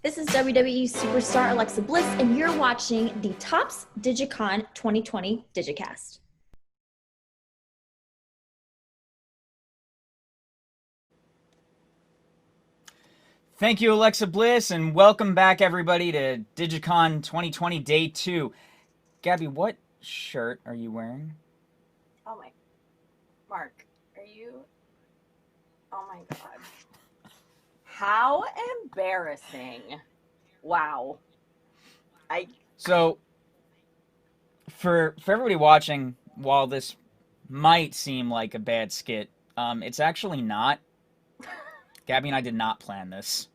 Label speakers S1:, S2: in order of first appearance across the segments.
S1: This is WWE superstar Alexa Bliss, and you're watching the Topps DigiCon 2020 DigiCast.
S2: Thank you, Alexa Bliss, and welcome back, everybody, to DigiCon 2020 Day 2. Gabby, what shirt are you wearing?
S3: Oh my... Mark, are you... Oh my god. How embarrassing. Wow.
S2: So, for everybody watching, while this might seem like a bad skit, it's actually not. Gabby and I did not plan this.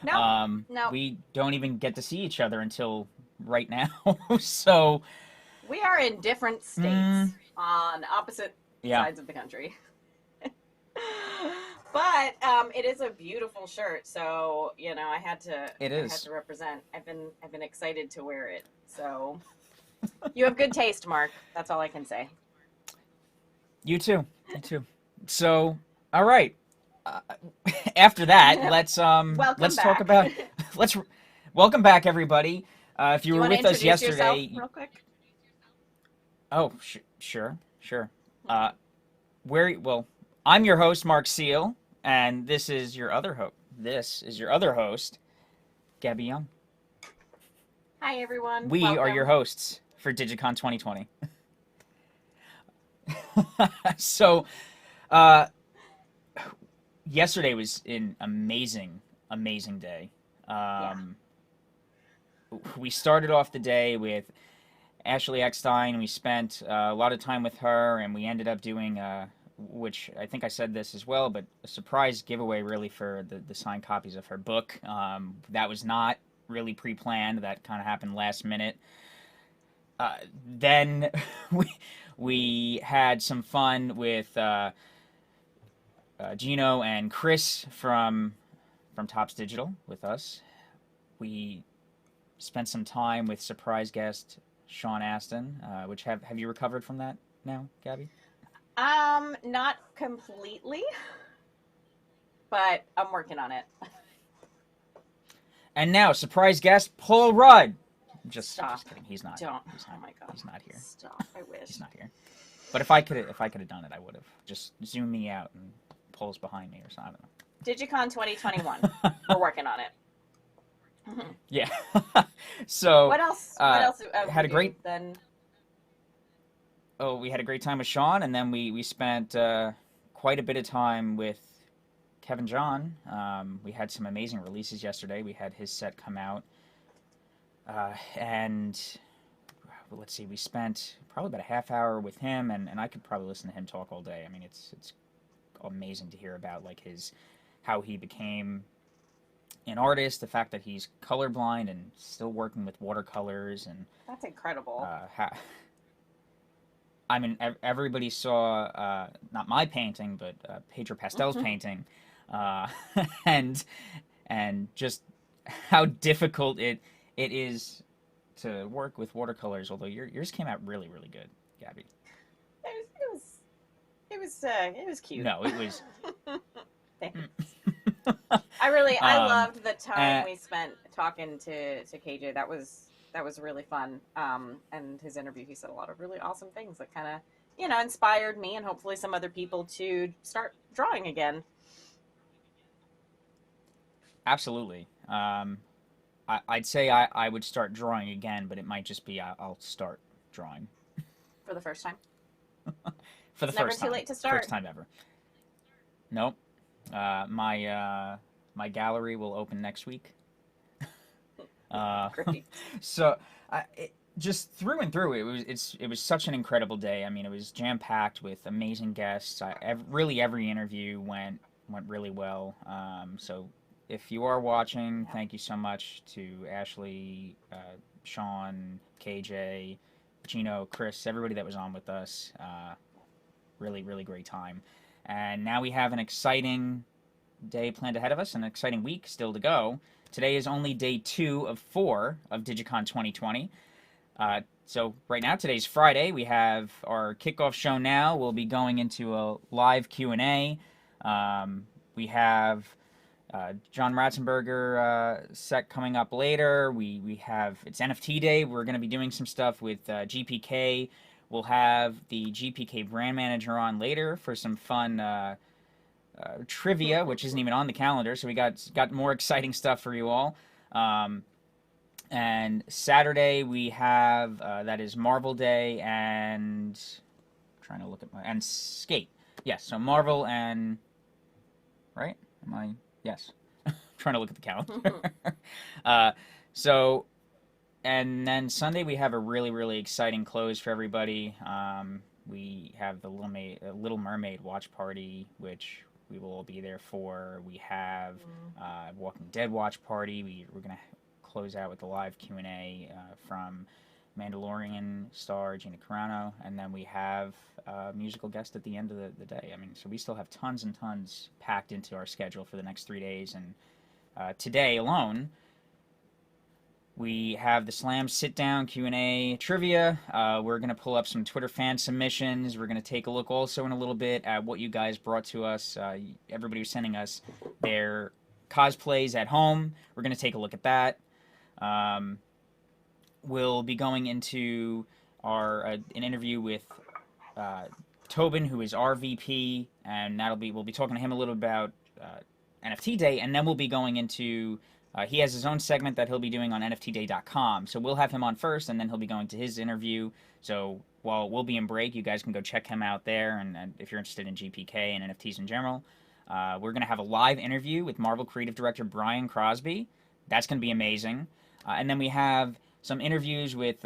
S3: No,
S2: We don't even get to see each other until right now. So
S3: we are in different states on opposite sides of the country. But it is a beautiful shirt, so I had to.
S2: It is.
S3: I had to represent. I've been excited to wear it. So you have good taste, Mark. That's all I can say.
S2: You too. You too. So, all right. After that, let's talk about welcome back, everybody. If you were with us yesterday,
S3: real quick.
S2: Oh, sure. I'm your host, Mark Seal, and this is your other host, Gabby Young.
S3: Hi, everyone.
S2: We
S3: Welcome.
S2: are your hosts for DigiCon 2020. So, yesterday was an amazing day. We started off the day with Ashley Eckstein. We spent a lot of time with her, and we ended up doing, which I think I said this as well, but a surprise giveaway really for the signed copies of her book. That was not really pre-planned. That kind of happened last minute. Then we had some fun with Gino and Chris from Topps Digital with us. We spent some time with surprise guest Sean Astin, which have you recovered from that now, Gabby?
S3: Not completely, but I'm working on it.
S2: And now, surprise guest Paul Rudd. Just kidding. He's not.
S3: Don't.
S2: He's not,
S3: oh my god.
S2: He's not here.
S3: Stop. I wish.
S2: He's not here. But if I could have done it, I would have. Just zoom me out and Paul's behind me or something.
S3: DigiCon 2021. We're working on it.
S2: Yeah. So
S3: what else
S2: had a great
S3: then.
S2: Oh, we had a great time with Sean, and then we spent quite a bit of time with Kevin John. We had some amazing releases yesterday. We had his set come out, and let's see, we spent probably about a half hour with him, and I could probably listen to him talk all day. I mean, it's amazing to hear about like how he became an artist, the fact that he's colorblind and still working with watercolors, and
S3: that's incredible.
S2: I mean, everybody saw not my painting, but Pedro Pastel's painting, and just how difficult it is to work with watercolors. Although yours came out really good, Gabby.
S3: It was cute.
S2: No, it was.
S3: Thanks. I loved the time we spent talking to KJ. That was really fun. And his interview, he said a lot of really awesome things that kind of, inspired me and hopefully some other people to start drawing again.
S2: Absolutely. I'd say I would start drawing again, but it might just be I'll start drawing.
S3: For the first time?
S2: For the
S3: it's
S2: first time.
S3: Never too late to start.
S2: First time ever. Nope. My gallery will open next week.
S3: Great.
S2: So, just through and through, it was such an incredible day. I mean, it was jam packed with amazing guests. Really, every interview went really well. So, if you are watching, thank you so much to Ashley, Sean, KJ, Gino, Chris, everybody that was on with us. Really great time. And now we have an exciting day planned ahead of us, an exciting week still to go. Today is only day 2 of 4 of DigiCon 2020. So right now, today's Friday. We have our kickoff show now. We'll be going into a live Q&A. We have John Ratzenberger set coming up later. We have, it's NFT day. We're going to be doing some stuff with GPK. We'll have the GPK brand manager on later for some fun trivia, which isn't even on the calendar. So we got more exciting stuff for you all. And Saturday we have that is Marvel Day and trying to look at and Skate. Yes, so Marvel and right? Am I? Yes. Trying to look at the calendar. So, and then Sunday we have a really exciting close for everybody. We have the Little Mermaid watch party, which we will all be there for. We have Walking Dead watch party. We're gonna close out with the live Q&A from Mandalorian star Gina Carano, and then we have a musical guest at the end of the day. I mean, so we still have tons and tons packed into our schedule for the next 3 days, and today alone we have the Slam sit-down Q&A trivia. We're going to pull up some Twitter fan submissions. We're going to take a look also in a little bit at what you guys brought to us. Everybody was sending us their cosplays at home. We're going to take a look at that. We'll be going into an interview with Tobin, who is our VP, and we'll be talking to him a little about NFT Day, and then we'll be going into he has his own segment that he'll be doing on NFTday.com. So we'll have him on first, and then he'll be going to his interview. So while we'll be in break, you guys can go check him out there, and if you're interested in GPK and NFTs in general. We're going to have a live interview with Marvel Creative Director Brian Crosby. That's going to be amazing. And then we have some interviews with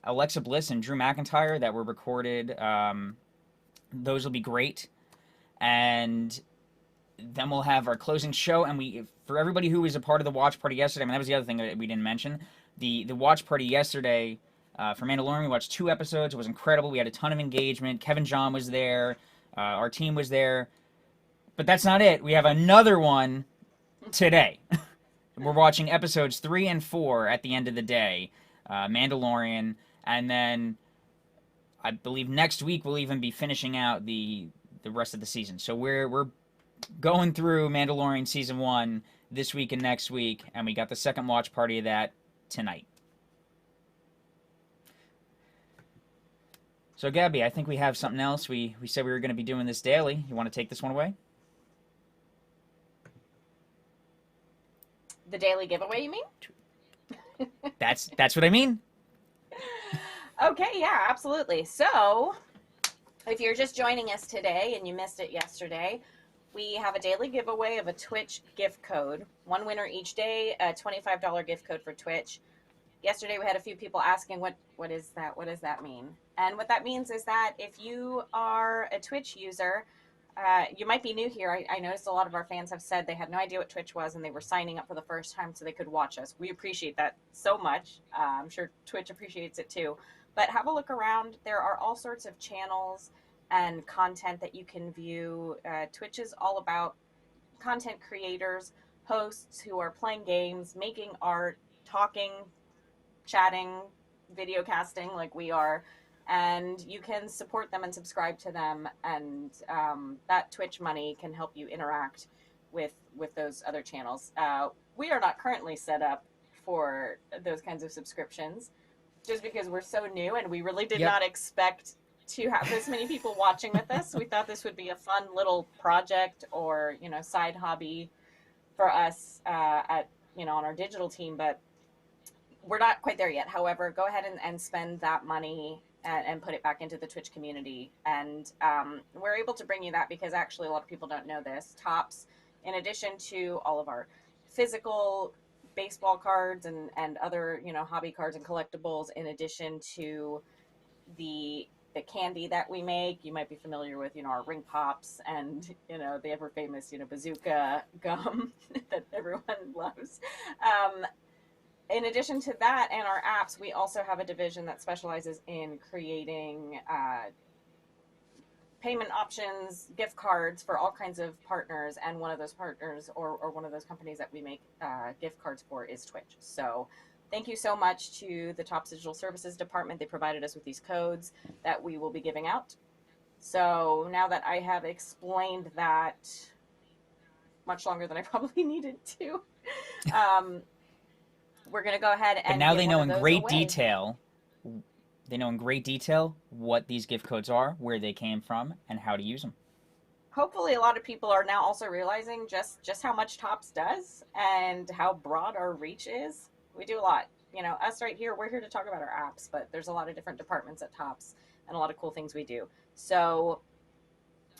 S2: Alexa Bliss and Drew McIntyre that were recorded. Those will be great. And then we'll have our closing show. And for everybody who was a part of the watch party yesterday, I mean, that was the other thing that we didn't mention. The watch party yesterday for Mandalorian, we watched 2 episodes. It was incredible. We had a ton of engagement. Kevin John was there. Our team was there. But that's not it. We have another one today. We're watching episodes 3 and 4 at the end of the day, Mandalorian, and then I believe next week we'll even be finishing out the rest of the season. So we're going through Mandalorian season 1 this week and next week, and we got the second watch party of that tonight. So Gabby, I think we have something else. We said we were going to be doing this daily. You want to take this one away?
S3: The daily giveaway, you mean?
S2: That's what I mean.
S3: Okay, yeah, absolutely. So, if you're just joining us today and you missed it yesterday, we have a daily giveaway of a Twitch gift code. One winner each day, a $25 gift code for Twitch. Yesterday we had a few people asking what is that? What does that mean? And what that means is that if you are a Twitch user, you might be new here. I noticed a lot of our fans have said they had no idea what Twitch was and they were signing up for the first time so they could watch us. We appreciate that so much. I'm sure Twitch appreciates it too. But have a look around. There are all sorts of channels and content that you can view. Twitch is all about content creators, hosts who are playing games, making art, talking, chatting, video casting like we are. And you can support them and subscribe to them, and that Twitch money can help you interact with those other channels. We are not currently set up for those kinds of subscriptions, just because we're so new, and we really did not expect to have this many people watching with us. We thought this would be a fun little project or side hobby for us at on our digital team, but we're not quite there yet. However, go ahead and spend that money and put it back into the Twitch community. And we're able to bring you that because actually a lot of people don't know this. Topps, in addition to all of our physical baseball cards and other, hobby cards and collectibles, in addition to the candy that we make, you might be familiar with, our ring pops and, the ever famous, bazooka gum that everyone loves. In addition to that and our apps, we also have a division that specializes in creating payment options, gift cards for all kinds of partners. And one of those partners or one of those companies that we make gift cards for is Twitch. So thank you so much to the Topps Digital Services Department. They provided us with these codes that we will be giving out. So now that I have explained that, much longer than I probably needed to. We're going to go ahead and
S2: But now
S3: give
S2: they
S3: one
S2: know
S3: of
S2: in
S3: those
S2: great
S3: away.
S2: detail. They know in great detail what these gift codes are, where they came from, and how to use them.
S3: Hopefully, a lot of people are now also realizing just how much Tops does and how broad our reach is. We do a lot. You know, us right here, we're here to talk about our apps, but there's a lot of different departments at Tops and a lot of cool things we do. So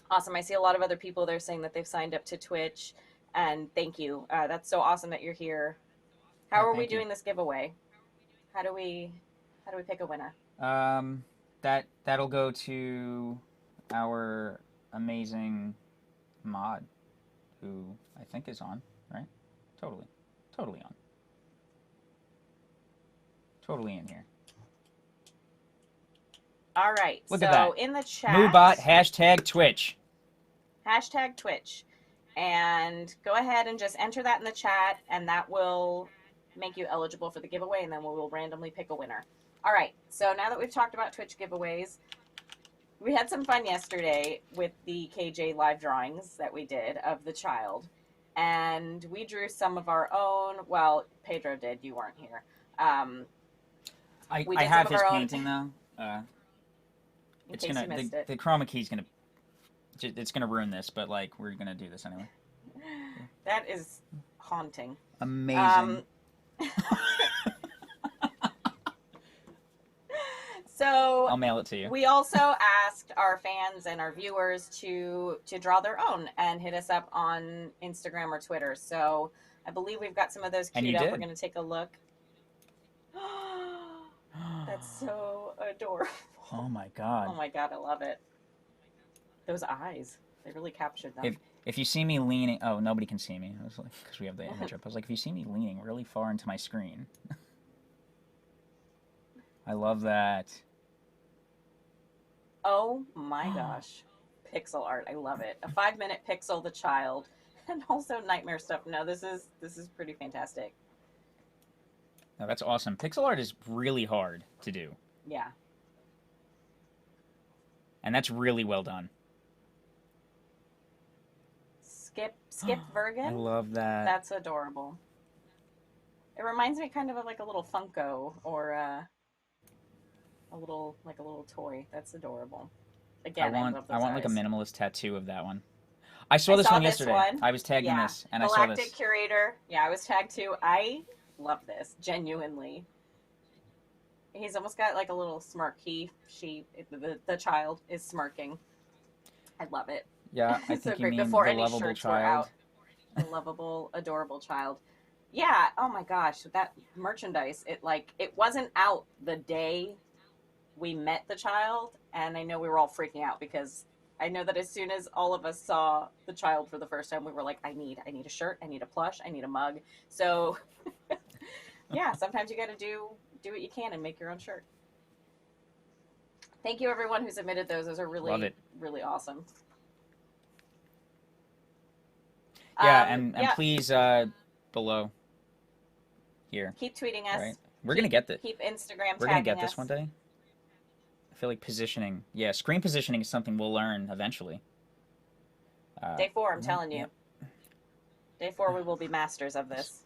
S3: awesome. I see a lot of other people there saying that they've signed up to Twitch, and thank you. That's so awesome that you're here. How are we doing this giveaway? How do we pick a winner?
S2: That'll go to our amazing mod, who I think is on, right? Totally on. Totally in here.
S3: All right.
S2: Look at that.
S3: In the chat,
S2: Moobot #Twitch.
S3: #Twitch. And go ahead and just enter that in the chat, and that will make you eligible for the giveaway, and then we will randomly pick a winner. All right, so now that we've talked about Twitch giveaways, we had some fun yesterday with the KJ live drawings that we did of the child, and we drew some of our own. Well, Pedro did. You weren't here.
S2: I have his painting, though. It's gonna the chroma key's gonna it's gonna ruin this, but like we're gonna do this anyway.
S3: That is haunting.
S2: Amazing.
S3: So
S2: I'll mail it to you.
S3: We also asked our fans and our viewers to draw their own and hit us up on Instagram or Twitter. So I believe we've got some of those queued up. We're going to take a look. That's so adorable.
S2: Oh my god.
S3: Oh my god, I love it. Those eyes, they really captured them.
S2: If you see me leaning, oh, nobody can see me. I was like, because we have the image up. I was like, if you see me leaning really far into my screen. I love that.
S3: Oh my gosh. Pixel art. I love it. A 5-minute pixel the child. And also nightmare stuff. No, this is pretty fantastic.
S2: No, that's awesome. Pixel art is really hard to do.
S3: Yeah.
S2: And that's really well done.
S3: Skip Vergan.
S2: I love that.
S3: That's adorable. It reminds me kind of like a little Funko or a little toy. That's adorable. Again, I love those
S2: I want
S3: eyes.
S2: like a minimalist tattoo of that one. I saw this one yesterday. I was tagged in this, and
S3: Galactic
S2: I saw this.
S3: Curator. Yeah, I was tagged too. I love this genuinely. He's almost got like a little smirk. The child is smirking. I love it.
S2: Yeah, I think
S3: so
S2: you
S3: great.
S2: mean
S3: Before
S2: the
S3: any
S2: lovable
S3: shirts were
S2: child.
S3: out. The lovable, adorable child. Yeah. Oh my gosh, that merchandise. It wasn't out the day we met the child, and I know we were all freaking out because I know that as soon as all of us saw the child for the first time, we were like, I need a shirt, I need a plush, I need a mug. So yeah, sometimes you got to do what you can and make your own shirt. Thank you everyone who submitted those. Those are really, really awesome.
S2: Yeah, and please below here.
S3: Keep tweeting us.
S2: Right? We're gonna get this.
S3: Keep Instagram.
S2: We're gonna get this one day. I feel like positioning. Yeah, screen positioning is something we'll learn eventually.
S3: Day 4, I'm telling you. Day 4, we will be masters of this.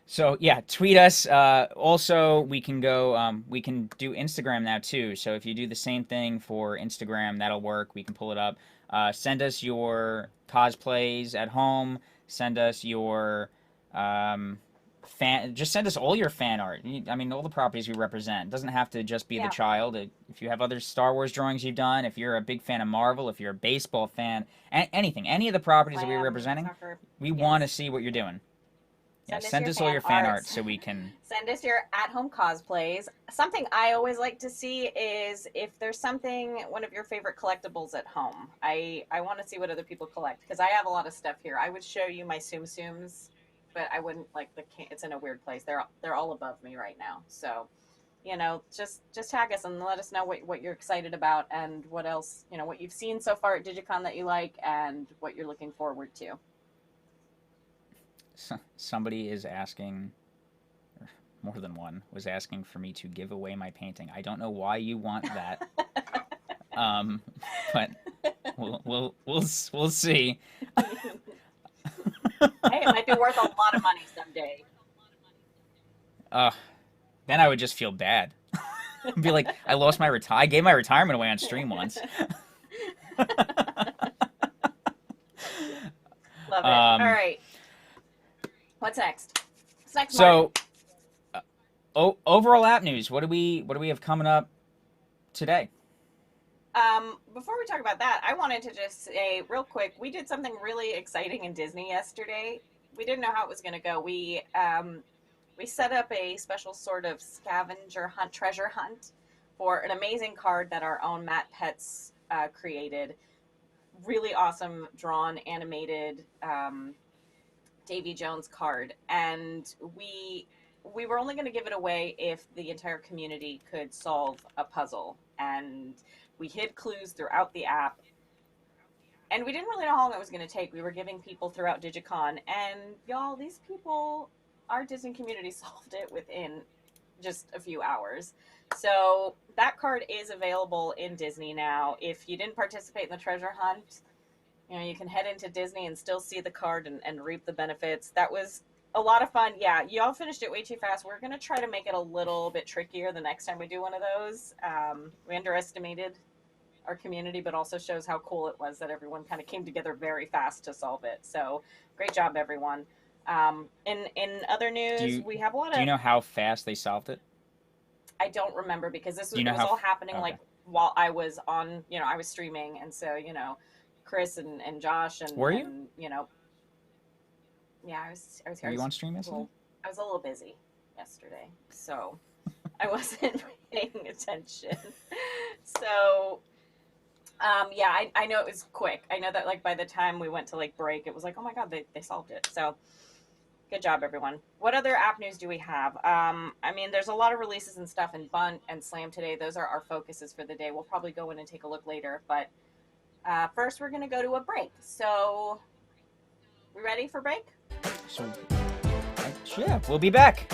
S2: So yeah, tweet us. Also, we can go. We can do Instagram now too. So if you do the same thing for Instagram, that'll work. We can pull it up. Send us your cosplays at home. Send us your just send us all your fan art. I mean, all the properties we represent. It doesn't have to just be the child. If you have other Star Wars drawings you've done, if you're a big fan of Marvel, if you're a baseball fan, anything, any of the properties that we're representing, we want to see what you're doing. Send us all your fan art so we can...
S3: Send us your at-home cosplays. Something I always like to see is if there's one of your favorite collectibles at home. I want to see what other people collect, because I have a lot of stuff here. I would show you my Tsum Tsums, but I wouldn't it's in a weird place. They're all above me right now. So, just tag us and let us know what you're excited about and what else, what you've seen so far at DigiCon that you like and what you're looking forward to.
S2: Somebody is asking, more than one, was asking for me to give away my painting. I don't know why you want that. But We'll see.
S3: Hey, it might be worth a lot of money someday.
S2: Uh, then I would just feel bad. Be like, I gave my retirement away on stream once.
S3: Love it. All right. What's next? What's next,
S2: So, overall app news. What do we have coming up today?
S3: Before we talk about that, I wanted to just say real quick, we did something really exciting in Disney yesterday. We didn't know how it was going to go. We set up a special sort of scavenger hunt, treasure hunt for an amazing card that our own Matt Petts created. Really awesome, drawn, animated Davy Jones card, and we were only going to give it away if the entire community could solve a puzzle, and we hid clues throughout the app, and we didn't really know how long it was going to take. We were giving people throughout DigiCon, and y'all, these people, our Disney community solved it within just a few hours. So that card is available in Disney now. If you didn't participate in the treasure hunt, you can head into Disney and still see the card and reap the benefits. That was a lot of fun. Yeah, y'all finished it way too fast. We're going to try to make it a little bit trickier the next time we do one of those. We underestimated our community, but also shows how cool it was that everyone kind of came together very fast to solve it. So great job, everyone. In other news, we have a lot of...
S2: Do you know how fast they solved it?
S3: I don't remember, because this was, it was all happening like while I was on, I was streaming, and so, Chris and Josh and...
S2: Were you?
S3: And, yeah, I was here.
S2: Were you on stream yesterday?
S3: I was a little busy yesterday, so I wasn't paying attention. So, yeah, I know it was quick. I know that, like, by the time we went to, like, break, it was like, oh my god, they solved it. So, good job, everyone. What other app news do we have? I mean, there's a lot of releases and stuff in Bunt and Slam today. Those are our focuses for the day. We'll probably go in and take a look later, but first we're going to go to a break. So, we ready for break?
S2: So, yeah, we'll be back.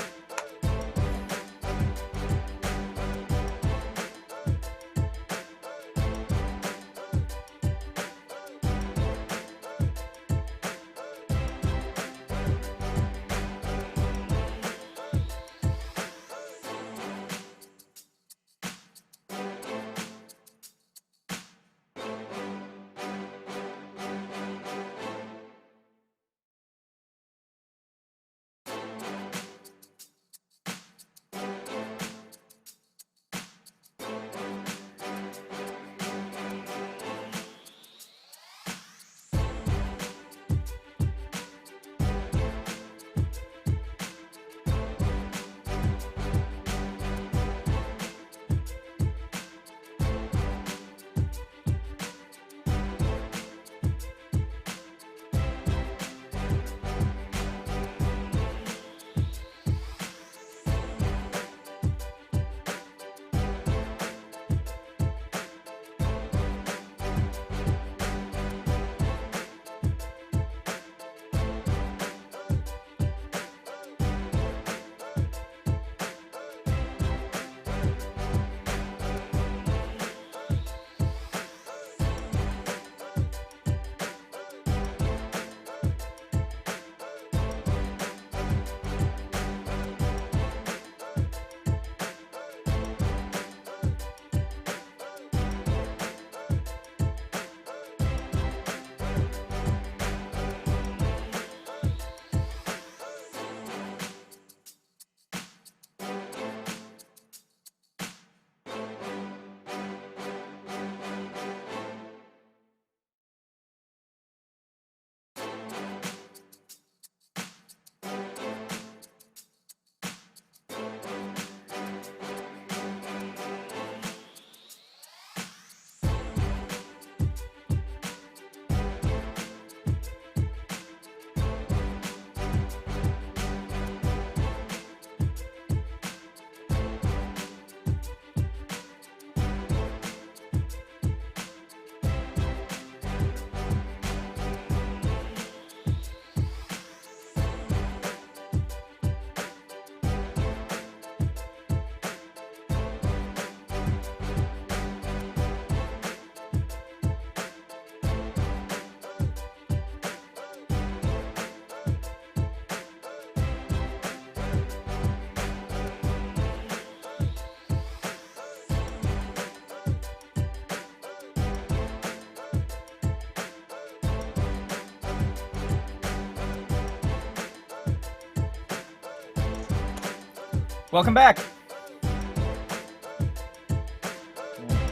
S2: Welcome back.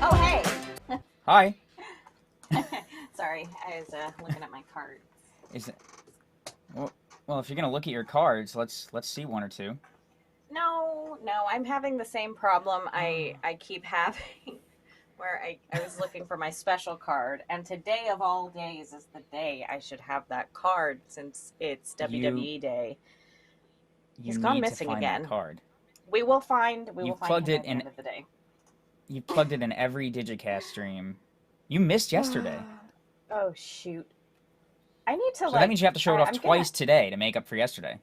S3: Oh, hey.
S2: Hi.
S3: Sorry, I was looking at my cards.
S2: Is it? Well, if you're gonna look at your cards, let's see one or two.
S3: No, I'm having the same problem I keep having, where I was looking for my special card, and today of all days is the day I should have that card since it's WWE Day. He's gone missing again.
S2: That card.
S3: We will find him at the end of the day.
S2: You plugged it in every DigiCast stream. You missed yesterday.
S3: Oh shoot! I need to.
S2: So that means you have to show it off twice today to make up for yesterday.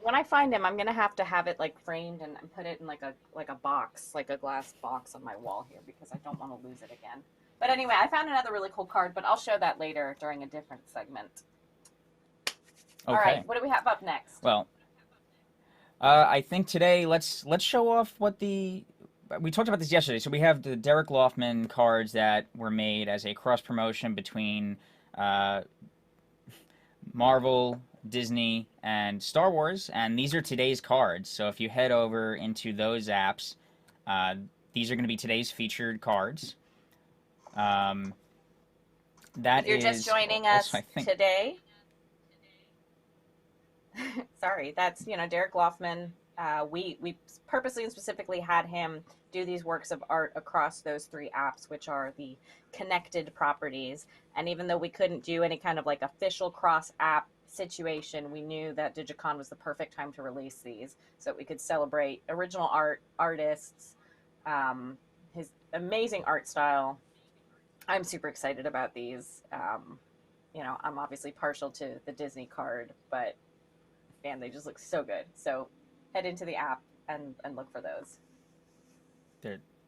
S3: When I find him, I'm gonna have it like framed and put it in like a box, like a glass box on my wall here, because I don't want to lose it again. But anyway, I found another really cool card, but I'll show that later during a different segment.
S2: Okay.
S3: All right, what do we have up next?
S2: Well, I think today let's show off what we talked about this yesterday. So we have the Derek Loftman cards that were made as a cross promotion between Marvel, Disney, and Star Wars, and these are today's cards. So if you head over into those apps, these are going to be today's featured cards. If
S3: you're just joining us today. Sorry, that's Derek Loftman. We purposely and specifically had him do these works of art across those 3 apps, which are the connected properties. And even though we couldn't do any kind of like official cross app situation, we knew that DigiCon was the perfect time to release these so that we could celebrate original artists, his amazing art style. I'm super excited about these. I'm obviously partial to the Disney card, but man, they just look so good. So head into the app and look for those.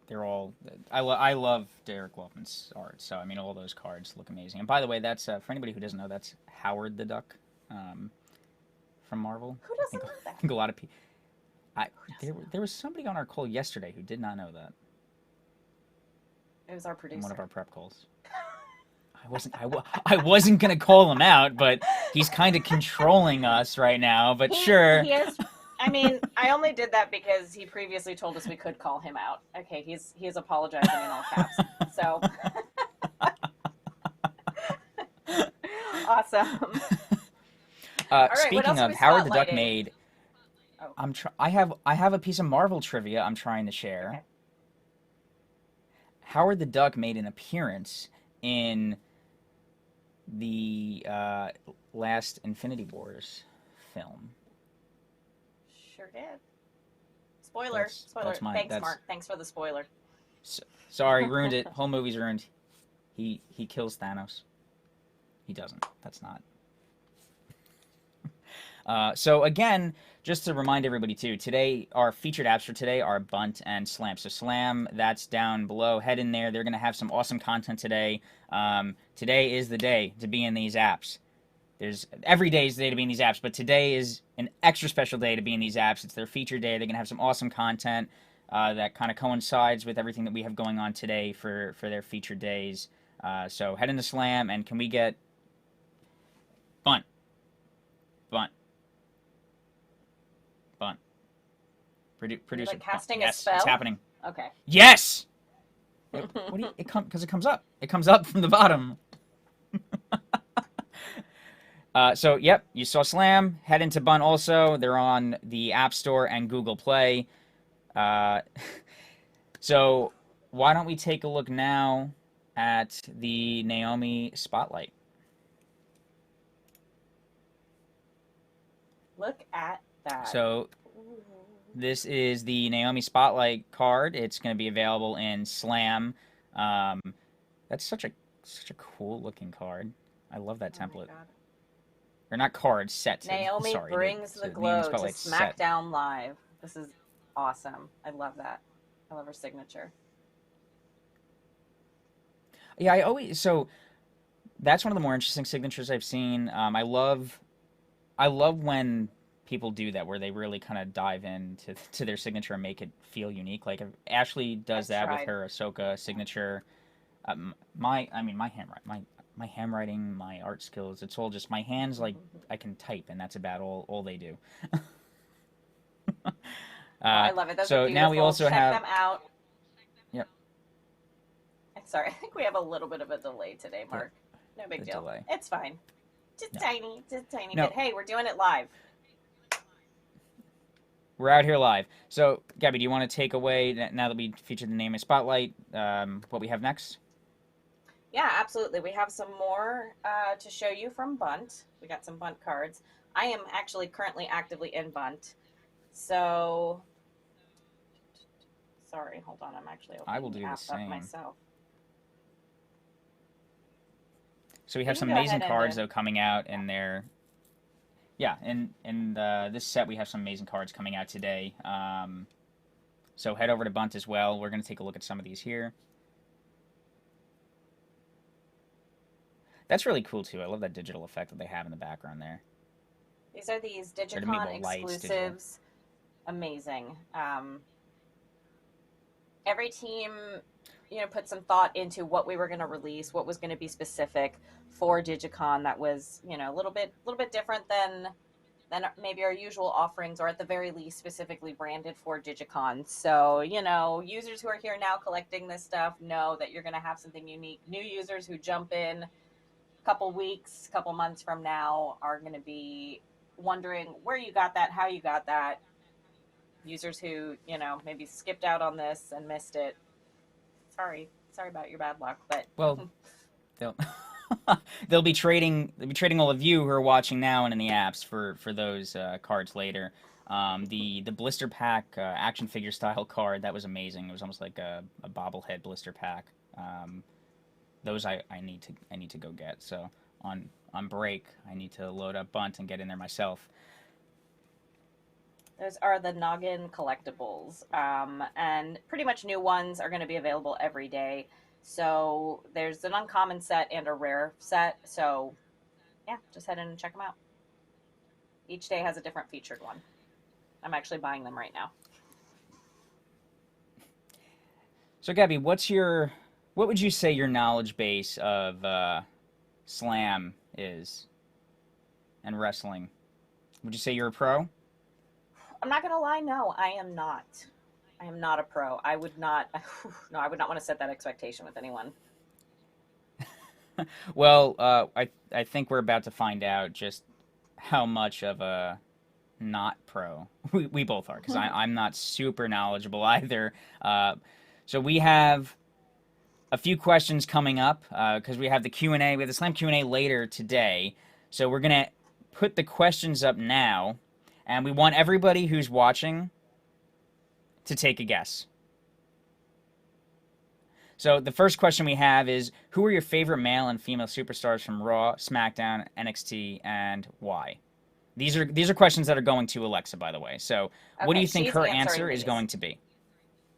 S2: They're all. I love Derek Loftman's art. So I mean, all those cards look amazing. And by the way, that's for anybody who doesn't know, that's Howard the Duck, from Marvel.
S3: Who doesn't know that?
S2: I think a lot of people. There was somebody on our call yesterday who did not know that.
S3: It was our producer.
S2: In one of our prep calls. I wasn't gonna call him out, but he's kind of controlling us right now. But sure.
S3: He is. I mean, I only did that because he previously told us we could call him out. Okay, he is apologizing in all caps. So awesome.
S2: Right, speaking of, Howard the Duck made. Oh. I have a piece of Marvel trivia I'm trying to share. Okay. Howard the Duck made an appearance in the last Infinity Wars film.
S3: Sure did. Spoiler. Thanks, Mark. Thanks for the spoiler.
S2: Sorry, ruined it. Whole movie's ruined. He kills Thanos. He doesn't. That's not. So again, just to remind everybody too, today our featured apps for today are Bunt and Slam. So Slam, that's down below. Head in there. They're going to have some awesome content today. Today is the day to be in these apps. Every day is the day to be in these apps, but today is an extra special day to be in these apps. It's their featured day. They're going to have some awesome content that kind of coincides with everything that we have going on today for their featured days. So head into Slam, and can we get Bunt? Producer.
S3: Like casting
S2: yes,
S3: a spell?
S2: It's happening.
S3: Okay.
S2: Yes! Because it comes up. It comes up from the bottom. So, yep, you saw Slam. Head into Bun also. They're on the App Store and Google Play. So, why don't we take a look now at the Naomi Spotlight.
S3: Look at that.
S2: So, this is the Naomi Spotlight card. It's going to be available in Slam. That's such a cool looking card. I love that template. Or not card, set.
S3: Naomi brings the glow to SmackDown Live. This is awesome. I love that. I love her signature.
S2: Yeah, so that's one of the more interesting signatures I've seen. I love when people do that, where they really kind of dive into their signature and make it feel unique. Like Ashley does that with her Ahsoka signature. My handwriting, my art skills, it's all just my hands. Like I can type, and that's about all they do.
S3: I love it. Those
S2: So
S3: are
S2: now we
S3: beautiful.
S2: also
S3: Check
S2: have.
S3: them out.
S2: Yep.
S3: Sorry, I think we have a little bit of a delay today, Mark. No big deal.
S2: Delay.
S3: It's fine. Just tiny.
S2: No.
S3: But hey, we're doing it live.
S2: We're out here live. So, Gabby, do you want to take away, now that we featured the name of Spotlight, what we have next?
S3: Yeah, absolutely. We have some more to show you from Bunt. We got some Bunt cards. I am actually currently actively in Bunt. So, sorry, hold on. I'm actually opening the app up myself.
S2: So we have some amazing cards, though, coming out in there. Yeah, in this set we have some amazing cards coming out today. So head over to Bunt as well. We're going to take a look at some of these here. That's really cool, too. I love that digital effect that they have in the background there.
S3: These are these DigiCon exclusives. Amazing. Every team, put some thought into what we were going to release, what was going to be specific for DigiCon that was, a little bit different than maybe our usual offerings, or at the very least specifically branded for DigiCon. So, users who are here now collecting this stuff know that you're going to have something unique. New users who jump in a couple weeks, couple months from now are going to be wondering where you got that, how you got that. Users who, maybe skipped out on this and missed it. Sorry about your bad luck, but
S2: well, they'll be trading all of you who are watching now and in the apps for those cards later. The blister pack action figure style card, that was amazing. It was almost like a bobblehead blister pack. Those I need to go get. So on break, I need to load up Bunt and get in there myself.
S3: Those are the Noggin collectibles, and pretty much new ones are going to be available every day. So there's an uncommon set and a rare set. So yeah, just head in and check them out. Each day has a different featured one. I'm actually buying them right now.
S2: So Gabby, what would you say your knowledge base of slam is and wrestling? Would you say you're a pro?
S3: I'm not gonna lie, no, I am not. I am not a pro. I would not want to set that expectation with anyone.
S2: Well, I think we're about to find out just how much of a not pro we both are, because I'm not super knowledgeable either. So we have a few questions coming up, because we have the Q&A. We have the Slam Q&A later today. So we're going to put the questions up now, and we want everybody who's watching to take a guess. So the first question we have is, who are your favorite male and female superstars from Raw, SmackDown, NXT, and why? These are questions that are going to Alexa, by the way. So what do you think her answer is going to be?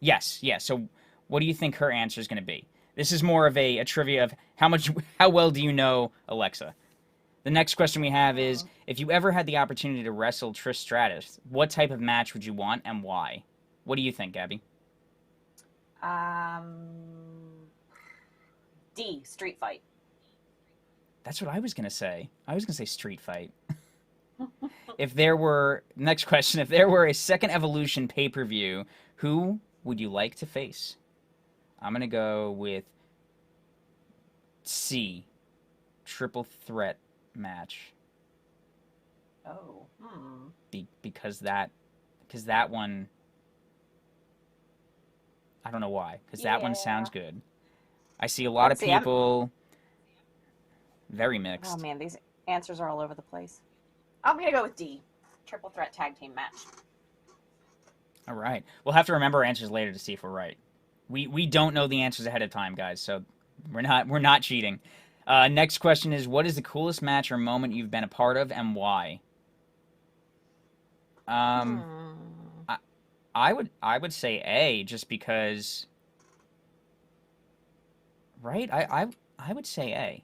S2: Yes. So what do you think her answer is going to be? This is more of a trivia of how well do you know Alexa? The next question we have is, if you ever had the opportunity to wrestle Trish Stratus, what type of match would you want and why? What do you think, Gabby?
S3: D, street fight.
S2: That's what I was going to say. I was going to say street fight. Next question, if there were a second Evolution pay-per-view, who would you like to face? I'm going to go with C, triple threat match.
S3: Oh.
S2: Because that one, I don't know why, because that one sounds good. I see a lot of people very mixed.
S3: Oh man, these answers are all over the place. I'm gonna go with D, triple threat tag team match.
S2: All right, we'll have to remember our answers later to see if we're right. We don't know the answers ahead of time, guys, so we're not cheating. Next question is, what is the coolest match or moment you've been a part of and why? I would say A, just because. Right? I would say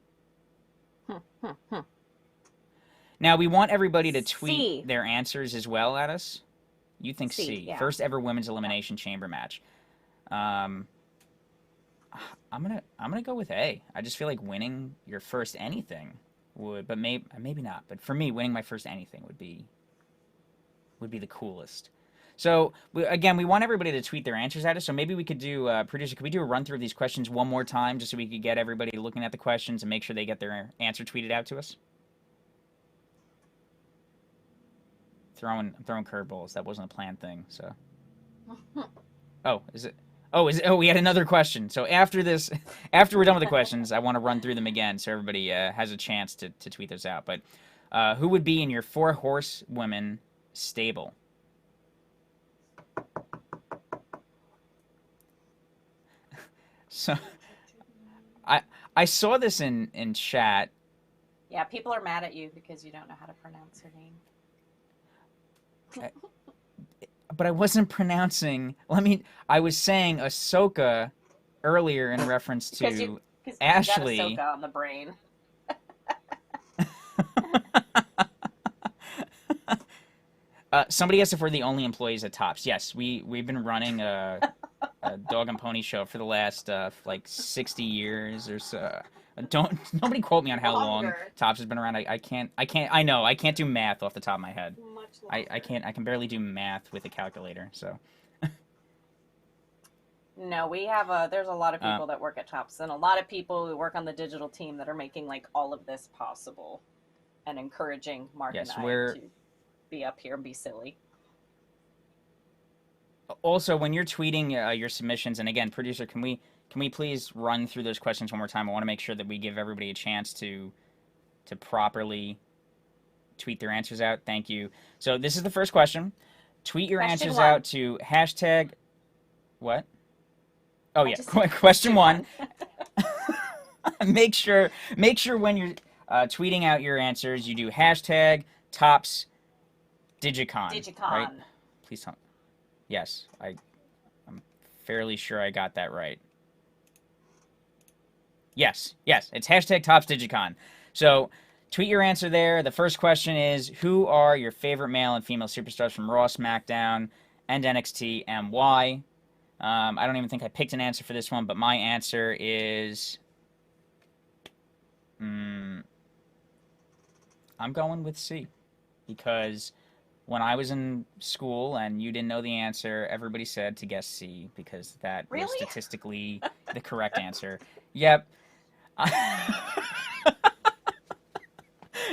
S2: A. Now we want everybody to tweet their answers as well at us. You think C?
S3: Yeah.
S2: First ever women's elimination chamber match. I'm gonna go with A. I just feel like winning your first anything would, but maybe not. But for me, winning my first anything would be the coolest. So again, we want everybody to tweet their answers at us. So maybe we could do, producer, could we do a run through of these questions one more time, just so we could get everybody looking at the questions and make sure they get their answer tweeted out to us? I'm throwing curveballs. That wasn't a planned thing. So. Oh, is it? Oh, we had another question. So after this, after we're done with the questions, I want to run through them again so everybody has a chance to tweet those out. But who would be in your 4 horsewomen stable? So I saw this in chat.
S3: Yeah, people are mad at you because you don't know how to pronounce her name.
S2: But I wasn't pronouncing. I was saying Ahsoka earlier in reference to Ashley.
S3: You got Ahsoka on the brain.
S2: Somebody asked if we're the only employees at Tops. Yes, we've been running a dog and pony show for the last like 60 years or so. Nobody quote me on how long Tops has been around. I can't do math off the top of my head. I can barely do math with a calculator. So
S3: no, we have there's a lot of people that work at Tops and a lot of people who work on the digital team that are making like all of this possible and encouraging Mark and I to be up here and be silly.
S2: Also, when you're tweeting your submissions, and again, producer, can we please run through those questions one more time? I want to make sure that we give everybody a chance to properly tweet their answers out. Thank you. So this is the first question. Tweet your answers out to hashtag what? Oh yeah, question 1. Make sure when you're tweeting out your answers, you do hashtag Tops DigiCon. Right? Please tell me. Yes, I'm fairly sure I got that right. Yes, it's hashtag Tops DigiCon. So tweet your answer there. The first question is, who are your favorite male and female superstars from Raw, SmackDown, and NXT, and why? I don't even think I picked an answer for this one, but my answer is... I'm going with C. Because when I was in school and you didn't know the answer, everybody said to guess C, because that was statistically the correct answer. Yep.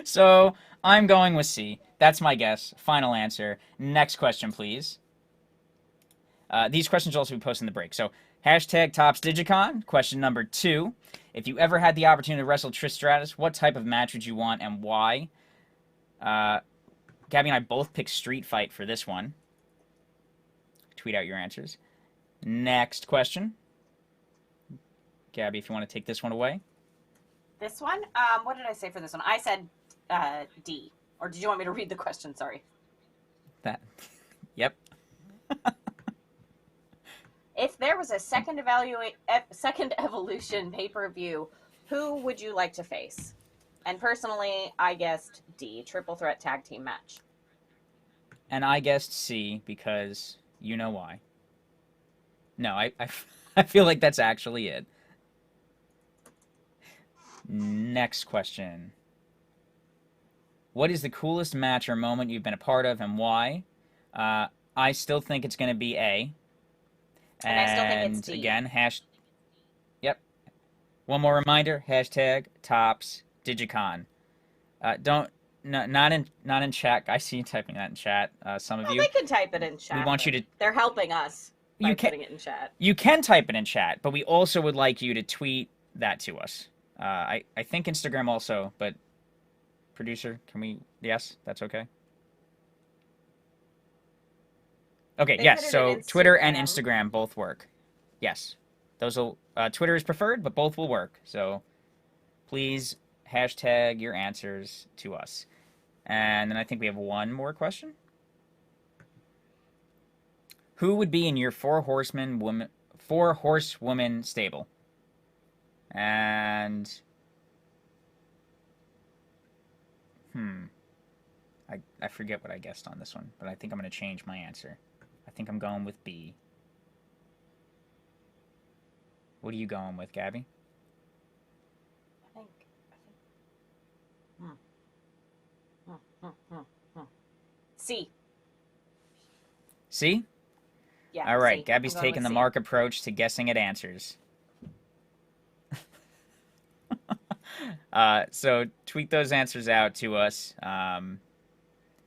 S2: So I'm going with C. That's my guess. Final answer. Next question, please. These questions will also be posted in the break. So hashtag Tops DigiCon. Question number 2. If you ever had the opportunity to wrestle Trish Stratus, what type of match would you want and why? Gabby and I both picked Street Fight for this one. Tweet out your answers. Next question. Gabby, if you want to take this one away.
S3: This one? What did I say for this one? I said D. Or did you want me to read the question? Sorry.
S2: That. Yep.
S3: If there was a second Evolution pay-per-view, who would you like to face? And personally, I guessed D, triple threat tag team match.
S2: And I guessed C because you know why. No, I feel like that's actually it. Next question. What is the coolest match or moment you've been a part of and why? I still think it's going to be A.
S3: And I still think it's D.
S2: Again, Yep. One more reminder, hashtag Tops DigiCon. Not in chat. I see you typing that in chat. Some of you.
S3: They can type it in chat.
S2: We want you to.
S3: They're helping us by putting it in chat.
S2: You can type it in chat, but we also would like you to tweet that to us. I think Instagram also, but producer, can we? Yes, that's okay. Okay, yes. So Twitter and Instagram both work. Yes, those will. Twitter is preferred, but both will work. So please hashtag your answers to us. And then I think we have one more question. Who would be in your 4 horsewoman stable? And I forget what I guessed on this one, but I think I'm going to change my answer. I think I'm going with B. What are you going with, Gabby?
S3: I think. C.
S2: See?
S3: Yeah.
S2: All right,
S3: C.
S2: Gabby's
S3: I'm going
S2: taking
S3: with
S2: the
S3: C.
S2: Mark approach to guessing at answers. So tweet those answers out to us, and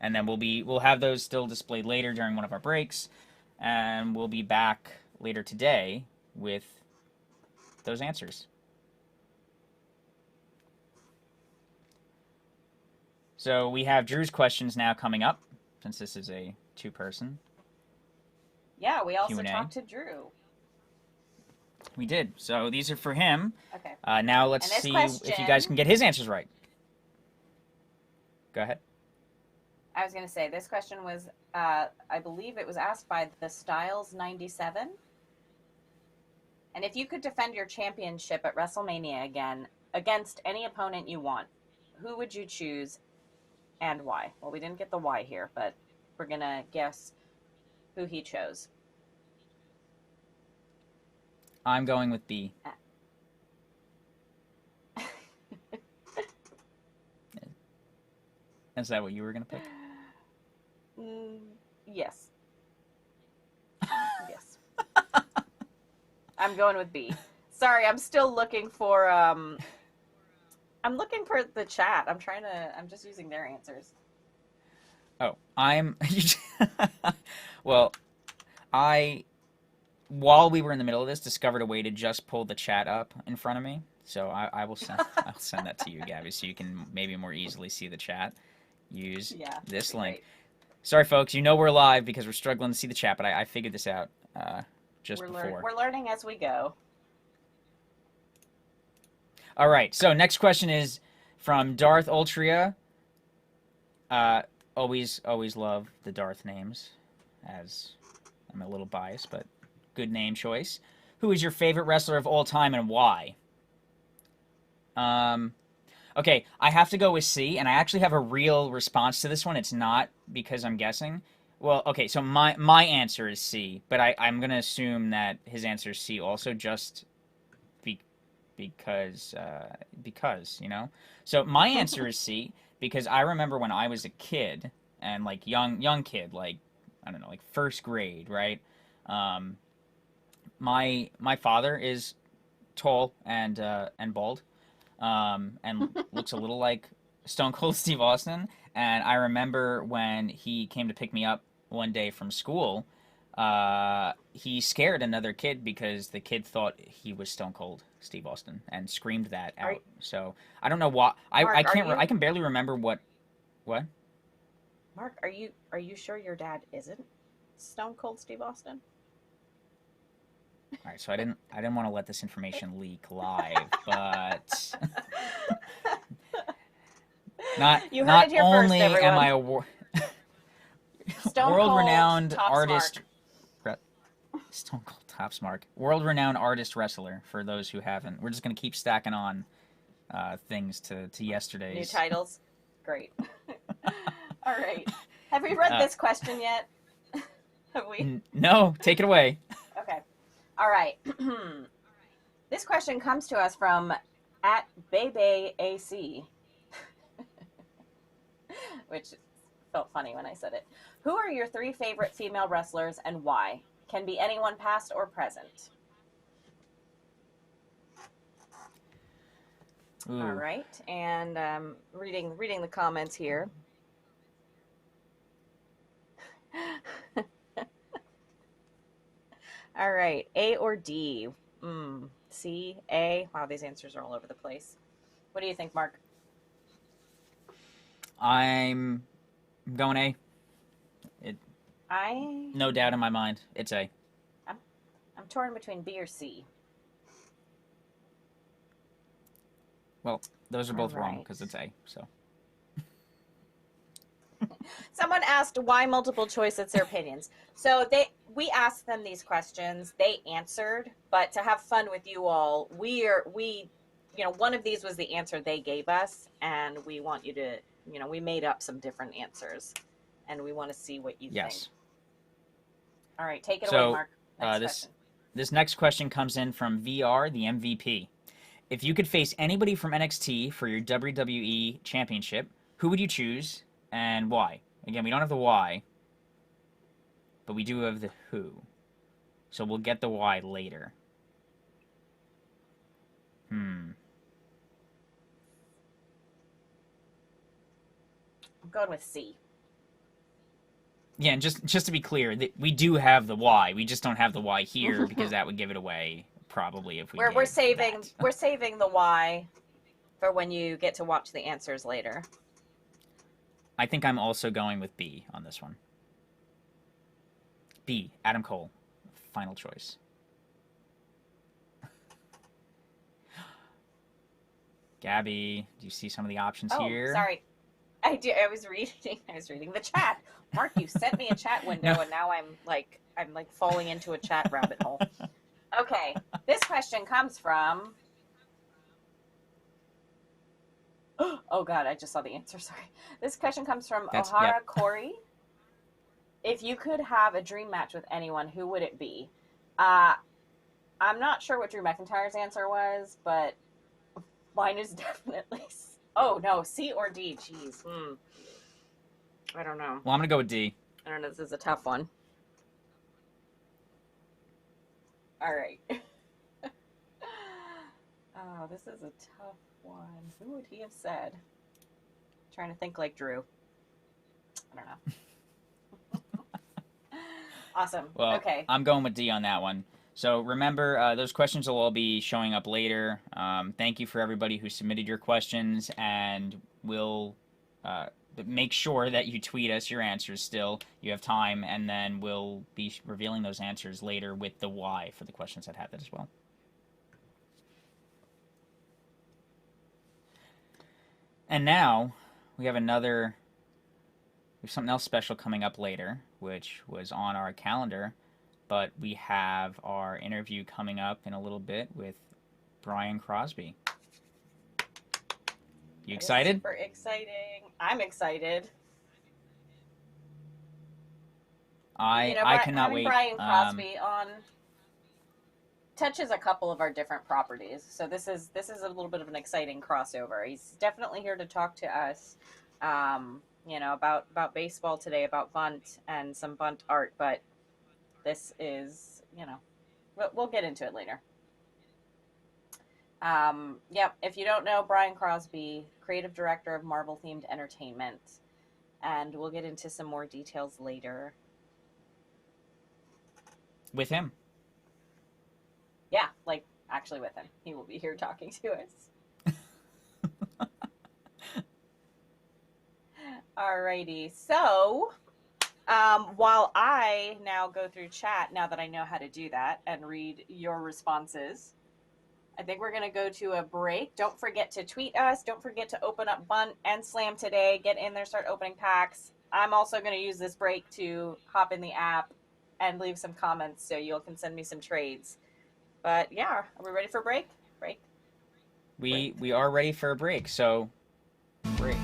S2: then we'll have those still displayed later during one of our breaks, and we'll be back later today with those answers. So we have Drew's questions now coming up, since this is a two-person.
S3: Yeah, we also
S2: Q&A.
S3: talked to Drew.
S2: We did. So these are for him.
S3: Okay.
S2: Now let's
S3: And this
S2: see
S3: question-
S2: if you guys can get his answers right. Go ahead.
S3: I was going to say, this question was, I believe it was asked by the Styles 97. And if you could defend your championship at WrestleMania again against any opponent you want, who would you choose and why? Well, we didn't get the why here, but we're going to guess who he chose.
S2: I'm going with B. Is that what you were going to pick?
S3: Yes. Yes. I'm going with B. Sorry, I'm still looking for I'm looking for the chat. I'm just using their answers.
S2: Oh, well, while we were in the middle of this, discovered a way to just pull the chat up in front of me. So I'll send that to you, Gabby, so you can maybe more easily see the chat. Use this link.
S3: Great.
S2: Sorry, folks, you know we're live because we're struggling to see the chat, but I figured this out just before.
S3: We're learning as we go.
S2: All right, so next question is from Darth Ultria. Always love the Darth names, as I'm a little biased, but good name choice. Who is your favorite wrestler of all time and why? Okay, I have to go with C, and I actually have a real response to this one. It's not because I'm guessing. Well, okay, so my answer is C, but I'm going to assume that his answer is C also, just because, you know? So my answer is C, because I remember when I was a kid, and, like, young kid, like, I don't know, like, first grade, right? My father is tall and bald, and looks a little like Stone Cold Steve Austin. And I remember when he came to pick me up one day from school, he scared another kid because the kid thought he was Stone Cold Steve Austin and screamed that out. So I don't know why. I can barely remember what.
S3: Mark, are you sure your dad isn't Stone Cold Steve Austin?
S2: All right, so I didn't want to let this information leak live, but not only am I a world-renowned artist, Stone Cold Tops Mark, world-renowned artist wrestler. For those who haven't, we're just gonna keep stacking on things to yesterday's
S3: new titles. Great. All right. Have we read this question yet? Have we?
S2: No. Take it away.
S3: Okay. All right. This question comes to us from @BebeAC, which felt funny when I said it. Who are your 3 favorite female wrestlers and why? Can be anyone past or present.
S2: Ooh.
S3: All right. And reading the comments here. All right, A or D? C, A. Wow, these answers are all over the place. What do you think, Mark?
S2: I'm going A.
S3: I
S2: No doubt in my mind, it's A.
S3: I'm torn between B or C.
S2: Well, those are both wrong
S3: right.
S2: because it's A. So.
S3: Someone asked why multiple choice. It's their opinions. So we asked them these questions. They answered, but to have fun with you all, we one of these was the answer they gave us, and we want you to, we made up some different answers, and we want to see what you think. All right, take it away, Mark. Next question.
S2: This next question comes in from VR, the MVP. If you could face anybody from NXT for your WWE Championship, who would you choose? And why? Again, we don't have the why. but we do have the who. So we'll get the why later.
S3: I'm going with C.
S2: Yeah, and just to be clear, we do have the why. We just don't have the why here because that would give it away probably if we
S3: We're
S2: gave
S3: saving
S2: that.
S3: we're saving the why for when you get to watch the answers later.
S2: I think I'm also going with B on this one. B, Adam Cole, final choice. Gabby, do you see some of the options here?
S3: Sorry. I was reading the chat. Mark, you sent me a chat window and now I'm like falling into a chat rabbit hole. Okay. This question comes from Oh God, I just saw the answer, sorry. This question comes from O'Hara Corey. If you could have a dream match with anyone, who would it be? I'm not sure what Drew McIntyre's answer was, but mine is definitely... Oh, no, C or D? Jeez. I don't know.
S2: Well, I'm going to go with D.
S3: I don't know. This is a tough one. All right. Oh, this is a tough one. Who would he have said? I'm trying to think like Drew. I don't know. Awesome.
S2: Well,
S3: okay.
S2: I'm going with D on that one. So remember, those questions will all be showing up later. Thank you for everybody who submitted your questions, and we'll make sure that you tweet us your answers still. You have time, and then we'll be revealing those answers later with the why for the questions that have that as well. And now we have something else special coming up later, which was on our calendar. But we have our interview coming up in a little bit with Brian Crosby. You excited?
S3: Super exciting. I'm excited.
S2: I cannot wait.
S3: Brian Crosby on touches a couple of our different properties, so this is a little bit of an exciting crossover. He's definitely here to talk to us, about baseball today, about bunt and some bunt art, but. This is, we'll get into it later. If you don't know, Brian Crosby, creative director of Marvel-themed entertainment, and we'll get into some more details later.
S2: With him?
S3: Yeah, actually with him. He will be here talking to us. Alrighty, so... while I now go through chat, now that I know how to do that, and read your responses, I think we're going to go to a break. Don't forget to tweet us. Don't forget to open up Bunt and Slam today. Get in there, start opening packs. I'm also going to use this break to hop in the app and leave some comments so you all can send me some trades. But yeah, are we ready for a break?
S2: We are ready for a break, so break.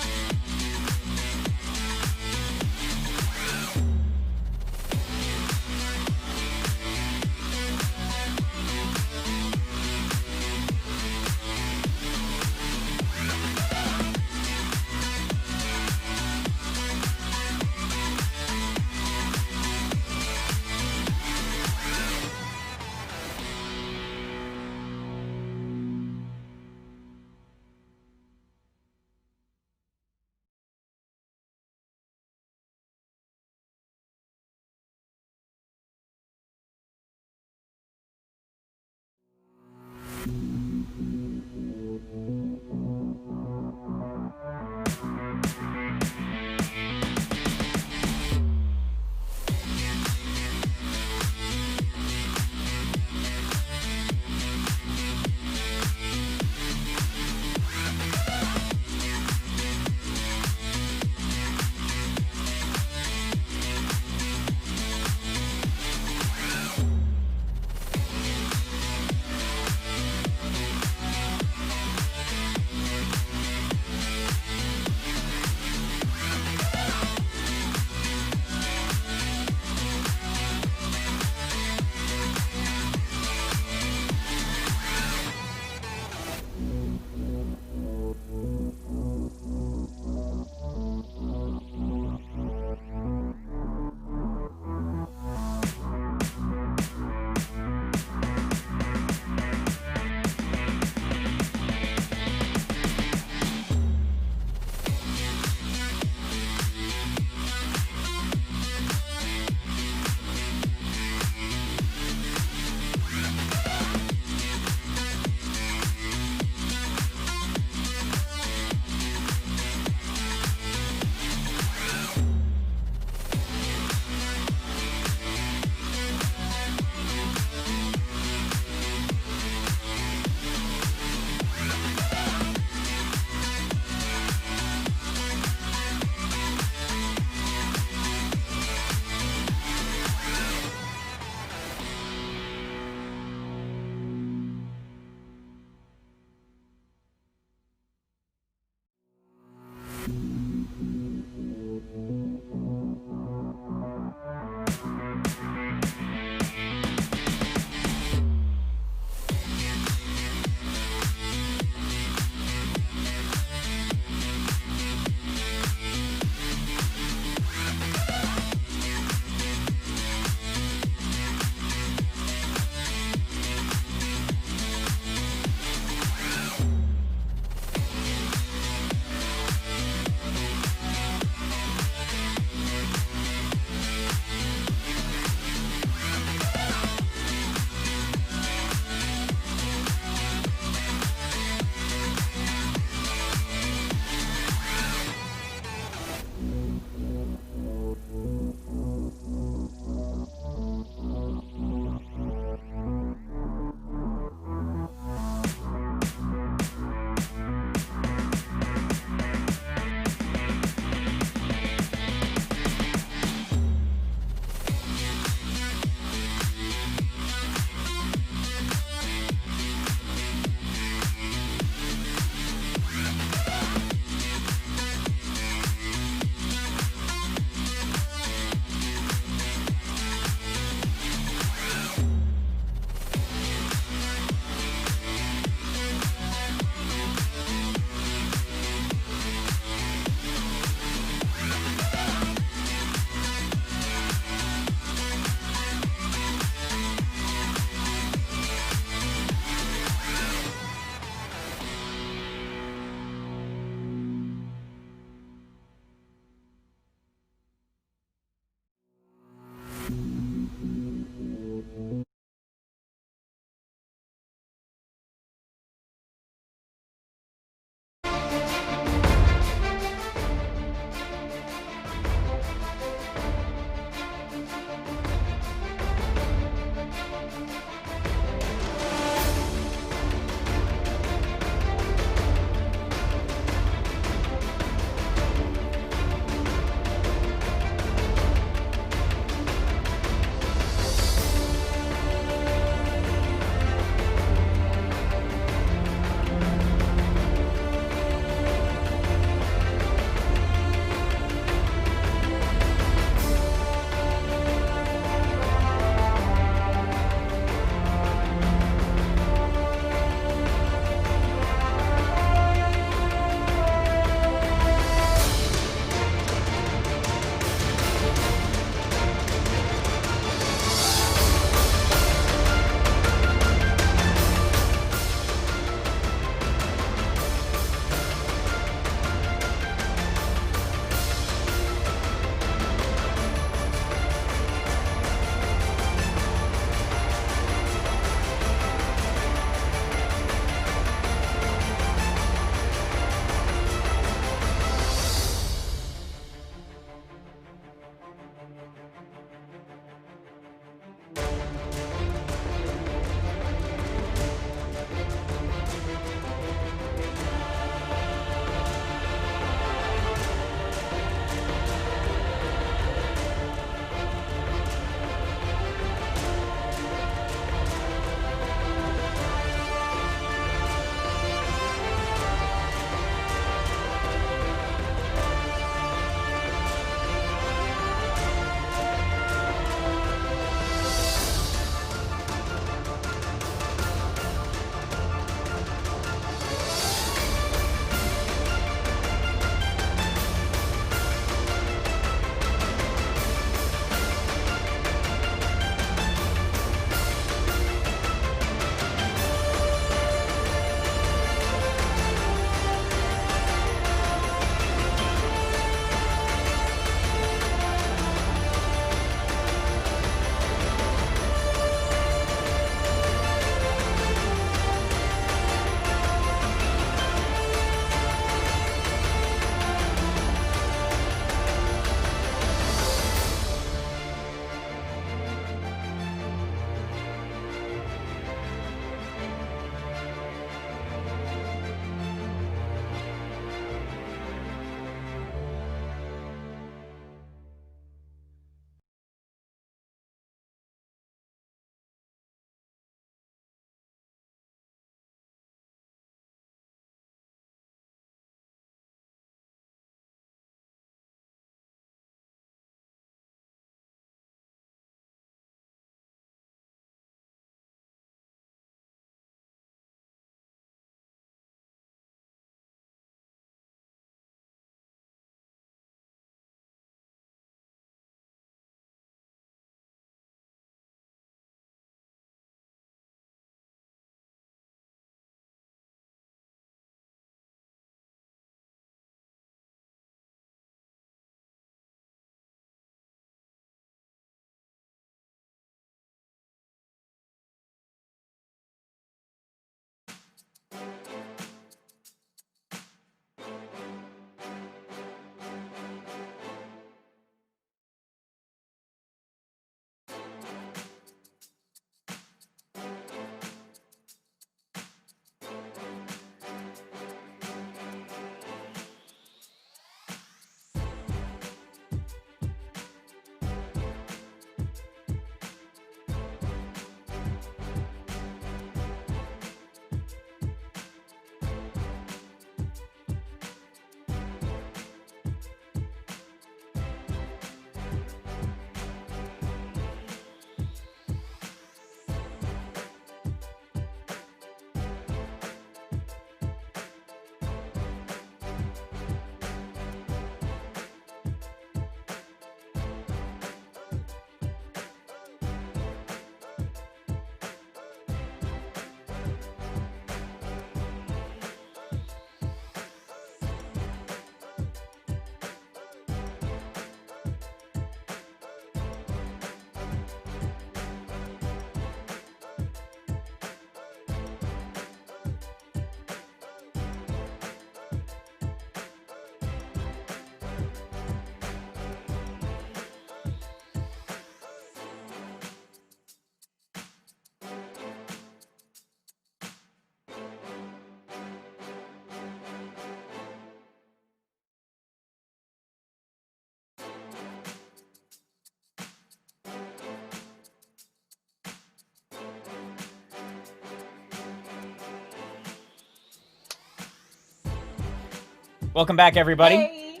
S2: Welcome back, everybody.
S3: Hey.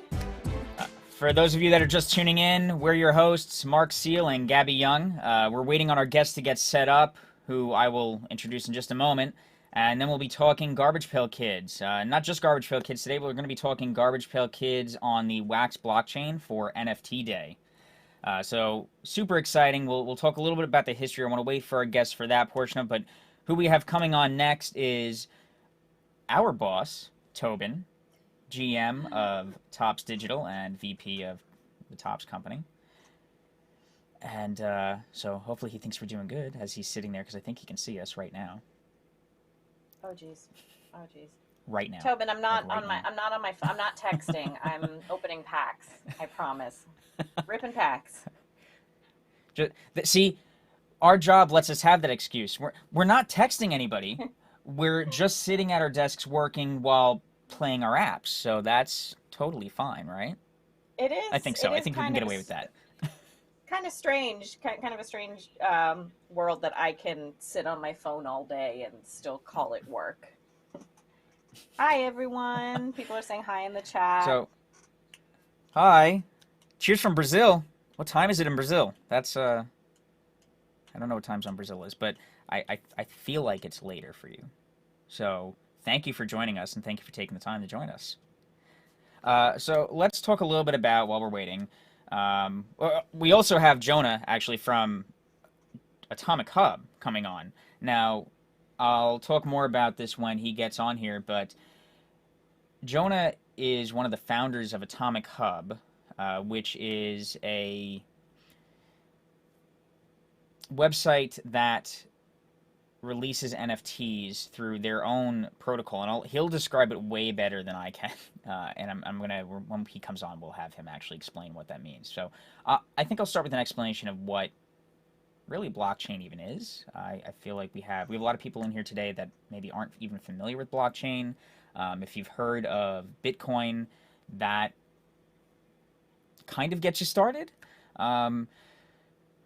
S2: For those of you that are just tuning in, we're your hosts, Mark Seal and Gabby Young. We're waiting on our guests to get set up, who I will introduce in just a moment. And then we'll be talking Garbage Pail Kids. Not just Garbage Pail Kids today, but we're going to be talking Garbage Pail Kids on the Wax blockchain for NFT Day. So super exciting. We'll talk a little bit about the history. I want to wait for our guests for that portion of it. But who we have coming on next is our boss, Tobin, GM of Tops Digital and VP of the Tops company. And so hopefully he thinks we're doing good as he's sitting there, because I think he can see us right now.
S3: Oh jeez. Oh jeez.
S2: Right now.
S3: Tobin, I'm not
S2: Like right
S3: on my.
S2: now.
S3: I'm not on my. I'm not texting. I'm opening packs. I promise. Ripping packs.
S2: See, our job lets us have that excuse. We're not texting anybody. We're just sitting at our desks working while playing our apps. So that's totally fine, right?
S3: It is.
S2: I think so. I think we can get away with that.
S3: Kind of strange. Kind of a strange world that I can sit on my phone all day and still call it work. Hi, everyone. People are saying hi in the chat.
S2: So, hi. Cheers from Brazil. What time is it in Brazil? That's, I don't know what time zone Brazil is, but I feel like it's later for you. So, thank you for joining us, and thank you for taking the time to join us. So, let's talk a little bit about, while we're waiting, we also have Jonah, actually, from Atomic Hub coming on. Now, I'll talk more about this when he gets on here, but Jonah is one of the founders of Atomic Hub, which is a website that releases NFTs through their own protocol, and he'll describe it way better than I can. And I'm gonna, when he comes on, we'll have him actually explain what that means. So I think I'll start with an explanation of what really blockchain even is. I feel like we have a lot of people in here today that maybe aren't even familiar with blockchain. If you've heard of Bitcoin, that kind of gets you started.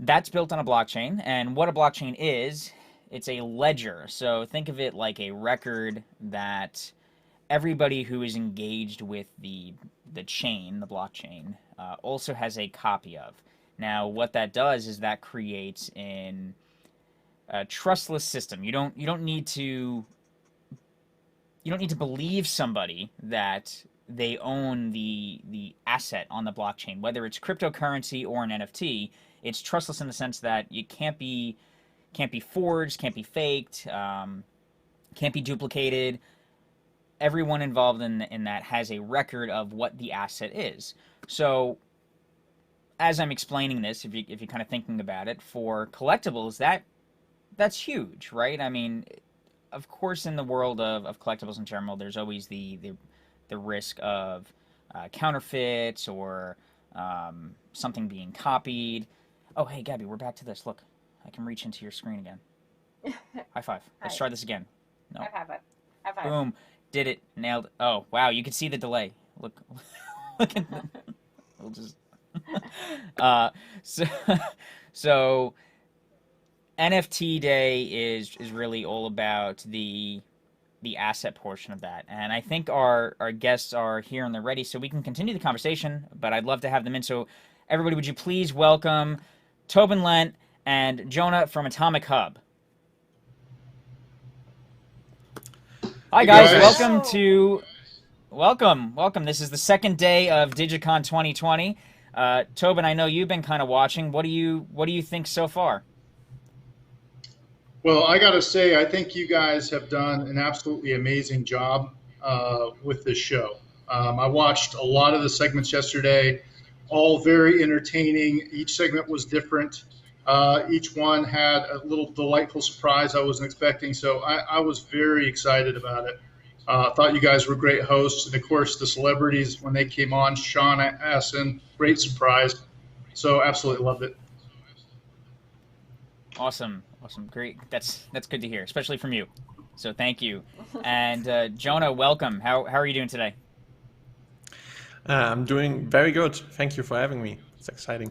S2: That's built on a blockchain, and what a blockchain is, it's a ledger. So think of it like a record that everybody who is engaged with the chain, the blockchain, also has a copy of. Now, what that does is that creates a trustless system. You don't need to believe somebody that they own the asset on the blockchain, whether it's cryptocurrency or an NFT. It's trustless in the sense that it can't be forged, can't be faked, can't be duplicated. Everyone involved in that has a record of what the asset is. So, as I'm explaining this, if you're kind of thinking about it, for collectibles, that's huge, right? I mean, of course, in the world of collectibles in general, there's always the risk of counterfeits or something being copied. Oh, hey, Gabby, we're back to this. Look, I can reach into your screen again. High five. Let's try this again. No.
S3: High five. High five.
S2: Boom. Did it. Nailed it. Oh, wow. You can see the delay. Look. Look at the... We'll just... so NFT Day is really all about the asset portion of that. And I think our guests are here and they're ready, so we can continue the conversation, but I'd love to have them in. So everybody, would you please welcome Tobin Lent and Jonah from Atomic Hub. Hi guys, welcome. This is the second day of DigiCon 2020. Tobin, I know you've been kind of watching. What do you think so far?
S4: Well, I got to say, I think you guys have done an absolutely amazing job with this show. I watched a lot of the segments yesterday, all very entertaining. Each segment was different. Each one had a little delightful surprise I wasn't expecting. So I was very excited about it. Thought you guys were great hosts. And of course, the celebrities, when they came on, Sean Astin, great surprise. So absolutely loved it.
S2: Awesome. Great. That's good to hear, especially from you. So thank you. And Jonah, welcome. How are you doing today?
S5: I'm doing very good. Thank you for having me. It's exciting.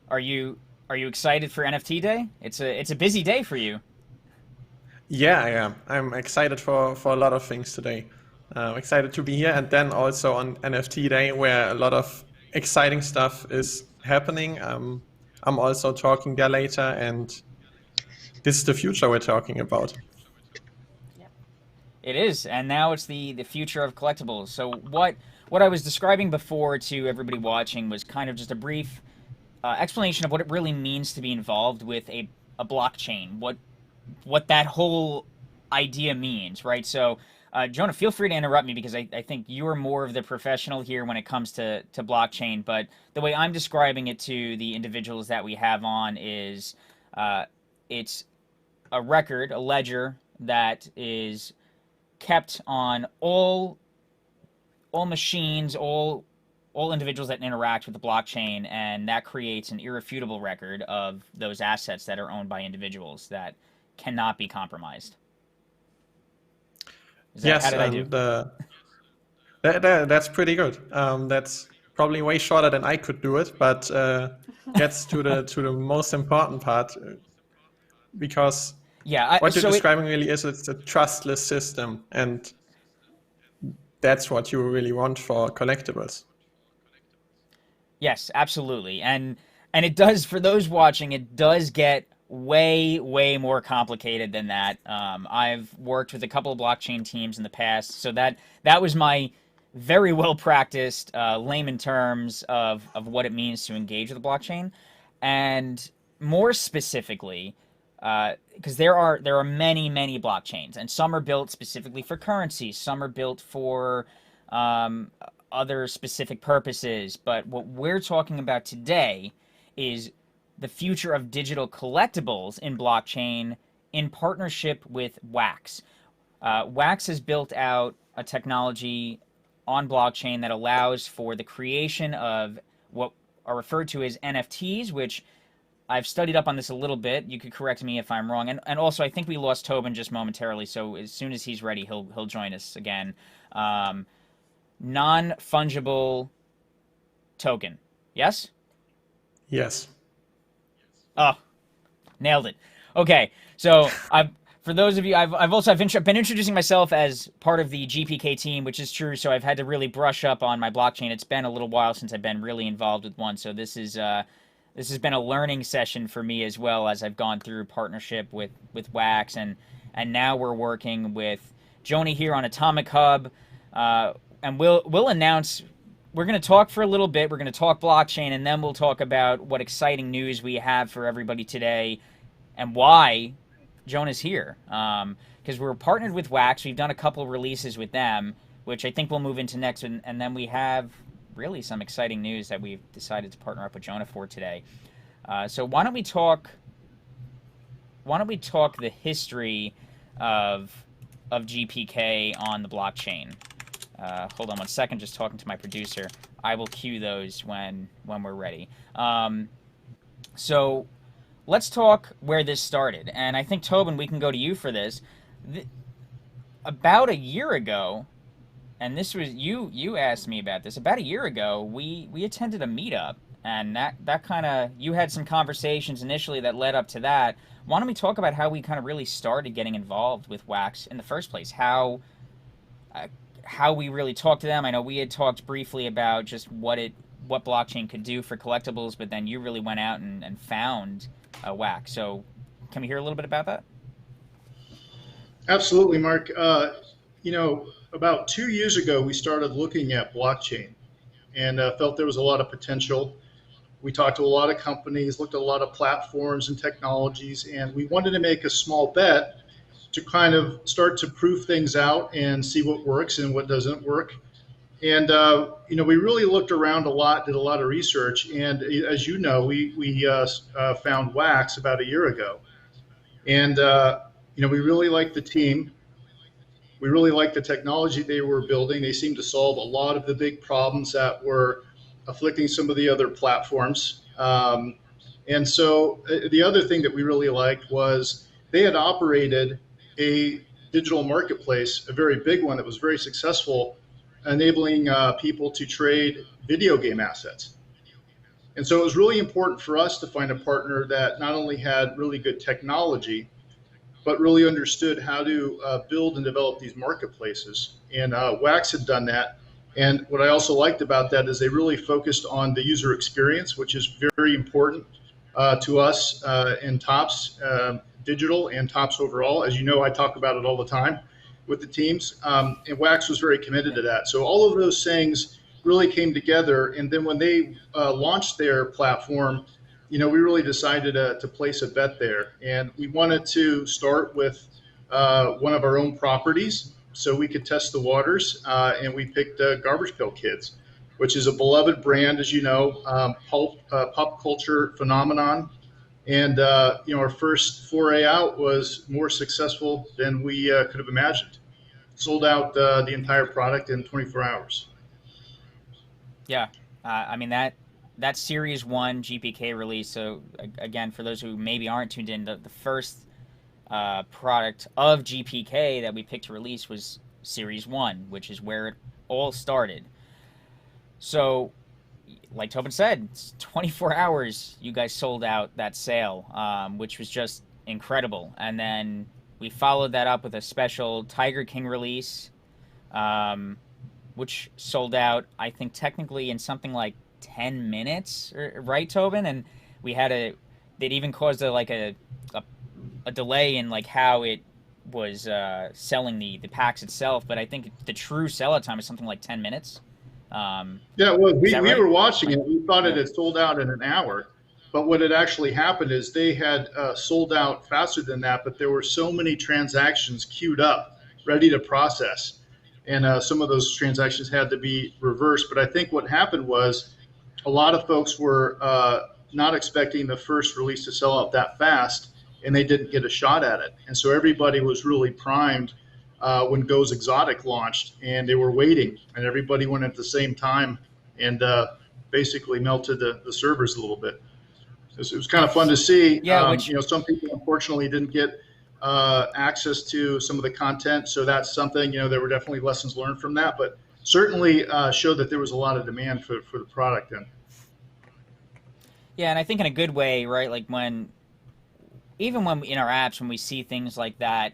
S2: Are you excited for NFT Day? It's a busy day for you.
S5: Yeah, I am. I'm excited for a lot of things today. Excited to be here, and then also on NFT Day where a lot of exciting stuff is happening. I'm also talking there later, and this is the future we're talking about.
S3: Yep.
S2: It is, and now it's the future of collectibles. So what I was describing before to everybody watching was kind of just a brief explanation of what it really means to be involved with a blockchain, what that whole idea means, right? So, Jonah, feel free to interrupt me because I think you are more of the professional here when it comes to blockchain, but the way I'm describing it to the individuals that we have on is it's a record, a ledger that is kept on all machines, all individuals that interact with the blockchain, and that creates an irrefutable record of those assets that are owned by individuals that cannot be compromised.
S5: Yes,
S2: how did I do?
S5: That's pretty good. That's probably way shorter than I could do it, but gets to the most important part, because what you're describing really is it's a trustless system, and that's what you really want for collectibles.
S2: Yes, absolutely. And it does, for those watching, it does get way more complicated than that. I've worked with a couple of blockchain teams in the past, so that was my very well practiced layman terms of what it means to engage with the blockchain. And more specifically, because there are many blockchains, and some are built specifically for currency, some are built for other specific purposes. But what we're talking about today is the future of digital collectibles in blockchain in partnership with Wax. Wax has built out a technology on blockchain that allows for the creation of what are referred to as NFTs, which I've studied up on this a little bit. You could correct me if I'm wrong. And also, I think we lost Tobin just momentarily, so as soon as he's ready, he'll join us again. Non-fungible token. Yes?
S5: Yes.
S2: Oh, nailed it. Okay, so for those of you, I've been introducing myself as part of the GPK team, which is true. So I've had to really brush up on my blockchain. It's been a little while since I've been really involved with one. So this has been a learning session for me as well, as I've gone through partnership with Wax, and now we're working with Joni here on Atomic Hub, and we'll announce. We're going to talk for a little bit. We're going to talk blockchain, and then we'll talk about what exciting news we have for everybody today and why Jonah's here. Because we're partnered with Wax. We've done a couple of releases with them, which I think we'll move into next. And then we have really some exciting news that we've decided to partner up with Jonah for today. So why don't we talk the history of of GPK on the blockchain. Hold on one second, just talking to my producer. I will cue those when we're ready. So let's talk where this started. And I think, Tobin, we can go to you for this. About a year ago, and this was you asked me about this. About a year ago, we attended a meetup, and that kind of, you had some conversations initially that led up to that. Why don't we talk about how we kind of really started getting involved with Wax in the first place? How we really talked to them. I know we had talked briefly about just what blockchain could do for collectibles, but then you really went out and found Wax. So can we hear a little bit about that?
S4: Absolutely, Mark. About 2 years ago, we started looking at blockchain and felt there was a lot of potential. We talked to a lot of companies, looked at a lot of platforms and technologies, and we wanted to make a small bet to kind of start to prove things out and see what works and what doesn't work. And we really looked around a lot, did a lot of research, and as you know, we found Wax about a year ago, and we really liked the team. We really liked the technology they were building. They seemed to solve a lot of the big problems that were afflicting some of the other platforms. And so the other thing that we really liked was they had operated a digital marketplace, a very big one that was very successful, enabling people to trade video game assets. And so it was really important for us to find a partner that not only had really good technology, but really understood how to build and develop these marketplaces. And Wax had done that. And what I also liked about that is they really focused on the user experience, which is very important to us in Topps Digital and Topps overall. As you know, I talk about it all the time with the teams. And Wax was very committed to that. So all of those things really came together. And then when they launched their platform, we really decided to place a bet there. And we wanted to start with one of our own properties so we could test the waters. And we picked Garbage Pail Kids, which is a beloved brand, as you know, pop culture phenomenon. And, our first foray out was more successful than we could have imagined. Sold out the entire product in 24 hours.
S2: Yeah. I mean, that Series 1 GPK release, so again, for those who maybe aren't tuned in, the first product of GPK that we picked to release was Series 1, which is where it all started. So, like Tobin said, it's 24 hours you guys sold out that sale, which was just incredible. And then we followed that up with a special Tiger King release, which sold out, I think, technically in something like 10 minutes, right, Tobin? And we had it even caused a delay in like how it was selling the packs itself, but I think the true sellout time is something like 10 minutes.
S4: Yeah, well, we
S2: right?
S4: were watching it. We thought it had sold out in an hour, but what had actually happened is they had sold out faster than that, but there were so many transactions queued up, ready to process, and some of those transactions had to be reversed. But I think what happened was a lot of folks were not expecting the first release to sell out that fast, and they didn't get a shot at it. And so everybody was really primed when Goes Exotic launched, and they were waiting, and everybody went at the same time and basically melted the servers a little bit. It was kind of fun to see.
S2: Yeah,
S4: some people unfortunately didn't get access to some of the content, so that's something, there were definitely lessons learned from that, but certainly showed that there was a lot of demand for the product then.
S2: Yeah, and I think in a good way, right? Like even when in our apps, when we see things like that,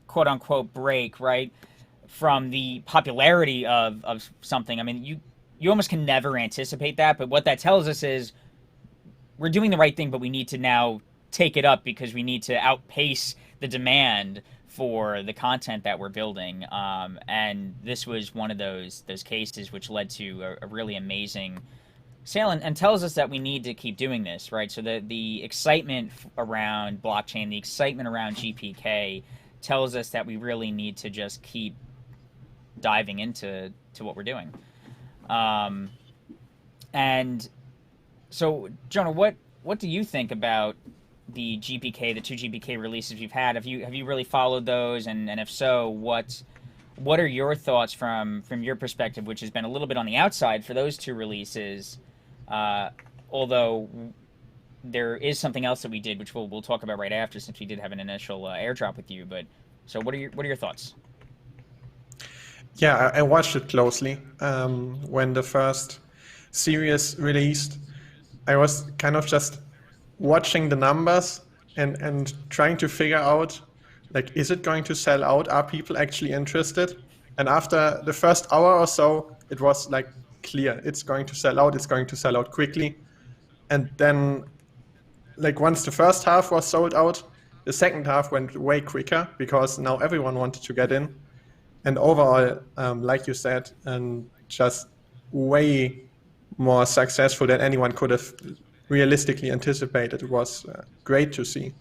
S2: quote unquote, break, right, from the popularity of something, I mean, you almost can never anticipate that, but what that tells us is we're doing the right thing, but we need to now take it up because we need to outpace the demand for the content that we're building. And this was one of those cases which led to a really amazing sale and tells us that we need to keep doing this, right? So the excitement around blockchain, the excitement around GPK tells us that we really need to just keep diving into what we're doing. And so, Jonah, what do you think about the GPK, the two GPK releases we've had. Have you really followed those? And if so, what are your thoughts from your perspective, which has been a little bit on the outside for those two releases? Although there is something else that we did, which we'll talk about right after, since we did have an initial airdrop with you. But so, what are your thoughts?
S5: Yeah, I watched it closely when the first series released. I was kind of just watching the numbers and trying to figure out, like, is it going to sell out? Are people actually interested? And after the first hour or so, it was like clear it's going to sell out. It's going to sell out quickly. And then, like, once the first half was sold out, the second half went way quicker because now everyone wanted to get in. And overall, like you said, and just way more successful than anyone could have realistically anticipated. It was great to see.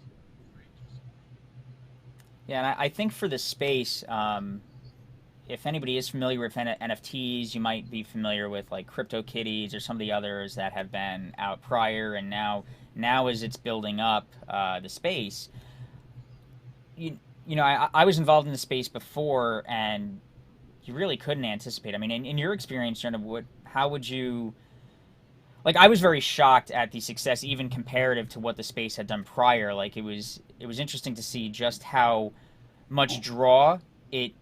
S2: Yeah, and I think for the space, if anybody is familiar with NFTs, you might be familiar with like CryptoKitties or some of the others that have been out prior, and now as it's building up the space, you know, I was involved in the space before, and you really couldn't anticipate. I mean, in your experience, how would you... Like, I was very shocked at the success, even comparative to what the space had done prior. Like, it was interesting to see just how much draw it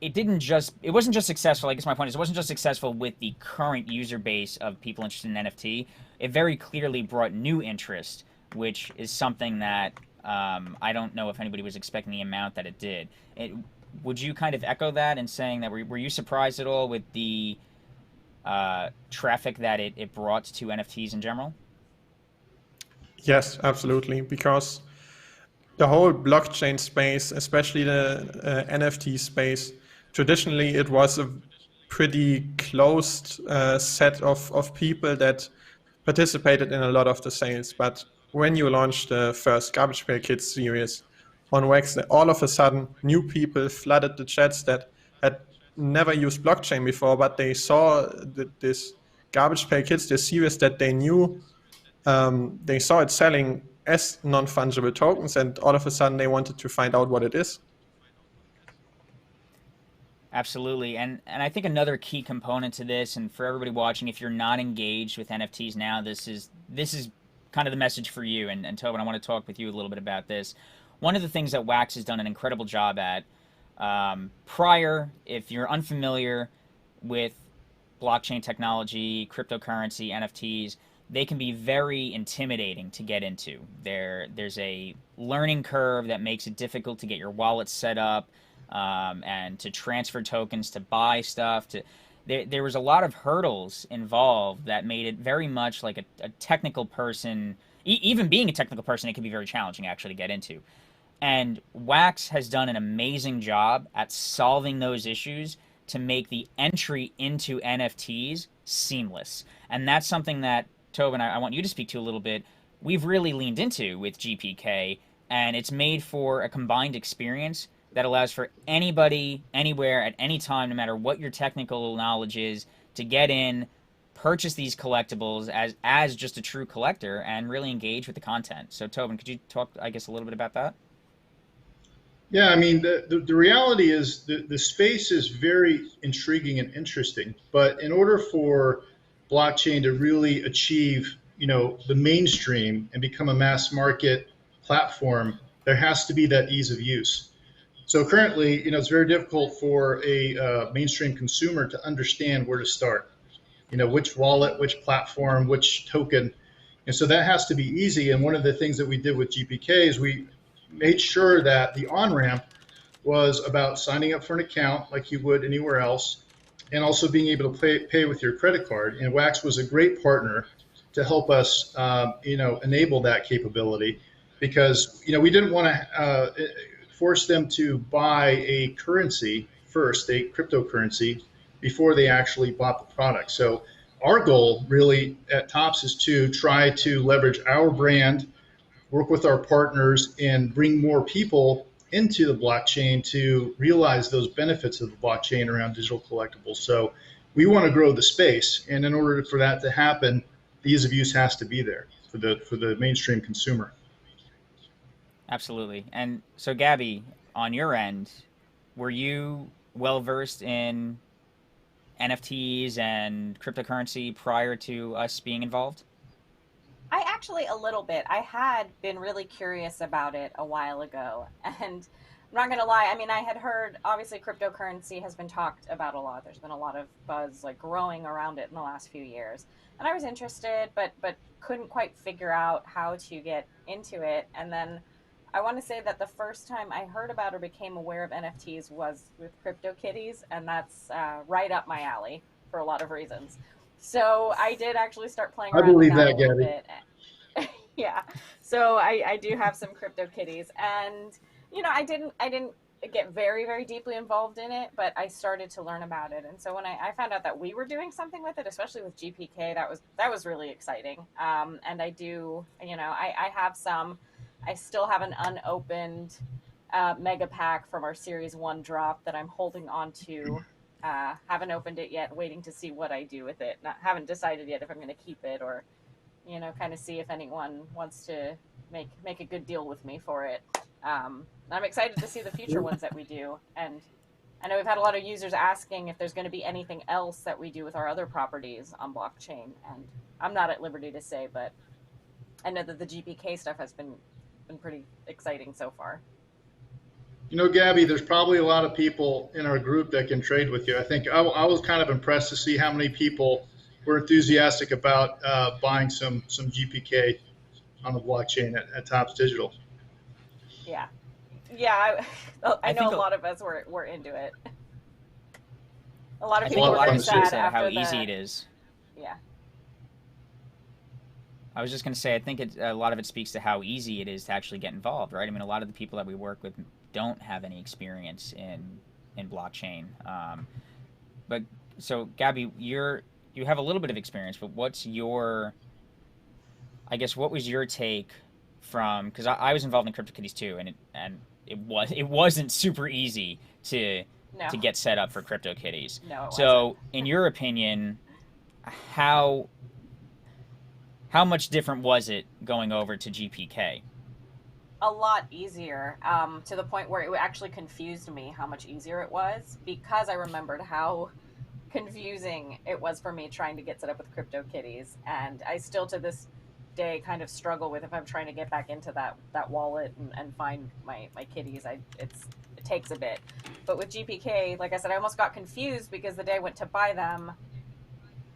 S2: wasn't just successful. I guess my point is, it wasn't just successful with the current user base of people interested in NFT. It very clearly brought new interest, which is something that I don't know if anybody was expecting the amount that it did. Would you kind of echo that in saying that were you surprised at all with the traffic that it brought to NFTs in general?
S5: Yes, absolutely. Because the whole blockchain space, especially the NFT space, traditionally it was a pretty closed set of people that participated in a lot of the sales. But when you launched the first Garbage Pail Kids series on Wax, all of a sudden new people flooded the chats that had never used blockchain before, but they saw this Garbage Pail Kids, this series that they knew, they saw it selling as non-fungible tokens, and all of a sudden they wanted to find out what it is.
S2: Absolutely, and I think another key component to this, and for everybody watching, if you're not engaged with NFTs now, this is kind of the message for you. And Tobin, I want to talk with you a little bit about this. One of the things that Wax has done an incredible job at, prior, if you're unfamiliar with blockchain technology, cryptocurrency, NFTs, they can be very intimidating to get into. There's a learning curve that makes it difficult to get your wallet set up, and to transfer tokens, to buy stuff. There was a lot of hurdles involved that made it very much like a technical person. Even being a technical person, it can be very challenging actually to get into. And Wax has done an amazing job at solving those issues to make the entry into NFTs seamless. And that's something that, Tobin, I want you to speak to a little bit. We've really leaned into with GPK, and it's made for a combined experience that allows for anybody, anywhere, at any time, no matter what your technical knowledge is, to get in, purchase these collectibles as just a true collector, and really engage with the content. So, Tobin, could you talk, I guess, a little bit about that?
S4: Yeah, I mean, the reality is the space is very intriguing and interesting, but in order for blockchain to really achieve, the mainstream and become a mass market platform, there has to be that ease of use. So currently, it's very difficult for a mainstream consumer to understand where to start, which wallet, which platform, which token. And so that has to be easy. And one of the things that we did with GPK is we made sure that the on-ramp was about signing up for an account like you would anywhere else, and also being able to pay with your credit card. And Wax was a great partner to help us, enable that capability, because, we didn't want to force them to buy a currency first, a cryptocurrency, before they actually bought the product. So our goal really at Topps is to try to leverage our brand, work with our partners, and bring more people into the blockchain to realize those benefits of the blockchain around digital collectibles. So we want to grow the space, and in order for that to happen, the ease of use has to be there for the mainstream consumer.
S2: Absolutely. And so, Gabby, on your end, were you well versed in NFTs and cryptocurrency prior to us being involved?
S3: I actually, a little bit. I had been really curious about it a while ago. And I'm not going to lie. I mean, I had heard, obviously, cryptocurrency has been talked about a lot. There's been a lot of buzz like growing around it in the last few years. And I was interested, but couldn't quite figure out how to get into it. And then I want to say that the first time I heard about or became aware of NFTs was with CryptoKitties. And that's right up my alley for a lot of reasons. So I did actually start playing
S4: I
S3: around with
S4: believe
S3: that a
S4: that,
S3: little
S4: Gabby.
S3: bit. Yeah. So I do have some crypto kitties, and I didn't get very, very deeply involved in it, but I started to learn about it. And so when I found out that we were doing something with it, especially with GPK, that was really exciting. And I do, I have some. I still have an unopened mega pack from our Series 1 drop that I'm holding on to. Haven't opened it yet, waiting to see what I do with it. Haven't decided yet if I'm going to keep it or, kind of see if anyone wants to make a good deal with me for it. I'm excited to see the future ones that we do. And I know we've had a lot of users asking if there's going to be anything else that we do with our other properties on blockchain. And I'm not at liberty to say, but I know that the GPK stuff has been pretty exciting so far.
S4: Gabby, there's probably a lot of people in our group that can trade with you. I think I was kind of impressed to see how many people were enthusiastic about buying some GPK on the blockchain at Tops Digital.
S3: Yeah. Yeah, I know
S2: think
S3: a lot of us were into it. A lot of
S2: I
S3: people
S2: think a
S3: were
S2: lot of
S3: very
S2: it speaks
S3: sad
S2: to how
S3: after
S2: easy it is.
S3: Yeah.
S2: I was just going to say, I think a lot of it speaks to how easy it is to actually get involved, right? I mean, a lot of the people that we work with don't have any experience in blockchain. But so, Gabby, you have a little bit of experience, but what was your take from? Because I was involved in CryptoKitties too, and it wasn't super easy to get set up for CryptoKitties.
S3: No, it
S2: So,
S3: wasn't.
S2: in your opinion, how much different was it going over to GPK?
S3: A lot easier, to the point where it actually confused me how much easier it was, because I remembered how confusing it was for me trying to get set up with CryptoKitties. And I still to this day kind of struggle with if I'm trying to get back into that wallet and find my kitties. It takes a bit. But with GPK, like I said, I almost got confused because the day I went to buy them,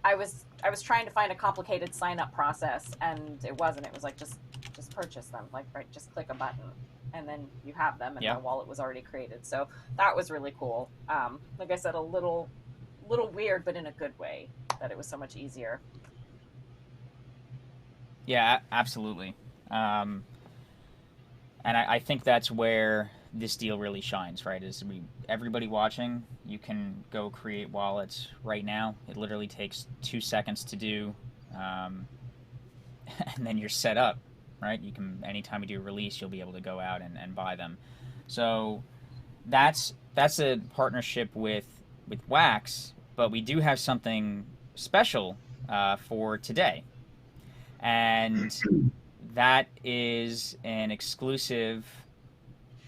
S3: I was trying to find a complicated sign up process, and it wasn't. It was like just purchase them, like right, just click a button, and then you have them, and the wallet was already created. So that was really cool. Like I said, a little weird, but in a good way, that it was so much easier.
S2: Yeah, absolutely. And I think that's where this deal really shines, right? Everybody watching, you can go create wallets right now. It literally takes 2 seconds to do, and then you're set up, right? You can, anytime you do a release, you'll be able to go out and buy them. So that's a partnership with Wax, but we do have something special for today, and that is an exclusive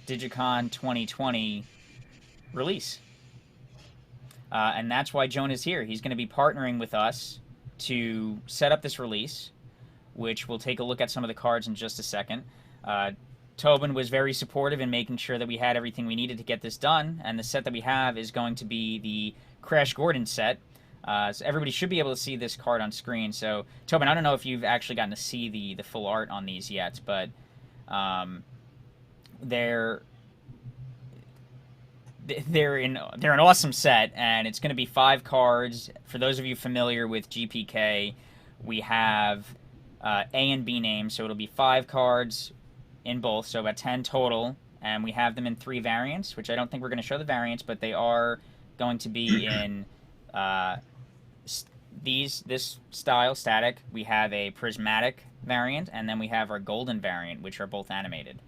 S2: DigiCon 2020 release. And that's why Jonah's here. He's going to be partnering with us to set up this release, which we'll take a look at some of the cards in just a second. Tobin was very supportive in making sure that we had everything we needed to get this done, and the set that we have is going to be the Crash Gordon set. So everybody should be able to see this card on screen. So, Tobin, I don't know if you've actually gotten to see the full art on these yet, but they're an awesome set, and it's going to be 5 cards. For those of you familiar with GPK, we have A and B names, so it'll be 5 cards in both, so about 10 total, and we have them in 3 variants, which I don't think we're going to show the variants, but they are going to be in this style, static. We have a prismatic variant, and then we have our golden variant, which are both animated.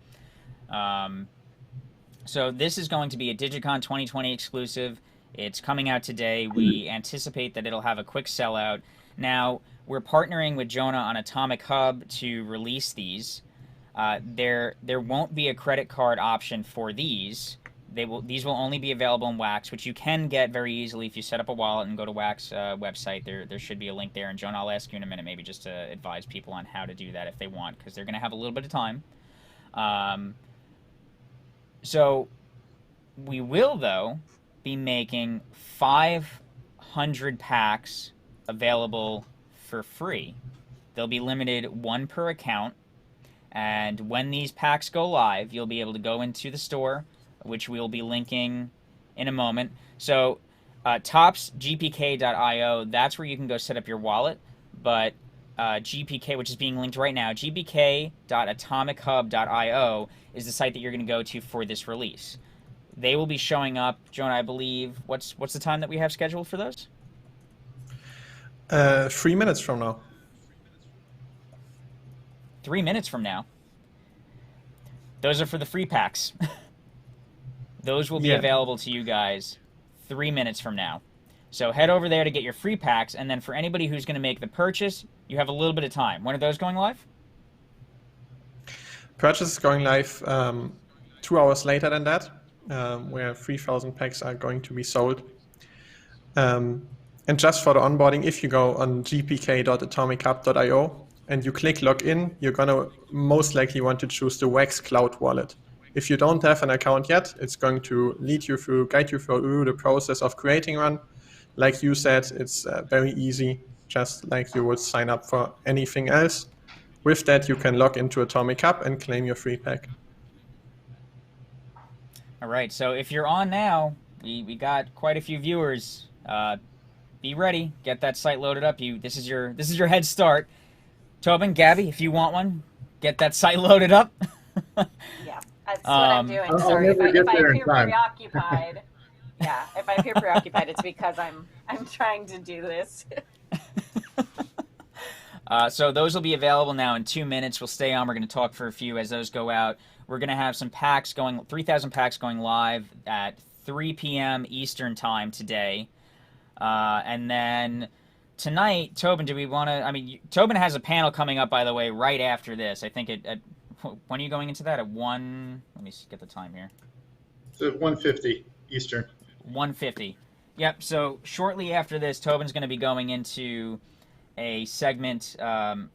S2: So this is going to be a DigiCon 2020 exclusive. It's coming out today. We anticipate that it'll have a quick sellout. Now, we're partnering with Jonah on Atomic Hub to release these. there won't be a credit card option for these. These will only be available in Wax, which you can get very easily if you set up a wallet and go to Wax website. There should be a link there. And Joan, I'll ask you in a minute maybe just to advise people on how to do that if they want, because they're going to have a little bit of time. So we will, though, be making 500 packs available for free. They'll be limited 1 per account. And when these packs go live, you'll be able to go into the store, which we'll be linking in a moment. So topsgpk.io, that's where you can go set up your wallet. But GPK, which is being linked right now, gbk.atomichub.io is the site that you're going to go to for this release. They will be showing up, Jonah, I believe. What's the time that we have scheduled for those?
S5: 3 minutes from now.
S2: 3 minutes from now. Those are for the free packs. Those will be available to you guys 3 minutes from now. So head over there to get your free packs, and then for anybody who's going to make the purchase, you have a little bit of time. When are those going live?
S5: Purchase is going live 2 hours later than that, where 3,000 packs are going to be sold. And just for the onboarding, if you go on gpk.atomichub.io and you click login, you're going to most likely want to choose the Wax Cloud wallet. If you don't have an account yet, it's going to guide you through the process of creating one. Like you said, it's very easy, just like you would sign up for anything else. With that, you can log into Atomic Hub and claim your free pack.
S2: All right, so if you're on now, we got quite a few viewers. Be ready, get that site loaded up. This is your head start. Tobin, Gabby, if you want one, get that site loaded up.
S3: Yeah, that's what I'm doing. Sorry, if I appear preoccupied. Yeah, if I appear preoccupied, it's because I'm trying to do this.
S2: So those will be available now in 2 minutes. We'll stay on. We're going to talk for a few as those go out. We're going to have some packs 3,000 packs going live at 3 p.m. Eastern time today. And then tonight, Tobin, do we want to... Tobin has a panel coming up, by the way, right after this. I think when are you going into that? At 1... Let me get the time here.
S4: So 1:50 Eastern.
S2: 1:50. Yep, so shortly after this, Tobin's going to be going into a segment out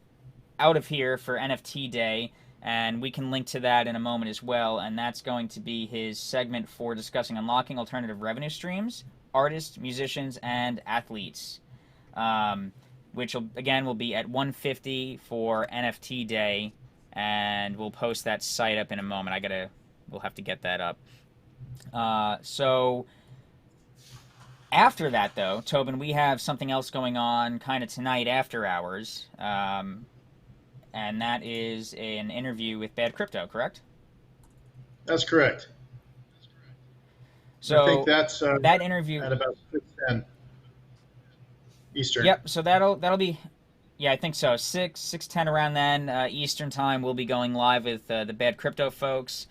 S2: of here for NFT Day, and we can link to that in a moment as well, and that's going to be his segment for discussing unlocking alternative revenue streams, artists, musicians, and athletes, which will be at 1:50 for NFT Day, and we'll post that site up in a moment. We'll have to get that up. So after that, though, Tobin, we have something else going on kind of tonight after hours, and that is an interview with Bad Crypto, correct?
S4: That's correct.
S2: So
S4: I think that's
S2: that interview
S4: at about 6:10 Eastern.
S2: Yep. So that'll be, yeah, I think so. 6:10 around then Eastern time. We'll be going live with the Bad Crypto folks.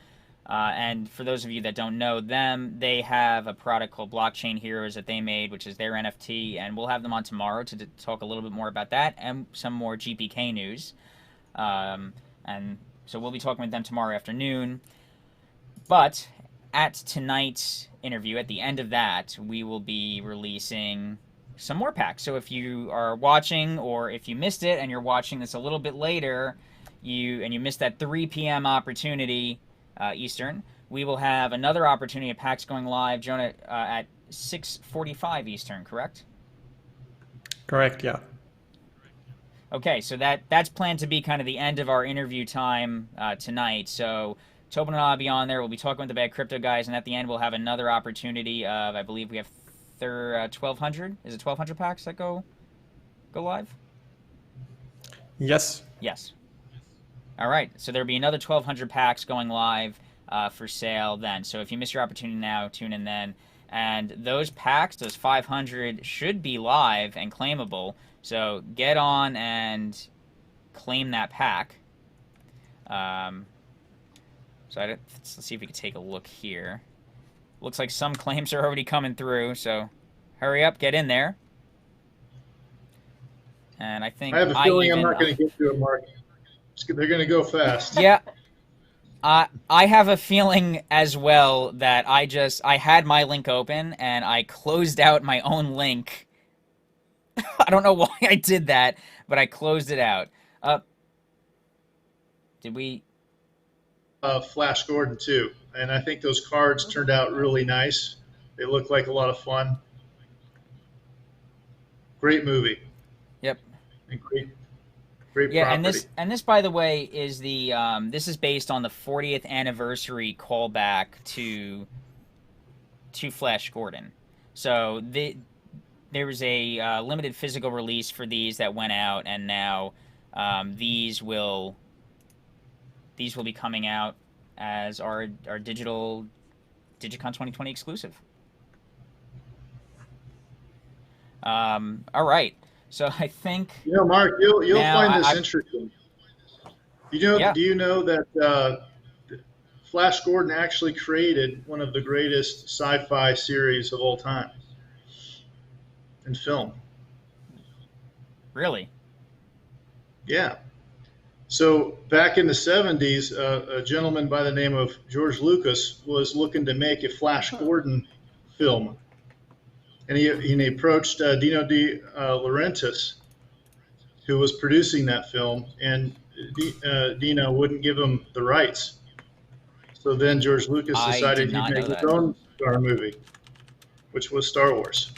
S2: And for those of you that don't know them, they have a product called Blockchain Heroes that they made, which is their NFT, and we'll have them on tomorrow to talk a little bit more about that and some more GPK news. And so we'll be talking with them tomorrow afternoon. But at tonight's interview, at the end of that, we will be releasing some more packs. So if you are watching, or if you missed it and you're watching this a little bit later, you missed that 3 p.m. opportunity Eastern, we will have another opportunity of packs going live, Jonah, at 6:45 Eastern, correct?
S5: Correct, yeah.
S2: Okay, so that's planned to be kind of the end of our interview time tonight. So Tobin and I will be on there. We'll be talking with the Bad Crypto guys, and at the end we'll have another opportunity of, I believe we have 1,200. Is it 1,200 packs that go live?
S5: Yes.
S2: Yes. All right, so there'll be another 1,200 packs going live for sale then. So if you miss your opportunity now, tune in then. And those packs, those 500, should be live and claimable. So get on and claim that pack. Let's see if we can take a look here. Looks like some claims are already coming through, so hurry up, get in there. And I think
S4: I have a feeling I'm not going to get to it, Mark. They're going to go fast.
S2: Yeah, I have a feeling as well that I had my link open and I closed out my own link. I don't know why I did that, but I closed it out. Did we?
S4: Flash Gordon too, and I think those cards turned out really nice. They look like a lot of fun. Great movie.
S2: Yep.
S4: And great
S2: yeah,
S4: property.
S2: and this by the way is the this is based on the 40th anniversary callback to Flash Gordon. So there was a limited physical release for these that went out, and now these will be coming out as our digital DigiCon 2020 exclusive. All right. So I think
S4: Mark, you'll find this interesting. Do you know that Flash Gordon actually created one of the greatest sci-fi series of all time in film?
S2: Really?
S4: Yeah. So back in the 70s, a gentleman by the name of George Lucas was looking to make a Flash Gordon film. And he approached Dino De Laurentiis, who was producing that film, and Dino wouldn't give him the rights. So then George Lucas decided he'd make his own Star movie, which was Star Wars.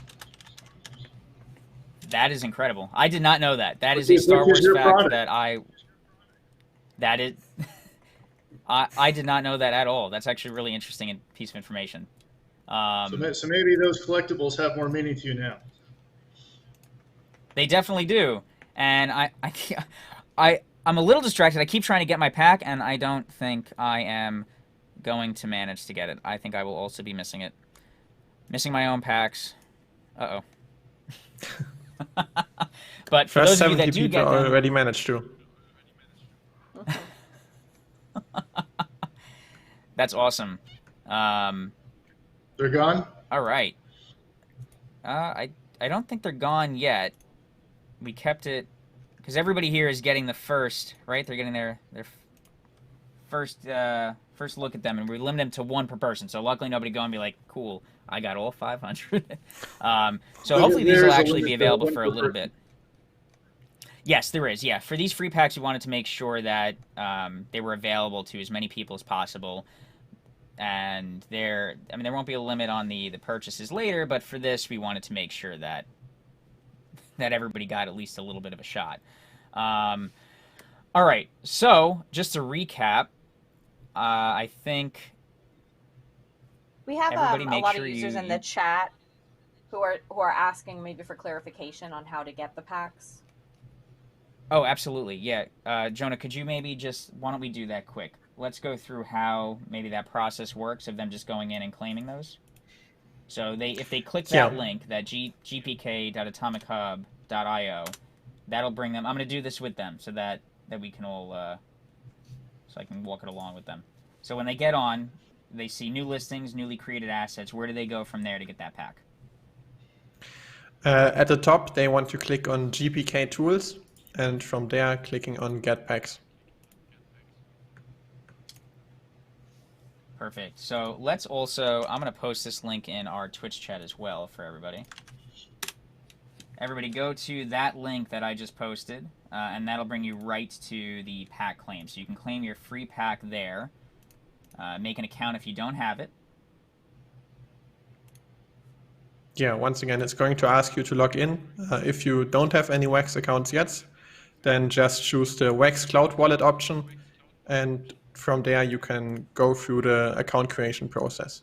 S2: That is incredible. I did not know that. That is a Star Wars fact that I did not know that at all. That's actually a really interesting piece of information.
S4: So maybe those collectibles have more meaning to you now.
S2: They definitely do. And I'm a little distracted. I keep trying to get my pack, and I don't think I am going to manage to get it. I think I will also be missing it. Missing my own packs. Uh-oh. But for those of you that do get them,
S5: already managed to.
S2: That's awesome.
S4: They're gone?
S2: All right. I don't think they're gone yet. We kept it because everybody here is getting the first, right? They're getting their first look at them, and we limit them to one per person. So luckily nobody go and be like, cool, I got all 500. So hopefully these will actually be available for a little bit. Yes, there is. Yeah, for these free packs, we wanted to make sure that they were available to as many people as possible. And there won't be a limit on the purchases later, but for this, we wanted to make sure that everybody got at least a little bit of a shot. All right, so just to recap, I think
S3: we have a lot of users in the chat who are asking maybe for clarification on how to get the packs.
S2: Oh, absolutely, yeah. Jonah, could you maybe why don't we do that quick? Let's go through how maybe that process works of them just going in and claiming those. So if they click that link, that gpk.atomichub.io, that'll bring them. I'm going to do this with them so that we can all, so I can walk it along with them. So when they get on, they see new listings, newly created assets. Where do they go from there to get that pack?
S5: At the top, they want to click on GPK Tools, and from there, clicking on Get Packs.
S2: Perfect. So let's also, I'm going to post this link in our Twitch chat as well for everybody. Everybody go to that link that I just posted, and that'll bring you right to the pack claim. So you can claim your free pack there. Make an account if you don't have it.
S5: Yeah, once again, it's going to ask you to log in. If you don't have any Wax accounts yet, then just choose the Wax Cloud Wallet option, and from there you can go through the account creation process.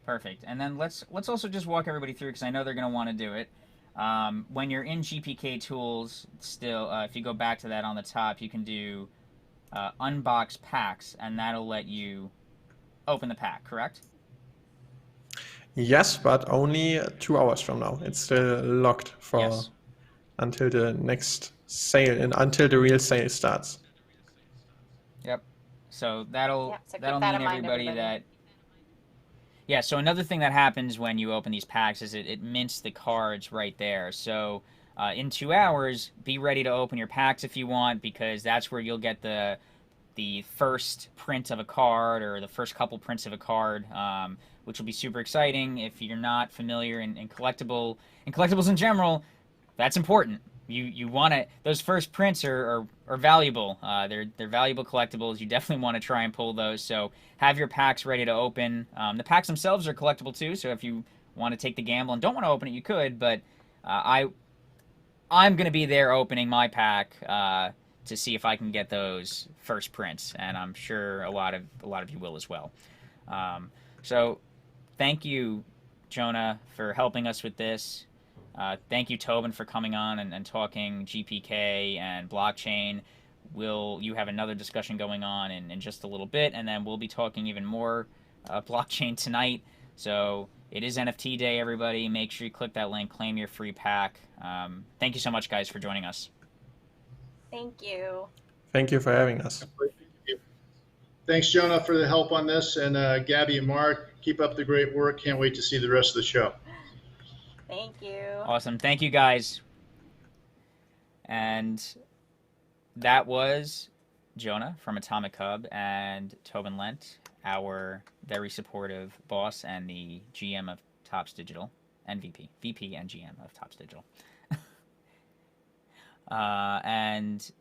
S2: Perfect. And then let's also just walk everybody through, because I know they're going to want to do it. When you're in GPK Tools, still, if you go back to that on the top, you can do unbox packs, and that'll let you open the pack, correct?
S5: Yes, but only 2 hours from now. It's still locked for until the next sale and until the real sale starts.
S2: Yep. So that'll mean everybody that. Yeah. So another thing that happens when you open these packs is it mints the cards right there. So in 2 hours, be ready to open your packs if you want, because that's where you'll get the the first print of a card or the first couple prints of a card, which will be super exciting. If you're not familiar in collectibles in general, that's important. You want to, those first prints are valuable. They're valuable collectibles. You definitely want to try and pull those. So have your packs ready to open. The packs themselves are collectible too. So if you want to take the gamble and don't want to open it, you could. But I'm going to be there opening my pack to see if I can get those first prints, and I'm sure a lot of you will as well. So thank you, Jonah, for helping us with this. Thank you, Tobin, for coming on and talking GPK and blockchain. You have another discussion going on in just a little bit, and then we'll be talking even more blockchain tonight. So it is NFT day, everybody. Make sure you click that link, claim your free pack. Thank you so much, guys, for joining us.
S3: Thank you.
S5: Thank you for having us.
S4: Thanks, Jonah, for the help on this. And Gabby and Mark, keep up the great work. Can't wait to see the rest of the show.
S3: Thank you.
S2: Awesome. Thank you, guys. And that was Jonah from Atomic Hub and Tobin Lent, our very supportive boss and the GM of Topps Digital, and VP and GM of Topps Digital. And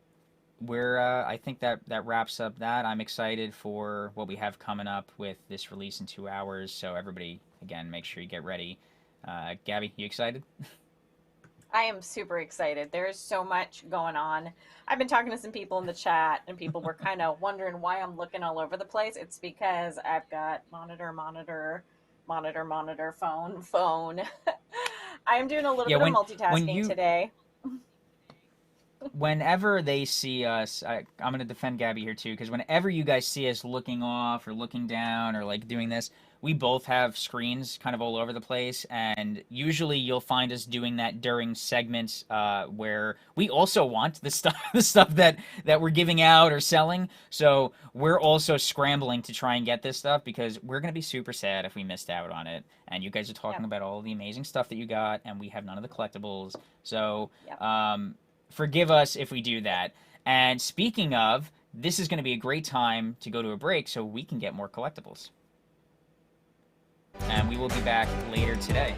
S2: I think that wraps up that. I'm excited for what we have coming up with this release in 2 hours. So everybody, again, make sure you get ready. Gabby, you excited?
S3: I am super excited. There's so much going on. I've been talking to some people in the chat, and people were kind of wondering why I'm looking all over the place. It's because I've got monitor, phone. I'm doing a little bit of multitasking today.
S2: Whenever they see us, I'm going to defend Gabby here too, because whenever you guys see us looking off or looking down or like doing this, we both have screens kind of all over the place, and usually you'll find us doing that during segments where we also want the stuff that we're giving out or selling. So we're also scrambling to try and get this stuff, because we're going to be super sad if we missed out on it. And you guys are talking about all the amazing stuff that you got, and we have none of the collectibles. So forgive us if we do that. And speaking of, this is going to be a great time to go to a break so we can get more collectibles. And we will be back later today.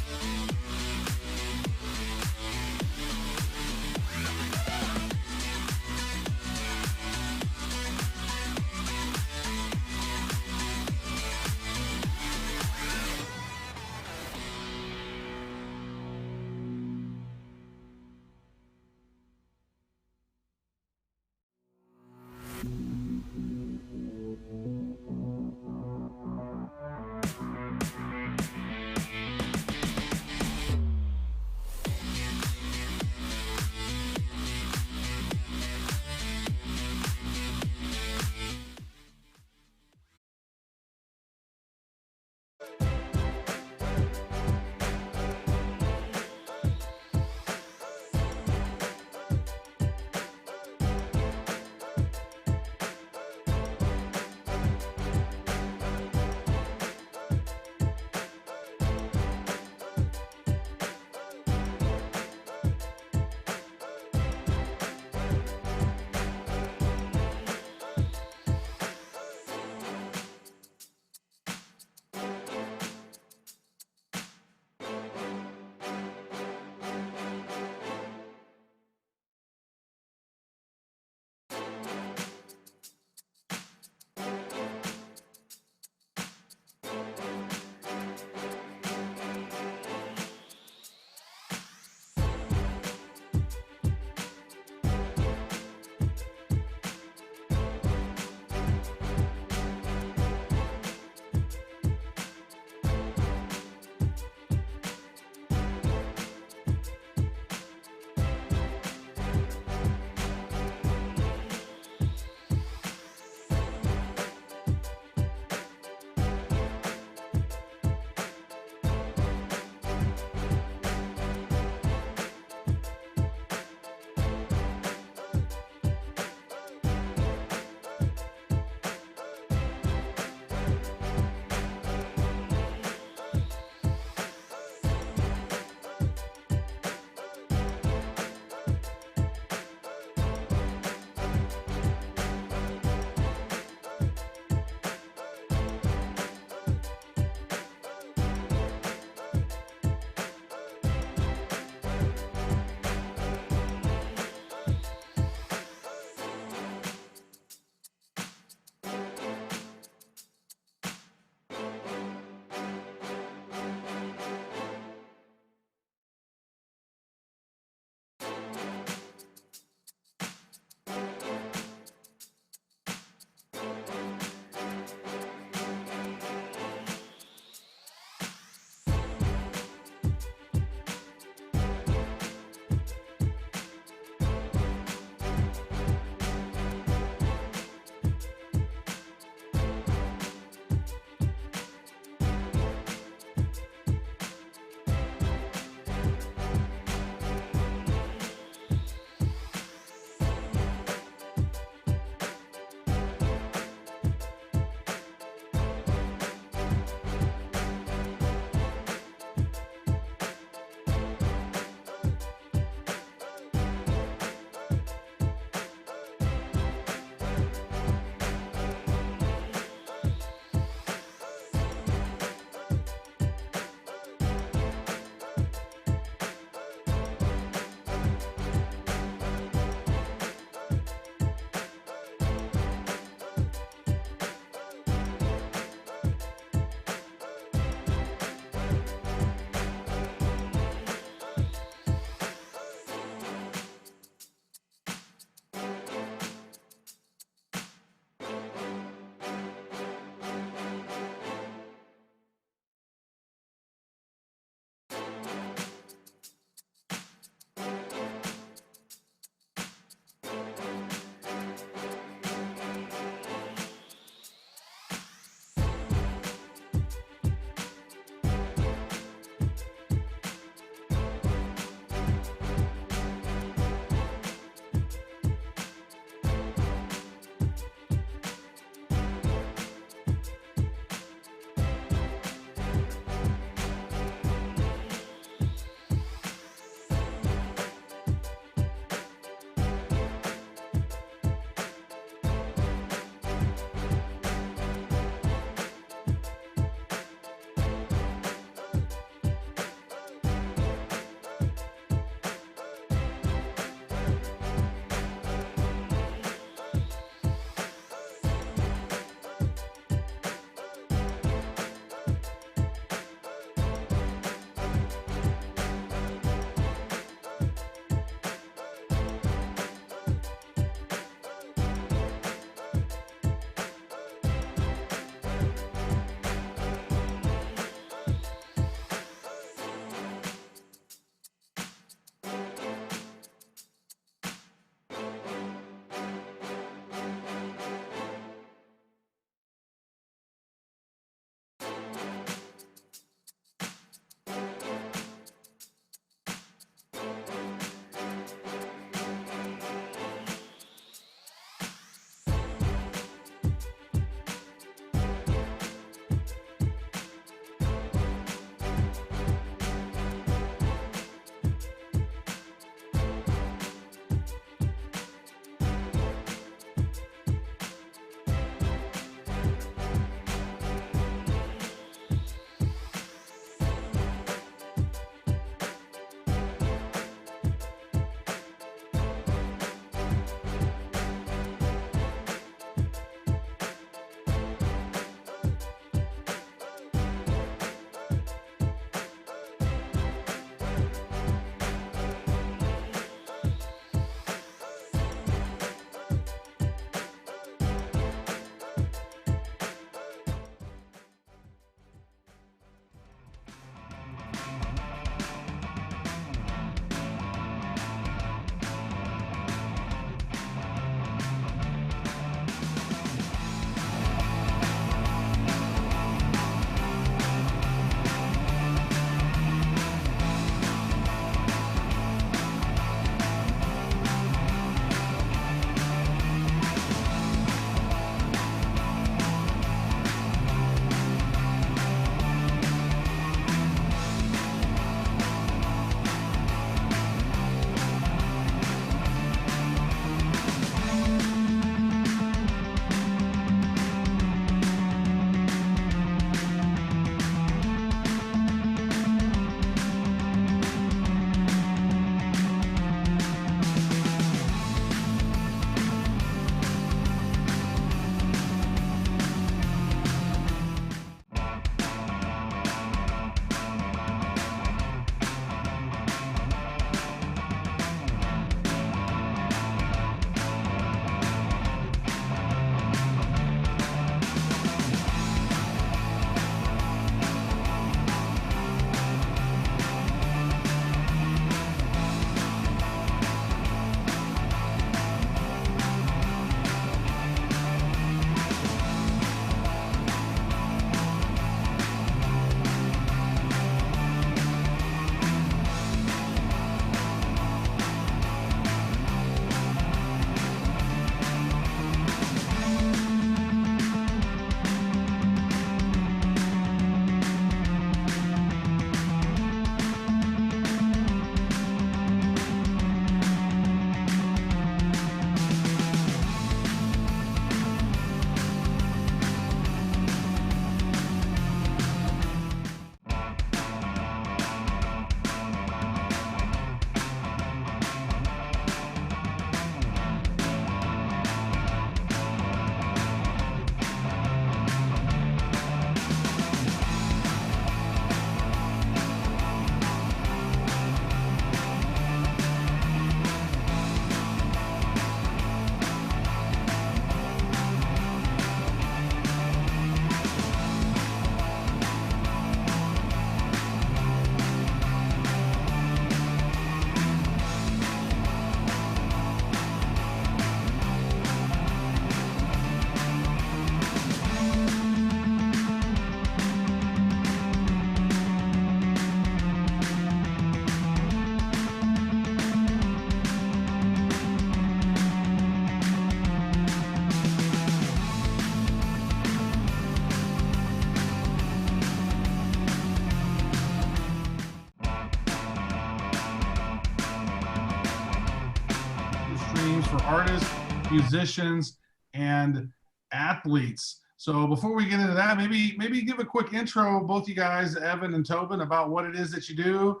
S6: artists, musicians, and athletes. So before we get into that, maybe give a quick intro, both you guys, Evan and Tobin, about what it is that you do,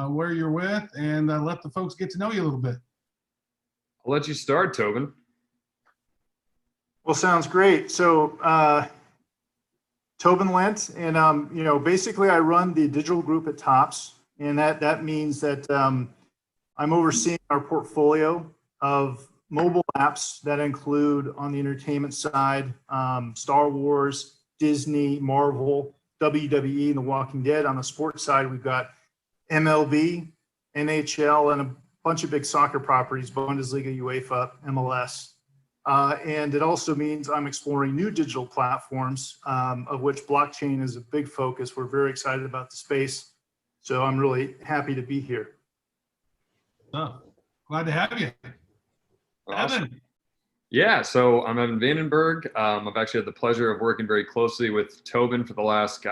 S6: where you're with, and let the folks get to know you a little bit.
S7: I'll let you start, Tobin.
S4: Well, sounds great. So Tobin Lent, and basically I run the digital group at Topps, and that means that I'm overseeing our portfolio of mobile apps that include, on the entertainment side, Star Wars, Disney, Marvel, WWE, and The Walking Dead. On the sports side, we've got MLB, NHL, and a bunch of big soccer properties, Bundesliga, UEFA, MLS. And it also means I'm exploring new digital platforms, of which blockchain is a big focus. We're very excited about the space. So I'm really happy to be here.
S6: Oh, glad to have you.
S7: Awesome.
S6: Evan.
S7: Yeah, so I'm Evan Vandenberg. I've actually had the pleasure of working very closely with Tobin for the last,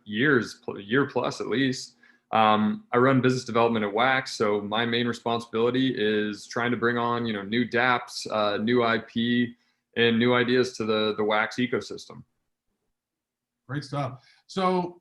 S7: year plus at least. I run business development at Wax, so my main responsibility is trying to bring on, new dApps, new IP, and new ideas to the Wax ecosystem.
S6: Great stuff. So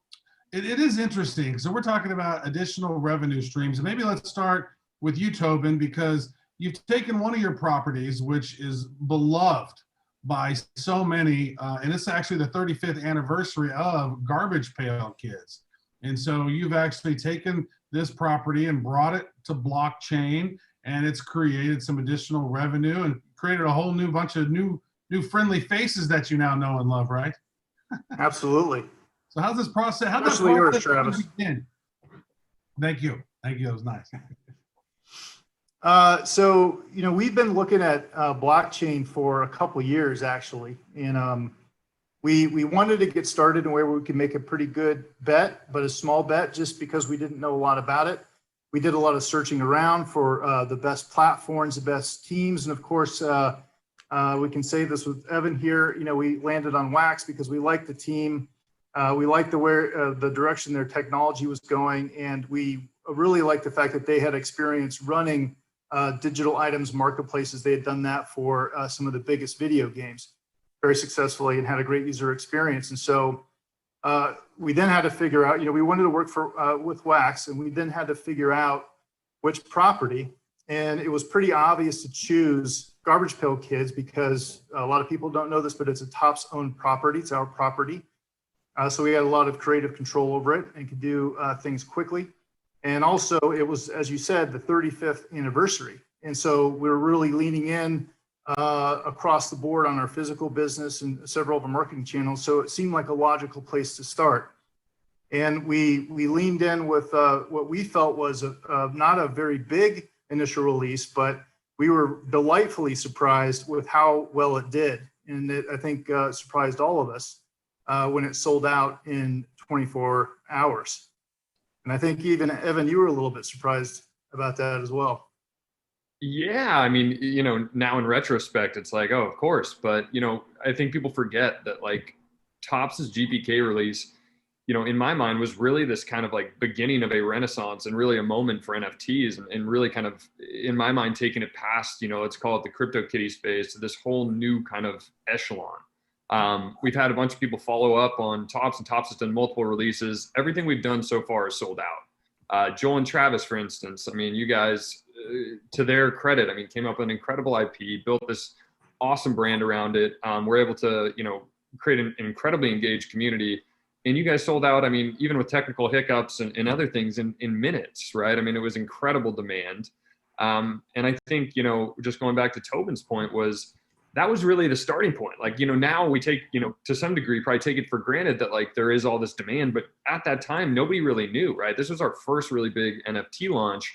S6: it is interesting. So we're talking about additional revenue streams, and maybe let's start with you, Tobin, because you've taken one of your properties, which is beloved by so many, and it's actually the 35th anniversary of Garbage Pail Kids. And so you've actually taken this property and brought it to blockchain, and it's created some additional revenue and created a whole new bunch of new friendly faces that you now know and love, right?
S4: Absolutely.
S6: So how's this process? How's
S4: Especially
S6: that
S4: yours,
S6: process
S4: Travis.
S6: begin? Thank you. That was nice.
S4: So we've been looking at blockchain for a couple of years, actually, and we wanted to get started in where we could make a pretty good bet, but a small bet, just because we didn't know a lot about it. We did a lot of searching around for the best platforms, the best teams, and of course, we can say this with Evan here. We landed on Wax because we liked the team, we liked the direction their technology was going, and we really liked the fact that they had experience running digital items marketplaces. They had done that for some of the biggest video games very successfully and had a great user experience. And so we then had to figure out, we wanted to work with Wax, and we then had to figure out which property. And it was pretty obvious to choose Garbage Pail Kids because a lot of people don't know this, but it's a Topps owned property. It's our property. So we had a lot of creative control over it and could do things quickly. And also it was, as you said, the 35th anniversary. And so we're really leaning in across the board on our physical business and several of our marketing channels. So it seemed like a logical place to start. And we leaned in with what we felt was not a very big initial release, but we were delightfully surprised with how well it did. And it, I think, surprised all of us when it sold out in 24 hours. And I think even Evan, you were a little bit surprised about that as well.
S7: Yeah, I mean, now in retrospect, it's like, oh, of course. But, I think people forget that like Topps' GPK release, in my mind was really this kind of like beginning of a renaissance and really a moment for NFTs and really kind of, in my mind, taking it past, let's call it the CryptoKitty space to this whole new kind of echelon. We've had a bunch of people follow up on Topps, and Topps has done multiple releases. Everything we've done so far is sold out. Joel and Travis, for instance, I mean, you guys, to their credit, I mean, came up with an incredible IP, built this awesome brand around it. We're able to, create an incredibly engaged community. And you guys sold out, I mean, even with technical hiccups and other things in minutes, right? I mean, it was incredible demand. And I think, just going back to Tobin's point that was really the starting point. Like, now we take, to some degree, probably take it for granted that like there is all this demand, but at that time, nobody really knew, right? This was our first really big NFT launch.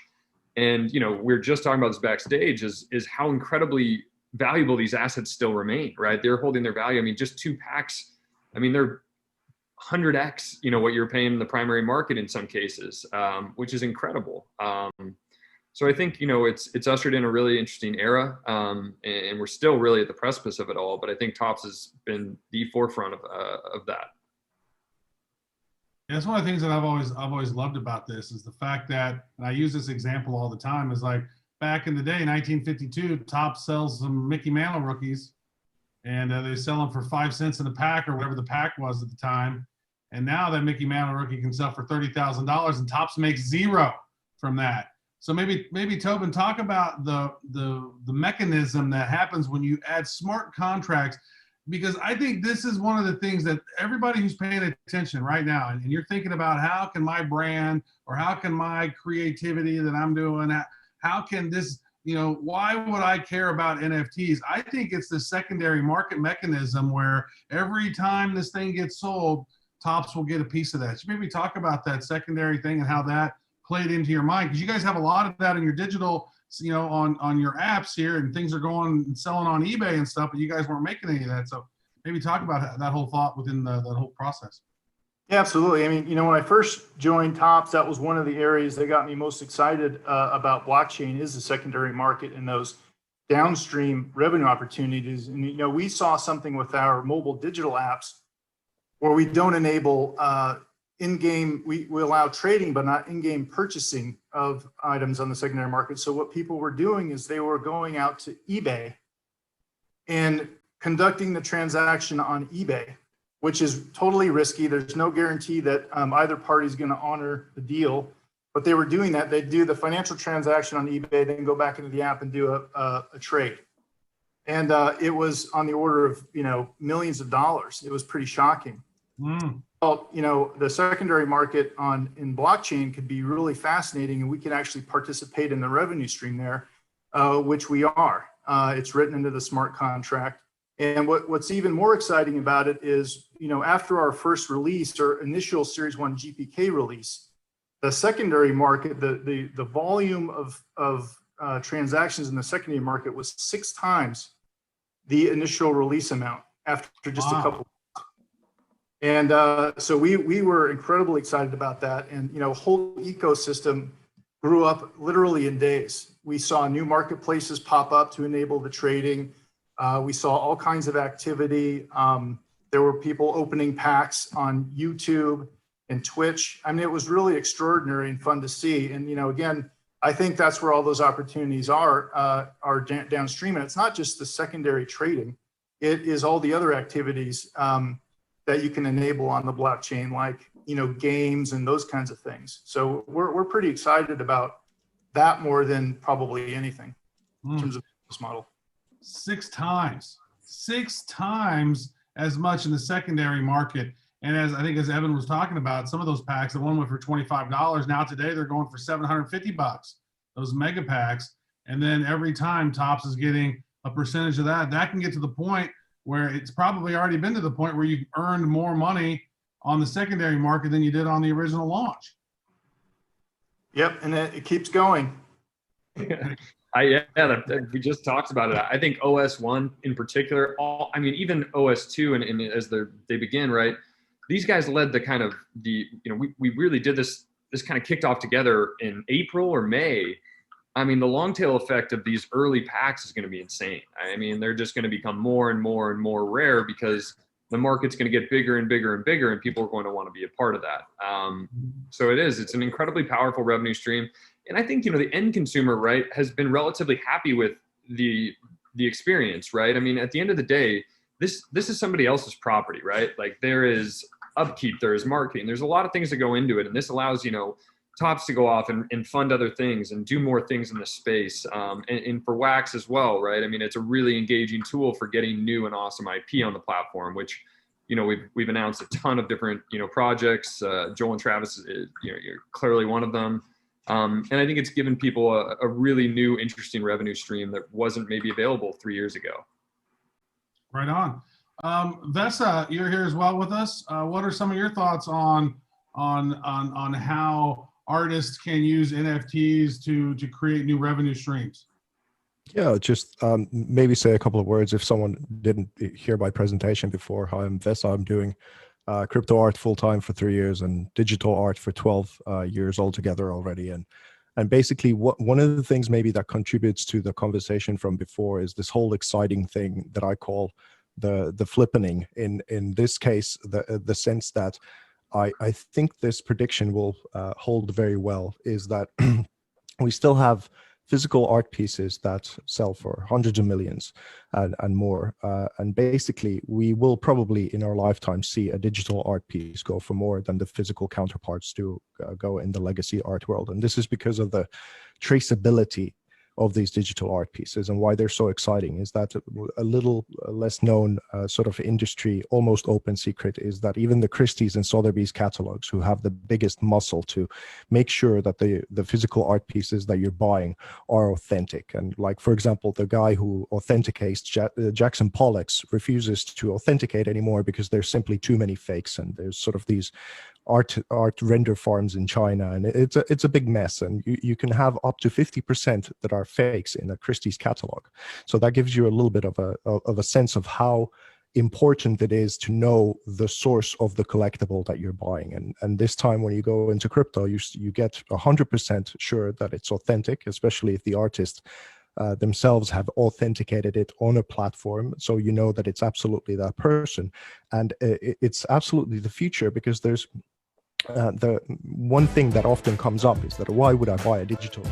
S7: And, we're just talking about this backstage is how incredibly valuable these assets still remain, right? They're holding their value. I mean, just 2 packs, I mean, they're 100x, what you're paying in the primary market in some cases, which is incredible. So I think, it's ushered in a really interesting era, and we're still really at the precipice of it all. But I think Topps has been the forefront of that.
S6: Yeah, it's one of the things that I've always loved about this is the fact that, and I use this example all the time, is like back in the day, 1952, Topps sells some Mickey Mantle rookies, and they sell them for 5 cents in a pack or whatever the pack was at the time. And now that Mickey Mantle rookie can sell for $30,000, and Topps makes zero from that. So maybe Tobin, talk about the mechanism that happens when you add smart contracts, because I think this is one of the things that everybody who's paying attention right now, and you're thinking about how can my brand or how can my creativity that I'm doing, how can this, why would I care about NFTs? I think it's the secondary market mechanism where every time this thing gets sold, Topps will get a piece of that. So maybe talk about that secondary thing and how that played into your mind, because you guys have a lot of that in your digital, on your apps here, and things are going and selling on eBay and stuff, but you guys weren't making any of that. So maybe talk about that whole thought within that whole process.
S4: Yeah, absolutely. I mean, when I first joined Topps, that was one of the areas that got me most excited about blockchain, is the secondary market and those downstream revenue opportunities. And, we saw something with our mobile digital apps where we don't enable in-game, we allow trading, but not in-game purchasing of items on the secondary market. So what people were doing is they were going out to eBay and conducting the transaction on eBay, which is totally risky. There's no guarantee that either party is going to honor the deal, but they were doing that. They'd do the financial transaction on eBay, then go back into the app and do a trade. And it was on the order of, millions of dollars. It was pretty shocking. Well, the secondary market in blockchain could be really fascinating, and we can actually participate in the revenue stream there, which we are. It's written into the smart contract. And what's even more exciting about it is, after our first release, or initial Series 1 GPK release, the secondary market, the volume of transactions in the secondary market was 6 times the initial release amount after just a couple. And so we were incredibly excited about that. And, whole ecosystem grew up literally in days. We saw new marketplaces pop up to enable the trading. We saw all kinds of activity. There were people opening packs on YouTube and Twitch. I mean, it was really extraordinary and fun to see. And, again, I think that's where all those opportunities are downstream. And it's not just the secondary trading. It is all the other activities that you can enable on the blockchain, like, games and those kinds of things. So we're pretty excited about that more than probably anything in terms of business model.
S6: 6 times as much in the secondary market. And as Evan was talking about, some of those packs, the one went for $25. Now today they're going for $750, those mega packs. And then every time Topps is getting a percentage of that, that can get to the point where it's probably already been to the point where you've earned more money on the secondary market than you did on the original launch.
S4: Yep, and it keeps going.
S7: We just talked about it. I think OS1 in particular, even OS2 and as they begin, right? These guys led the kind of we really did this kind of kicked off together in April or May. I mean, the long tail effect of these early packs is going to be insane. I mean, they're just going to become more and more and more rare because the market's going to get bigger and bigger and bigger, and people are going to want to be a part of that. So it's an incredibly powerful revenue stream. And I think, the end consumer, right, has been relatively happy with the experience, right? I mean, at the end of the day, this is somebody else's property, right? Like, there is upkeep, there is marketing, there's a lot of things that go into it. And this allows, Topps to go off and fund other things and do more things in the space. And for Wax as well, right? I mean, it's a really engaging tool for getting new and awesome IP on the platform, which, we've announced a ton of different, projects. Joel and Travis, you're clearly one of them. And I think it's given people a really new, interesting revenue stream that wasn't maybe available 3 years ago.
S6: Right on. Vesa, you're here as well with us. What are some of your thoughts on how artists can use NFTs to create new revenue streams?
S8: Yeah, just maybe say a couple of words if someone didn't hear my presentation before. Hi, I'm Vesa. I'm doing crypto art full-time for 3 years and digital art for 12 years altogether already. And basically one of the things maybe that contributes to the conversation from before is this whole exciting thing that I call the flippening. In this case, the sense that I think this prediction will hold very well is that we still have physical art pieces that sell for hundreds of millions and more. And basically, we will probably in our lifetime see a digital art piece go for more than the physical counterparts do go in the legacy art world. And this is because of the traceability of these digital art pieces, and why they're so exciting is that a little less known sort of industry, almost open secret, is that even the Christie's and Sotheby's catalogs, who have the biggest muscle to make sure that the physical art pieces that you're buying are authentic. And like, for example, the guy who authenticates Jackson Pollock's refuses to authenticate anymore because there's simply too many fakes, and there's sort of these art render farms in China, and it's a big mess. And you can have up to 50% that are fakes in a Christie's catalog. So that gives you a little bit of a sense of how important it is to know the source of the collectible that you're buying. And this time when you go into crypto, you get 100% sure that it's authentic, especially if the artist themselves have authenticated it on a platform, so you know that it's absolutely that person. And it's absolutely the future, because there's the one thing that often comes up is that, why would I buy a digital?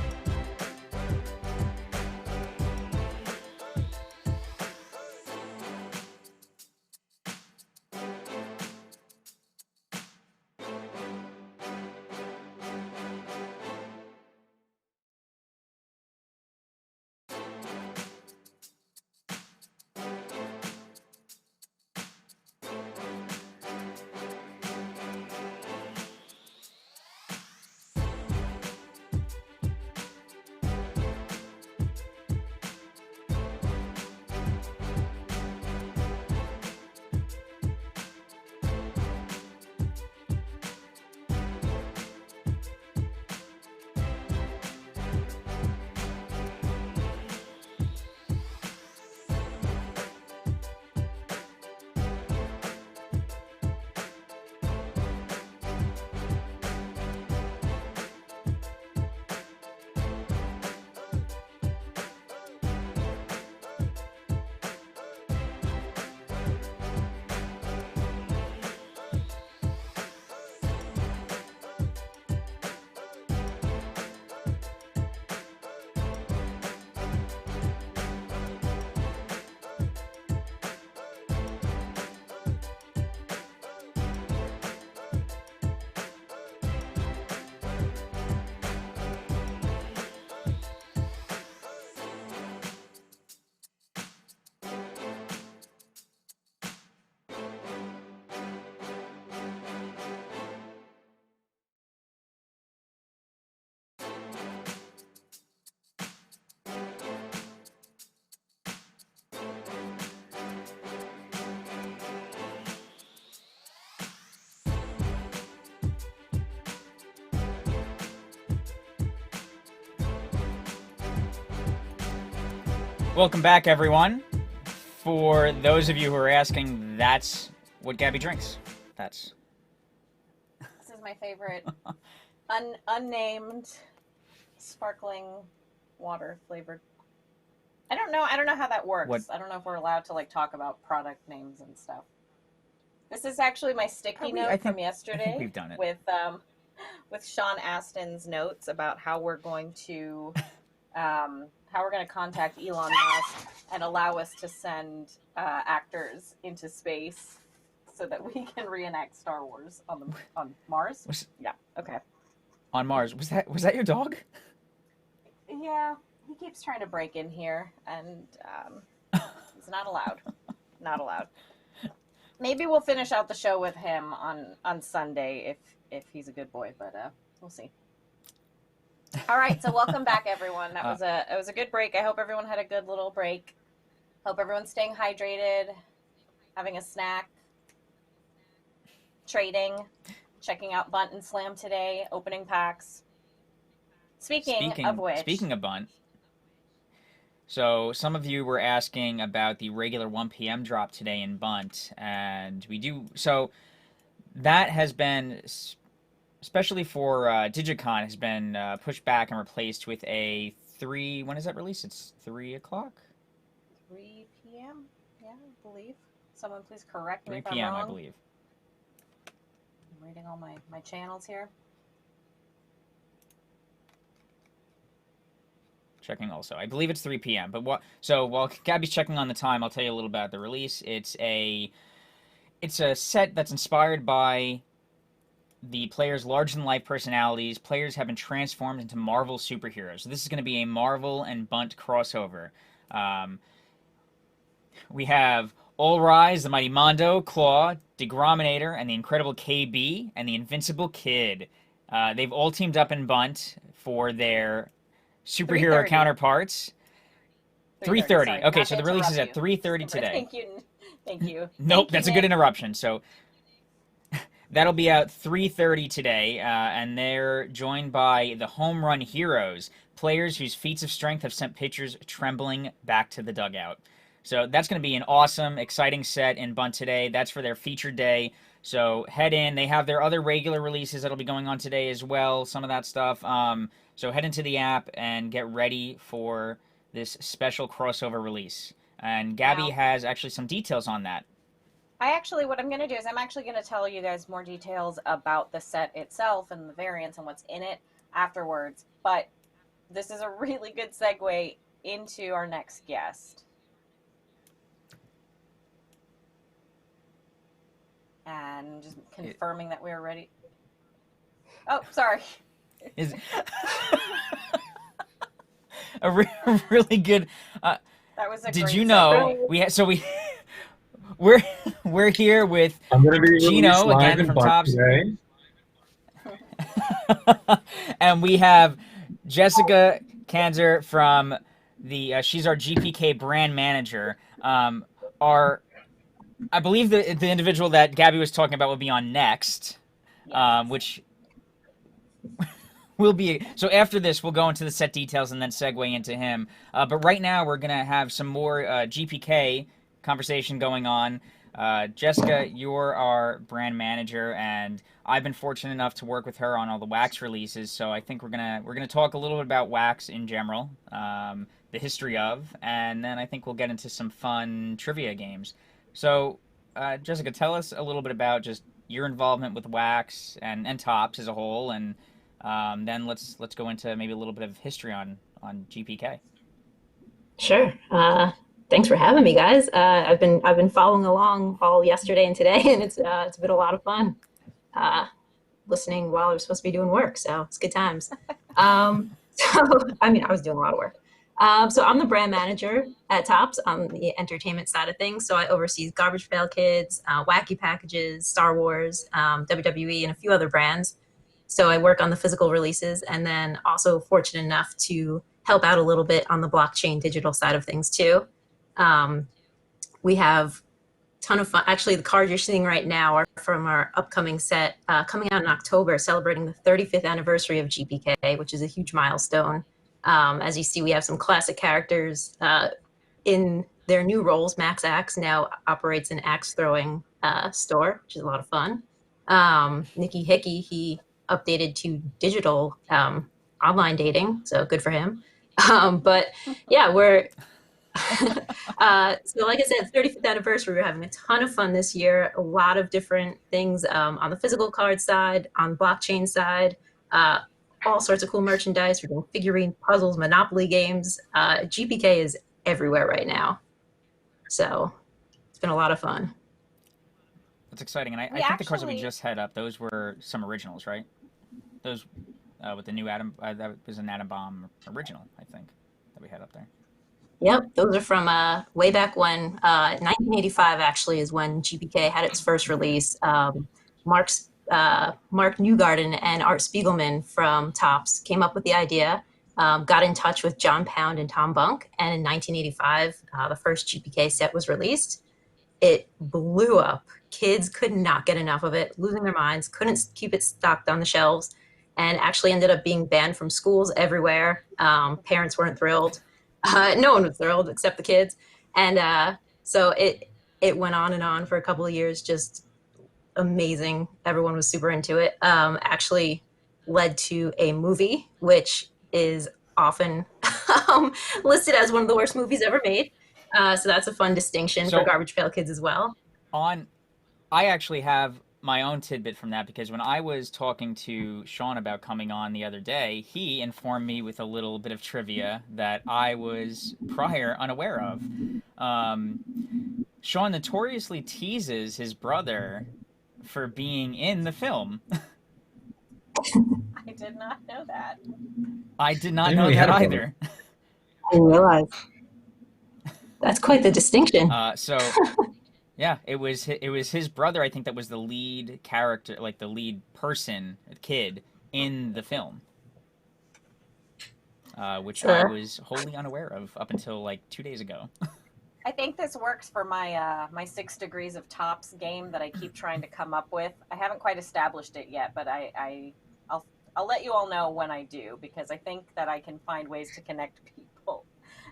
S2: Welcome back, everyone. For those of you who are asking, that's what Gabby drinks. This
S3: is my favorite unnamed sparkling water flavored. I don't know how that works. I don't know if we're allowed to talk about product names and stuff. This is actually my sticky note from yesterday.
S2: I think we've done it.
S3: With Sean Astin's notes about how we're going to contact Elon Musk and allow us to send actors into space so that we can reenact Star Wars on Mars. Yeah. Okay.
S2: On Mars. Was that your dog?
S3: Yeah. He keeps trying to break in here, and he's not allowed. Not allowed. Maybe we'll finish out the show with him on Sunday if he's a good boy, but we'll see. All right, so welcome back, everyone. It was a good break. I hope everyone had a good little break. Hope everyone's staying hydrated, having a snack, trading, checking out Bunt and Slam today, opening packs. Speaking of which.
S2: Speaking of Bunt. So some of you were asking about the regular 1 p.m. drop today in Bunt, and we do. So that has been, especially for DigiCon, has been pushed back and replaced with a 3. When is that released? It's 3 o'clock.
S3: 3 p.m. Yeah, I believe. Someone please correct me
S2: 3
S3: if I'm
S2: p.m.
S3: wrong.
S2: I believe.
S3: I'm reading all my channels here.
S2: checking also. I believe it's 3 p.m. But so while Gabby's checking on the time, I'll tell you a little about the release. It's a set that's inspired by the players' larger-than-life personalities. Players have been transformed into Marvel superheroes. So this is going to be a Marvel and Bunt crossover. We have All Rise, the Mighty Mondo, Claw, Degrominator, and the Incredible KB, and the Invincible Kid. They've all teamed up in Bunt for their superhero counterparts. 3:30. Okay, so the release is at 3:30 today.
S3: Thank you.
S2: Nope, that's a good interruption. So that'll be out 3:30 today, and they're joined by the Home Run Heroes, players whose feats of strength have sent pitchers trembling back to the dugout. So that's going to be an awesome, exciting set in Bunt today. That's for their featured day. So head in. They have their other regular releases that'll be going on today as well, some of that stuff. So head into the app and get ready for this special crossover release. And Gabby has actually some details on that.
S3: What I'm going to do is I'm actually going to tell you guys more details about the set itself and the variants and what's in it afterwards. But this is a really good segue into our next guest. And just confirming that we are ready. Oh, sorry.
S2: Is a really good.
S3: That was a.
S2: Did
S3: great
S2: you know
S3: segue.
S2: we're here with
S7: I'm going to be
S2: Gino again from Tops
S7: today.
S2: And we have Jessica Kanzer from the she's our GPK brand manager. I believe the individual that Gabby was talking about will be on next, which will be. So after this, we'll go into the set details and then segue into him. But right now, we're going to have some more GPK conversation going on. Jessica, you're our brand manager, and I've been fortunate enough to work with her on all the Wax releases. So I think we're gonna talk a little bit about Wax in general, the history of, and then I think we'll get into some fun trivia games. So, Jessica, tell us a little bit about just your involvement with Wax and Tops as a whole, and then let's go into maybe a little bit of history on GPK.
S9: Sure. Thanks for having me, guys. I've been following along all yesterday and today, and it's been a lot of fun listening while I was supposed to be doing work. So it's good times. I was doing a lot of work. So I'm the brand manager at Tops on the entertainment side of things. So I oversee Garbage Pail Kids, Wacky Packages, Star Wars, WWE, and a few other brands. So I work on the physical releases, and then also fortunate enough to help out a little bit on the blockchain digital side of things too. We have a ton of fun. Actually, the cards you're seeing right now are from our upcoming set coming out in October, celebrating the 35th anniversary of GPK, which is a huge milestone. As you see, we have some classic characters in their new roles. Max Axe now operates an axe throwing store, which is a lot of fun. Nikki Hickey, he updated to digital online dating, so good for him. But yeah, we're so like I said, 35th anniversary, we're having a ton of fun this year. A lot of different things on the physical card side, on the blockchain side, all sorts of cool merchandise. We're doing figurine puzzles, Monopoly games. GPK is everywhere right now. So it's been a lot of fun.
S2: That's exciting. And I think the cards that we just had up, those were some originals, right? Those with the new Atom, that was an Atom Bomb original, I think, that we had up there.
S9: Yep, those are from way back when. 1985 actually is when GPK had its first release. Mark Newgarden and Art Spiegelman from Tops came up with the idea, got in touch with John Pound and Tom Bunk, and in 1985, the first GPK set was released. It blew up. Kids could not get enough of it, losing their minds, couldn't keep it stocked on the shelves, and actually ended up being banned from schools everywhere. Parents weren't thrilled. No one was thrilled except the kids. And so it went on and on for a couple of years, just amazing. Everyone was super into it. Actually led to a movie, which is often listed as one of the worst movies ever made. So that's a fun distinction for Garbage Pail Kids as well.
S2: I actually have my own tidbit from that, because when I was talking to Sean about coming on the other day, he informed me with a little bit of trivia that I was prior unaware of. Sean notoriously teases his brother for being in the film.
S3: I did not know that.
S2: I did not know that either.
S9: I didn't realize. That's quite the distinction.
S2: So, yeah, it was his brother, I think, that was the lead character, like the lead person, kid, in the film. Which I was wholly unaware of up until like 2 days ago.
S3: I think this works for my my 6 degrees of tops game that I keep trying to come up with. I haven't quite established it yet, but I'll let you all know when I do, because I think that I can find ways to connect people,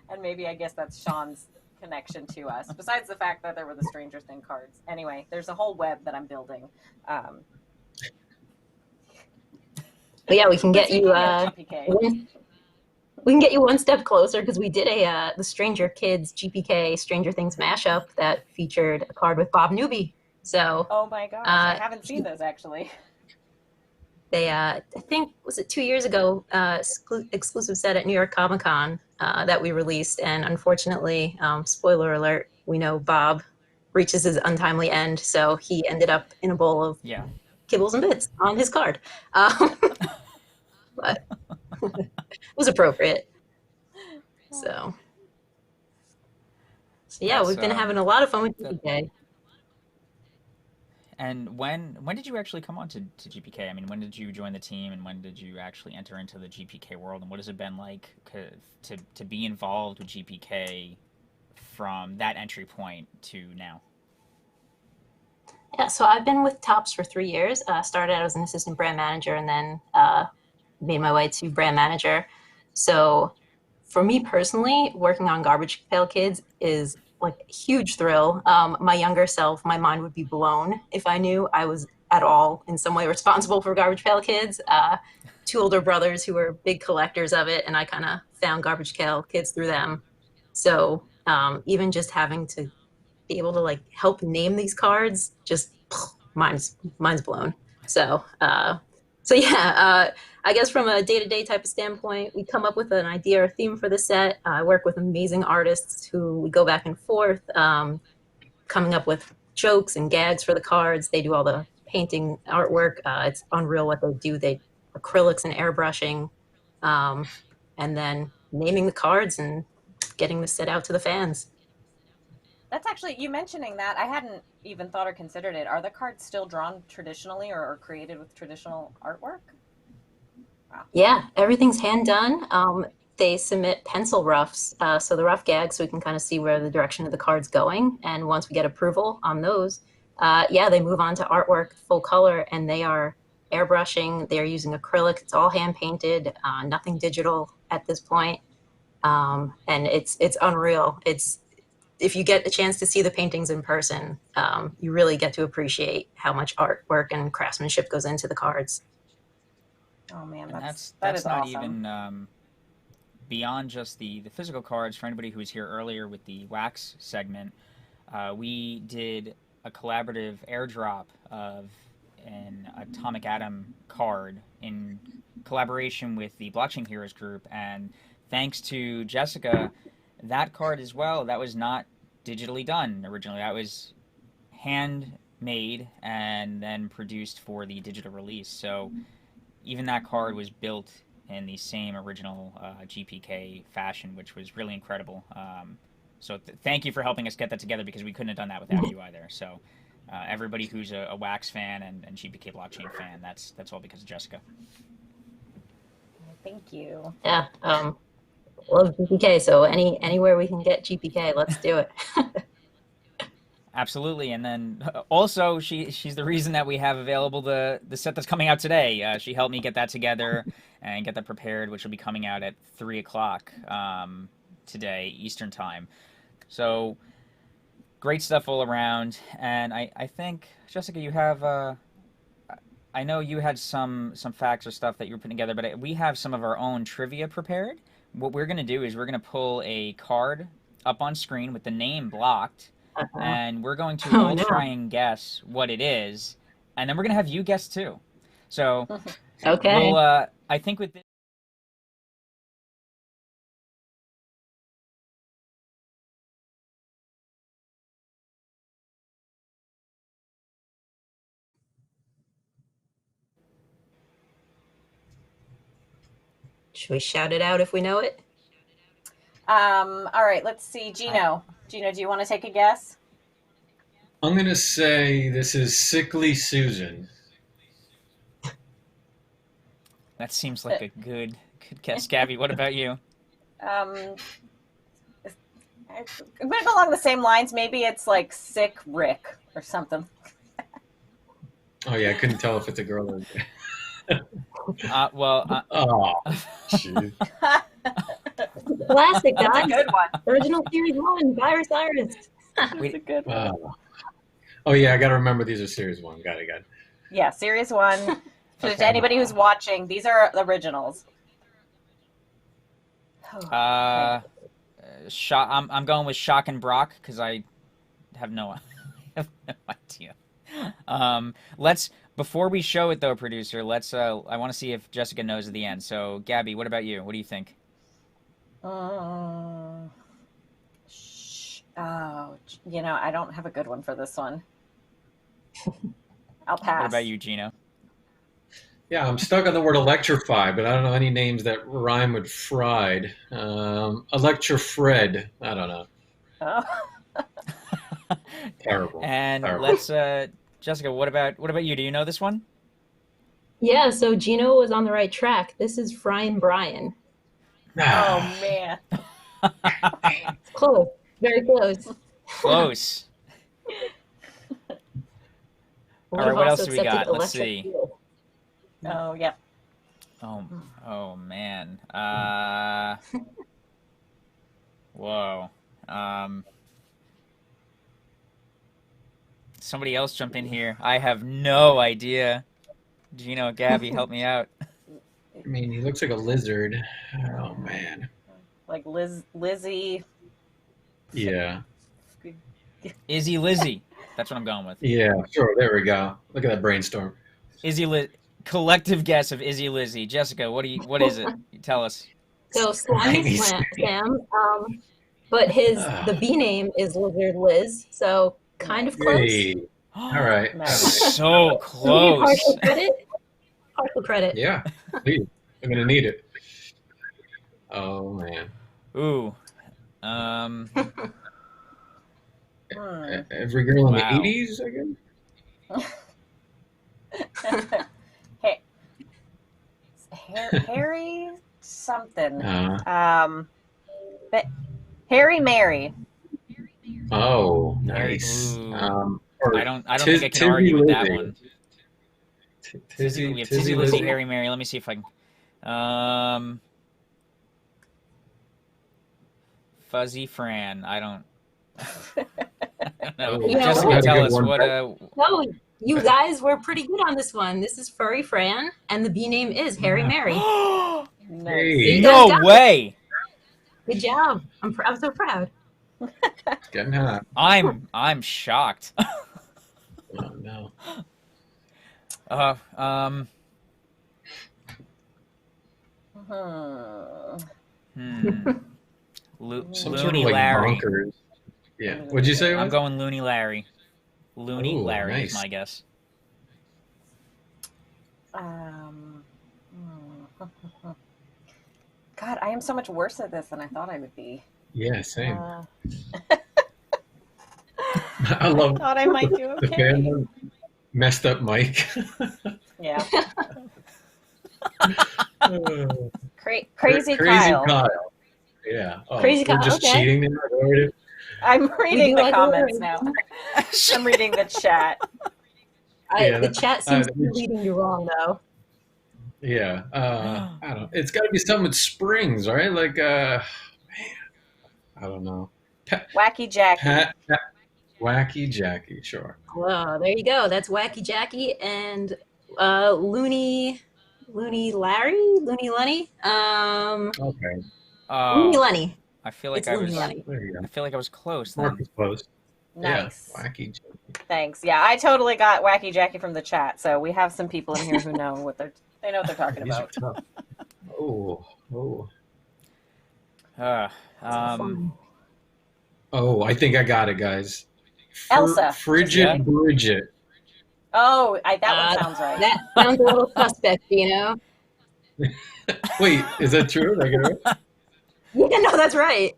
S3: and maybe I guess that's Sean's connection to us. Besides the fact that there were the Stranger Things cards. Anyway, there's a whole web that I'm building.
S9: But yeah, we can get you. We can get you one step closer, because we did the Stranger Kids GPK Stranger Things mashup that featured a card with Bob Newby. So.
S3: Oh my gosh, I haven't seen those actually.
S9: They, I think, was it 2 years ago, exclusive set at New York Comic Con that we released, and unfortunately, spoiler alert, we know Bob reaches his untimely end, so he ended up in a bowl of kibbles and bits on his card. But it was appropriate. So yeah, we've been having a lot of fun with GPK.
S2: And when did you actually come on to GPK? I mean, when did you join the team, and when did you actually enter into the GPK world, and what has it been like to be involved with GPK from that entry point to now?
S9: Yeah, so I've been with Topps for 3 years. Started out as an assistant brand manager, and then made my way to brand manager. So for me personally, working on Garbage Pail Kids is like a huge thrill. My younger self, my mind would be blown if I knew I was at all in some way responsible for Garbage Pail Kids. 2 older brothers who were big collectors of it, and I kind of found Garbage Pail Kids through them. So even just having to be able to like help name these cards, just mind's blown. So yeah, I guess from a day-to-day type of standpoint, we come up with an idea or theme for the set. I work with amazing artists who we go back and forth, coming up with jokes and gags for the cards. They do all the painting artwork. It's unreal what they do. They acrylics and airbrushing, and then naming the cards and getting the set out to the fans.
S3: That's actually, you mentioning that, I hadn't even thought or considered it. Are the cards still drawn traditionally or created with traditional artwork? Wow.
S9: Yeah, everything's hand done. They submit pencil roughs, so the rough gags, so we can kind of see where the direction of the card's going. And once we get approval on those, they move on to artwork, full color, and they are airbrushing. They're using acrylic. It's all hand painted, nothing digital at this point. And it's unreal. If you get a chance to see the paintings in person, you really get to appreciate how much artwork and craftsmanship goes into the cards.
S3: Oh man,
S2: that's
S3: not
S2: awesome.
S3: Even
S2: beyond just the physical cards. For anybody who was here earlier with the wax segment, we did a collaborative airdrop of an Atomic Atom card in collaboration with the Blockchain Heroes group, and thanks to Jessica, that card as well, that was not digitally done originally. That was handmade and then produced for the digital release. So even that card was built in the same original GPK fashion, which was really incredible. So thank you for helping us get that together, because we couldn't have done that without you either. So everybody who's a Wax fan and GPK blockchain fan, that's all because of Jessica.
S3: Thank you.
S9: Yeah, love GPK. So anywhere we can get GPK, let's do it.
S2: Absolutely, and then also she's the reason that we have available the set that's coming out today. She helped me get that together and get that prepared, which will be coming out at 3 o'clock today Eastern time. So great stuff all around, and I think, Jessica, you have I know you had some facts or stuff that you were putting together, but we have some of our own trivia prepared. What we're going to do is we're going to pull a card up on screen with the name blocked, and we're going to all try and guess what it is, and then we're gonna have you guest too. So,
S9: Okay.
S2: we'll. I think with this.
S9: Should we shout it out if we know it?
S3: All right, let's see. Gino. Gino, do you want to take a guess?
S10: I'm going to say this is Sickly Susan.
S2: That seems like a good guess. Gabby, what about you?
S3: I'm going to go along the same lines. Maybe it's like Sick Rick or something.
S10: Oh, yeah, I couldn't tell if it's a girl or a
S2: Well.
S10: Oh, jeez.
S9: Classic,
S3: That's
S9: guys.
S3: a good one.
S9: Original Series 1, Virus Iris.
S3: That's a good one.
S10: Oh, yeah, I got to remember these are Series 1. Got it.
S3: Yeah, Series 1. So
S10: Okay.
S3: to anybody who's watching, these are the originals.
S2: I'm going with Shock and Brock because I have no idea. Before we show it though, producer, I want to see if Jessica knows at the end. So Gabby, what about you? What do you think?
S3: Oh, I don't have a good one for this one. I'll pass.
S2: What about you, Gino?
S10: Yeah, I'm stuck on the word electrify, but I don't know any names that rhyme with fried. Electrofred. I don't know.
S3: Oh.
S10: Terrible.
S2: And
S10: Terrible.
S2: Jessica, what about you? Do you know this one?
S9: Yeah, so Gino was on the right track. This is Frying Brian.
S3: Oh, man.
S9: Close. Very close.
S2: Close. All right, what else do we got? Let's see.
S3: Oh, yep.
S2: Oh man. Whoa. Somebody else jump in here. I have no idea. Gino, Gabby, help me out.
S10: I mean, he looks like a lizard. Oh, man.
S3: Like Lizzie.
S10: Yeah.
S2: Izzy Lizzy. That's what I'm going with.
S10: Yeah, sure. There we go. Look at that brainstorm.
S2: Collective guess of Izzy Lizzy. Jessica, what is it? Tell us.
S9: So Slimy Sam, but the B name is Lizard Liz, so kind of close.
S10: Hey. All right.
S2: So close.
S9: Partial credit. Partial credit.
S10: Yeah, please. I'm gonna need it. Oh man.
S2: Ooh.
S10: Every girl in
S2: Wow.
S10: the 80s, I guess.
S3: Harry something.
S10: Uh,
S3: Harry Mary.
S10: Oh, nice.
S2: Ooh.
S10: Or
S2: I don't think I can argue with that one.
S10: Tizzy,
S2: We have Tizzy Lizzy, Harry Mary. Let me see if I can. Fuzzy Fran. I don't know.
S9: You know,
S2: Jessica, tell us
S10: one,
S2: what.
S9: No, you guys were pretty good on this one. This is Furry Fran, and the B name is Harry Mary.
S10: Hey,
S2: No way!
S9: Good job. I'm so proud.
S10: getting hot.
S2: I'm shocked.
S10: Oh no. Some sort of
S2: Looney
S10: like
S2: Larry.
S10: bonkers. Yeah. What'd you say?
S2: I'm going Looney Larry. Looney
S10: Ooh,
S2: Larry
S10: nice.
S2: is my guess.
S3: God, I am so much worse at this than I thought I would be.
S10: Yeah, same. I love
S3: thought I might do
S10: the
S3: okay.
S10: fan messed up mic.
S3: Yeah.
S10: Oh.
S3: Crazy Kyle.
S10: Yeah. Oh,
S9: Crazy
S10: we're
S9: Kyle,
S10: just
S9: okay.
S10: cheating there.
S3: I'm reading the
S9: like
S3: comments
S9: words.
S3: now. I'm reading the chat.
S9: The chat seems to be leading you wrong, though.
S10: Yeah. I don't know. It's got to be something with springs, right? Like, man, I don't know.
S3: Wacky Jackie.
S10: Wacky Jackie, sure.
S9: Well, there you go. That's Wacky Jackie and Looney Larry? Looney Lenny?
S10: Okay.
S9: Looney Lenny.
S2: I feel like
S9: It's
S2: I
S9: Looney
S2: was.
S9: Lenny.
S10: There you go.
S2: I feel like I was close.
S10: Mark
S2: Then.
S10: was close.
S3: Nice.
S10: Yeah. Wacky Jackie.
S3: Thanks. Yeah, I totally got Wacky Jackie from the chat. So we have some people in here who know what they're talking
S10: These are
S3: about.
S10: tough. Oh. Oh, I think I got it, guys.
S3: Elsa.
S10: Frigid Bridget.
S3: Oh, that one sounds right.
S9: That sounds a little suspect, you know?
S10: Wait, is that true? Did I get it right?
S9: Yeah, no, that's right.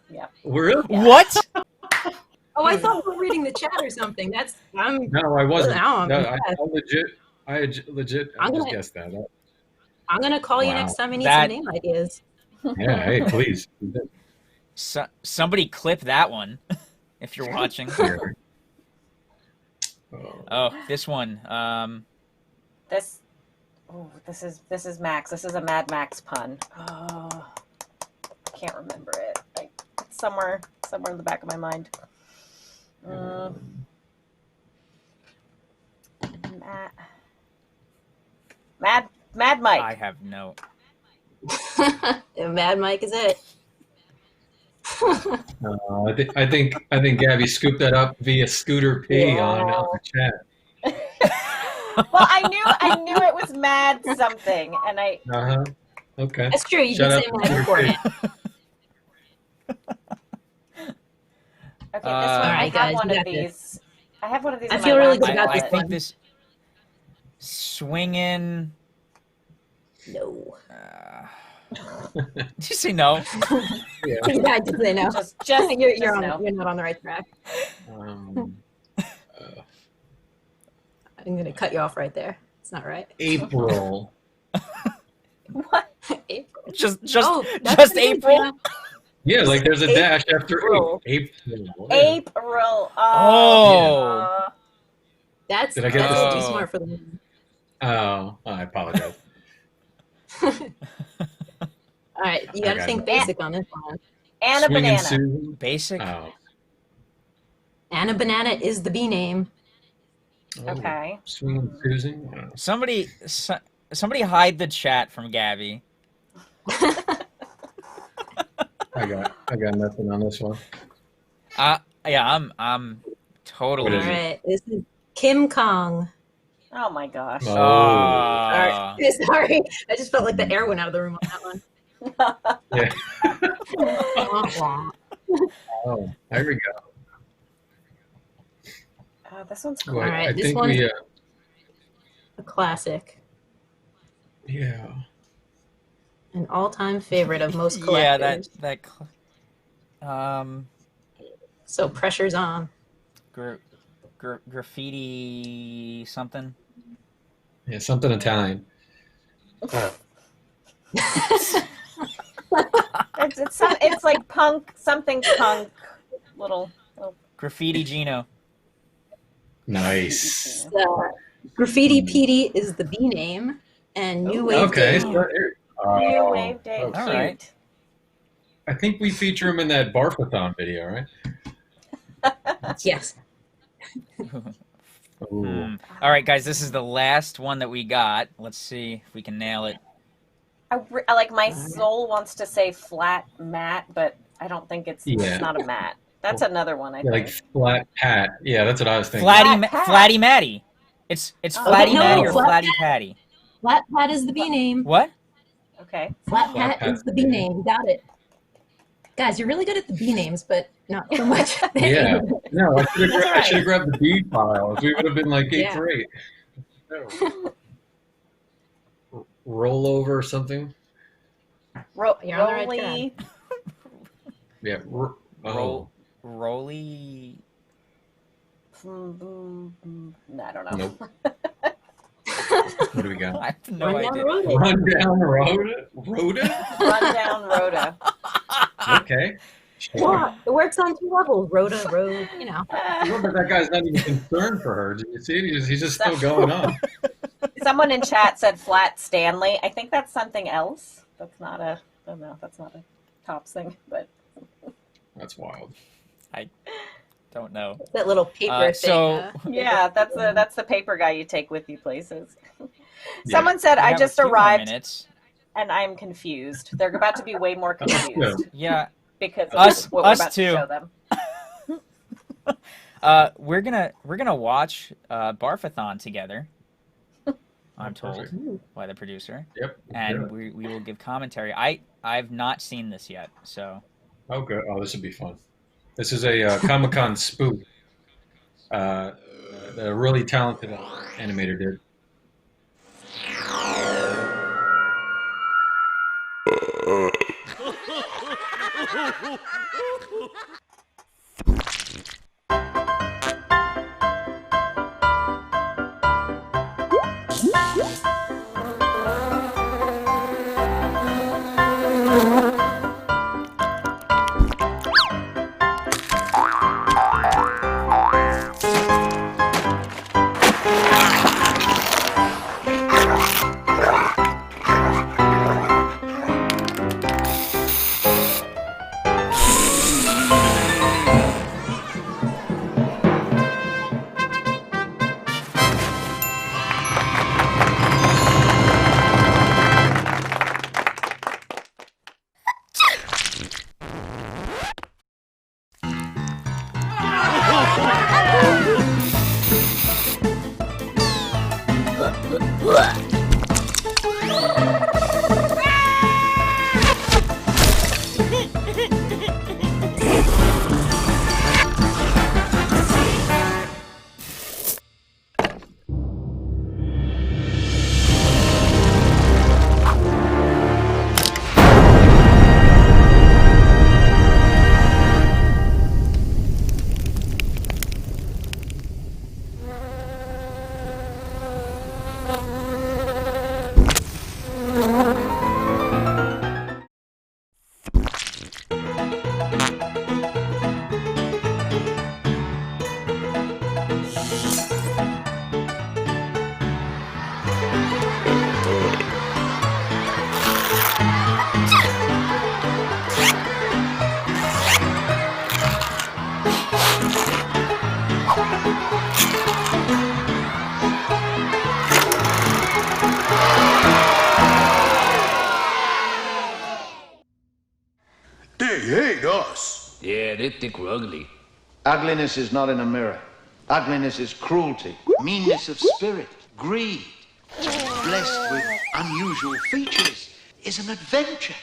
S3: Yeah.
S10: Really?
S2: What?
S9: Oh, I thought we were reading the chat or something.
S10: No, I wasn't.
S9: Now I'm
S10: No,
S9: impressed.
S10: I just guessed that.
S9: I'm gonna call you
S10: Wow.
S9: next time I need some name ideas.
S10: Yeah, hey, please.
S2: Somebody clip that one if you're watching. Oh, this one.
S3: This is Max. This is a Mad Max pun. Oh, I can't remember it. It's somewhere in the back of my mind. Mad Mike.
S2: I have no.
S9: Mad Mike is it?
S10: I think Gabby scooped that up via Scooter P on the chat.
S3: Well, I knew it was Mad something, and I.
S10: Okay.
S9: That's true. You did say Mad beforehand.
S3: Okay, this one. I have one of these. I have one of these.
S9: I feel really good about
S2: I
S9: this
S2: think
S9: one.
S2: this swinging.
S9: No.
S2: Did you say no?
S9: Yeah, I did say no.
S3: Just
S9: you're
S3: no.
S9: not on the right track. I'm gonna cut you off right there. It's not right.
S10: April.
S3: What?
S9: April.
S2: Just
S9: that's
S2: April.
S10: Yeah, like there's a dash after
S9: April.
S10: April.
S3: April.
S2: Oh.
S9: That's
S10: Did I get
S9: that's
S10: this?
S9: too smart for them.
S10: Oh, I apologize.
S9: All right, you gotta think basic on this one.
S3: Anna
S10: Swinging
S3: Banana.
S10: Susan.
S2: Basic.
S10: Oh.
S9: Anna Banana is the bee name.
S3: Okay.
S10: Swinging Susan.
S2: Somebody hide the chat from Gabby.
S10: I got nothing on this one.
S2: Yeah, I'm totally.
S9: All right, this is Kim Kong.
S3: Oh my gosh.
S10: Oh.
S9: All right, sorry, I just felt like the air went out of the room on that one.
S10: Yeah. Oh, there we go.
S3: This one's cool.
S10: Boy,
S9: All right,
S10: I
S9: this
S10: think
S9: one's
S10: we.
S9: a classic,
S10: Yeah.
S9: an all-time favorite of most
S2: Yeah,
S9: collectors. So pressure's on.
S2: Graffiti something.
S10: Yeah, something Italian.
S3: It's like punk, something punk, little.
S2: Graffiti Gino.
S10: Nice.
S9: Graffiti Petey is the bee name, and New Wave
S10: Okay.
S9: Dave.
S3: New Wave Dave.
S10: Okay.
S2: All right.
S10: I think we feature him in that Barfathon video, right?
S9: Yes.
S10: Ooh.
S2: All right, guys, this is the last one that we got. Let's see if we can nail it.
S3: I like my soul wants to say flat mat, but I don't think it's not a mat. That's another one. I think.
S10: Like Flat Pat. Yeah, that's what I was thinking.
S2: Flatty Matty. It's Flatty Matty or Flatty Patty.
S9: Flat Pat is the bee name.
S2: What?
S3: Okay.
S9: Flat Pat is the bee name. You got it. Guys, you're really good at the bee names, but not so much.
S10: Yeah. No, I should have grabbed the B files. We would have been like 8 for 8. Rollover or something.
S9: You're on the right
S3: Rolly.
S9: track.
S10: Yeah.
S2: Rolly.
S3: I don't know.
S10: Nope. What do we got?
S2: I have no idea.
S10: Rundown Rhoda?
S3: Rundown Rhoda.
S10: Okay.
S9: Yeah, it works on 2 levels. Rhoda, road, you know.
S10: But that guy's not even concerned for her. Did you see it? He's just still going on.
S3: Someone in chat said Flat Stanley. I think that's something else. That's not a. I don't know. That's not a Tops thing, but.
S10: That's wild.
S2: I don't know.
S9: That little paper thing.
S3: Yeah, that's the paper guy you take with you places. Someone said I just arrived, and I'm confused. They're about to be way more confused.
S2: Yeah.
S3: Because of what we're about
S2: too.
S3: to show them.
S2: We're gonna watch Barfathon together. I'm told by the producer.
S10: Yep.
S2: And we will give commentary. I've not seen this yet, so.
S10: Oh, good. Oh, this would be fun. This is a Comic-Con spoof. A really talented animator did.
S11: They hate us.
S12: Yeah, they think we're ugly.
S13: Ugliness is not in a mirror. Ugliness is cruelty, meanness of spirit, greed. To be blessed with unusual features is an adventure.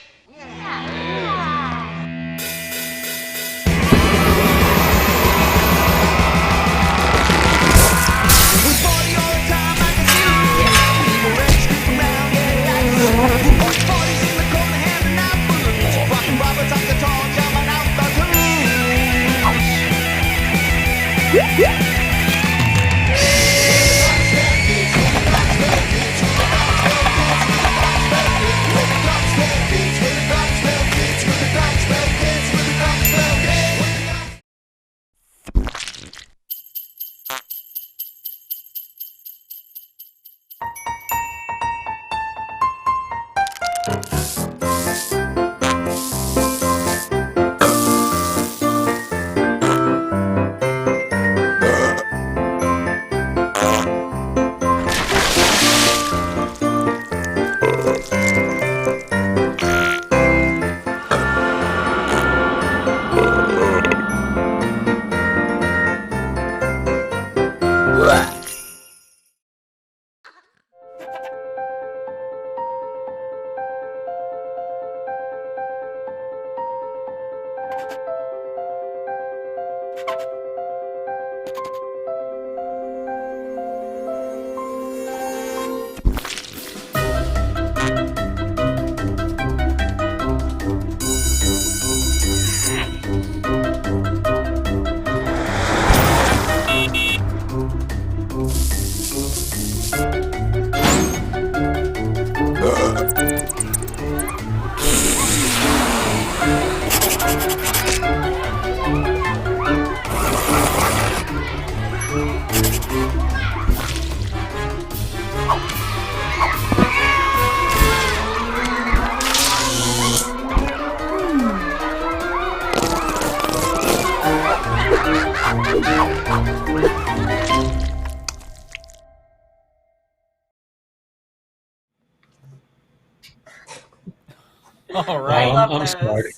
S2: All right.
S10: I'm sorry.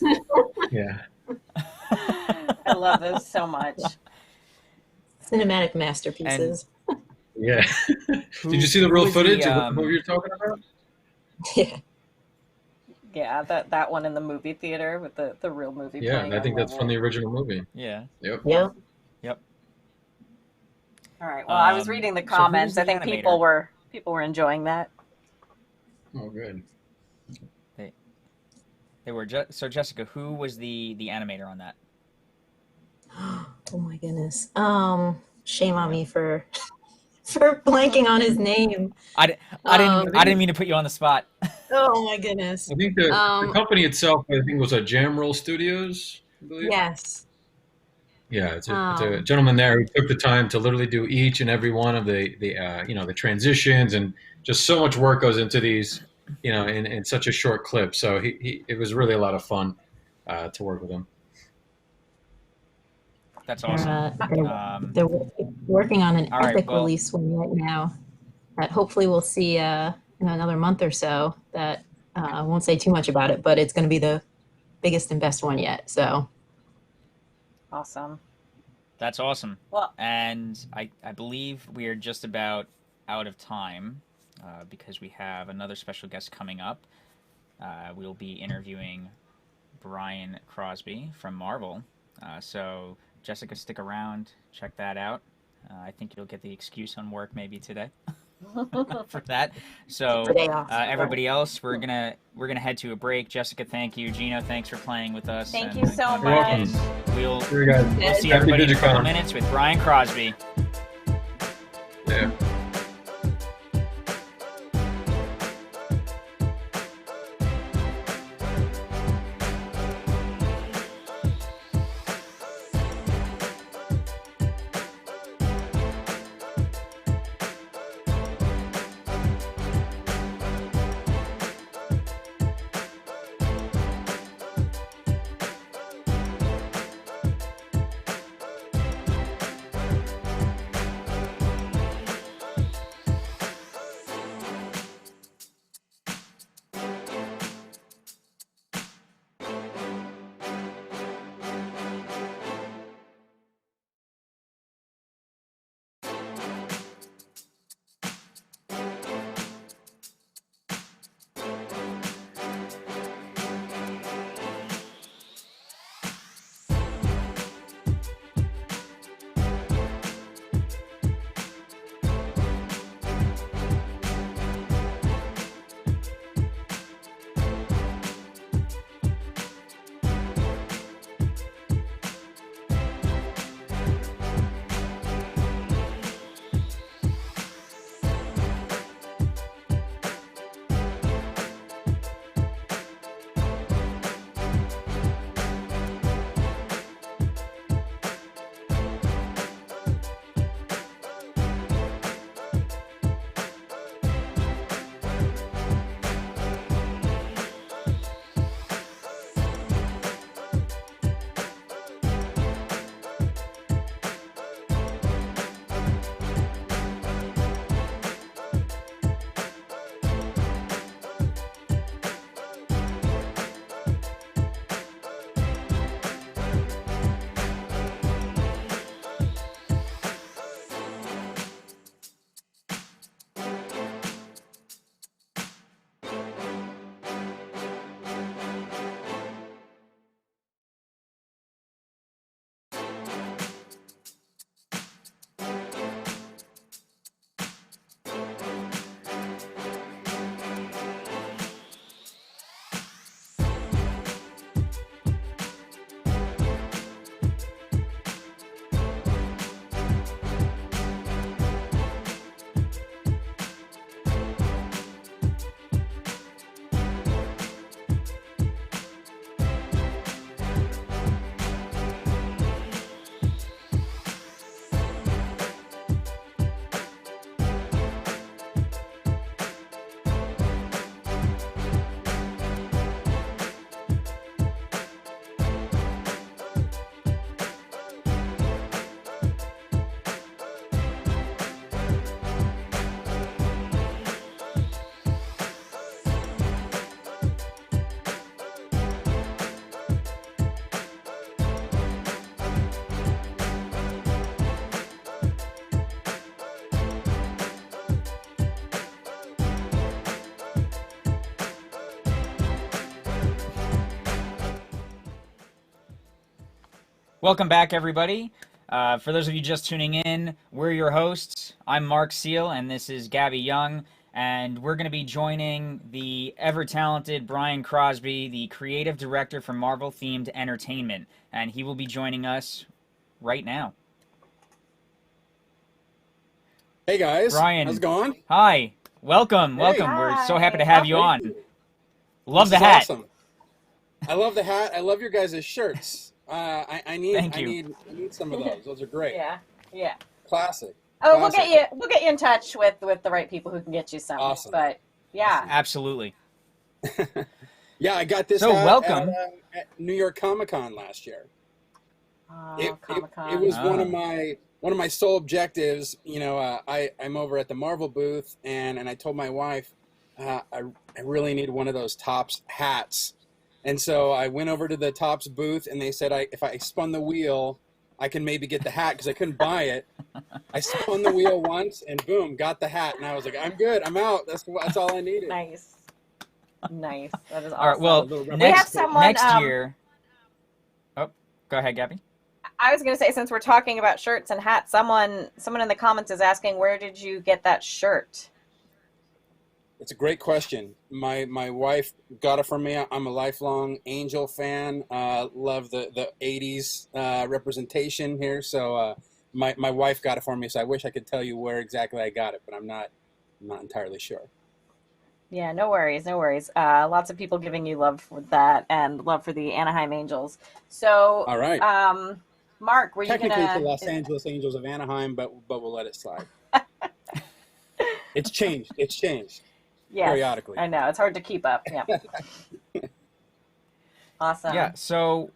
S10: Yeah.
S3: I love those so much.
S9: Cinematic masterpieces.
S10: Yeah. Did you see the real footage of what movie you're talking about?
S9: Yeah.
S3: Yeah, that one in the movie theater with the real movie.
S10: Yeah,
S3: playing
S10: I think
S3: on
S10: that's from the original movie.
S2: Yeah.
S10: Yep.
S9: Yep.
S2: Yep.
S3: All right. Well, I was reading the comments.
S2: So
S3: I think people were enjoying that.
S10: Oh, good.
S2: They were so Jessica, who was the animator on that?
S9: Oh my goodness. Shame on me for blanking on his name.
S2: I didn't mean to put you on the spot.
S9: Oh my goodness.
S10: I think the company itself, I think, was a Jamroll Studios, I believe.
S9: Yes.
S10: Yeah, it's a gentleman there who took the time to literally do each and every one of the the transitions, and just so much work goes into these, in such a short clip. So it was really a lot of fun to work with him.
S2: That's awesome.
S9: They're working on an epic release one right now that hopefully we'll see in another month or so. That I won't say too much about it, but it's going to be the biggest and best one yet. So
S3: awesome.
S2: That's awesome.
S3: Well,
S2: and I believe we are just about out of time because we have another special guest coming up. We'll be interviewing Brian Crosby from Marvel. So Jessica, stick around, check that out. I think you'll get the excuse on work maybe today for that. So everybody else, we're gonna head to a break. Jessica, thank you. Gino, thanks for playing with us.
S3: Thank you so much.
S2: We'll see everybody in a couple minutes with Brian Crosby.
S10: Yeah.
S2: Welcome back, everybody. For those of you just tuning in, we're your hosts. I'm Mark Seal, and this is Gabby Young. And we're going to be joining the ever-talented Brian Crosby, the creative director for Marvel-themed entertainment. And he will be joining us right now.
S12: Hey, guys.
S2: Brian.
S12: How's it going?
S2: Hi. Welcome.
S12: Hey.
S2: Welcome. We're so happy to have you on.
S12: You.
S2: Love
S12: this
S2: the hat.
S12: Awesome. I love the hat. I love your guys' shirts. I need some of those. Those are great.
S3: Yeah.
S12: Classic.
S3: Oh,
S12: Classic.
S3: we'll get you in touch with the right people who can get you some.
S12: Awesome.
S3: But yeah.
S2: Absolutely.
S12: Yeah, I got this
S2: so
S12: hat
S2: welcome
S12: at New York Comic-Con last year.
S3: Comic-Con.
S12: It was one of my sole objectives. You know, I'm over at the Marvel booth, and I told my wife I really need one of those Topps hats. And so I went over to the Topps booth, and they said if I spun the wheel, I can maybe get the hat, because I couldn't buy it. I spun the wheel once, and boom, got the hat. And I was like, I'm good. I'm out. That's all I needed.
S3: Nice. That is awesome.
S2: All right, well, next year. Oh, go ahead, Gabby.
S3: I was going to say, since we're talking about shirts and hats, someone in the comments is asking, where did you get that shirt?
S12: It's a great question. My wife got it for me. I'm a lifelong Angel fan. Love the 80s representation here. So my wife got it for me. So I wish I could tell you where exactly I got it, but I'm not entirely sure.
S3: Yeah, no worries. Lots of people giving you love for that and love for the Anaheim Angels. So,
S12: all right.
S3: Mark, were you gonna?
S12: Technically, it's the Los Angeles Angels of Anaheim, but we'll let it slide. It's changed.
S3: Yes,
S12: periodically.
S3: I know it's hard to keep up. Yeah. Awesome.
S2: Yeah. So,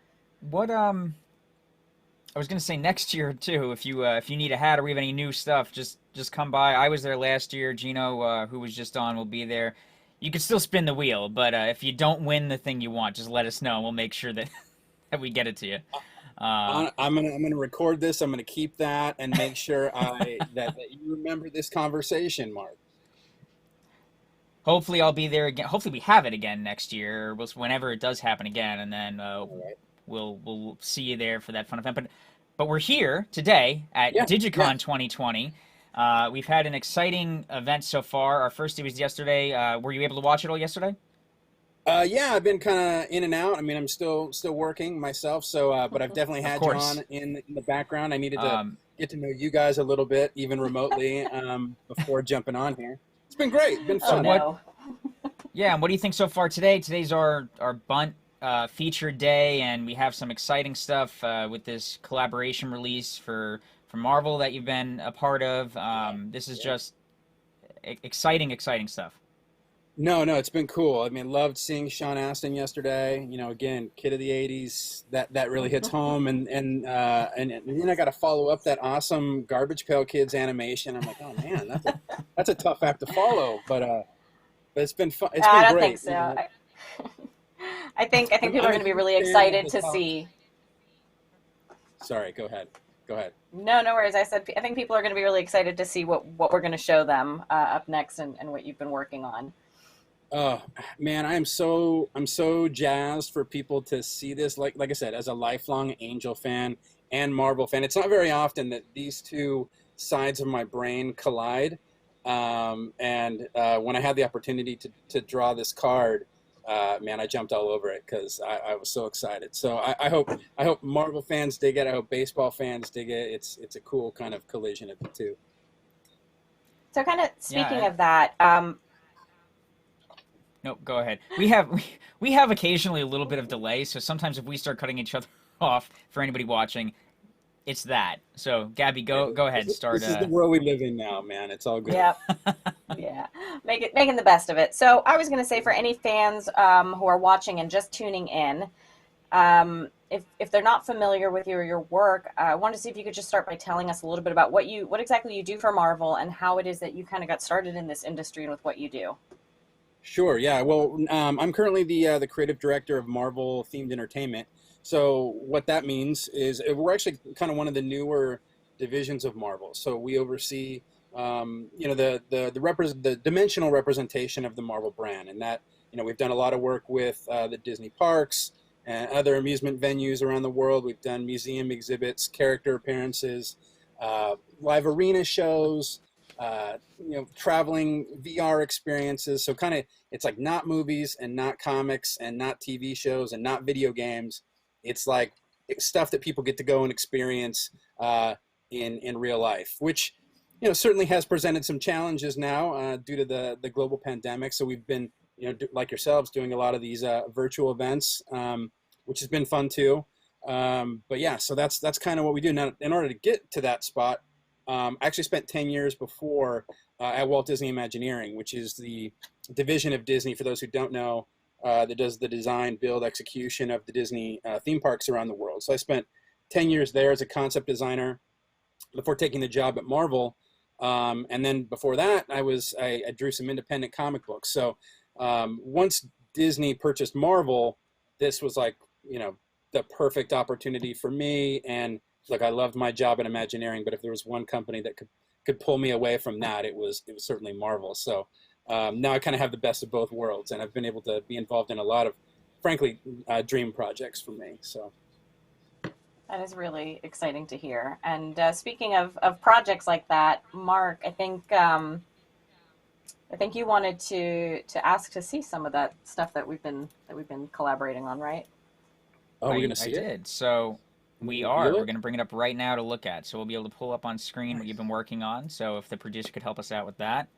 S2: what I was gonna say next year too. If you need a hat or we have any new stuff, just come by. I was there last year. Gino, who was just on, will be there. You can still spin the wheel, but if you don't win the thing you want, just let us know. We'll make sure that that we get it to you.
S12: I'm gonna record this. I'm gonna keep that and make sure that you remember this conversation, Mark.
S2: Hopefully I'll be there again. Hopefully we have it again next year, whenever it does happen again, and then we'll see you there for that fun event. But we're here today at DigiCon 2020. We've had an exciting event so far. Our first day was yesterday. Were you able to watch it all yesterday?
S12: Yeah, I've been kind of in and out. I mean, I'm still working myself, so but I've definitely had you on in the background. I needed to get to know you guys a little bit, even remotely, before jumping on here. It's been great. It's been fun.
S2: Yeah, and what do you think so far today? Today's our Bunt featured day, and we have some exciting stuff with this collaboration release for Marvel that you've been a part of. This is just exciting stuff.
S12: No, it's been cool. I mean, loved seeing Sean Astin yesterday. You know, again, kid of the '80s. That really hits home, and then I got to follow up that awesome Garbage Pail Kids animation. I'm like, oh man, that's a tough act to follow, but it's been fun. It's been
S3: I don't
S12: great.
S3: think so. You know? I think people are going to be really excited to see.
S12: Sorry, go ahead.
S3: No worries. I think people are going to be really excited to see what we're going to show them up next and what you've been working on.
S12: Oh man, I'm so jazzed for people to see this. Like I said, as a lifelong Angel fan and Marvel fan, it's not very often that these two sides of my brain collide. And when I had the opportunity to draw this card, man, I jumped all over it because I was so excited. So I hope Marvel fans dig it. I hope baseball fans dig it. It's a cool kind of collision of the two.
S3: So kind of speaking of that.
S2: No, go ahead. We have occasionally a little bit of delay, so sometimes if we start cutting each other off for anybody watching, it's that. So Gabby, go ahead and start.
S12: This is the world we live in now, man. It's all good.
S3: Yep. Yeah, making the best of it. So I was going to say, for any fans who are watching and just tuning in, if they're not familiar with your work, I wanted to see if you could just start by telling us a little bit about what exactly you do for Marvel and how it is that you kind of got started in this industry and with what you do.
S12: Sure. Yeah. Well, I'm currently the creative director of Marvel themed entertainment. So what that means is we're actually kind of one of the newer divisions of Marvel. So we oversee, the dimensional representation of the Marvel brand, and that, we've done a lot of work with the Disney parks, and other amusement venues around the world. We've done museum exhibits, character appearances, live arena shows, traveling VR experiences. So kind of, it's like not movies and not comics and not TV shows and not video games. It's like stuff that people get to go and experience in real life, which certainly has presented some challenges now due to the global pandemic. So we've been, like yourselves, doing a lot of these virtual events, which has been fun too. But yeah, so that's kind of what we do. Now, in order to get to that spot, I actually spent 10 years before at Walt Disney Imagineering, which is the division of Disney, for those who don't know, that does the design, build, execution of the Disney theme parks around the world. So I spent 10 years there as a concept designer before taking the job at Marvel. And then before that, I drew some independent comic books. So once Disney purchased Marvel, this was like, the perfect opportunity for me. And I loved my job at Imagineering, but if there was one company that could pull me away from that, it was certainly Marvel. So now I kind of have the best of both worlds, and I've been able to be involved in a lot of, frankly, dream projects for me. So
S3: that is really exciting to hear. And speaking of projects like that, Mark, I think you wanted to ask to see some of that stuff that we've been collaborating on, right?
S12: Oh, we're gonna see it.
S2: I did. So we're going to bring it up right now to look at. So we'll be able to pull up on screen what you've been working on. So if the producer could help us out with that.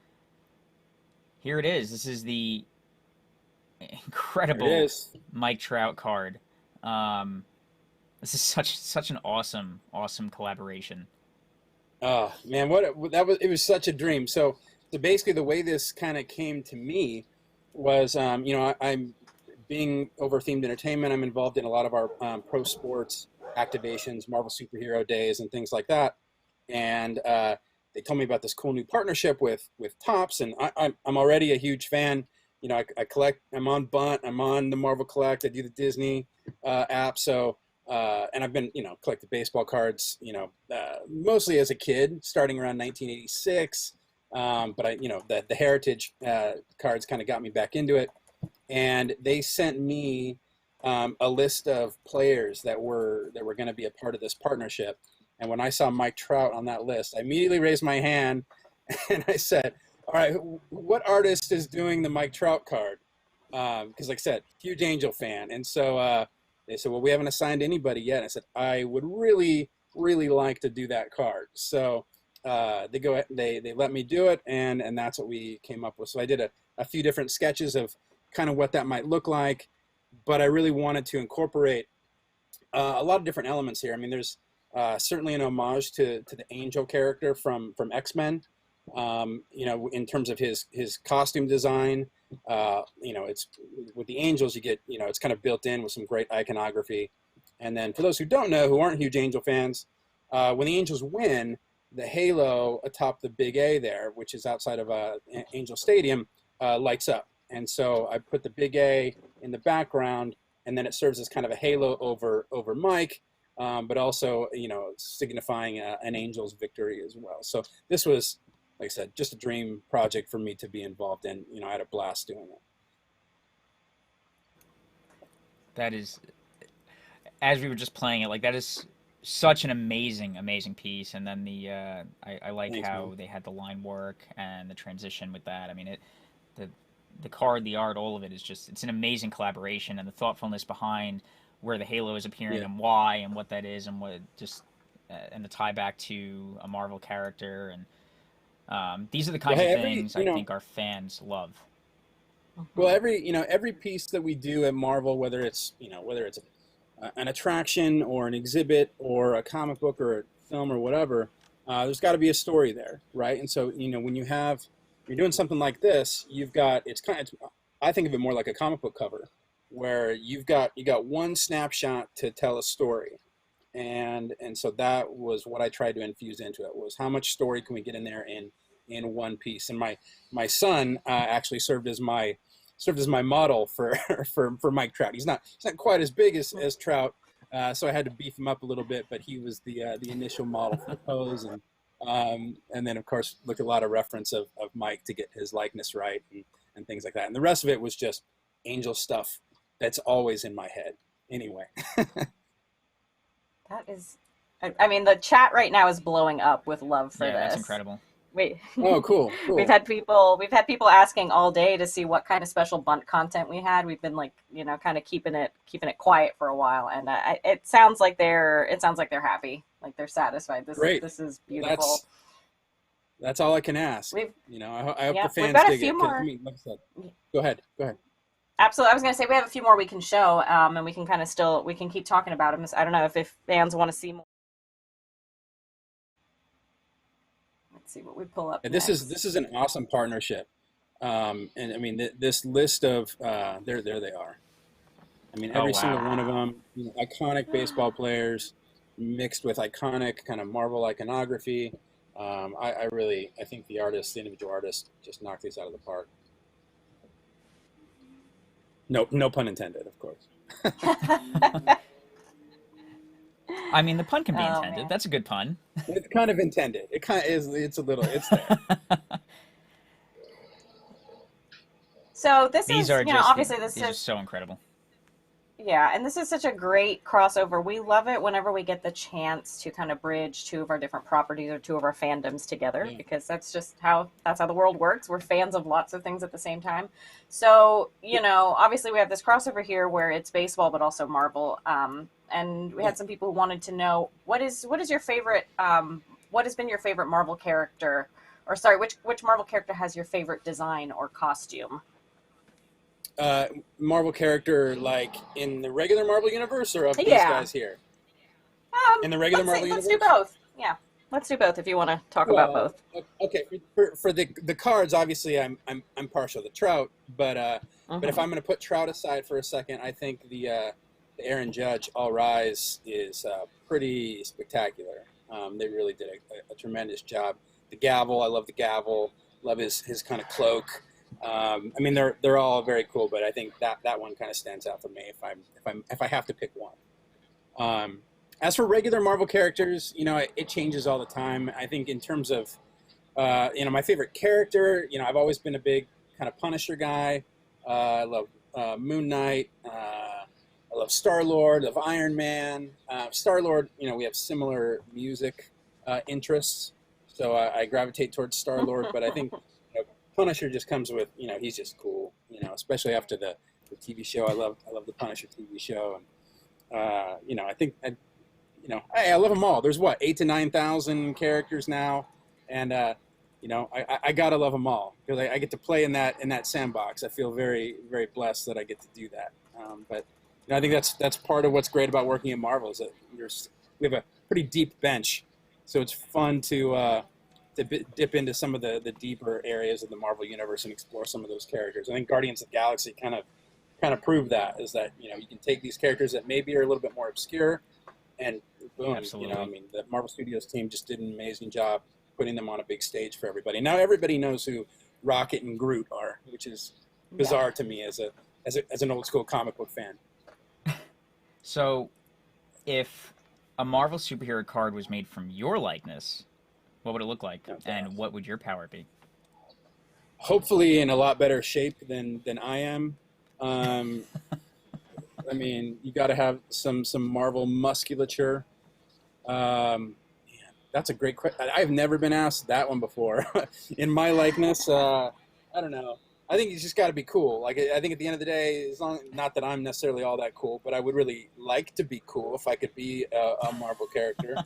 S2: Here it is. This is the incredible Mike Trout card. This is such an awesome collaboration.
S12: Oh man, it was such a dream. So basically the way this kind of came to me was, I'm being over themed entertainment. I'm involved in a lot of our pro sports activations, Marvel Superhero Days and things like that. And they told me about this cool new partnership with Topps, and I'm already a huge fan. I collect. I'm on Bunt. I'm on the Marvel Collect. I do the Disney app. So and I've been collected baseball cards. Mostly as a kid, starting around 1986. But the Heritage cards kind of got me back into it, and they sent me a list of players that were going to be a part of this partnership. And when I saw Mike Trout on that list, I immediately raised my hand and I said, all right, what artist is doing the Mike Trout card? Because like I said, huge Angel fan. And so they said, well, we haven't assigned anybody yet. And I said, I would really, really like to do that card. So they let me do it, and that's what we came up with. So I did a few different sketches of kind of what that might look like, but I really wanted to incorporate a lot of different elements here. I mean, there's certainly an homage to the Angel character from X-Men. In terms of his costume design, it's with the Angels, you get, it's kind of built in with some great iconography. And then for those who don't know, who aren't huge Angel fans, when the Angels win, the halo atop the Big A there, which is outside of Angel Stadium, lights up. And so I put the Big A in the background, and then it serves as kind of a halo over Mike, but also, signifying an Angel's victory as well. So this was, like I said, just a dream project for me to be involved in. I had a blast doing it.
S2: That is, as we were just playing it, that is such an amazing piece. And then I like Thanks, how man. They had the line work and the transition with that. I mean, the card, the art, all of it is just, it's an amazing collaboration, and the thoughtfulness behind where the halo is appearing and why and what that is, and what and the tie back to a Marvel character. And these are the kinds of things I think our fans love.
S12: Well, every piece that we do at Marvel, whether it's an attraction or an exhibit or a comic book or a film or whatever, there's got to be a story there, right? And so when you're doing something like this, I think of it more like a comic book cover, where you got one snapshot to tell a story. And so that was what I tried to infuse into it, was how much story can we get in there in one piece. And my son actually served as my model for Mike Trout. He's not quite as big as Trout, so I had to beef him up a little bit, but he was the initial model for the pose, and then of course looked at a lot of reference of Mike to get his likeness right and things like that. And the rest of it was just Angel stuff that's always in my head. anyway.
S3: That is, I mean, the chat right now is blowing up with love for this.
S2: That's incredible.
S3: Wait.
S12: Oh, cool.
S3: We've had people asking all day to see what kind of special bunt content we had. We've been like, kind of keeping it quiet for a while, and it sounds like they're happy, like they're satisfied. This is beautiful.
S12: That's all I can ask. I hope the fans
S3: got a
S12: dig
S3: few
S12: it.
S3: more.
S12: I mean, like I said, go ahead.
S3: Absolutely. I was going to say we have a few more we can show, and we can keep talking about them. I don't know if fans want to see more. Let's see what we pull up.
S12: This is an awesome partnership, and I mean this list of there they are. I mean every single one of them, iconic baseball players mixed with iconic kind of Marvel iconography. I think the individual artist just knocked these out of the park. No pun intended, of course.
S2: I mean, the pun can be intended. Man. That's a good pun.
S12: It's kind of intended. It kind of is. It's there.
S3: So
S2: these are so incredible.
S3: Yeah, and this is such a great crossover. We love it whenever we get the chance to kind of bridge two of our different properties or two of our fandoms together, because that's how the world works. We're fans of lots of things at the same time. So, obviously we have this crossover here where it's baseball but also Marvel. And we had some people who wanted to know what is your favorite what has been your favorite Marvel character, or sorry, which Marvel character has your favorite design or costume?
S12: Marvel character, like in the regular Marvel universe, or of these guys here? In the regular Marvel universe?
S3: Let's do both. Yeah, let's do both if you want to talk about both.
S12: Okay, for the cards, obviously I'm partial to Trout, but if I'm going to put Trout aside for a second, I think the Aaron Judge All Rise is pretty spectacular. They really did a tremendous job. The gavel, I love the gavel. Love his kind of cloak. I mean, they're all very cool, but I think that one kind of stands out for me if I have to pick one. As for regular Marvel characters, it changes all the time. I think in terms of my favorite character, I've always been a big kind of Punisher guy. I love Moon Knight. I love Star-Lord, love Iron Man. Star-Lord, we have similar music interests, so I gravitate towards Star-Lord, but I think Punisher just comes with, he's just cool, especially after the TV show. I love the Punisher TV show. And, I think, I love them all. There's 8,000 to 9,000 characters now. And, I gotta love them all because I get to play in that sandbox. I feel very, very blessed that I get to do that. But I think that's part of what's great about working at Marvel is that we have a pretty deep bench. So it's fun to dip into some of the deeper areas of the Marvel universe and explore some of those characters. I think Guardians of the Galaxy kind of proved that, is that you can take these characters that maybe are a little bit more obscure, and boom,
S2: Absolutely.
S12: The Marvel Studios team just did an amazing job putting them on a big stage for everybody. Now everybody knows who Rocket and Groot are, which is bizarre to me as an old school comic book fan.
S2: So, if a Marvel superhero card was made from your likeness, what would it look like, and what would your power be?
S12: Hopefully in a lot better shape than I am. I mean, you got to have some Marvel musculature. That's a great question. I've never been asked that one before. In my likeness, I don't know. I think you just got to be cool. Like, I think at the end of the day, not that I'm necessarily all that cool, but I would really like to be cool if I could be a Marvel character.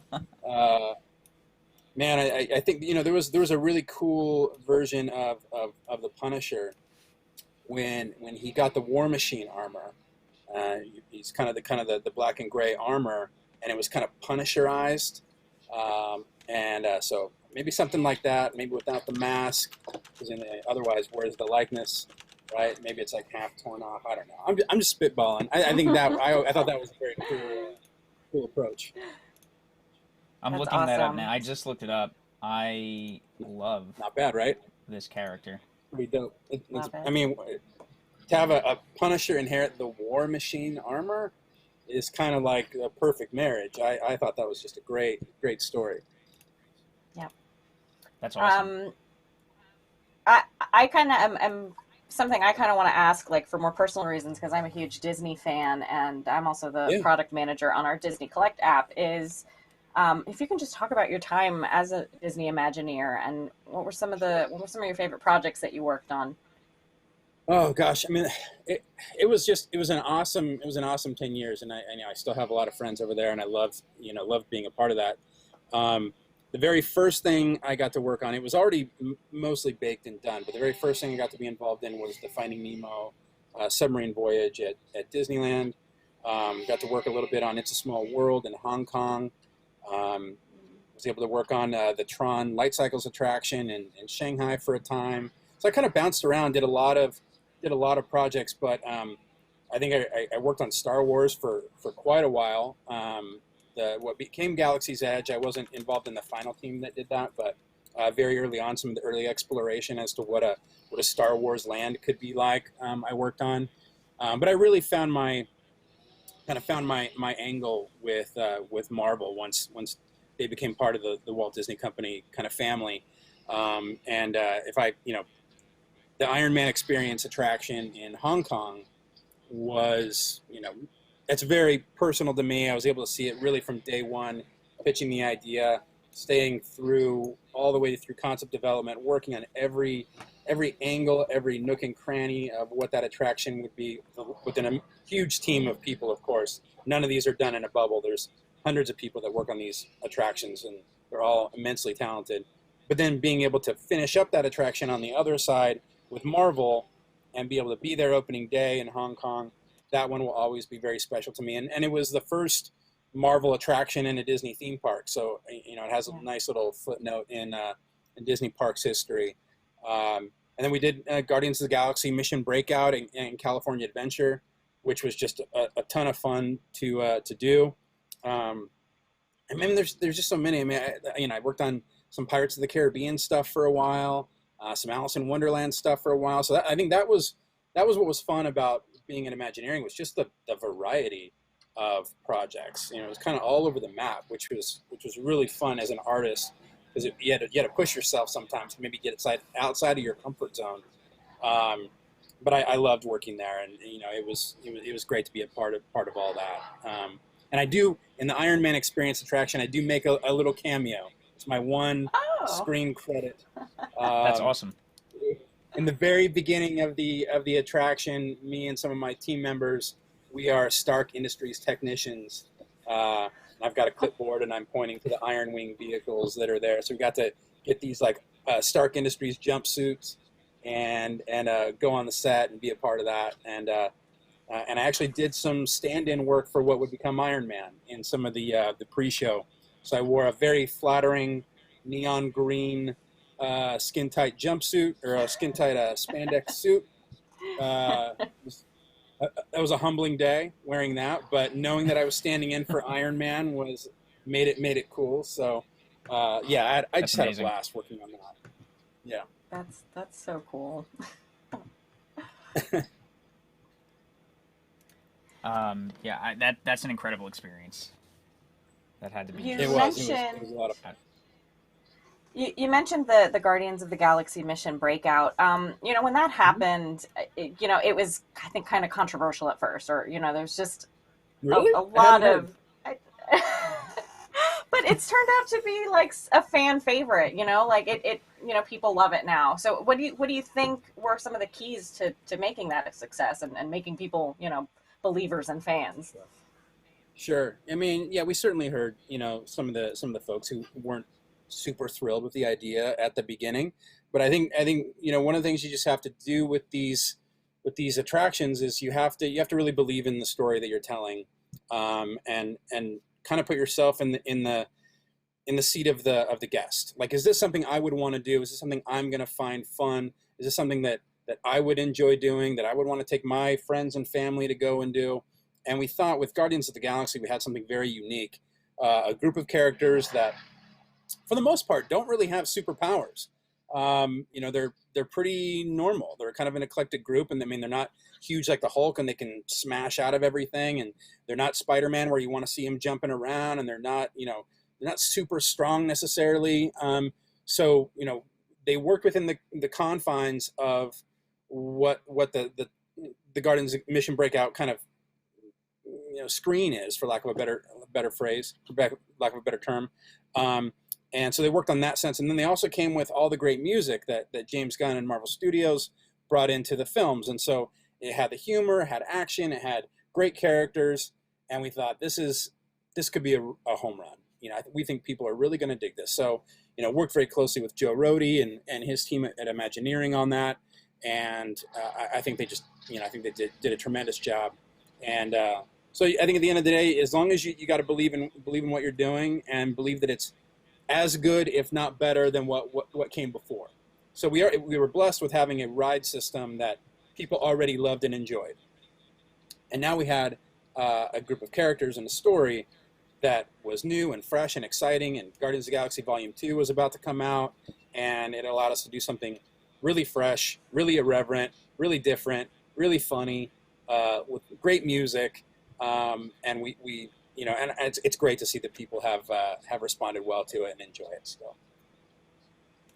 S12: Man, I think there was a really cool version of the Punisher when he got the War Machine armor. He's kind of the black and gray armor, and it was kind of Punisherized. So maybe something like that, maybe without the mask, because otherwise, where's the likeness, right? Maybe it's like half torn off. I don't know. I'm just spitballing. I think that I thought that was a very cool approach.
S2: I'm
S3: That's
S2: looking that up
S3: awesome.
S2: now. I just looked it up. I love
S12: Not bad, right?
S2: this character.
S12: Pretty dope.
S3: Not bad.
S12: I mean, to have a Punisher inherit the War Machine armor is kind of like a perfect marriage. I thought that was just a great story.
S3: Yeah.
S2: That's awesome.
S3: I kind of am something I kind of want to ask, like for more personal reasons, because I'm a huge Disney fan and I'm also the product manager on our Disney Collect app, is if you can just talk about your time as a Disney Imagineer and what were some of your favorite projects that you worked on?
S12: Oh gosh, I mean, it was an awesome 10 years, and I still have a lot of friends over there, and I loved being a part of that. The very first thing I got to work on, it was already mostly baked and done, but the very first thing I got to be involved in was the Finding Nemo submarine voyage at Disneyland. Got to work a little bit on It's a Small World in Hong Kong. Was able to work on the Tron Light Cycles attraction in Shanghai for a time. So I kind of bounced around, did a lot of projects, but I think I worked on Star Wars for quite a while. What became Galaxy's Edge, I wasn't involved in the final team that did that, but very early on, some of the early exploration as to what a Star Wars land could be like, I worked on. But I really found my angle with Marvel once they became part of the Walt Disney Company kind of family. The Iron Man Experience attraction in Hong Kong was, it's very personal to me. I was able to see it really from day one, pitching the idea, staying through all the way through concept development, working on every angle, every nook and cranny of what that attraction would be within a huge team of people, of course. None of these are done in a bubble. There's hundreds of people that work on these attractions, and they're all immensely talented. But then being able to finish up that attraction on the other side with Marvel and be able to be there opening day in Hong Kong, that one will always be very special to me. And it was the first Marvel attraction in a Disney theme park. So, it has a nice little footnote in Disney Parks history. And then we did Guardians of the Galaxy Mission Breakout and California Adventure, which was just a ton of fun to do. I mean, there's just so many. I mean, I worked on some Pirates of the Caribbean stuff for a while, some Alice in Wonderland stuff for a while. So I think that was what was fun about being in Imagineering, was just the variety of projects. It was kind of all over the map, which was really fun as an artist, because you had to push yourself sometimes to maybe get outside of your comfort zone. But I loved working there, and it was great to be a part of all that. And I do, in the Iron Man Experience attraction, I do make a little cameo. It's my one screen credit.
S2: That's awesome.
S12: In the very beginning of the attraction, me and some of my team members, we are Stark Industries technicians. I've got a clipboard and I'm pointing to the Iron Wing vehicles that are there. So we got to get these Stark Industries jumpsuits and go on the set and be a part of that. And I actually did some stand-in work for what would become Iron Man in some of the pre-show. So I wore a very flattering neon green skin-tight jumpsuit, or a skin-tight spandex suit. That was a humbling day wearing that, but knowing that I was standing in for Iron Man made it cool. So I just had a blast working on that. Yeah,
S3: that's so cool.
S2: That's an incredible experience. That had to be.
S3: It was a lot of fun. You mentioned the Guardians of the Galaxy Mission Breakout. When that happened, it was, I think, kind of controversial at first, or there's just a lot of. But it's turned out to be like a fan favorite. People love it now. So what do you think were some of the keys to making that a success and making people believers and fans?
S12: Sure. I mean, yeah, we certainly heard some of the folks who weren't super thrilled with the idea at the beginning, but I think one of the things you just have to do with these attractions is you have to really believe in the story that you're telling, and kind of put yourself in the seat of the guest. Like, is this something I would want to do? Is this something I'm going to find fun? Is this something that I would enjoy doing, that I would want to take my friends and family to go and do? And we thought with Guardians of the Galaxy, we had something very unique, a group of characters that, for the most part, don't really have superpowers. They're pretty normal. They're kind of an eclectic group, and I mean, they're not huge like the Hulk, and they can smash out of everything. And they're not Spider-Man, where you want to see him jumping around, and they're not super strong necessarily. So they work within the confines of what the Guardians Mission Breakout kind of screen is, for lack of a better phrase, for lack of a better term. And so they worked on that sense, and then they also came with all the great music that James Gunn and Marvel Studios brought into the films. And so it had the humor, it had action, it had great characters, and we thought this could be a home run. We think people are really going to dig this. So worked very closely with Joe Rohde and his team at Imagineering on that, and I think they just I think they did a tremendous job. And so I think at the end of the day, as long as you got to believe in what you're doing and believe that it's as good, if not better, than what came before. So we were blessed with having a ride system that people already loved and enjoyed, and now we had a group of characters and a story that was new and fresh and exciting. And Guardians of the Galaxy Volume 2 was about to come out, and it allowed us to do something really fresh, really irreverent, really different, really funny, with great music. And we and it's great to see that people have responded well to it and enjoy it still.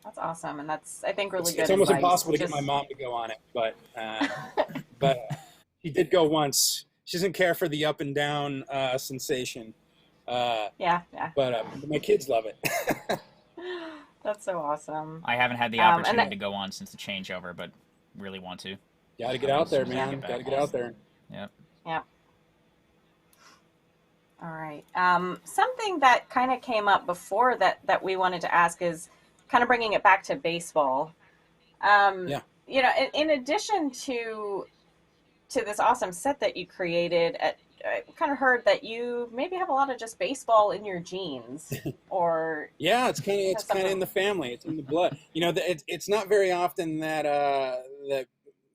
S3: That's awesome, and that's, I think, really good.
S12: It's almost
S3: advice.
S12: impossible to get my mom to go on it, but she did go once. She doesn't care for the up and down sensation.
S3: Yeah.
S12: But my kids love it.
S3: That's so awesome.
S2: I haven't had the opportunity to go on since the changeover, but really want to.
S12: Got to get out there, man. Got to get out there.
S3: Yep. All right. Something that kind of came up before that we wanted to ask is kind of bringing it back to baseball. In addition to this awesome set that you created, I kind of heard that you maybe have a lot of just baseball in your genes, or
S12: yeah, it's kind of in the family. It's in the blood. It's not very often that that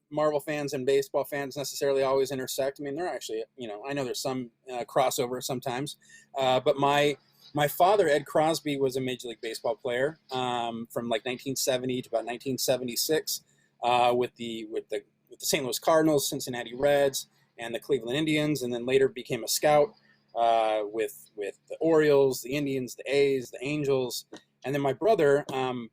S12: Marvel fans and baseball fans necessarily always intersect. I mean, they're actually, I know there's some crossover sometimes, but my father, Ed Crosby, was a Major League Baseball player from like 1970 to about 1976 with the St. Louis Cardinals, Cincinnati Reds, and the Cleveland Indians, and then later became a scout with the Orioles, the Indians, the A's, the Angels. And then my brother,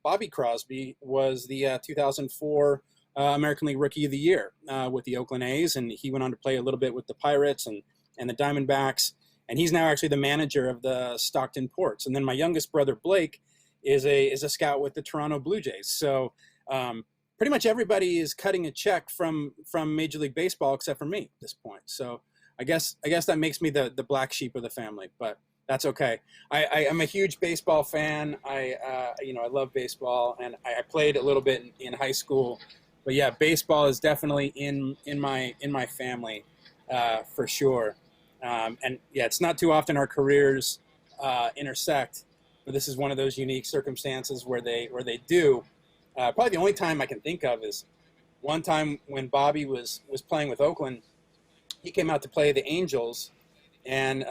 S12: Bobby Crosby, was the 2004 American League Rookie of the Year with the Oakland A's, and he went on to play a little bit with the Pirates and the Diamondbacks, and he's now actually the manager of the Stockton Ports. And then my youngest brother, Blake, is a scout with the Toronto Blue Jays. So pretty much everybody is cutting a check from Major League Baseball except for me at this point. So I guess that makes me the black sheep of the family, but that's okay. I am a huge baseball fan. I love baseball, and I played a little bit in high school. But yeah, baseball is definitely in my family for sure. And yeah, it's not too often our careers intersect, but this is one of those unique circumstances where they do. Probably the only time I can think of is one time when Bobby was playing with Oakland. He came out to play the Angels, and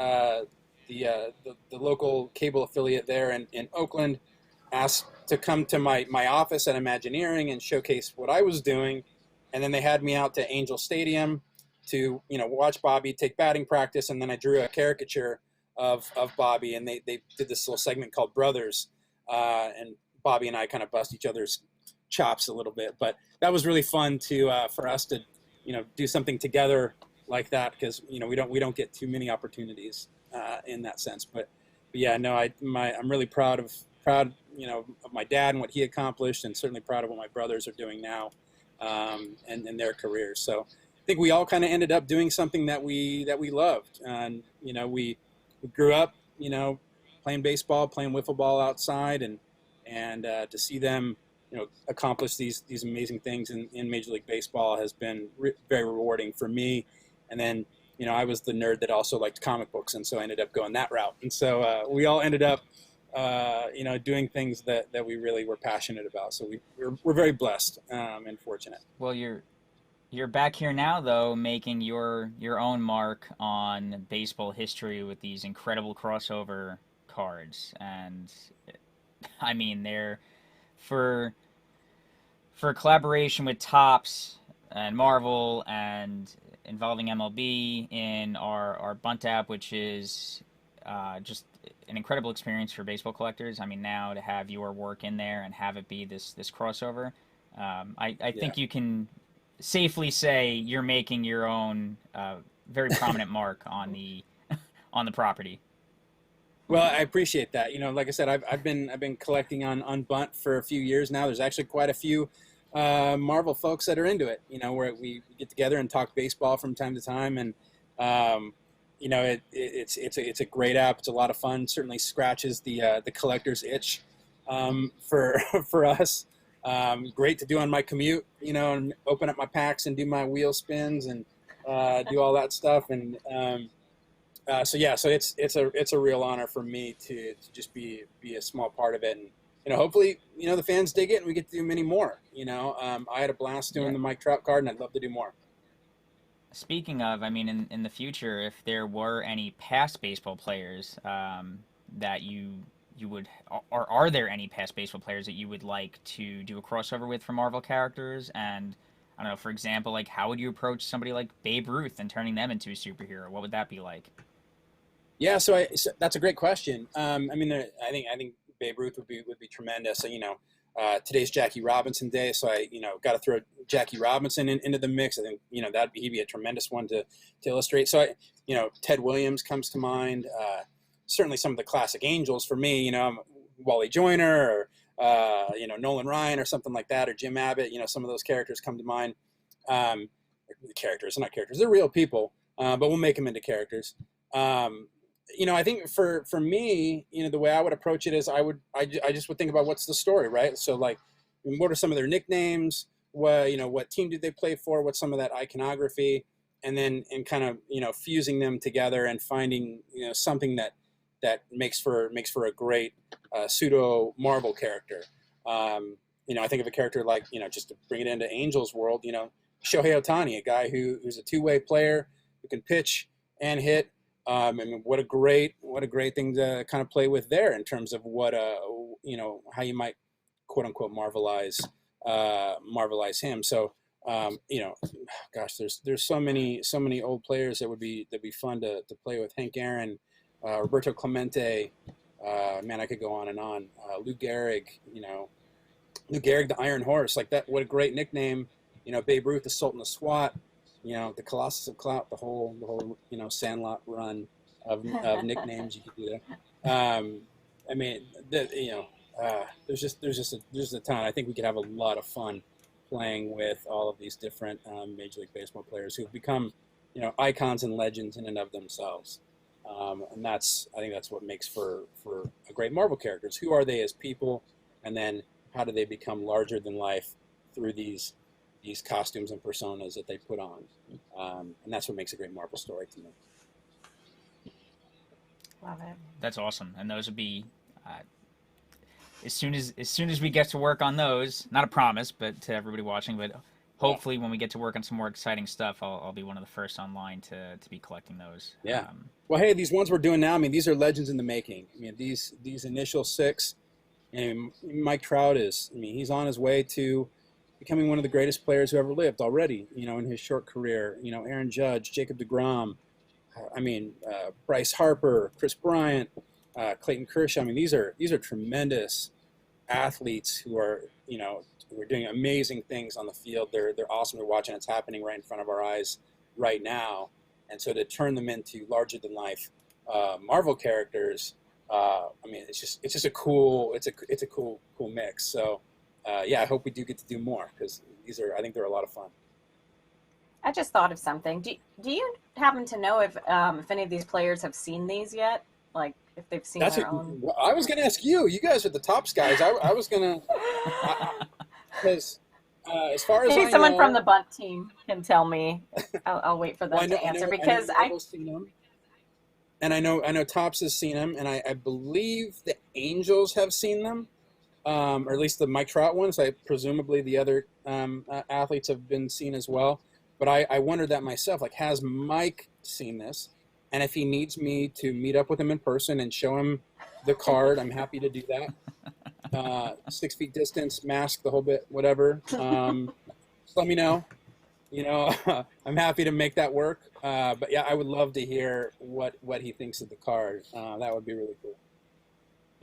S12: the local cable affiliate there in Oakland asked to come to my office at Imagineering and showcase what I was doing. And then they had me out to Angel Stadium to watch Bobby take batting practice, and then I drew a caricature of Bobby, and they did this little segment called Brothers, and Bobby and I kind of bust each other's chops a little bit, but that was really fun for us to do something together like that, because we don't get too many opportunities in that sense. But yeah, no, I'm really proud of my dad and what he accomplished, and certainly proud of what my brothers are doing now and their careers. So I think we all kind of ended up doing something that we loved, and we grew up playing baseball, playing wiffle ball outside, and to see them accomplish these amazing things in Major League Baseball has been very rewarding for me. And then I was the nerd that also liked comic books, and so I ended up going that route. And so we all ended up doing things that we really were passionate about. So we're very blessed and fortunate.
S2: Well, you're back here now, though, making your own mark on baseball history with these incredible crossover cards. And I mean, they're for collaboration with Topps and Marvel and involving MLB in our Bunt app, which is just an incredible experience for baseball collectors. I mean, now to have your work in there and have it be this crossover, I think you can safely say you're making your own very prominent mark on the property.
S12: Well, I appreciate that. Like I said, I've been collecting on Bunt for a few years now. There's actually quite a few Marvel folks that are into it. Where we get together and talk baseball from time to time, and it's a great app. It's a lot of fun. Certainly scratches the collector's itch for us. Great to do on my commute. And open up my packs and do my wheel spins and do all that stuff. And so it's a real honor for me to just be a small part of it. And hopefully the fans dig it and we get to do many more. I had a blast doing the Mike Trout card, and I'd love to do more.
S2: Speaking of, I mean, in the future, if there were any past baseball players that you would, or are there any past baseball players that you would like to do a crossover with for Marvel characters? And I don't know, for example, like how would you approach somebody like Babe Ruth and turning them into a superhero? What would that be like?
S12: Yeah, so that's a great question. I think Babe Ruth would be tremendous. Today's Jackie Robinson Day, so I got to throw Jackie Robinson into the mix. I think he'd be a tremendous one to illustrate. So Ted Williams comes to mind. Certainly some of the classic Angels for me. Wally Joyner or Nolan Ryan or something like that, or Jim Abbott. Some of those characters come to mind. Characters, not characters. They're real people, but we'll make them into characters. I think for me, the way I would approach it is I just would think about what's the story, right? So like, what are some of their nicknames? What team did they play for? What's some of that iconography? And then kind of fusing them together and finding something that makes for a great pseudo Marvel character. I think of a character like just to bring it into Angels world, Shohei Ohtani, a guy who's a two-way player who can pitch and hit. What a great thing to kind of play with there in terms of what how you might quote unquote marvelize him. So gosh, there's so many old players that'd be fun to play with. Hank Aaron, Roberto Clemente, man, I could go on and on. Lou Gehrig, Lou Gehrig, the Iron Horse, like that. What a great nickname. Babe Ruth, the Sultan of SWAT. The Colossus of Clout, the whole Sandlot run of nicknames you could do there. There's just a ton. I think we could have a lot of fun playing with all of these different Major League Baseball players who've become icons and legends in and of themselves. And I think that's what makes for a great Marvel characters. Who are they as people, and then how do they become larger than life through these costumes and personas that they put on, and that's what makes a great Marvel story to me.
S3: Love it.
S2: That's awesome, and those would be as soon as we get to work on those. Not a promise, but to everybody watching, but hopefully when we get to work on some more exciting stuff, I'll be one of the first online to be collecting those.
S12: Yeah. Well, hey, these ones we're doing now, these are legends in the making. These initial 6, and Mike Trout he's on his way to becoming one of the greatest players who ever lived already, in his short career. Aaron Judge, Jacob deGrom, Bryce Harper, Chris Bryant, Clayton Kershaw. These are tremendous athletes who are doing amazing things on the field. They're awesome to watch, and it's happening right in front of our eyes right now. And so to turn them into larger than life Marvel characters, it's just a cool mix. So. I hope we do get to do more, because I think they're a lot of fun.
S3: I just thought of something. Do you happen to know if any of these players have seen these yet? Like if they've seen their own?
S12: I was going to ask you. You guys are the Tops guys. I was going to, because as far as
S3: maybe
S12: I
S3: someone
S12: know,
S3: from the Bunt team can tell me. I'll wait for them to answer, because
S12: I've seen them. And I know Tops has seen them, and I believe the Angels have seen them. Or at least the Mike Trout ones. Presumably the other athletes have been seen as well. But I wondered that myself. Like, has Mike seen this? And if he needs me to meet up with him in person and show him the card, I'm happy to do that. 6 feet distance, mask, the whole bit, whatever. Just let me know. I'm happy to make that work. But yeah, I would love to hear what he thinks of the card. That would be really cool.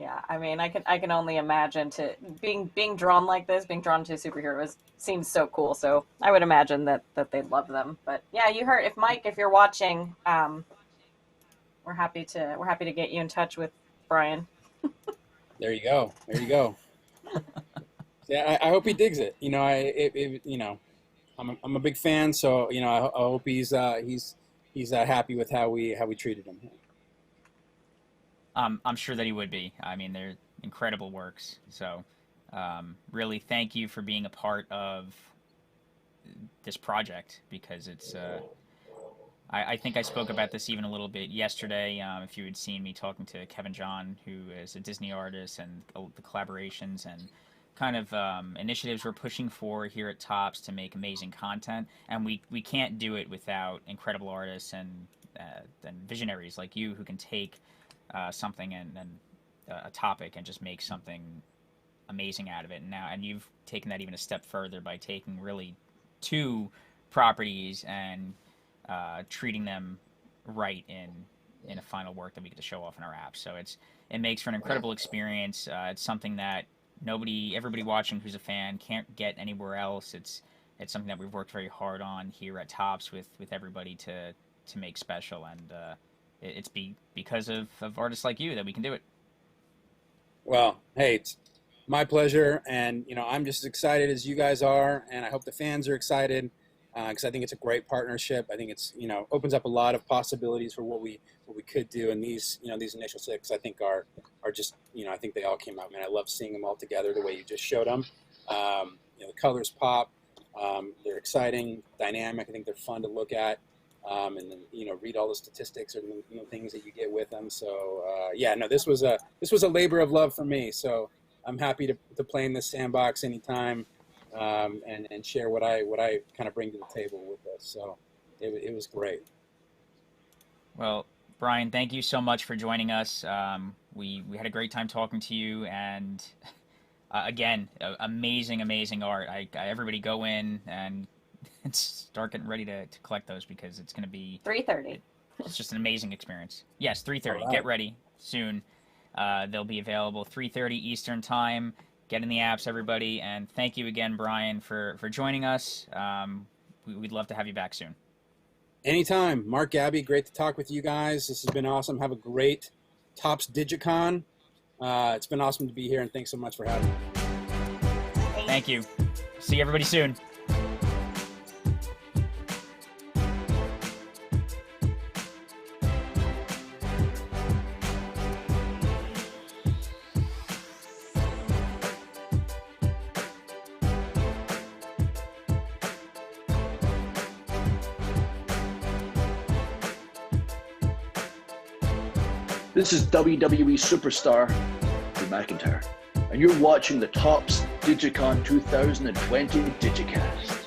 S3: Yeah, I mean, I can only imagine to being drawn like this, being drawn to superheroes seems so cool. So I would imagine that they'd love them. But yeah, you heard if Mike, if you're watching, we're happy to get you in touch with Brian.
S12: There you go. There you go. Yeah, I hope he digs it. You know, I'm a big fan, so you know, I hope he's happy with how we treated him.
S2: I'm sure that he would be. I mean, they're incredible works. So, really, thank you for being a part of this project because it's. I think I spoke about this even a little bit yesterday. If you had seen me talking to Kevin John, who is a Disney artist, and the collaborations and kind of initiatives we're pushing for here at Tops to make amazing content, and we can't do it without incredible artists and visionaries like you who can take something and a topic and just make something amazing out of it. And you've taken that even a step further by taking really two properties and treating them right in a final work that we get to show off in our app. So it makes for an incredible experience. It's something that everybody watching who's a fan can't get anywhere else. It's something that we've worked very hard on here at Tops with everybody to make special, and it's because of artists like you that we can do it.
S12: Well, hey, it's my pleasure, and you know, I'm just as excited as you guys are, and I hope the fans are excited because I think it's a great partnership. I think it's, you know, opens up a lot of possibilities for what we could do, and these initial 6 I think are just, you know, I think they all came out, man. I love seeing them all together the way you just showed them. You know, the colors pop. They're exciting, dynamic. I think they're fun to look at. And then, you know, read all the statistics or the things that you get with them. So yeah, no, this was a labor of love for me. So I'm happy to play in this sandbox anytime and share what I kind of bring to the table with this. So it was great.
S2: Well, Brian, thank you so much for joining us. We had a great time talking to you, and again, amazing art. Everybody go in and start getting ready to collect those because it's going to be
S3: 3:30.
S2: It's just an amazing experience. Yes, 3:30.
S12: Right.
S2: Get ready soon. They'll be available 3:30 Eastern time. Get in the apps, everybody, and thank you again, Brian, for joining us. We'd love to have you back soon.
S12: Anytime. Mark, Gabby, great to talk with you guys. This has been awesome. Have a great Tops DigiCon. It's been awesome to be here, and thanks so much for having me.
S2: Thank you. See everybody soon.
S14: This is WWE superstar Drew McIntyre, and you're watching the Tops DigiCon 2020 DigiCast.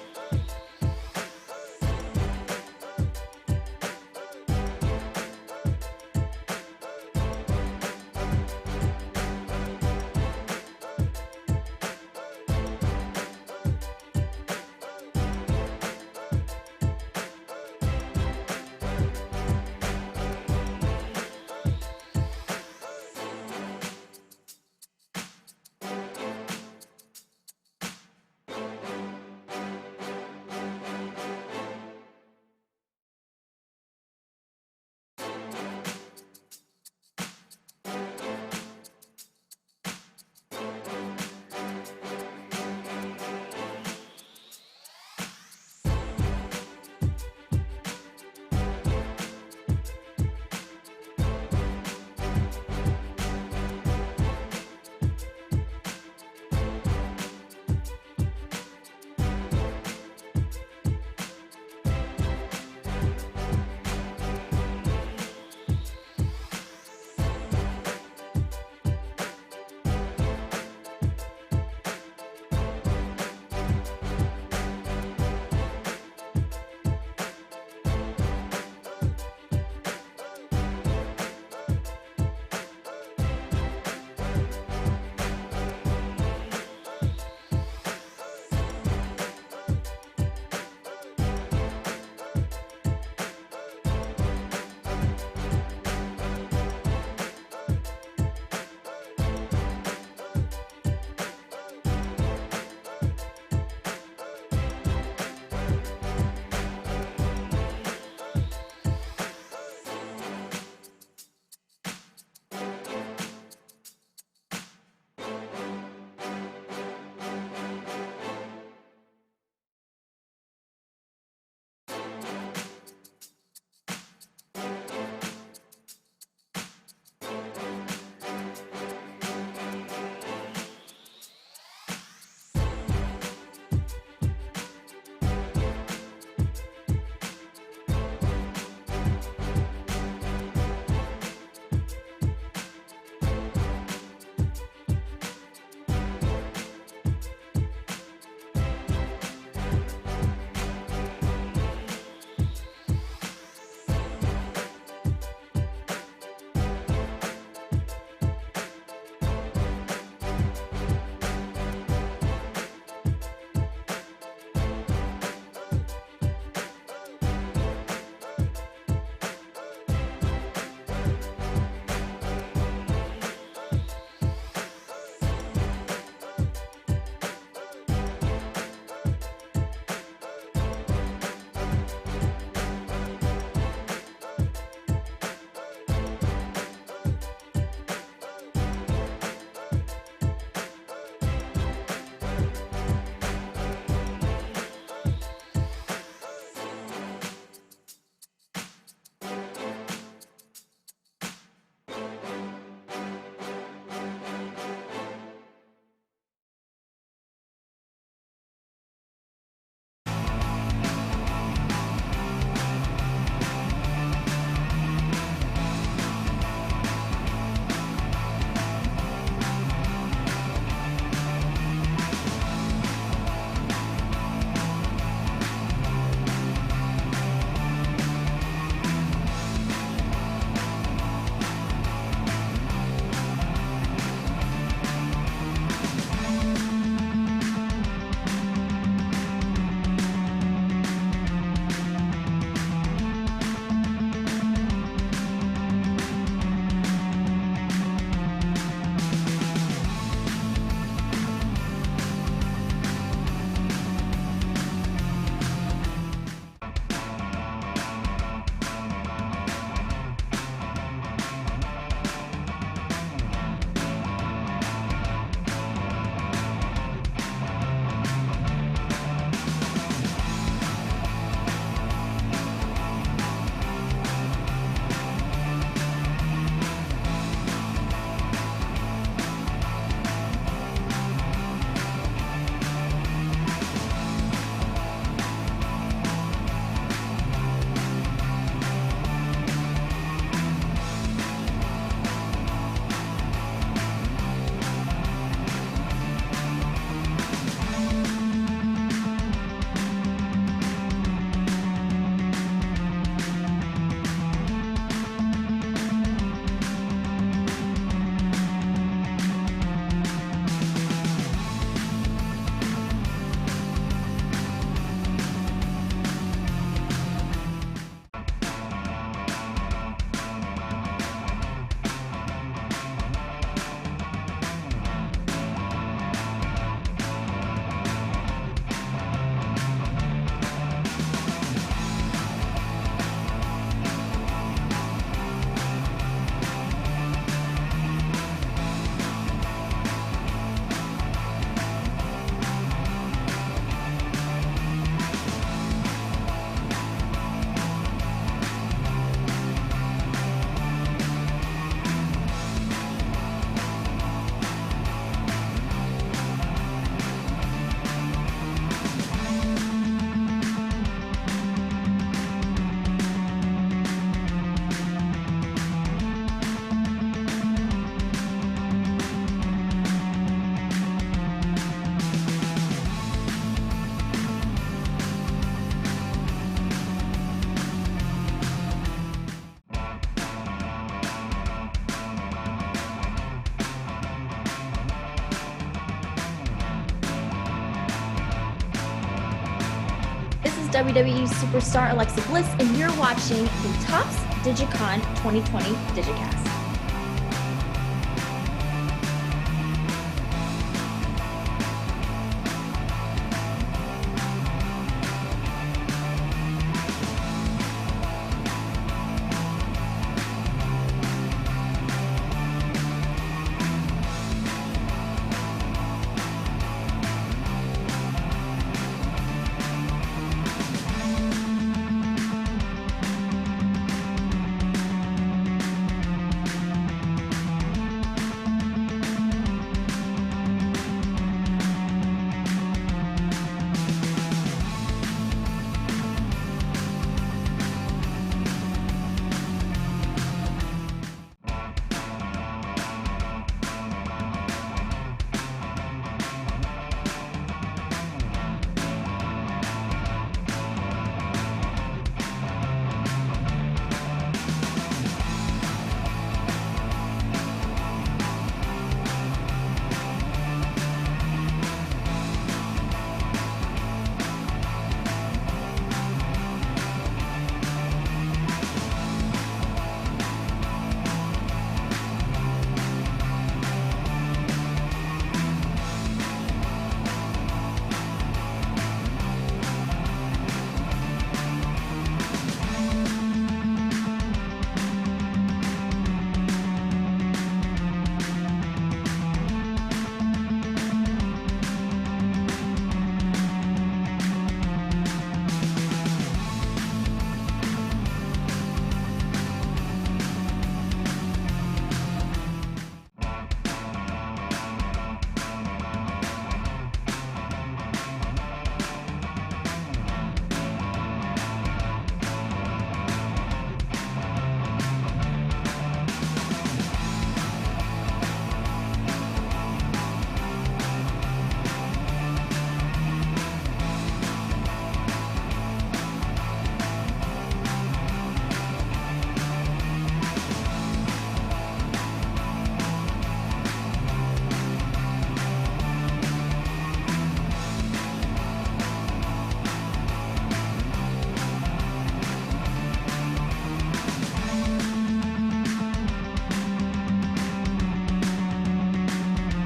S1: WWE superstar Alexa Bliss, and you're watching the Topps DigiCon 2020 DigiCast.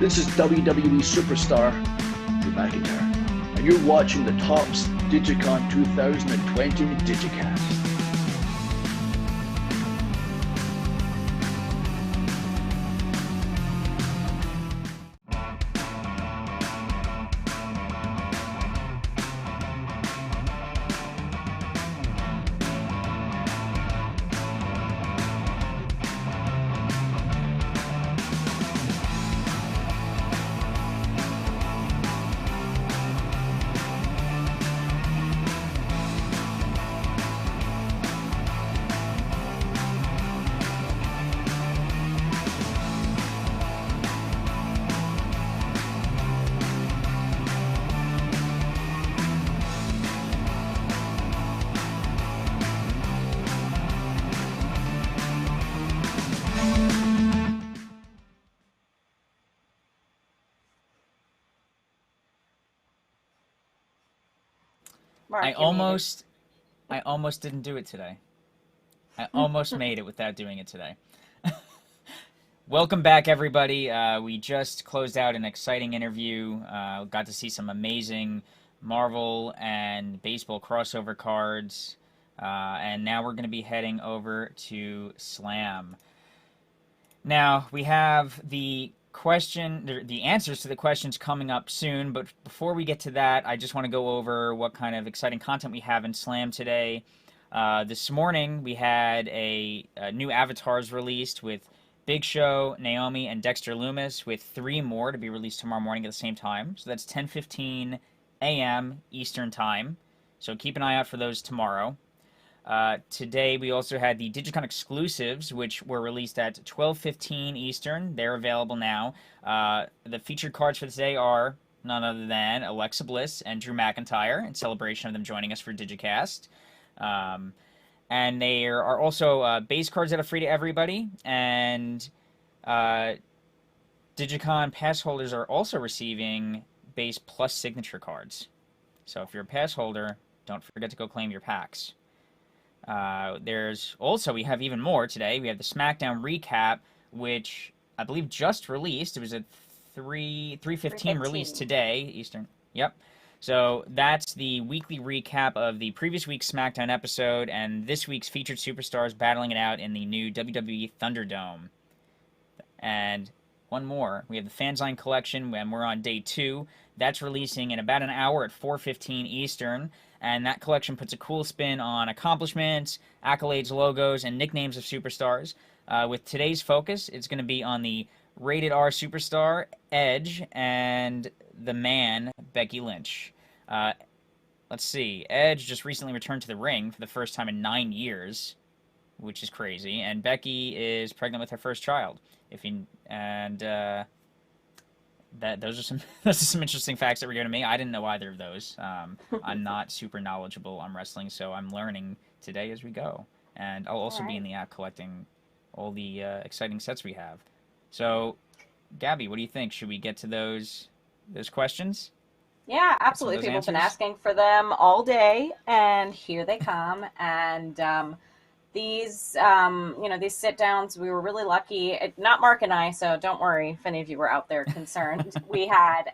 S14: This is WWE superstar Drew McIntyre, and you're watching the Topps DigiCon 2020 DigiCast.
S3: Mark,
S2: I almost didn't do it today. I almost made it without doing it today. Welcome back, everybody. We just closed out an exciting interview. Got to see some amazing Marvel and baseball crossover cards. And now we're going to be heading over to Slam. Now, we have the answers to the questions coming up soon, but before we get to that, I just want to go over what kind of exciting content we have in Slam today. This morning, we had a new avatars released with Big Show, Naomi, and Dexter Lumis, with 3 more to be released tomorrow morning at the same time. So that's 10:15 a.m. Eastern Time. So keep an eye out for those tomorrow. Today we also had the DigiCon exclusives, which were released at 12:15 Eastern. They're available now. The featured cards for today are none other than Alexa Bliss and Drew McIntyre, in celebration of them joining us for DigiCast. And there are also base cards that are free to everybody, and DigiCon pass holders are also receiving base plus signature cards. So if you're a pass holder, don't forget to go claim your packs. There's also, we have even more today. We have the SmackDown recap, which I believe just released. It was at 3:15 release today, Eastern. Yep. So that's the weekly recap of the previous week's SmackDown episode and this week's featured superstars battling it out in the new WWE Thunderdome. And one more. We have the Fanzine collection, and we're on day 2. That's releasing in about an hour at 4:15 Eastern. And that collection puts a cool spin on accomplishments, accolades, logos, and nicknames of superstars. With today's focus, it's going to be on the rated R superstar, Edge, and the man, Becky Lynch. Let's see. Edge just recently returned to the ring for the first time in 9 years, which is crazy. And Becky is pregnant with her first child. Those are some interesting facts that were given to me. I didn't know either of those. I'm not super knowledgeable on wrestling, so I'm learning today as we go. And I'll also be in the app collecting all the exciting sets we have. So, Gabby, what do you think? Should we get to those questions?
S3: Yeah, absolutely. People have been asking for them all day, and here they come. And these, these sit downs, we were really lucky. Not Mark and I, so don't worry if any of you were out there concerned. We had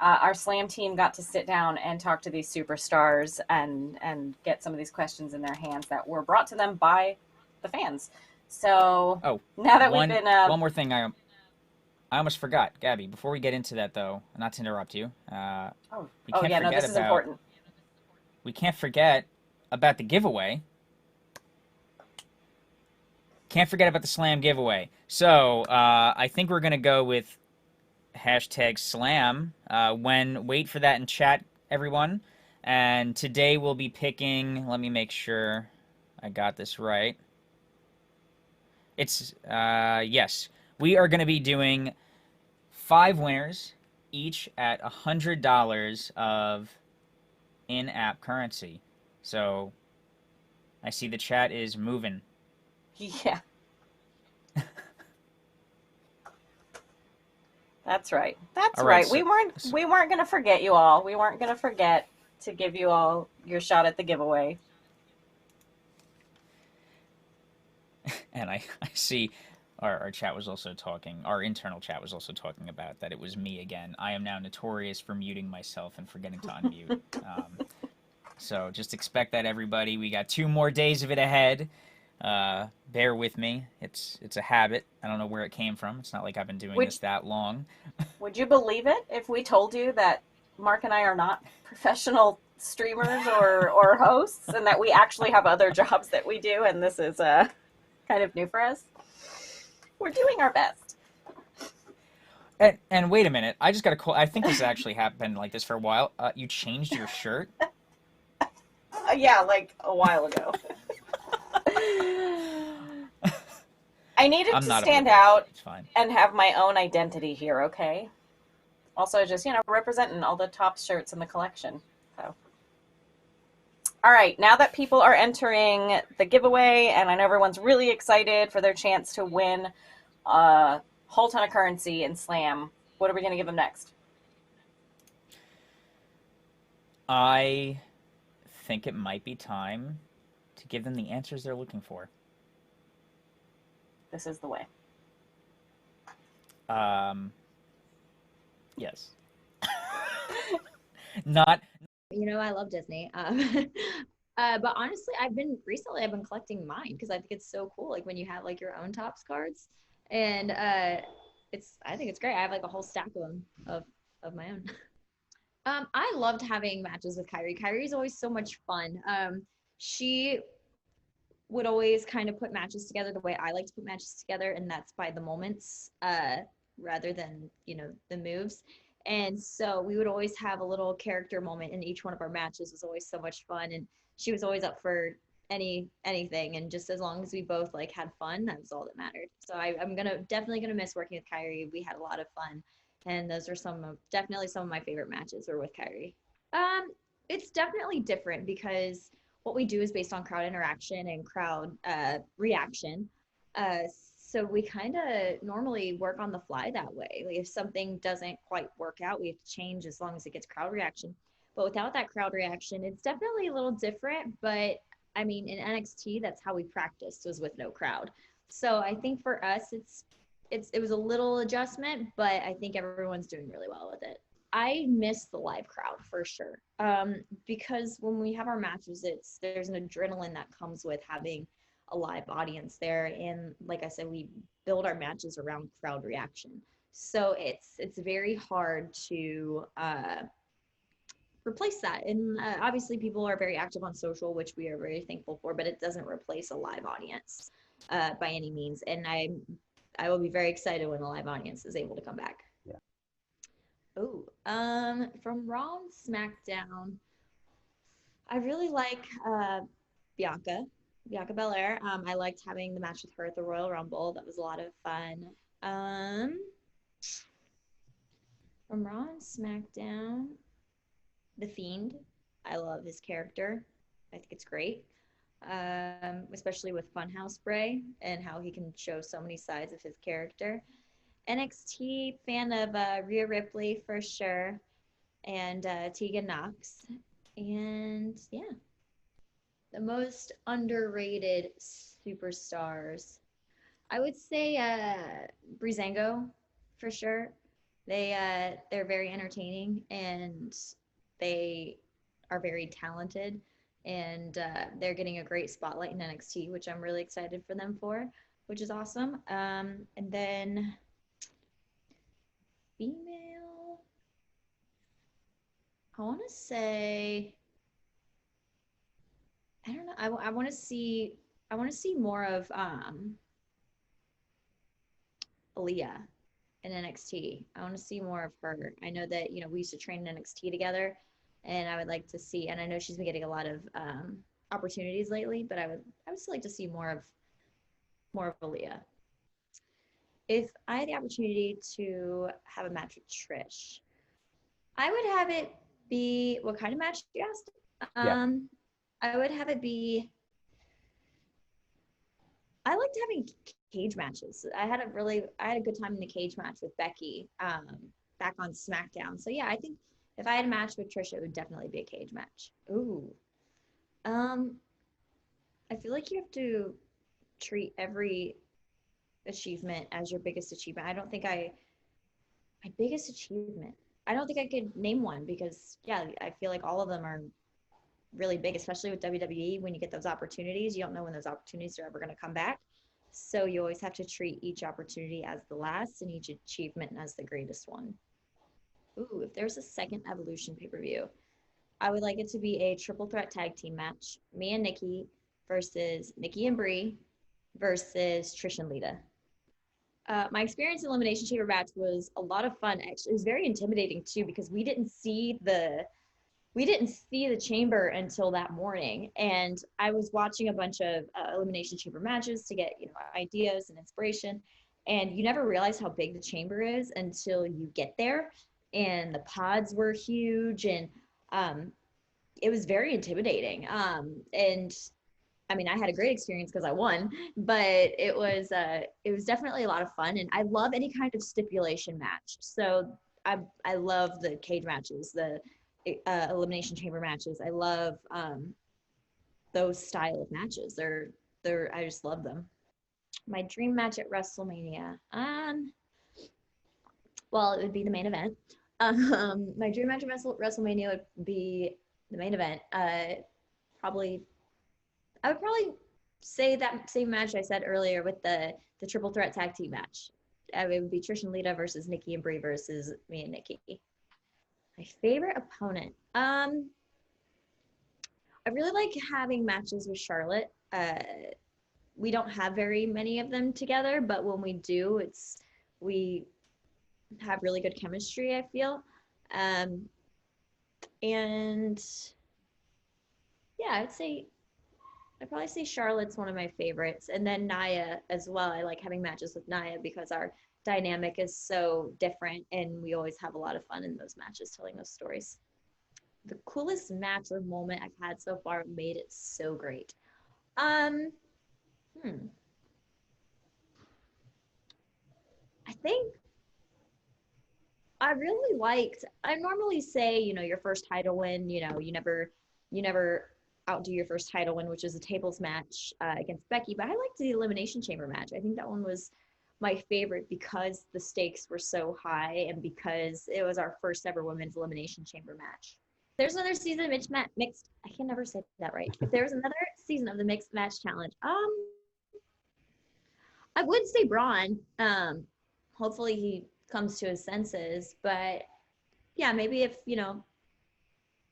S3: our Slam team got to sit down and talk to these superstars and get some of these questions in their hands that were brought to them by the fans. So now that we've been
S2: one more thing I almost forgot, Gabby. Before we get into that, though, not to interrupt you,
S3: this is important.
S2: We can't forget about the giveaway. Can't forget about the Slam giveaway. So I think we're gonna go with #Slam. Wait for that in chat, everyone. And today we'll be picking. Let me make sure I got this right. It's yes. We are going to be doing 5 winners, each at $100 of in-app currency. So I see the chat is moving.
S3: Yeah. That's right. That's right. So, we weren't going to forget you all. We weren't going to forget to give you all your shot at the giveaway.
S2: And I see our chat was also talking, our internal chat was also talking about that it was me again. I am now notorious for muting myself and forgetting to unmute. So just expect that, everybody. We got 2 more days of it ahead. Bear with me. It's a habit. I don't know where it came from. It's not like I've been doing this that long.
S3: Would you believe it if we told you that Mark and I are not professional streamers or hosts, and that we actually have other jobs that we do, and this is kind of new for us? We're doing our best.
S2: And wait a minute. I just got a call. I think this actually happened like this for a while. You changed your shirt?
S3: Yeah, like a while ago. I needed to stand out and have my own identity here, okay? Also, just, representing all the top shirts in the collection. So, all right, now that people are entering the giveaway, and I know everyone's really excited for their chance to win a whole ton of currency in Slam, what are we going to give them next?
S2: I think it might be time to give them the answers they're looking for.
S3: This is the way.
S2: Yes. Not.
S1: I love Disney. But honestly, I've been collecting mine because I think it's so cool. Like when you have like your own Topps cards, and I think it's great. I have like a whole stack of them of my own. I loved having matches with Kyrie. Kyrie's always so much fun. She would always kind of put matches together the way I like to put matches together, and that's by the moments rather than the moves. And so we would always have a little character moment in each one of our matches. It was always so much fun, and she was always up for anything, and just as long as we both like had fun, that was all that mattered. So I'm definitely gonna miss working with Kyrie. We had a lot of fun, and those are definitely some of my favorite matches were with Kyrie. It's definitely different because what we do is based on crowd interaction and crowd reaction. So we kind of normally work on the fly that way. Like if something doesn't quite work out, we have to change as long as it gets crowd reaction. But without that crowd reaction, it's definitely a little different. But I mean, in NXT, that's how we practiced, was with no crowd. So I think for us, it was a little adjustment, but I think everyone's doing really well with it. I miss the live crowd for sure, because when we have our matches, there's an adrenaline that comes with having a live audience there, and like I said, we build our matches around crowd reaction. So it's very hard to replace that. And obviously, people are very active on social, which we are very thankful for, but it doesn't replace a live audience by any means. And I will be very excited when the live audience is able to come back.
S15: Yeah.
S1: Oh, from Raw and SmackDown, I really like Bianca Belair. I liked having the match with her at the Royal Rumble. That was a lot of fun. From Raw and SmackDown, The Fiend. I love his character. I think it's great. Especially with Funhouse Bray and how he can show so many sides of his character. NXT, fan of Rhea Ripley for sure, and Tegan Knox. And yeah, the most underrated superstars, I would say Breezango for sure. They're very entertaining and they are very talented, and they're getting a great spotlight in NXT, which I'm really excited for them for, which is awesome. And then female, I want to say, I don't know. I want to see more of Aaliyah in NXT. I want to see more of her. I know that, we used to train in NXT together, and I would like to see, and I know she's been getting a lot of opportunities lately, but I would still like to see more of Aaliyah. If I had the opportunity to have a match with Trish, I would have it be, what kind of match you asked? I would have it be, I liked having cage matches. I had a good time in the cage match with Becky back on SmackDown. So yeah, I think if I had a match with Trish, it would definitely be a cage match. Ooh. I feel like you have to treat every achievement as your biggest achievement. My biggest achievement, I don't think I could name one because, yeah, I feel like all of them are really big, especially with WWE. When you get those opportunities, you don't know when those opportunities are ever going to come back. So you always have to treat each opportunity as the last and each achievement as the greatest one. Ooh, if there's a second Evolution pay-per-view, I would like it to be a triple threat tag team match. Me and Nikki versus Nikki and Brie versus Trish and Lita. My experience in Elimination Chamber match was a lot of fun. Actually, it was very intimidating too because we didn't see the chamber until that morning, and I was watching a bunch of Elimination Chamber matches to get ideas and inspiration, and you never realize how big the chamber is until you get there. And the pods were huge, and it was very intimidating. And I mean, I had a great experience because I won, but it was definitely a lot of fun, and I love any kind of stipulation match. So I love the cage matches, the Elimination Chamber matches. I love those style of matches. I just love them. My dream match at WrestleMania. Well, it would be the main event. My dream match at WrestleMania would be the main event. I would probably say that same match I said earlier with the triple threat tag team match. It would be Trish and Lita versus Nikki and Brie versus me and Nikki. My favorite opponent. I really like having matches with Charlotte. We don't have very many of them together, but when we do, we have really good chemistry, I feel. And yeah, I'd probably say Charlotte's one of my favorites. And then Nia as well. I like having matches with Nia because our dynamic is so different and we always have a lot of fun in those matches telling those stories. The coolest match or moment I've had so far made it so great. I think I really liked, I normally say, your first title win, you never outdo your first title win, which is a tables match against Becky, but I liked the Elimination Chamber match. I think that one was my favorite because the stakes were so high and because it was our first ever women's Elimination Chamber match. There's another season of mixed, I can never say that right. If there was another season of the mixed match challenge, I would say Braun. Hopefully he comes to his senses, but yeah, maybe if,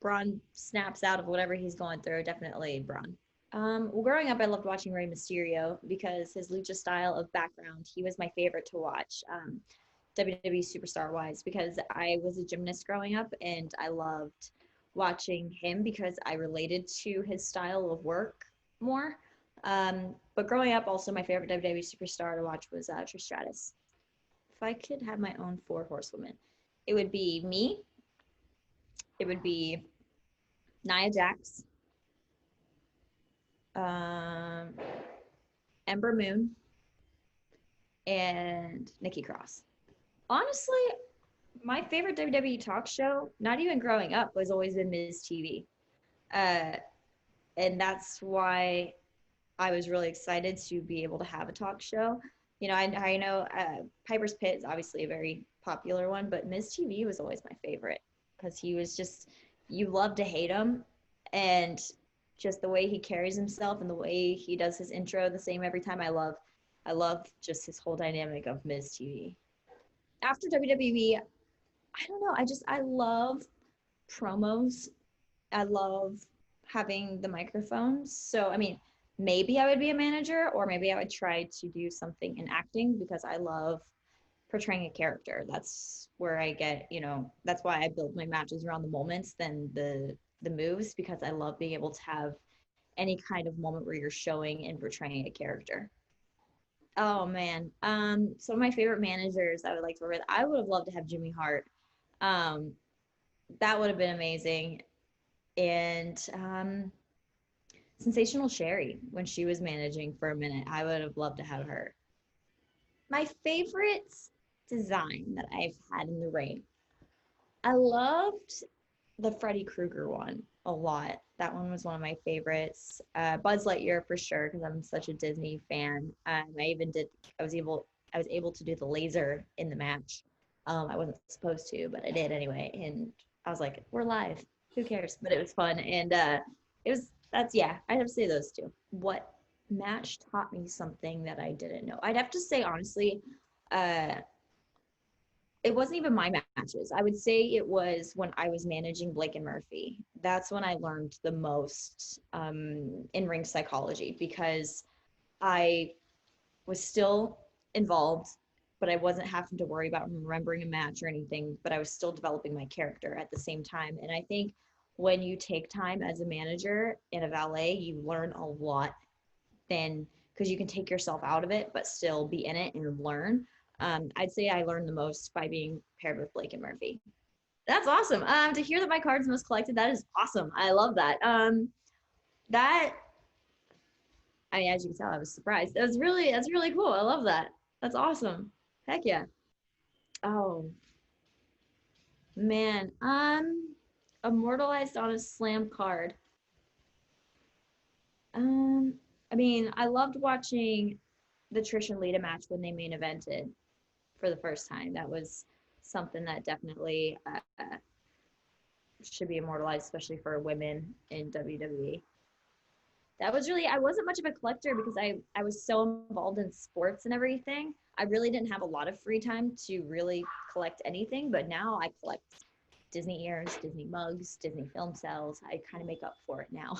S1: Braun snaps out of whatever he's going through, definitely Braun. Well, growing up, I loved watching Rey Mysterio because his lucha style of background, he was my favorite to watch, WWE superstar wise, because I was a gymnast growing up and I loved watching him because I related to his style of work more. But growing up, also my favorite WWE superstar to watch was Trish Stratus. If I could have my own 4 horsewomen, it would be me. It would be Nia Jax, Ember Moon, and Nikki Cross. Honestly, my favorite WWE talk show, not even growing up, was always been Miz TV. And that's why I was really excited to be able to have a talk show. I know Piper's Pit is obviously a very popular one, but Miz TV was always my favorite because he was just, you love to hate him, and just the way he carries himself and the way he does his intro the same every time. I love just his whole dynamic of Miz TV. After WWE, I don't know, I love promos. I love having the microphones. So, I mean, maybe I would be a manager, or maybe I would try to do something in acting because I love portraying a character. That's where I get, that's why I build my matches around the moments than the moves, because I love being able to have any kind of moment where you're showing and portraying a character. Oh man. Some of my favorite managers I would like to work with, I would have loved to have Jimmy Hart. That would have been amazing. And Sensational Sherry, when she was managing for a minute, I would have loved to have her. My favorite design that I've had in the ring, I loved the Freddy Krueger one a lot. That one was one of my favorites. Buzz Lightyear for sure, because I'm such a Disney fan. I was able to do the laser in the match. I wasn't supposed to, but I did anyway. And I was like, we're live. Who cares? But it was fun. And I have to say those two. What match taught me something that I didn't know? I'd have to say, honestly, it wasn't even my matches. I would say it was when I was managing Blake and Murphy. That's when I learned the most in-ring psychology, because I was still involved, but I wasn't having to worry about remembering a match or anything, but I was still developing my character at the same time. And I think when you take time as a manager and a valet, you learn a lot then, because you can take yourself out of it, but still be in it and learn. I'd say I learned the most by being paired with Blake and Murphy. That's awesome. To hear that my card's most collected, that is awesome. I love that. As you can tell, I was surprised. That's really cool. I love that. That's awesome. Heck yeah. Oh man. Immortalized on a slam card. I mean, I loved watching the Trish and Lita match when they main evented for the first time. That was something that definitely should be immortalized, especially for women in WWE. That was really, I wasn't much of a collector because I was so involved in sports and everything. I really didn't have a lot of free time to really collect anything, but now I collect Disney ears, Disney mugs, Disney film cells. I kind of make up for it now.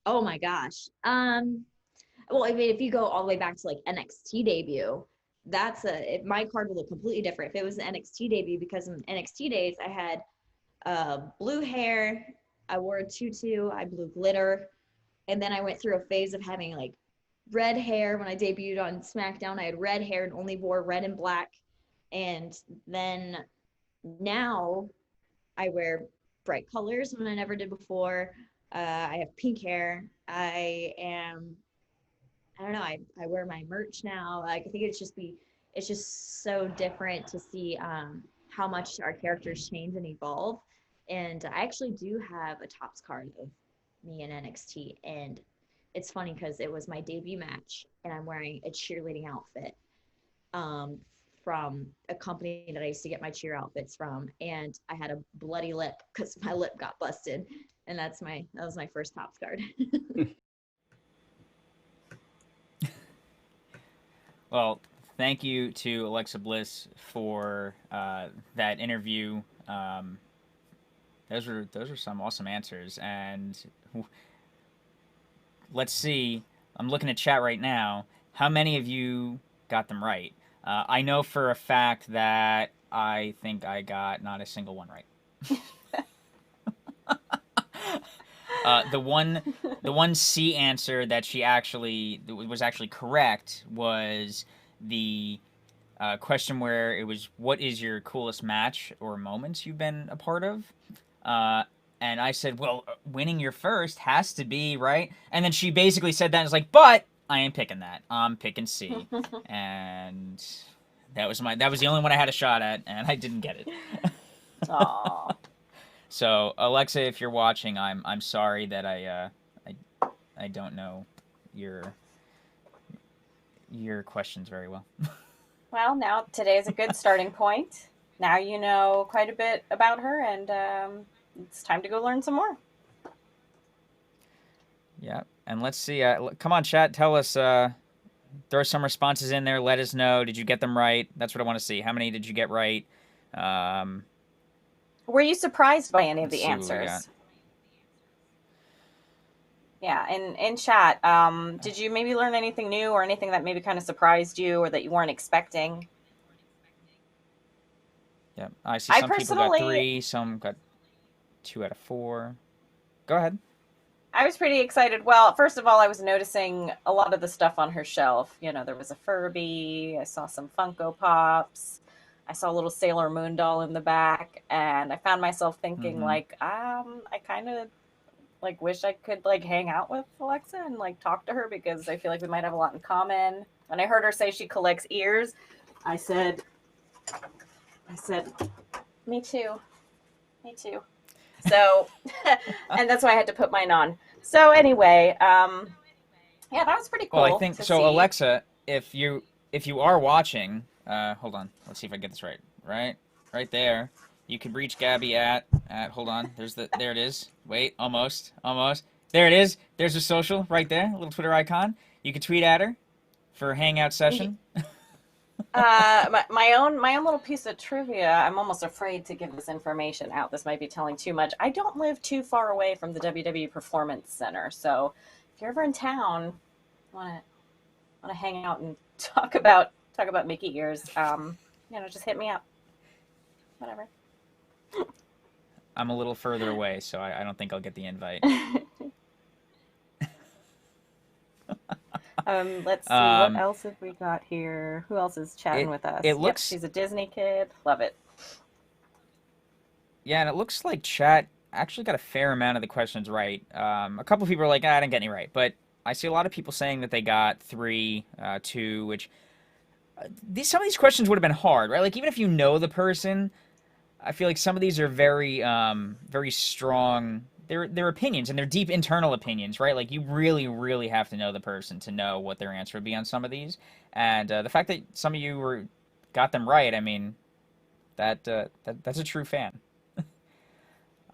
S1: Oh my gosh. Well, I mean, if you go all the way back to like NXT debut, my card would look completely different if it was an NXT debut, because in NXT days I had blue hair, I wore a tutu, I blew glitter, and then I went through a phase of having like red hair. When I debuted on SmackDown, I had red hair and only wore red and black. And then now I wear bright colors when I never did before. I have pink hair. I don't know, I wear my merch now. Like, I think it's just so different to see how much our characters change and evolve. And I actually do have a Topps card of me in NXT, and it's funny because it was my debut match, and I'm wearing a cheerleading outfit from a company that I used to get my cheer outfits from, and I had a bloody lip because my lip got busted, and that was my first Topps card.
S2: Well, thank you to Alexa Bliss for that interview. Those are some awesome answers, and let's see. I'm looking at chat right now. How many of you got them right? I know for a fact that I think I got not a single one right. The one C answer that was actually correct was the question where it was, what is your coolest match or moments you've been a part of? And I said, well, winning your first has to be, right? And then she basically said that and was like, but I ain't picking that. I'm picking C. And that was the only one I had a shot at, and I didn't get it.
S3: Aww.
S2: So, Alexa, if you're watching, I'm sorry that I don't know your questions very well.
S3: Well, now today is a good starting point. Now you know quite a bit about her, and it's time to go learn some more.
S2: Yeah, and let's see. Come on, chat. Tell us. Throw some responses in there. Let us know. Did you get them right? That's what I want to see. How many did you get right?
S3: Were you surprised by any of the answers? Yeah, in chat, did you maybe learn anything new or anything that maybe kind of surprised you or that you weren't expecting?
S2: Yeah, I see some people got 3, some got 2 out of 4. Go ahead.
S3: I was pretty excited. Well, first of all, I was noticing a lot of the stuff on her shelf. You know, there was a Furby, I saw some Funko Pops, I saw a little Sailor Moon doll in the back, and I found myself thinking, like, I kind of, like, wish I could, like, hang out with Alexa and, like, talk to her because I feel like we might have a lot in common. When I heard her say she collects ears, I said, me too. So, and that's why I had to put mine on. So anyway, yeah, that was pretty cool.
S2: Well, I think so. See. Alexa, if you are watching, hold on, let's see if I get this right. Right there. You can reach Gabby at hold on. There it is. Wait, almost. There it is. There's her social right there, a little Twitter icon. You can tweet at her for a hangout session.
S3: My own little piece of trivia. I'm almost afraid to give this information out. This might be telling too much. I don't live too far away from the WWE Performance Center, so if you're ever in town, want to hang out and talk about Mickey ears, just hit me up. Whatever.
S2: I'm a little further away, so I don't think I'll get the invite.
S3: Let's see, what else have we got here? Who else is chatting with us?
S2: It looks...
S3: Yep, she's a Disney kid. Love it.
S2: Yeah, and it looks like chat actually got a fair amount of the questions right. A couple of people are like, I didn't get any right. But I see a lot of people saying that they got 3, 2, which... some of these questions would have been hard, right? Like, even if you know the person, I feel like some of these are very, very strong... They're opinions, and they're deep internal opinions, right? Like, you really, really have to know the person to know what their answer would be on some of these. And the fact that some of you got them right, I mean, that's a true fan.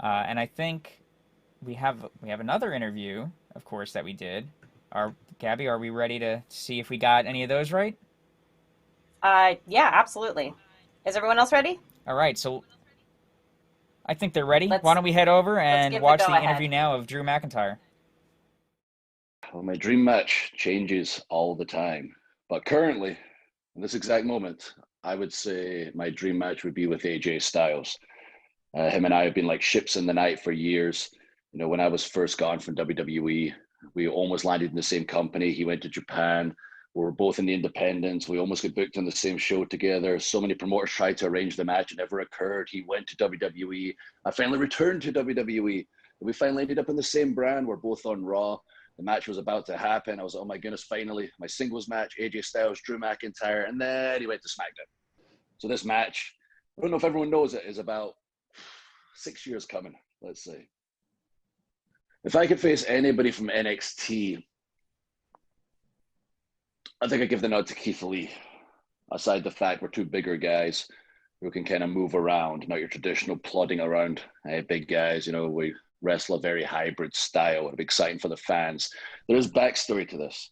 S2: And I think we have another interview, of course, that we did. Gabby, are we ready to see if we got any of those right?
S3: Yeah, absolutely. Is everyone else ready?
S2: All right, so... I think they're ready. Why don't we head over and watch the interview now of Drew McIntyre?
S14: Well, my dream match changes all the time. But currently, in this exact moment, I would say my dream match would be with AJ Styles. Him and I have been like ships in the night for years. You know, when I was first gone from WWE, we almost landed in the same company. He went to Japan. We were both in the independents. We almost got booked on the same show together. So many promoters tried to arrange the match. It never occurred. He went to WWE. I finally returned to WWE. We finally ended up in the same brand. We're both on Raw. The match was about to happen. I was, oh my goodness, finally. My singles match, AJ Styles, Drew McIntyre. And then he went to SmackDown. So this match I don't know if everyone knows it, is about 6 years coming, let's say. If I could face anybody from NXT, I think I'd give the nod to Keith Lee. Aside the fact we're two bigger guys who can kind of move around, not your traditional plodding around big guys. You know, we wrestle a very hybrid style. It'll be exciting for the fans. There is backstory to this.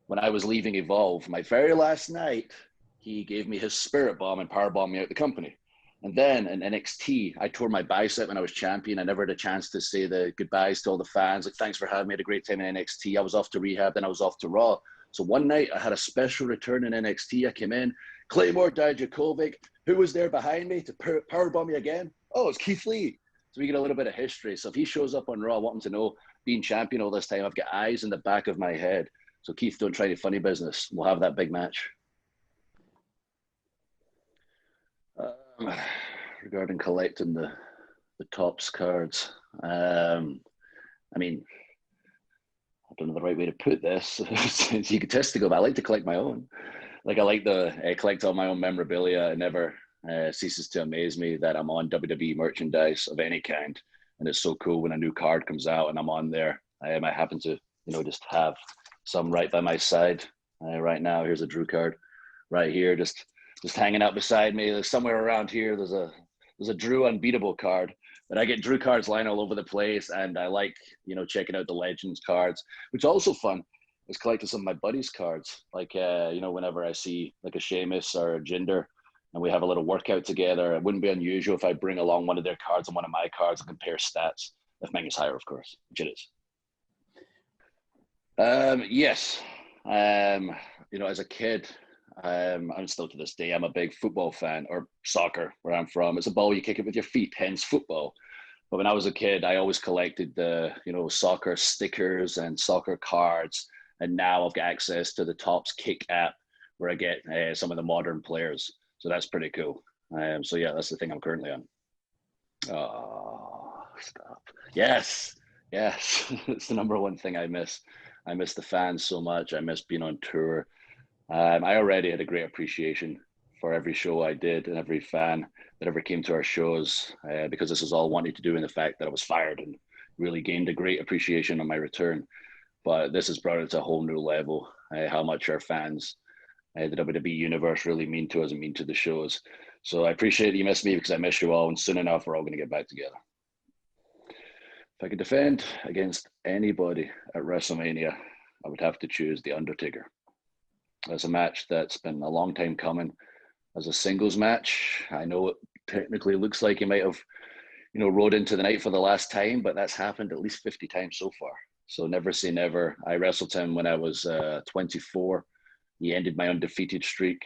S14: When I was leaving Evolve, my very last night, he gave me his spirit bomb and powerbombed me out the company. And then in NXT, I tore my bicep when I was champion. I never had a chance to say the goodbyes to all the fans. Like, thanks for having me. I had a great time in NXT. I was off to rehab, then I was off to Raw. So one night I had a special return in NXT. I came in, Claymore, Dijakovic. Who was there behind me to powerbomb me again? Oh, it's Keith Lee. So we get a little bit of history. So if he shows up on Raw, I want him to know, being champion all this time, I've got eyes in the back of my head. So Keith, don't try any funny business. We'll have that big match. Regarding collecting the tops cards, I mean, I don't know the right way to put this. It's egotistical, but I like to collect my own. Like, I like to collect all my own memorabilia. It never ceases to amaze me that I'm on WWE merchandise of any kind, and it's so cool when a new card comes out and I'm on there. I happen to, just have some right by my side right now. Here's a Drew card right here, just hanging out beside me. There's somewhere around here. There's a Drew unbeatable card. But I get Drew cards lying all over the place, and I like, checking out the Legends cards, which is also fun, is collecting some of my buddies' cards. Like, whenever I see like a Sheamus or a Jinder, and we have a little workout together, it wouldn't be unusual if I bring along one of their cards and one of my cards and compare stats. If mine is higher, of course, which it is. Yes. As a kid, I'm still to this day, I'm a big football fan, or soccer, where I'm from. It's a ball, you kick it with your feet, hence football. But when I was a kid, I always collected the, soccer stickers and soccer cards. And now I've got access to the Topps Kick app, where I get some of the modern players. So that's pretty cool. So yeah, that's the thing I'm currently on. Oh, stop. Yes. It's the number one thing I miss. I miss the fans so much. I miss being on tour. I already had a great appreciation for every show I did and every fan that ever came to our shows, because this is all I wanted to do, in the fact that I was fired, and really gained a great appreciation on my return. But this has brought it to a whole new level, how much our fans, the WWE universe, really mean to us and mean to the shows. So I appreciate you miss me, because I miss you all, and soon enough we're all going to get back together. If I could defend against anybody at WrestleMania, I would have to choose The Undertaker. It's a match that's been a long time coming. As a singles match, I know it technically looks like he might have, rode into the night for the last time, but that's happened at least 50 times so far. So never say never. I wrestled him when I was 24. He ended my undefeated streak.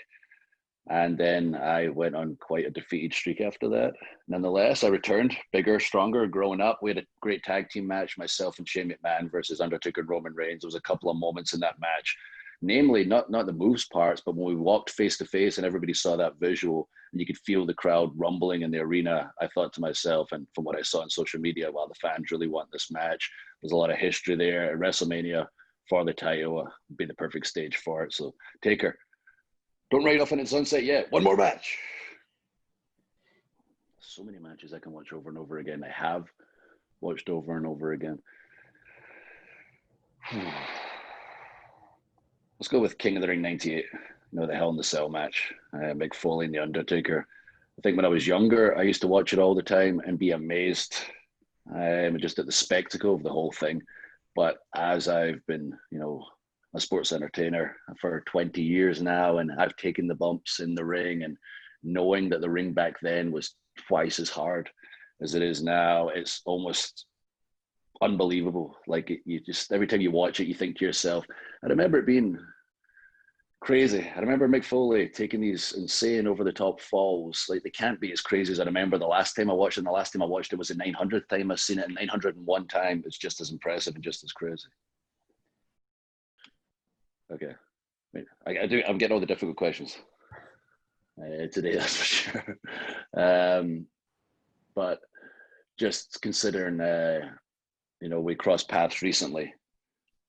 S14: And then I went on quite a defeated streak after that. Nonetheless, I returned bigger, stronger, growing up. We had a great tag team match, myself and Shane McMahon versus Undertaker and Roman Reigns. There was a couple of moments in that match, namely not the moves parts, but when we walked face to face and everybody saw that visual and you could feel the crowd rumbling in the arena, I thought to myself, and from what I saw on social media, wow, the fans really want this match. There's a lot of history there. At WrestleMania for the title would be the perfect stage for it. So Taker, don't ride off into the sunset yet. One more match. So many matches I can watch over and over again. I have watched over and over again. Let's go with King of the Ring 98. The Hell in the Cell match. Mick Foley and The Undertaker. I think when I was younger, I used to watch it all the time and be amazed just at the spectacle of the whole thing. But as I've been, a sports entertainer for 20 years now, and I've taken the bumps in the ring, and knowing that the ring back then was twice as hard as it is now, it's almost unbelievable. Like, you just, every time you watch it, you think to yourself, I remember it being crazy. I remember Mick Foley taking these insane over the top falls. Like, they can't be as crazy as I remember the last time I watched it. And the last time I watched it was the 900th time. I've seen it in 901 time. It's just as impressive and just as crazy. Okay. I'm getting all the difficult questions today, that's for sure. But just considering, we crossed paths recently,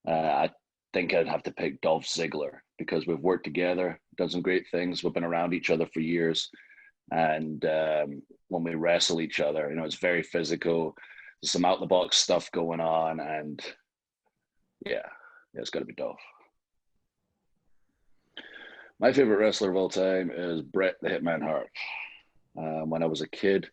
S14: I think I'd have to pick Dolph Ziggler, because we've worked together, done some great things. We've been around each other for years. And when we wrestle each other, you know, it's very physical. There's some out the box stuff going on, and yeah, it's got to be Dolph. My favorite wrestler of all time is Bret the Hitman Hart. When I was a kid,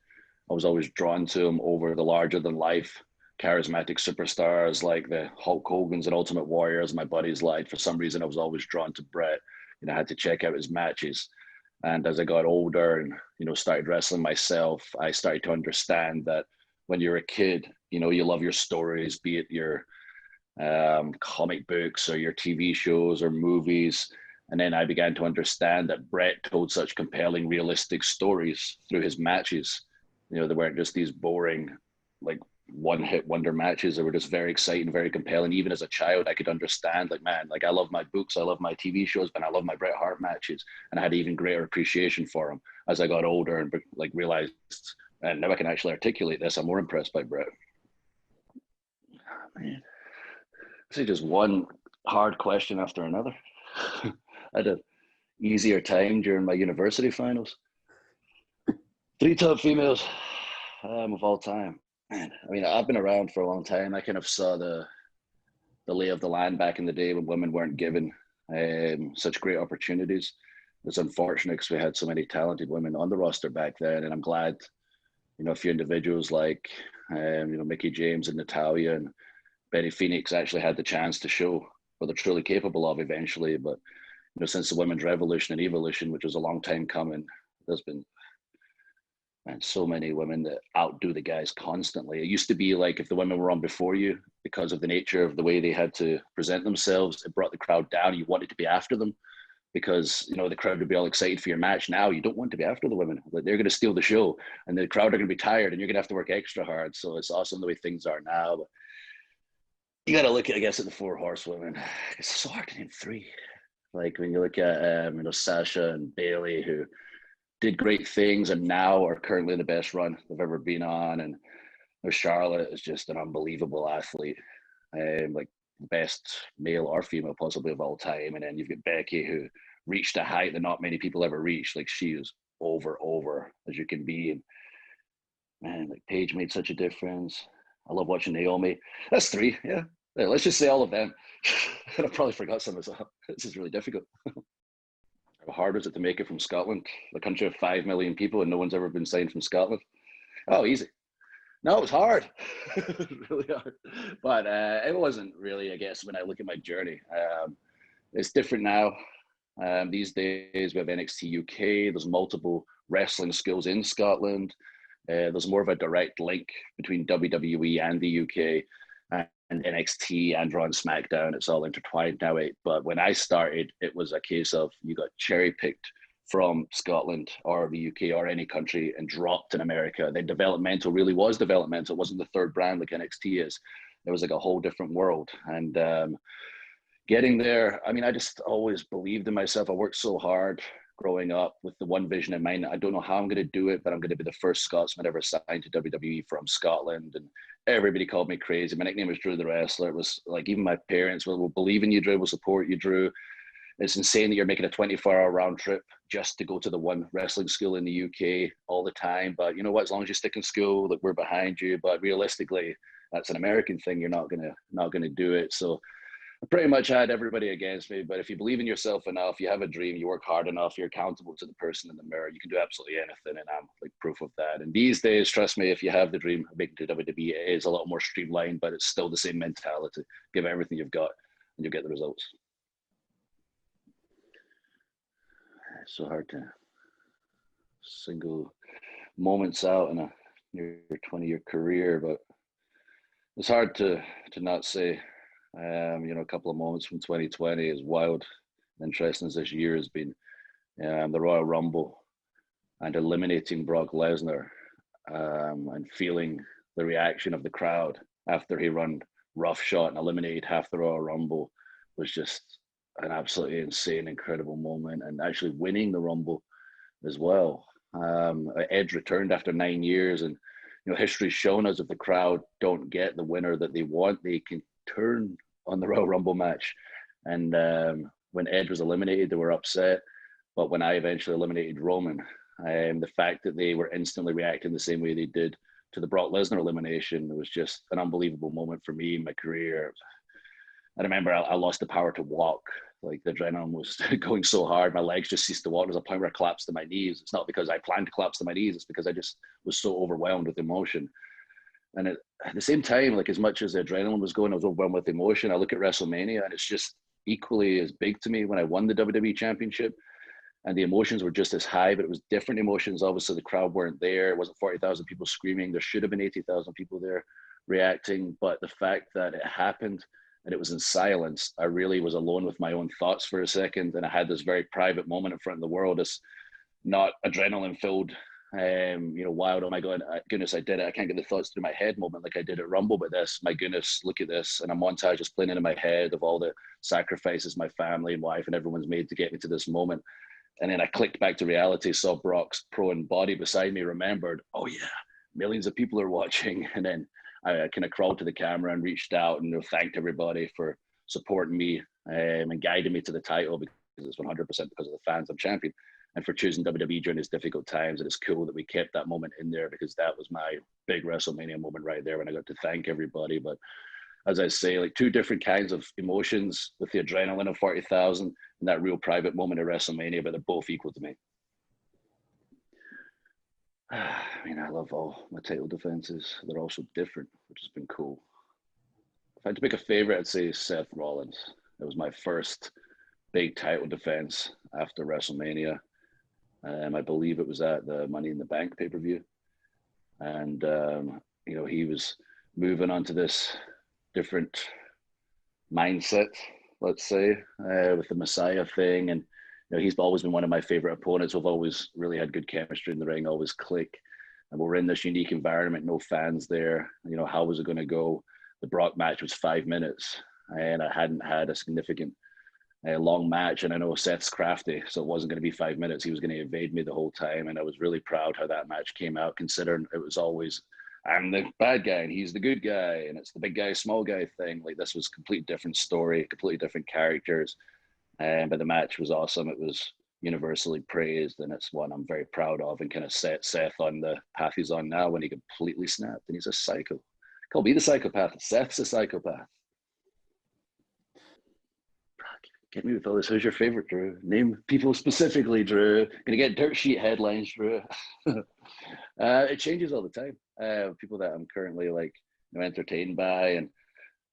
S14: I was always drawn to him over the larger than life charismatic superstars like the Hulk Hogan's and Ultimate Warriors, my buddies like. For some reason, I was always drawn to Bret. You know, I had to check out his matches. And as I got older and, you know, started wrestling myself, I started to understand that when you're a kid, you know, you love your stories, be it your comic books or your TV shows or movies. And then I began to understand that Bret told such compelling, realistic stories through his matches. You know, they weren't just these boring, like, one-hit wonder matches. They were just very exciting, very compelling. Even as a child, I could understand, like, man, like, I love my books, I love my TV shows, but I love my Bret Hart matches. And I had even greater appreciation for him as I got older and, like, realized, and now I can actually articulate this, I'm more impressed by Bret. Oh, man. See, just one hard question after another. I had an easier time during my university finals. 3 top females of all time. Man, I mean, I've been around for a long time. I kind of saw the lay of the land back in the day when women weren't given such great opportunities. It's unfortunate because we had so many talented women on the roster back then, and I'm glad, you know, a few individuals like, you know, Mickie James and Natalya and Betty Phoenix actually had the chance to show what they're truly capable of eventually. But, you know, since the women's revolution and evolution, which was a long time coming, there's been and so many women that outdo the guys constantly. It used to be like if the women were on before you, because of the nature of the way they had to present themselves, it brought the crowd down. You wanted to be after them because, you know, the crowd would be all excited for your match. Now you don't want to be after the women. Like, they're going to steal the show and the crowd are going to be tired and you're going to have to work extra hard. So it's awesome the way things are now. But you got to look at, I guess, at the 4 horsewomen. It's so hard to name 3. Like when you look at, you know, Sasha and Bailey, who did great things and now are currently the best run they've ever been on. And Charlotte is just an unbelievable athlete, like the best male or female possibly of all time. And then you've got Becky, who reached a height that not many people ever reached. Like, she is over as you can be. And man, like, Paige made such a difference. I love watching Naomi. That's 3, yeah. Let's just say all of them. I probably forgot some as well. This is really difficult. How hard was it to make it from Scotland, the country of 5 million people, and no one's ever been signed from Scotland? Oh, easy. No, it was hard. Really hard. But it wasn't really, I guess, when I look at my journey. It's different now. These days, we have NXT UK. There's multiple wrestling schools in Scotland. There's more of a direct link between WWE and the UK. And NXT and Raw and SmackDown, it's all intertwined now. But when I started, it was a case of you got cherry picked from Scotland or the UK or any country and dropped in America. Then developmental really was developmental. It wasn't the third brand like NXT is. It was like a whole different world. And getting there, I mean, I just always believed in myself. I worked so hard growing up with the one vision in mind. I don't know how I'm going to do it, but I'm going to be the first Scotsman ever signed to WWE from Scotland. And everybody called me crazy. My nickname was Drew the Wrestler. It was like, even my parents will believe in you, Drew, will support you, Drew. It's insane that you're making a 24-hour round trip just to go to the one wrestling school in the UK all the time. But you know what? As long as you stick in school, like, we're behind you. But realistically, that's an American thing. You're not gonna do it. So I pretty much had everybody against me. But if you believe in yourself enough, you have a dream, you work hard enough, you're accountable to the person in the mirror, you can do absolutely anything. And I'm like proof of that. And these days, trust me, if you have the dream of making to WWE, it is a lot more streamlined, but it's still the same mentality. Give everything you've got and you'll get the results. It's so hard to single moments out in your 20-year career, but it's hard to not say, you know, a couple of moments from 2020, as wild and interesting as this year has been. The Royal Rumble and eliminating Brock Lesnar, and feeling the reaction of the crowd after he run roughshod and eliminated half the Royal Rumble was just an absolutely insane, incredible moment. And actually winning the Rumble as well. Edge returned after 9 years, and you know, history's shown us if the crowd don't get the winner that they want, they can turn on the Royal Rumble match. And when Edge was eliminated, they were upset. But when I eventually eliminated Roman, The fact that they were instantly reacting the same way they did to the Brock Lesnar elimination was just an unbelievable moment for me in my career. I remember I lost the power to walk. Like the adrenaline was going so hard, my legs just ceased to walk. There was a point where I collapsed to my knees. It's not because I planned to collapse to my knees. It's because I just was so overwhelmed with emotion. And at the same time, like as much as the adrenaline was going, I was overwhelmed with emotion. I look at WrestleMania and it's just equally as big to me when I won the WWE Championship. And the emotions were just as high, but it was different emotions. Obviously, the crowd weren't there. It wasn't 40,000 people screaming. There should have been 80,000 people there reacting. But the fact that it happened and it was in silence, I really was alone with my own thoughts for a second. And I had this very private moment in front of the world. It's not adrenaline filled, wild, oh my God, goodness, I did it. I can't get the thoughts through my head moment like I did at Rumble, but this, my goodness, look at this. And a montage is playing in my head of all the sacrifices my family and wife and everyone's made to get me to this moment. And then I clicked back to reality, saw Brock's prone body beside me, remembered, oh yeah, millions of people are watching. And then I kind of crawled to the camera and reached out and thanked everybody for supporting me and guiding me to the title, because it's 100% because of the fans. I'm champion, and for choosing WWE during these difficult times. And it's cool that we kept that moment in there, because that was my big WrestleMania moment right there when I got to thank everybody. But as I say, like two different kinds of emotions, with the adrenaline of 40,000 and that real private moment of WrestleMania, but they're both equal to me. I mean, I love all my title defenses. They're also different, which has been cool. If I had to pick a favorite, I'd say Seth Rollins. It was my first big title defense after WrestleMania. I believe it was at the Money in the Bank pay-per-view. And, he was moving on to this different mindset, let's say, with the Messiah thing. And he's always been one of my favorite opponents. We've always really had good chemistry in the ring, always click. And we're in this unique environment, no fans there. How was it going to go? The Brock match was 5 minutes, and I hadn't had a significant long match. And I know Seth's crafty, so it wasn't going to be 5 minutes. He was going to evade me the whole time. And I was really proud how that match came out, considering it was always, I'm the bad guy and he's the good guy, and it's the big guy, small guy thing. Like, this was a completely different story, completely different characters. But the match was awesome. It was universally praised, and it's one I'm very proud of, and kind of set Seth on the path he's on now, when he completely snapped. And he's a psycho. Call me the psychopath. Seth's a psychopath. Get me with all this. Who's your favorite, Drew? Name people specifically, Drew. Gonna get dirt sheet headlines, Drew. It changes all the time. People that I'm currently entertained by,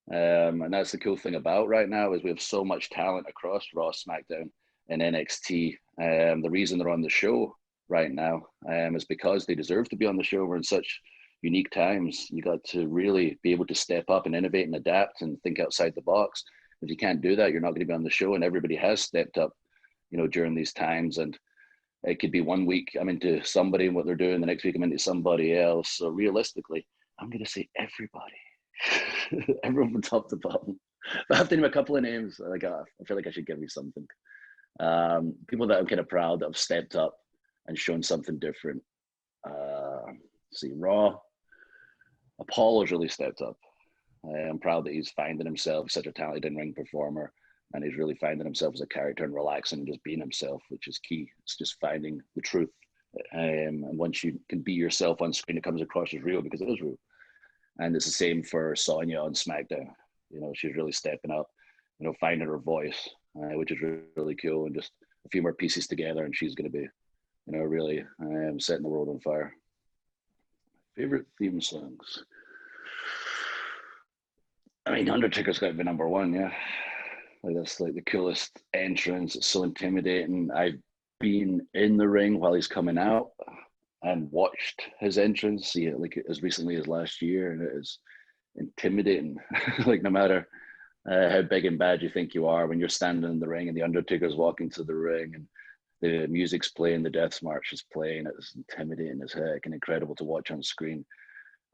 S14: and that's the cool thing about right now, is we have so much talent across Raw, SmackDown, and NXT. The reason they're on the show right now is because they deserve to be on the show. We're in such unique times. You got to really be able to step up and innovate and adapt and think outside the box. If you can't do that, you're not going to be on the show. And everybody has stepped up, during these times. And it could be 1 week I'm into somebody and what they're doing, the next week I'm into somebody else. So realistically, I'm going to say everybody, everyone from top to bottom. If I have to name a couple of names, I feel like I should give you something. People that I'm kind of proud that have stepped up and shown something different. Raw. Apollo's really stepped up. I'm proud that he's finding himself such a talented in-ring performer, and he's really finding himself as a character and relaxing and just being himself, which is key. It's just finding the truth. And once you can be yourself on screen, it comes across as real, because it is real. And it's the same for Sonya on SmackDown. She's really stepping up, finding her voice, which is really cool. And just a few more pieces together, and she's going to be, really setting the world on fire. Favorite theme songs? I mean, Undertaker's got to be number one, yeah. That's the coolest entrance. It's so intimidating. I've been in the ring while he's coming out and watched his entrance, as recently as last year, and it is intimidating. No matter how big and bad you think you are, when you're standing in the ring and the Undertaker's walking to the ring and the music's playing, the Death March is playing, it's intimidating as heck and incredible to watch on screen.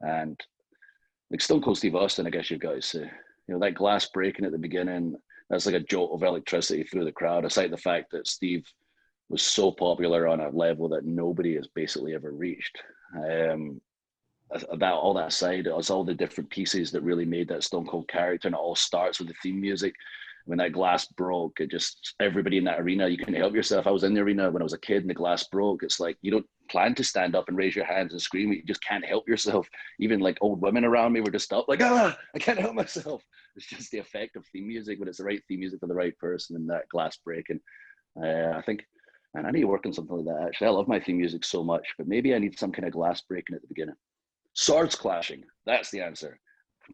S14: And Stone Cold Steve Austin, I guess you've got to say, that glass breaking at the beginning, that's like a jolt of electricity through the crowd, aside the fact that Steve was so popular on a level that nobody has basically ever reached. All that aside, it's all the different pieces that really made that Stone Cold character, and it all starts with the theme music. When that glass broke, it just, everybody in that arena, you couldn't help yourself. I was in the arena when I was a kid and the glass broke. It's like, you don't plan to stand up and raise your hands and scream. You just can't help yourself. Even like old women around me were just up like, I can't help myself. It's just the effect of theme music, when it's the right theme music for the right person, and that glass breaking. I think, and I need to work on something like that. Actually, I love my theme music so much, but maybe I need some kind of glass breaking at the beginning. Swords clashing. That's the answer.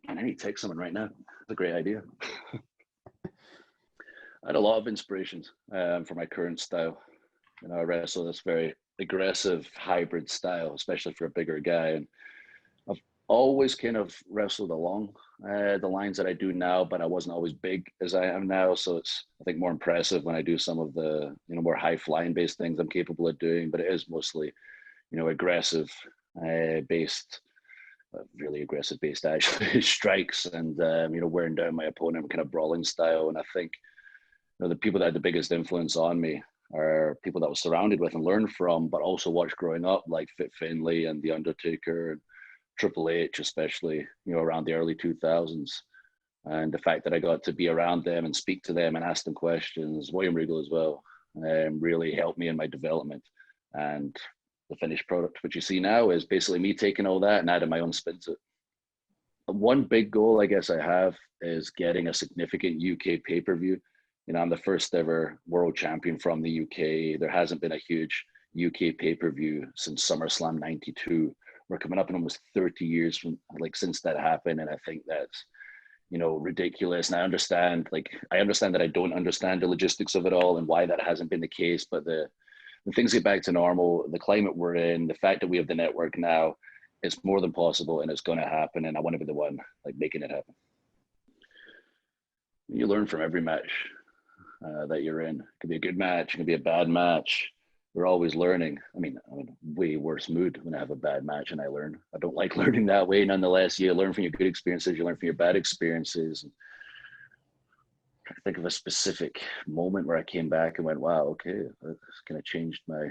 S14: And I need to text someone right now. That's a great idea. I had a lot of inspirations for my current style. I wrestle this very aggressive hybrid style, especially for a bigger guy. And I've always kind of wrestled along the lines that I do now, but I wasn't always big as I am now. So it's, I think, more impressive when I do some of the, more high flying based things I'm capable of doing, but it is mostly, aggressive based, really aggressive based actually strikes, and, wearing down my opponent, kind of brawling style. And I think, the people that had the biggest influence on me are people that I was surrounded with and learned from, but also watched growing up, like Fit Finlay and The Undertaker and Triple H, especially, around the early 2000s. And the fact that I got to be around them and speak to them and ask them questions, William Regal as well, really helped me in my development. And the finished product, which you see now, is basically me taking all that and adding my own spin to it. One big goal I guess I have is getting a significant UK pay-per-view. I'm the first ever world champion from the UK. There hasn't been a huge UK pay-per-view since SummerSlam 92. We're coming up in almost 30 years from since that happened. And I think that's, ridiculous. And I understand that I don't understand the logistics of it all and why that hasn't been the case. But the things get back to normal, the climate we're in, the fact that we have the network now, it's more than possible and it's going to happen. And I want to be the one making it happen. You learn from every match that you're in. It could be a good match, it could be a bad match. We're always learning. I'm in way worse mood when I have a bad match and I learn. I don't like learning that way. Nonetheless, you learn from your good experiences, you learn from your bad experiences. And I think of a specific moment where I came back and went, wow, okay, that's kind of changed my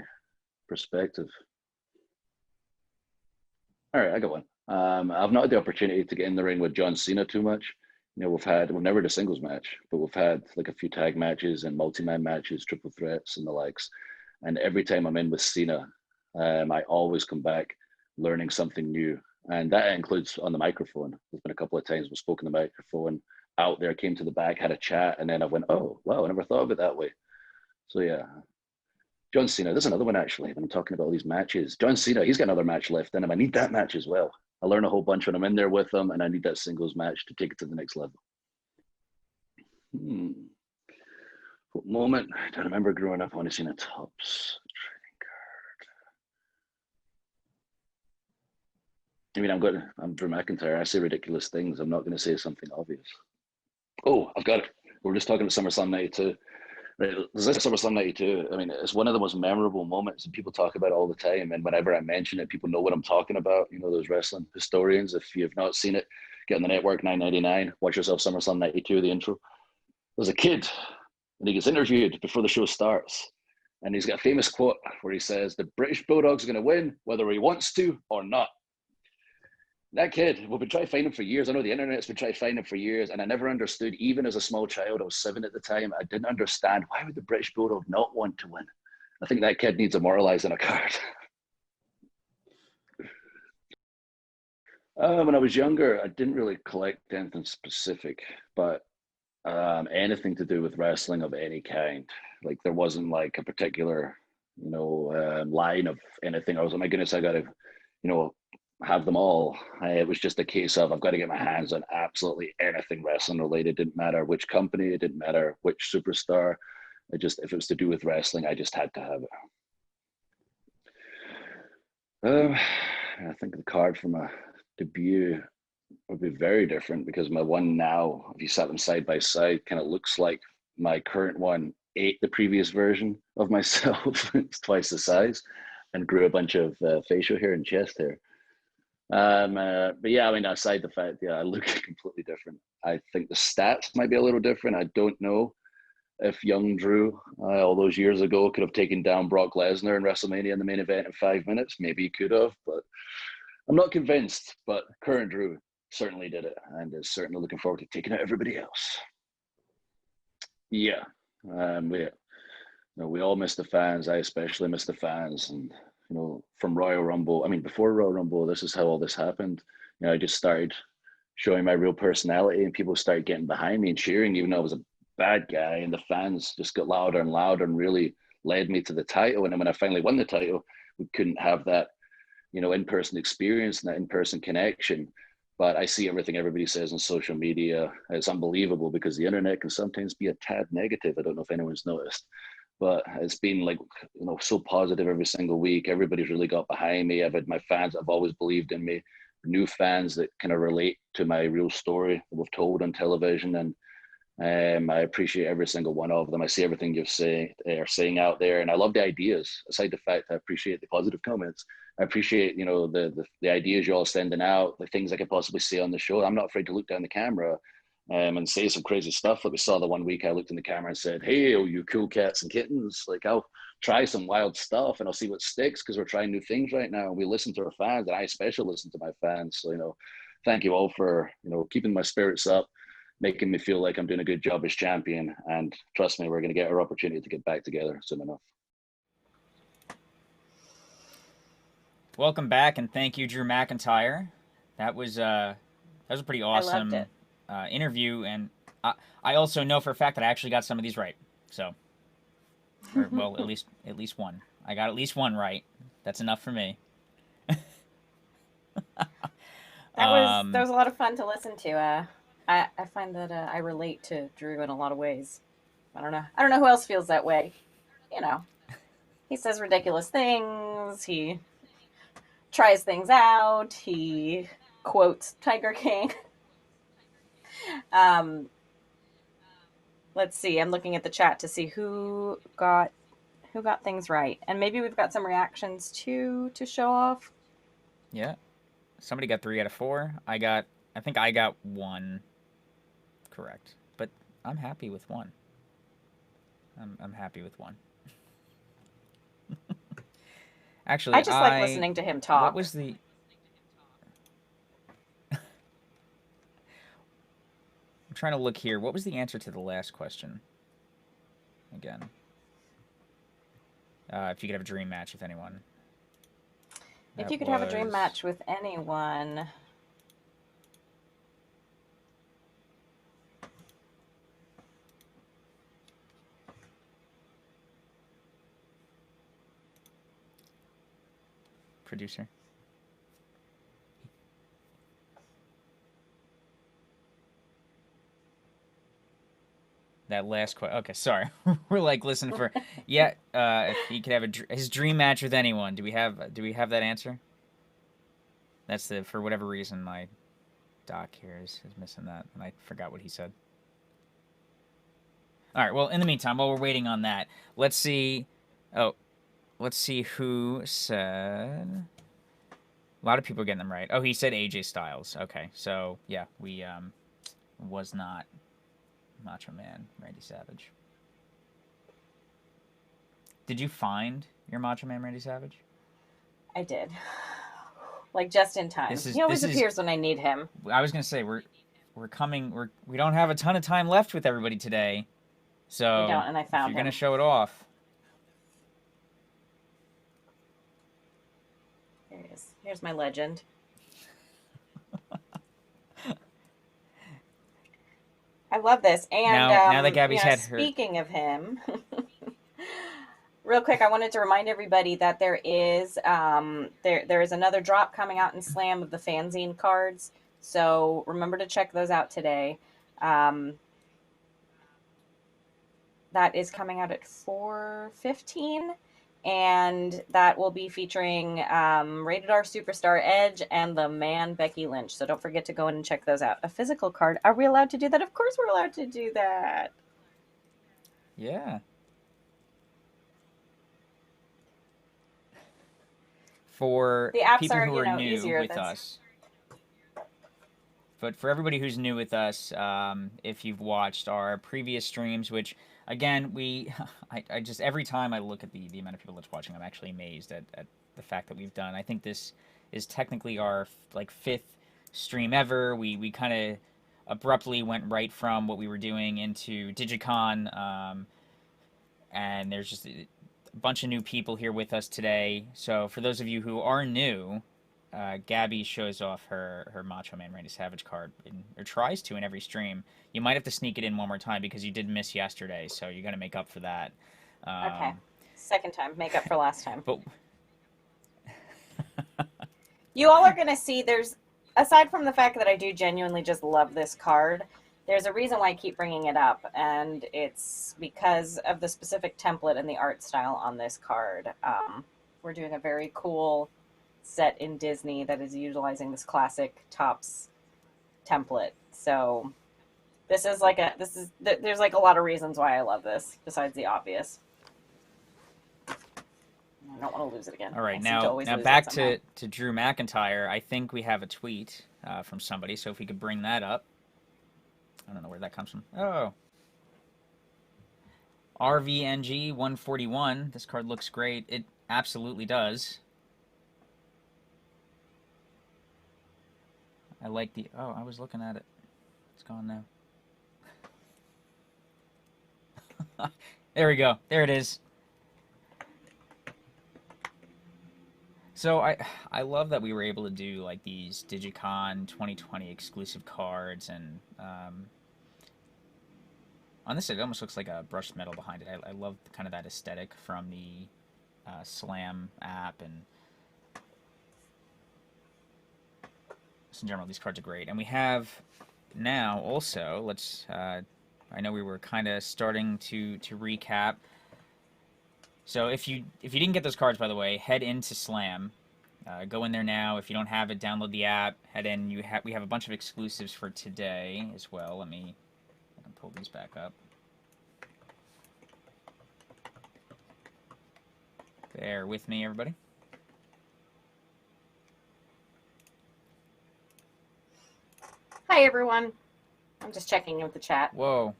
S14: perspective. All right, I got one. I've not had the opportunity to get in the ring with John Cena too much. We've never had a singles match, but we've had a few tag matches and multi-man matches, triple threats and the likes. And every time I'm in with Cena, I always come back learning something new. And that includes on the microphone. There's been a couple of times we've spoken the microphone out there, came to the back, had a chat, and then I went, oh, wow, I never thought of it that way. So yeah, John Cena, there's another one actually, when I'm talking about all these matches. John Cena, he's got another match left in him. I need that match as well. I learn a whole bunch when I'm in there with them, and I need that singles match to take it to the next level. What moment? I remember growing up, I want to see a Tops trading card. I'm Drew McIntyre. I say ridiculous things. I'm not going to say something obvious. Oh, I've got it. We're just talking about SummerSlam 92. Right, this SummerSlam 92, it's one of the most memorable moments that people talk about all the time. And whenever I mention it, people know what I'm talking about. Those wrestling historians. If you have not seen it, get on the network, $9.99. Watch yourself SummerSlam 92, the intro. There's a kid, and he gets interviewed before the show starts. And he's got a famous quote where he says, the British Bulldog's going to win whether he wants to or not. That kid, we've been trying to find him for years. I know the internet's been trying to find him for years, and I never understood, even as a small child, I was 7 at the time, I didn't understand, why would the British Bulldog not want to win? I think that kid needs immortalizing a card. When I was younger, I didn't really collect anything specific, but anything to do with wrestling of any kind. There wasn't a particular, line of anything. I was, oh my goodness, I got to, have them all. It was just a case of I've got to get my hands on absolutely anything wrestling related. It didn't matter which company, it didn't matter which superstar. If it was to do with wrestling, I just had to have it. I think the card for my debut would be very different, because my one now, if you sat them side by side, kind of looks like my current one ate the previous version of myself. It's twice the size and grew a bunch of facial hair and chest hair. But yeah, aside the fact, I look completely different. I think the stats might be a little different. I don't know if young Drew, all those years ago, could have taken down Brock Lesnar in WrestleMania in the main event in 5 minutes. Maybe he could have, but I'm not convinced. But current Drew certainly did it, and is certainly looking forward to taking out everybody else. Yeah, we all miss the fans. I especially miss the fans, and from Royal Rumble. I mean, before Royal Rumble, this is how all this happened. I just started showing my real personality, and people started getting behind me and cheering, even though I was a bad guy. And the fans just got louder and louder, and really led me to the title. And then when I finally won the title, we couldn't have that, in-person experience and that in-person connection. But I see everything everybody says on social media. It's unbelievable because the internet can sometimes be a tad negative. I don't know if anyone's noticed, but it's been like, so positive every single week. Everybody's really got behind me. I've had my fans that have always believed in me, new fans that kind of relate to my real story that we've told on television. And I appreciate every single one of them. I see everything you're saying out there, and I love the ideas. Aside the fact I appreciate the positive comments, I appreciate the ideas you're all sending out, the things I could possibly say on the show. I'm not afraid to look down the camera and say some crazy stuff. Like we saw the one week I looked in the camera and said, "Hey, oh, you cool cats and kittens! Like I'll try some wild stuff and I'll see what sticks because we're trying new things right now." And we listen to our fans, and I especially listen to my fans. So thank you all for keeping my spirits up, making me feel like I'm doing a good job as champion. And trust me, we're going to get our opportunity to get back together soon enough.
S2: Welcome back, and thank you, Drew McIntyre. That was a pretty awesome interview, and I also know for a fact that I actually got some of these right. So, well, at least one. I got at least one right. That's enough for me.
S3: That was a lot of fun to listen to. I find that I relate to Drew in a lot of ways. I don't know who else feels that way. He says ridiculous things. He tries things out. He quotes Tiger King. Let's see. I'm looking at the chat to see who got things right, and maybe we've got some reactions to show off.
S2: Yeah, somebody got 3 out of 4. I think I got 1 correct, but I'm happy with 1. I'm happy with 1. Actually,
S3: I just like listening to him talk.
S2: What was the? I'm trying to look here. What was the answer to the last question? Again, if you could have a dream match with anyone.
S3: If you could have a dream match with anyone.
S2: Producer. That last question. Okay, sorry. We're like listening for. Yeah, if he could have his dream match with anyone. Do we have that answer? That's for whatever reason my doc here is missing that, and I forgot what he said. All right. Well, in the meantime, while we're waiting on that, let's see. Oh, let's see who said. A lot of people are getting them right. Oh, he said AJ Styles. Okay, so yeah, we was not Macho Man Randy Savage. Did you find your Macho Man Randy Savage?
S3: I did. Like just in time. He always appears when I need him.
S2: I was gonna say we're coming. We don't have a ton of time left with everybody today, so
S3: we don't, and I found
S2: if you're
S3: him.
S2: Gonna show it off.
S3: There he is. Here's my legend. I love this. And
S2: now that Gabby's had her.
S3: Speaking of him, real quick, I wanted to remind everybody that there is there is another drop coming out in Slam of the fanzine cards. So remember to check those out today. That is coming out at 4:15. And that will be featuring Rated R Superstar Edge and the man Becky Lynch. So don't forget to go in and check those out. A physical card. Are we allowed to do that? Of course we're allowed to do that.
S2: Yeah. For
S3: the apps
S2: people
S3: are,
S2: who are new
S3: easier,
S2: with us. But for everybody who's new with us, if you've watched our previous streams, which again, I just every time I look at the amount of people that's watching, I'm actually amazed at the fact that we've done. I think this is technically our 5th stream ever. We kind abruptly went right from what we were doing into DigiCon, and there's just a bunch of new people here with us today. So for those of you who are new, Gabby shows off her Macho Man Randy Savage card, or tries to in every stream. You might have to sneak it in one more time because you did miss yesterday, so you're going to make up for that.
S3: Okay. Second time. Make up for last time.
S2: But
S3: you all are going to see there's, aside from the fact that I do genuinely just love this card, there's a reason why I keep bringing it up, and it's because of the specific template and the art style on this card. We're doing a very cool set in Disney that is utilizing this classic Topps template. So this is like there's like a lot of reasons why I love this besides the obvious. I don't want to lose it again.
S2: All right, now back to Drew McIntyre. I think we have a tweet from somebody, so if we could bring that up. I don't know where that comes from. Oh. RVNG 141. This card looks great. It absolutely does. I like the... Oh, I was looking at it. It's gone now. There we go. There it is. So I love that we were able to do like these DigiCon 2020 exclusive cards, and on this it almost looks like a brushed metal behind it. I love kind of that aesthetic from the Slam app, and just in general these cards are great. And we have now also, let's I know we were kind of starting to recap. So if you didn't get those cards, by the way, head into Slam. Go in there now. If you don't have it, download the app. Head in. We have a bunch of exclusives for today as well. I can pull these back up. Bear with me, everybody.
S3: Hi, everyone. I'm just checking in with the chat.
S2: Whoa.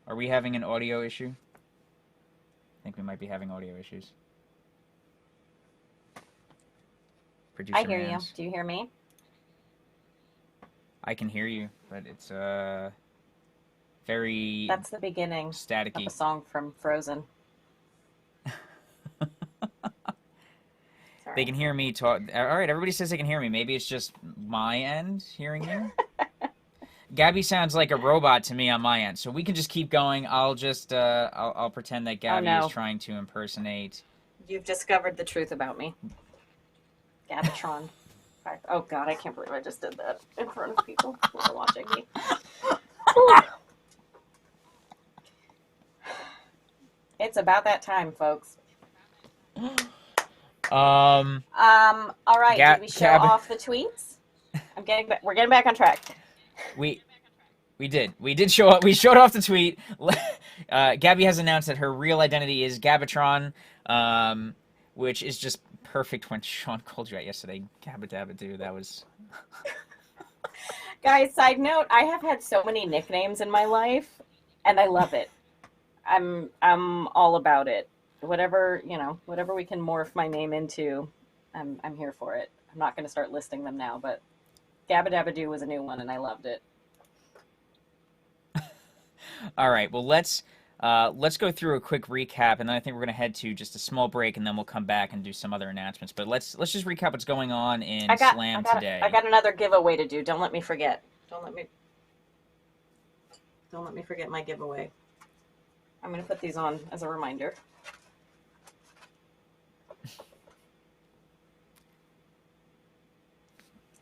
S2: Are we having an audio issue? I think we might be having audio issues. Producer
S3: I hear you.
S2: Mans.
S3: Do you hear me?
S2: I can hear you, but it's very...
S3: That's the beginning
S2: staticky.
S3: of a song from Frozen.
S2: They can hear me talk. All right, everybody says they can hear me. Maybe it's just my end hearing you. Gabby sounds like a robot to me on my end, so we can just keep going. I'll just I'll pretend that Gabby is trying to impersonate.
S3: You've discovered the truth about me, Gabatron. Oh God, I can't believe I just did that in front of people who are watching me. It's about that time, folks.
S2: All
S3: right. Did we show off the tweets? We're getting back on track.
S2: We did show up. We showed off the tweet. Gabby has announced that her real identity is Gabatron, which is just perfect when Sean called you out yesterday. Gabba-dabba-doo, that was...
S3: Guys, side note, I have had so many nicknames in my life, and I love it. I'm all about it. Whatever we can morph my name into, I'm here for it. I'm not going to start listing them now, but Gabba-dabba-doo was a new one, and I loved it.
S2: All right, well, let's go through a quick recap, and then I think we're going to head to just a small break, and then we'll come back and do some other announcements. But let's just recap what's going on in Slam today.
S3: I got another giveaway to do. Don't let me forget. Don't let me forget my giveaway. I'm going to put these on as a reminder.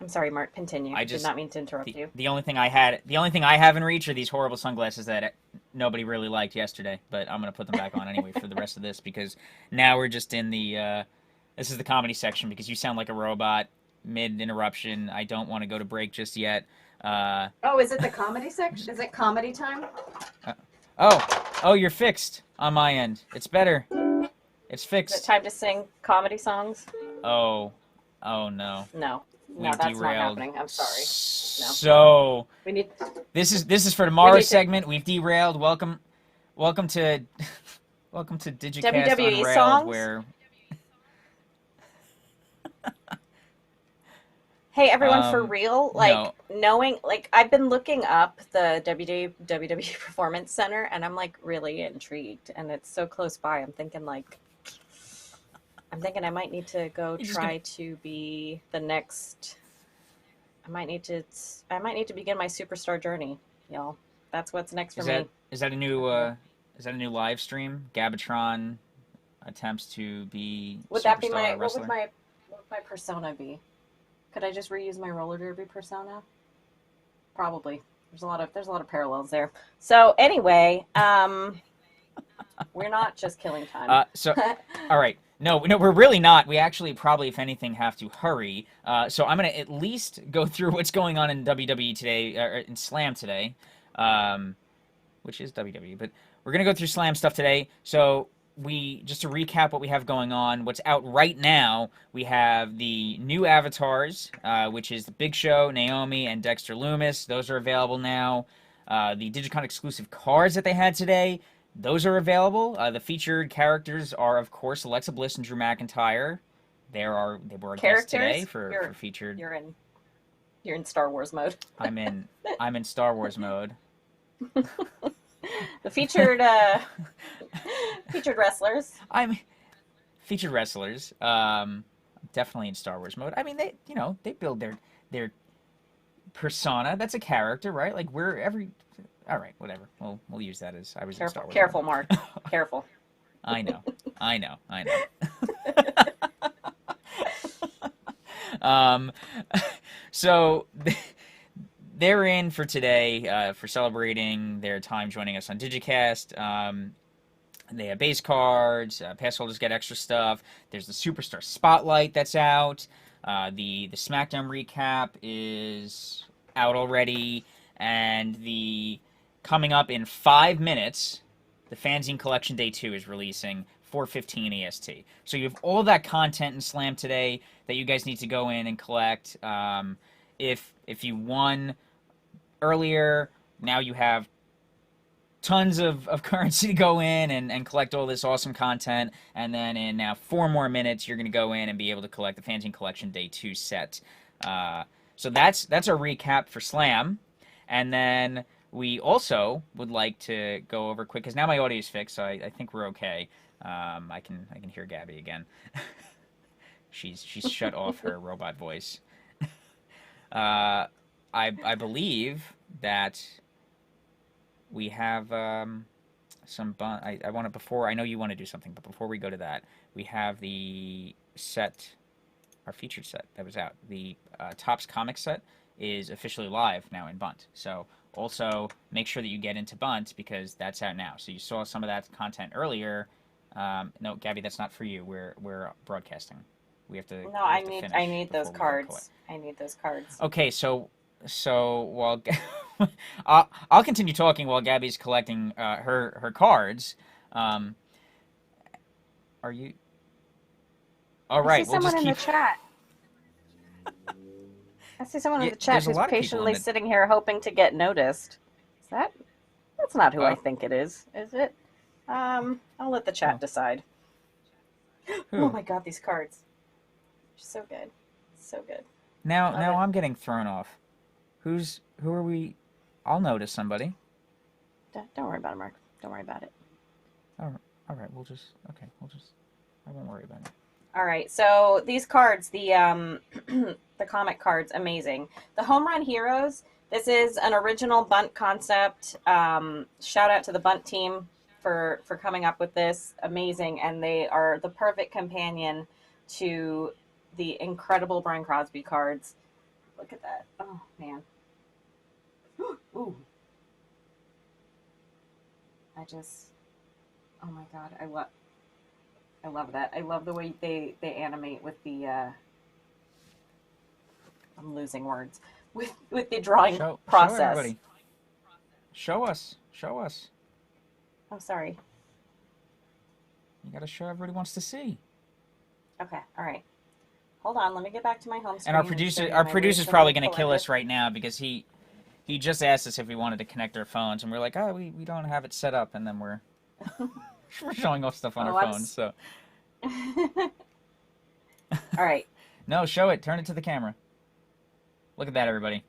S3: I'm sorry, Mark. Continue. I did not mean to interrupt you.
S2: The only thing I have in reach are these horrible sunglasses that nobody really liked yesterday. But I'm gonna put them back on anyway for the rest of this, because now we're just in the this is the comedy section, because you sound like a robot mid interruption. I don't want to go to break just yet.
S3: Oh, is it the comedy section? Is it comedy time?
S2: Oh, you're fixed on my end. It's better. It's fixed.
S3: Is it time to sing comedy songs?
S2: Oh no.
S3: No, that's not happening. I'm sorry. No.
S2: So
S3: we need.
S2: This is for tomorrow's segment. We've derailed. Welcome to DigiCast
S3: WWE
S2: Unrailed,
S3: songs?
S2: where
S3: Hey everyone, for real, like
S2: no.
S3: knowing, like I've been looking up the WWE Performance Center, and I'm like really intrigued, and it's so close by. I'm thinking I might need to go try to be the next. I might need to begin my superstar journey, y'all. That's what's next for me.
S2: Is that a new live stream? Gabatron attempts to be
S3: Would that be
S2: superstar
S3: what
S2: wrestler?
S3: would my persona be? Could I just reuse my roller derby persona? Probably. There's a lot of parallels there. So anyway, we're not just killing time.
S2: All right. No, we're really not. We actually probably, if anything, have to hurry. So I'm gonna at least go through what's going on in WWE today, or in Slam today, which is WWE. But we're gonna go through Slam stuff today. So just to recap what we have going on, what's out right now, we have the new avatars, which is the Big Show, Naomi, and Dexter Lumis. Those are available now. The DigiCon exclusive cards that they had today, those are available. The featured characters are, of course, Alexa Bliss and Drew McIntyre. They were guests today for featured.
S3: You're in Star Wars mode.
S2: I'm in Star Wars mode.
S3: The featured wrestlers.
S2: Featured wrestlers. Definitely in Star Wars mode. I mean, they build their persona. That's a character, right? Like all right, whatever. We'll use that as I was in Star Wars.
S3: Careful, Mark. Careful.
S2: I know. So they're in for today for celebrating their time joining us on DigiCast. They have base cards. Pass holders get extra stuff. There's the Superstar Spotlight that's out. The SmackDown recap is out already, and coming up in 5 minutes, the Fanzine Collection Day 2 is releasing 4:15 EST. So you have all that content in Slam today that you guys need to go in and collect. If you won earlier, now you have tons of currency to go in and collect all this awesome content. And then in now 4 more minutes, you're going to go in and be able to collect the Fanzine Collection Day 2 set. So that's our recap for Slam. And then we also would like to go over quick, because now my audio is fixed, so I think we're okay. I can hear Gabby again. She's shut off her robot voice. I believe that we have some I want to, before, I know you want to do something, but before we go to that, we have the set, our featured set that was out. The Topps comic set is officially live now in Bunt. So also make sure that you get into Bunt, because that's out now. So you saw some of that content earlier. No, Gabby, that's not for you. We're broadcasting. We have to.
S3: No, I need those cards. I need those cards.
S2: Okay, so while I'll continue talking while Gabby's collecting her cards. Are you? All right.
S3: I see someone in the chat. I see someone in the chat who's patiently sitting here hoping to get noticed. Is that? That's not who I think it is it? I'll let the chat decide. Oh my god, these cards. They're so good. So good.
S2: Now I'm getting thrown off. Who are we? I'll notice somebody.
S3: Don't worry about it, Mark. Don't worry about it.
S2: All right. I won't worry about it.
S3: All right. So these cards, the the comic cards, amazing. The Home Run Heroes. This is an original Bunt concept. Shout out to the Bunt team for coming up with this. Amazing, and they are the perfect companion to the incredible Brian Crosby cards. Look at that. Oh man. Ooh. Oh my god, I love that. I love the way they animate with the I'm losing words. With the drawing process.
S2: Show everybody. Show us.
S3: Oh, sorry.
S2: You gotta show everybody wants to see.
S3: Okay, all right. Hold on, let me get back to my home screen.
S2: And our producer's probably gonna kill us right now, because he just asked us if we wanted to connect our phones, and we're like, oh, we don't have it set up, and then we're showing off stuff on our phones. So.
S3: All right.
S2: No, show it. Turn it to the camera. Look at that, everybody.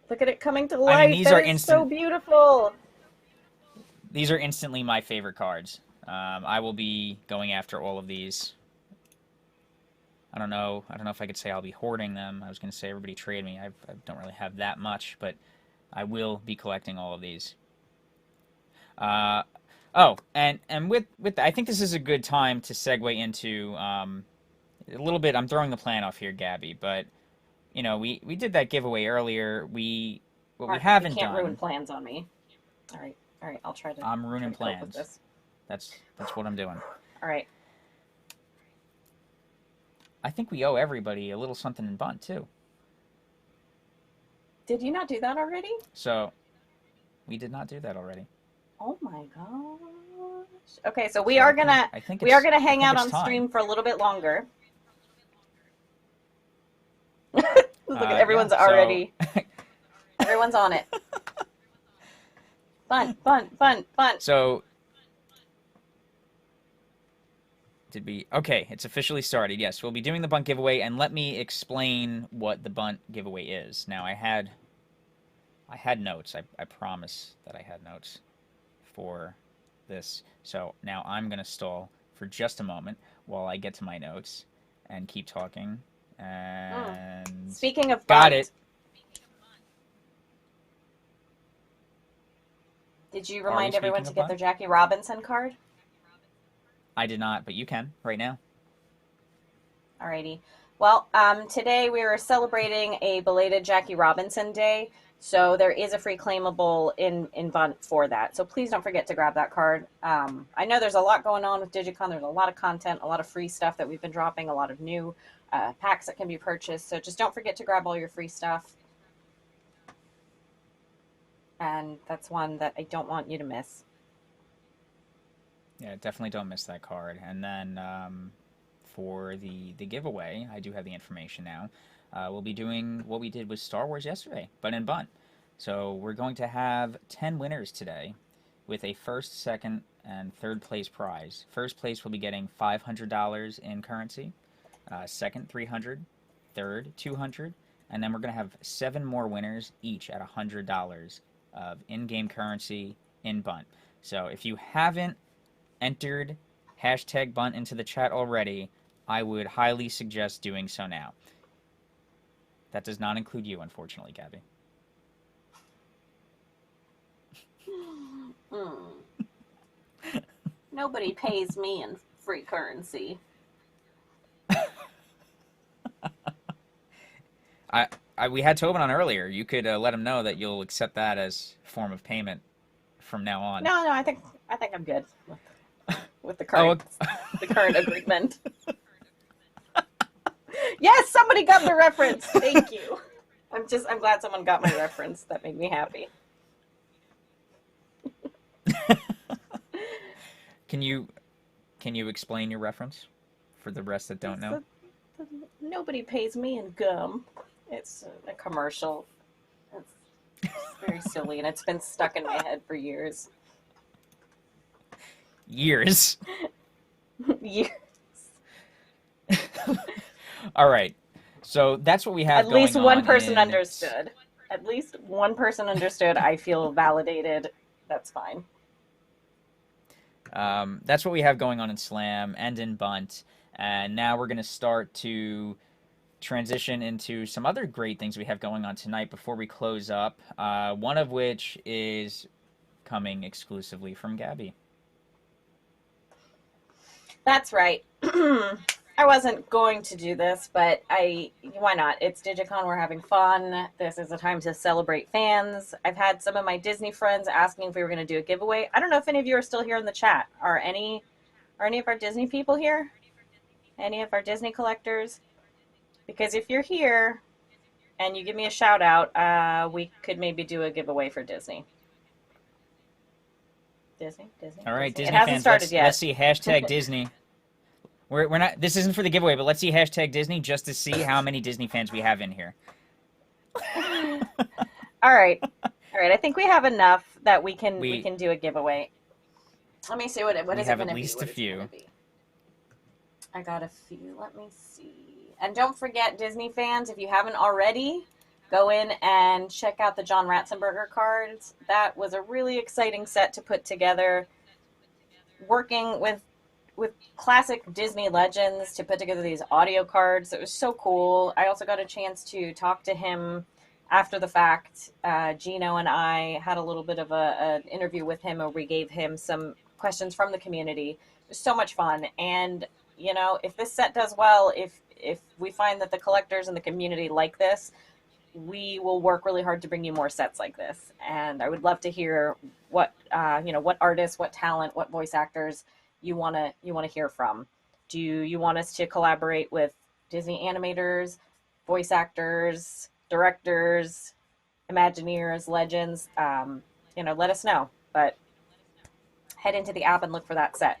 S3: Look at it coming to life.
S2: I mean, these
S3: that
S2: are
S3: is
S2: instant.
S3: so beautiful.
S2: These are instantly my favorite cards. I will be going after all of these. I don't know if I could say I'll be hoarding them. I was going to say everybody trade me. I don't really have that much, but I will be collecting all of these. Oh, and with I think this is a good time to segue into a little bit. I'm throwing the plan off here, Gabby, but you know we did that giveaway earlier. What we haven't
S3: you can't
S2: done.
S3: ruin plans on me. All right. I'll try to.
S2: I'm ruining
S3: try to cope with
S2: plans.
S3: this.
S2: That's what I'm doing.
S3: All right.
S2: I think we owe everybody a little something in bunt too.
S3: Did you not do that already?
S2: So, we did not do that already.
S3: Oh my gosh. Okay, so we are gonna hang out on stream for a little bit longer. Look at everyone's already. Everyone's on it. Fun.
S2: So, okay, it's officially started. Yes, we'll be doing the bunt giveaway, and let me explain what the bunt giveaway is. Now, I had notes. I promise that I had notes for this. So now I'm going to stall for just a moment while I get to my notes and keep talking. And
S3: speaking of
S2: got it.
S3: Did you remind everyone to get their Jackie Robinson card?
S2: I did not, but you can right now.
S3: Alrighty. Well, today we are celebrating a belated Jackie Robinson Day, so there is a free claimable in bunt for that. So please don't forget to grab that card. I know there's a lot going on with DigiCon. There's a lot of content, a lot of free stuff that we've been dropping, a lot of new packs that can be purchased. So just don't forget to grab all your free stuff. And that's one that I don't want you to miss.
S2: Yeah, definitely don't miss that card. And then for the giveaway, I do have the information now. We'll be doing what we did with Star Wars yesterday, but in bunt. So we're going to have 10 winners today with a first, second, and third place prize. First place will be getting $500 in currency. Second, $300. Third, $200. And then we're going to have 7 more winners, each at $100 of in-game currency in bunt. So if you haven't entered hashtag bunt into the chat already, I would highly suggest doing so now. That does not include you, unfortunately, Gabby.
S3: Nobody pays me in free currency.
S2: We had Tobin on earlier. You could let him know that you'll accept that as form of payment from now on.
S3: No, I think I'm good with the current the current agreement. Yes, somebody got the reference. Thank you. I'm glad someone got my reference. That made me happy.
S2: Can you explain your reference for the rest that don't know?
S3: Nobody pays me in gum. It's a commercial. It's very silly, and it's been stuck in my head for years.
S2: Years?
S3: Years.
S2: All right. So that's what we have going on.
S3: At least one person understood. At least one person understood. I feel validated. That's fine.
S2: That's what we have going on in Slam and in bunt. And now we're going to start to transition into some other great things we have going on tonight before we close up. One of which is coming exclusively from Gabby.
S3: That's right. I wasn't going to do this, but why not? It's DigiCon, we're having fun. This is a time to celebrate fans. I've had some of my Disney friends asking if we were going to do a giveaway. I don't know if any of you are still here in the chat. Are any of our Disney people here? Any of our Disney collectors? Because if you're here and you give me a shout out, we could maybe do a giveaway for Disney. Disney.
S2: All right,
S3: Disney.
S2: Disney
S3: It hasn't
S2: fans,
S3: started yet.
S2: let's see hashtag Disney. We're not. This isn't for the giveaway, but let's see hashtag Disney just to see how many Disney fans we have in here.
S3: All right. I think we have enough that we can do a giveaway. Let me see what is it going to be.
S2: We have at least a few.
S3: I got a few. Let me see. And don't forget, Disney fans, if you haven't already, go in and check out the John Ratzenberger cards. That was a really exciting set to put together. Working with classic Disney legends to put together these audio cards. It was so cool. I also got a chance to talk to him after the fact. Gino and I had a little bit of an interview with him where we gave him some questions from the community. It was so much fun. And, you know, if this set does well, if we find that the collectors and the community like this, we will work really hard to bring you more sets like this. And I would love to hear what, what artists, what talent, what voice actors you want to hear from. Do you want us to collaborate with Disney animators, voice actors, directors, Imagineers, legends? Let us know. But head into the app and look for that set.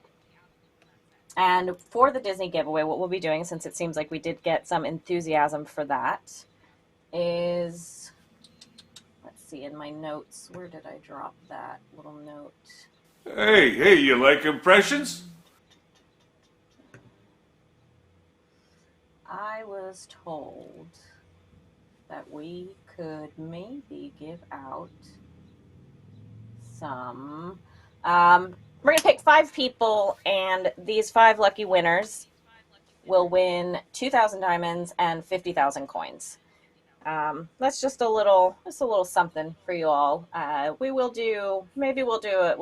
S3: And for the Disney giveaway, what we'll be doing, since it seems like we did get some enthusiasm for that, is, let's see, in my notes, where did I drop that little note?
S11: Hey, you like impressions?
S3: I was told that we could maybe give out some, we're going to pick 5 people, and these 5 lucky winners will win 2,000 diamonds and 50,000 coins. That's just a little something for you all. We'll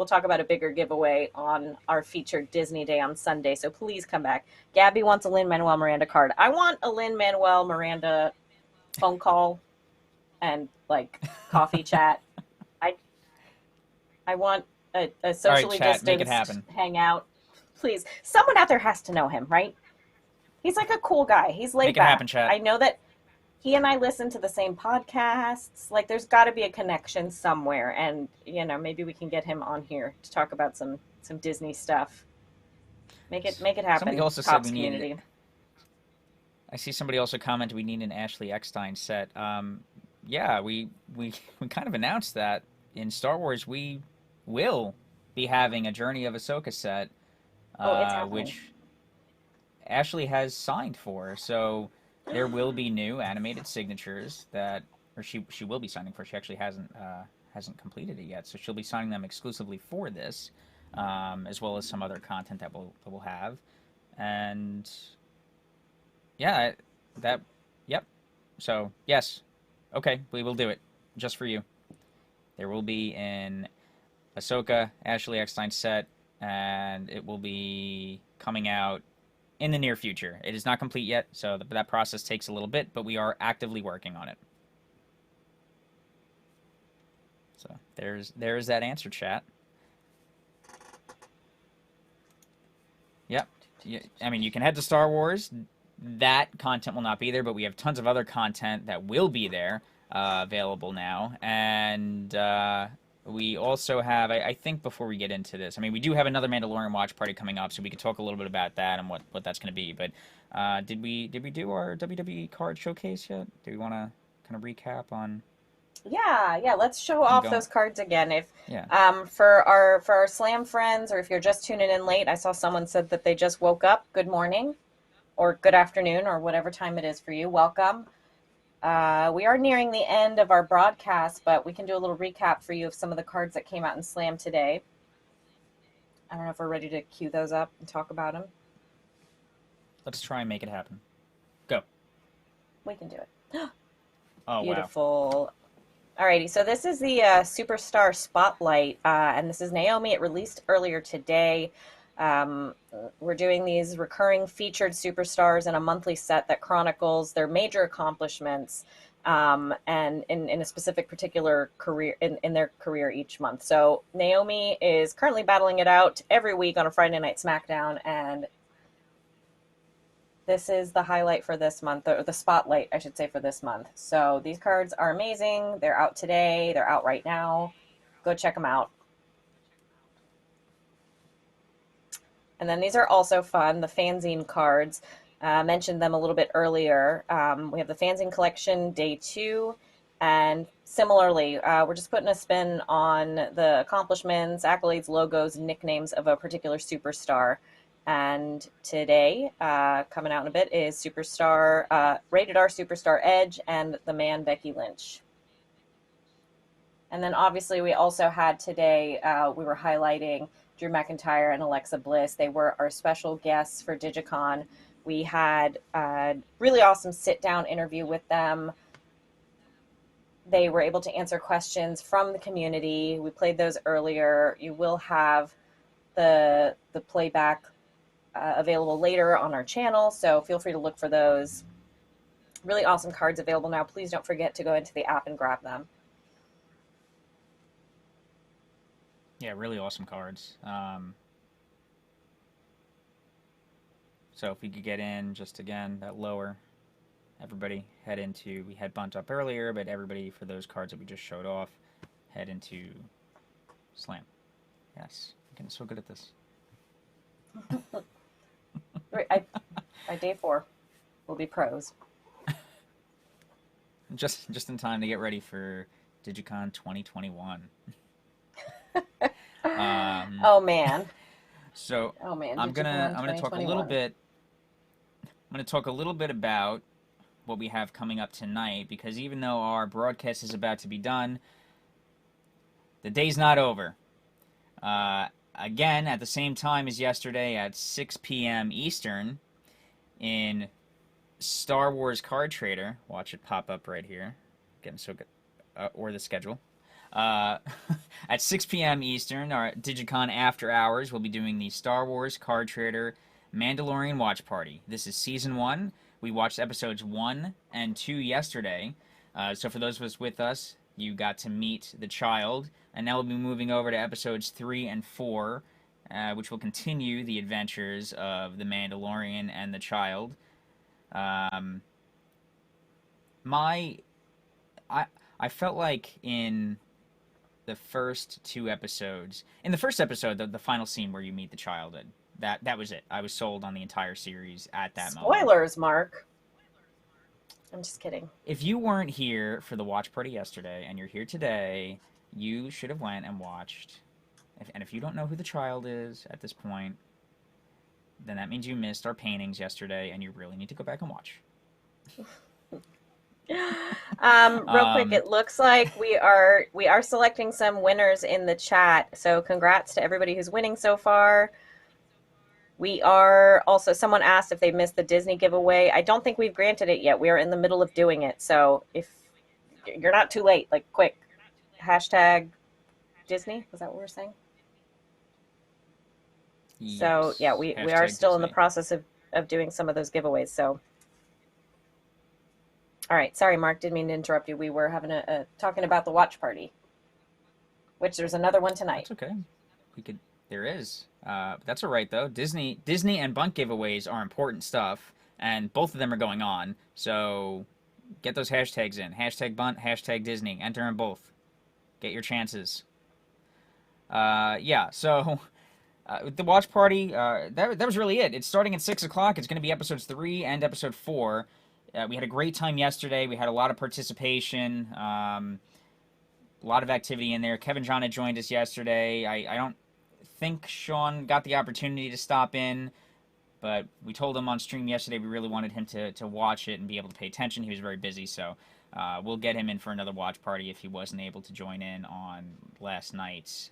S3: talk about a bigger giveaway on our featured Disney Day on Sunday. So please come back. Gabby wants a Lin-Manuel Miranda card. I want a Lin-Manuel Miranda phone call and like coffee chat. I want a socially
S2: chat, make it
S3: distanced
S2: happen.
S3: hangout. Please, someone out there has to know him, right? He's like a cool guy. He's laid
S2: Make it
S3: back.
S2: happen, chat.
S3: I know that he and I listen to the same podcasts. Like, there's got to be a connection somewhere, and maybe we can get him on here to talk about some Disney stuff. Make it happen.
S2: Somebody also
S3: Pops
S2: said we
S3: community.
S2: needed. I see somebody also commented we need an Ashley Eckstein set. Yeah, we kind of announced that in Star Wars we will be having a Journey of Ahsoka set, which Ashley has signed for. So there will be new animated signatures or she will be signing for. She actually hasn't completed it yet, so she'll be signing them exclusively for this, as well as some other content that we'll have, and yeah, yep. So yes, okay, we will do it just for you. There will be an Ahsoka Ashley Eckstein set, and it will be coming out in the near future. It is not complete yet, so that process takes a little bit, but we are actively working on it. So there's that answer, chat. Yep. I mean, you can head to Star Wars. That content will not be there, but we have tons of other content that will be there, available now. And we also have, I think before we get into this, I mean, we do have another Mandalorian watch party coming up, so we could talk a little bit about that and what that's going to be. But did we do our WWE card showcase yet? Do we want to kind of recap on?
S3: Yeah. Let's show off those cards again.
S2: Yeah.
S3: For our Slam friends, or if you're just tuning in late, I saw someone said that they just woke up. Good morning, or good afternoon, or whatever time it is for you. Welcome. We are nearing the end of our broadcast, but we can do a little recap for you of some of the cards that came out in Slam today. I don't know if we're ready to cue those up and talk about them.
S2: Let's try and make it happen. Go.
S3: We can do it.
S2: Oh,
S3: beautiful. Wow. Alrighty, so this is the Superstar Spotlight, and this is Naomi. It released earlier today. We're doing these recurring featured superstars in a monthly set that chronicles their major accomplishments, and in a specific particular career in their career each month. So Naomi is currently battling it out every week on a Friday Night SmackDown, and this is the highlight for this month, or the spotlight, I should say, for this month. So these cards are amazing. They're out today. They're out right now. Go check them out. And then these are also fun, the fanzine cards. Mentioned them a little bit earlier. We have the fanzine collection, day 2. And similarly, we're just putting a spin on the accomplishments, accolades, logos, nicknames of a particular superstar. And today, coming out in a bit, is Superstar, Rated R Superstar Edge and The Man Becky Lynch. And then obviously we also had today, we were highlighting Drew McIntyre and Alexa Bliss. They were our special guests for DigiCon. We had a really awesome sit-down interview with them. They were able to answer questions from the community. We played those earlier. You will have the playback available later on our channel, so feel free to look for those. Really awesome cards available now. Please don't forget to go into the app and grab them.
S2: Yeah, really awesome cards. So if we could get in, just again, that lower, everybody head into, we had bunt up earlier, but everybody for those cards that we just showed off, head into Slam. Yes, I'm getting so good at this.
S3: By day 4, we'll be pros.
S2: Just in time to get ready for DigiCon 2021.
S3: Oh man.
S2: So
S3: oh man,
S2: I'm gonna talk a little bit. I'm gonna talk a little bit about what we have coming up tonight, because even though our broadcast is about to be done, the day's not over. Again, at the same time as yesterday at 6 p.m. Eastern, in Star Wars Card Trader. Watch it pop up right here. Getting so good. Or the schedule. At 6 p.m. Eastern, our DigiCon After Hours, we'll be doing the Star Wars Card Trader Mandalorian Watch Party. This is Season 1. We watched episodes 1 and 2 yesterday. So for those of us with us, you got to meet the child. And now we'll be moving over to episodes 3 and 4, which will continue the adventures of the Mandalorian and the child. I felt like in the first 2 episodes, in the first episode, the final scene where you meet the child, that was it. I was sold on the entire series at that moment.
S3: Spoilers, Mark. I'm just kidding.
S2: If you weren't here for the watch party yesterday and you're here today, you should have went and watched. And if you don't know who the child is at this point, then that means you missed our paintings yesterday, and you really need to go back and watch.
S3: Real quick, it looks like we are selecting some winners in the chat. So congrats to everybody who's winning so far. We are also, someone asked if they missed the Disney giveaway. I don't think we've granted it yet. We are in the middle of doing it. So if you're not too late, like quick, hashtag Disney. Was that what we're saying? Yes. So yeah, we are still Disney. In the process of doing some of those giveaways. So, all right. Sorry, Mark, didn't mean to interrupt you. We were having talking about the watch party, which there's another one tonight.
S2: That's okay. There is. That's all right though. Disney and bunt giveaways are important stuff, and both of them are going on. So get those hashtags in. Hashtag bunt, hashtag Disney. Enter in both. Get your chances. Yeah. So. The watch party, that was really it. It's starting at 6 o'clock. It's going to be episodes 3 and episode 4. We had a great time yesterday. We had a lot of participation, a lot of activity in there. Kevin John had joined us yesterday. I don't think Sean got the opportunity to stop in, but we told him on stream yesterday we really wanted him to watch it and be able to pay attention. He was very busy, so we'll get him in for another watch party if he wasn't able to join in on last night.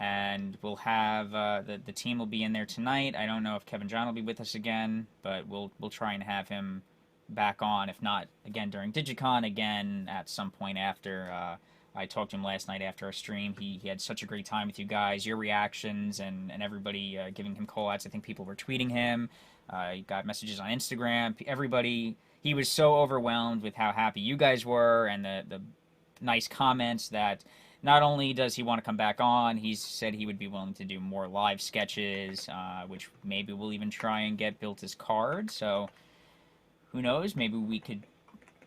S2: And we'll have the team will be in there tonight. I don't know if Kevin John will be with us again, but we'll try and have him back on. If not, again during DigiCon, again at some point after. I talked to him last night after our stream. He had such a great time with you guys, your reactions, and everybody giving him call-outs. I think people were tweeting him. He got messages on Instagram. Everybody, he was so overwhelmed with how happy you guys were and the nice comments that not only does he want to come back on, he said he would be willing to do more live sketches, which maybe we'll even try and get built as cards. So who knows? Maybe we could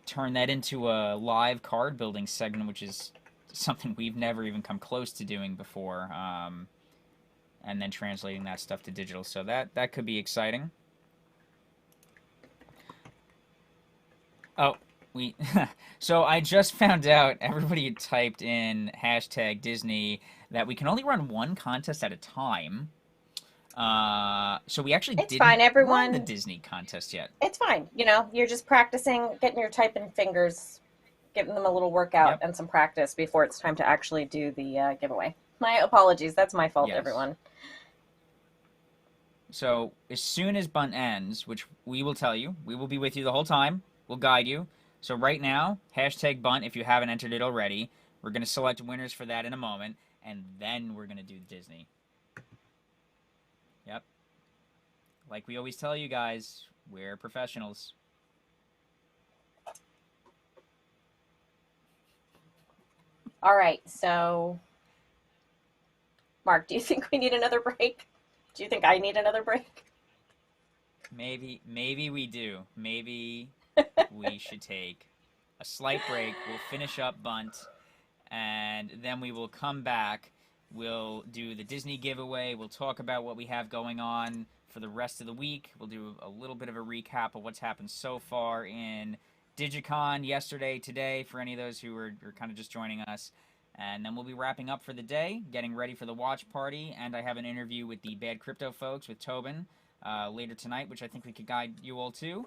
S2: turn that into a live card building segment, which is something we've never even come close to doing before, and then translating that stuff to digital. So that could be exciting. Oh. So I just found out everybody had typed in hashtag Disney that we can only run one contest at a time. So we actually
S3: It's
S2: didn't
S3: fine, everyone.
S2: run the Disney contest yet.
S3: It's fine. You know, you're just practicing, getting your typing fingers, giving them a little workout and some practice before it's time to actually do the giveaway. My apologies. That's my fault, everyone.
S2: So as soon as Bunt ends, which we will tell you, we will be with you the whole time. We'll guide you. So right now, hashtag Bunt if you haven't entered it already. We're going to select winners for that in a moment, and then we're going to do Disney. Yep. Like we always tell you guys, we're professionals.
S3: All right, so Mark, do you think we need another break? Do you think I need another break?
S2: Maybe we do. Maybe we should take a slight break. We'll finish up Bunt, and then we will come back. We'll do the Disney giveaway. We'll talk about what we have going on for the rest of the week. We'll do a little bit of a recap of what's happened so far in DigiCon yesterday, today, for any of those who are kind of just joining us. And then we'll be wrapping up for the day, getting ready for the watch party. And I have an interview with the Bad Crypto folks, with Tobin, later tonight, which I think we could guide you all to.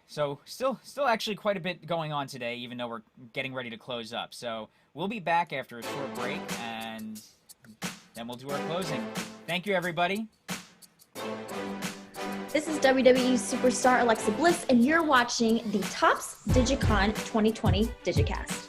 S2: So still actually quite a bit going on today, even though we're getting ready to close up. So we'll be back after a short break, and then we'll do our closing. Thank you, everybody.
S1: This is WWE superstar Alexa Bliss, and you're watching the Topps DigiCon 2020 DigiCast.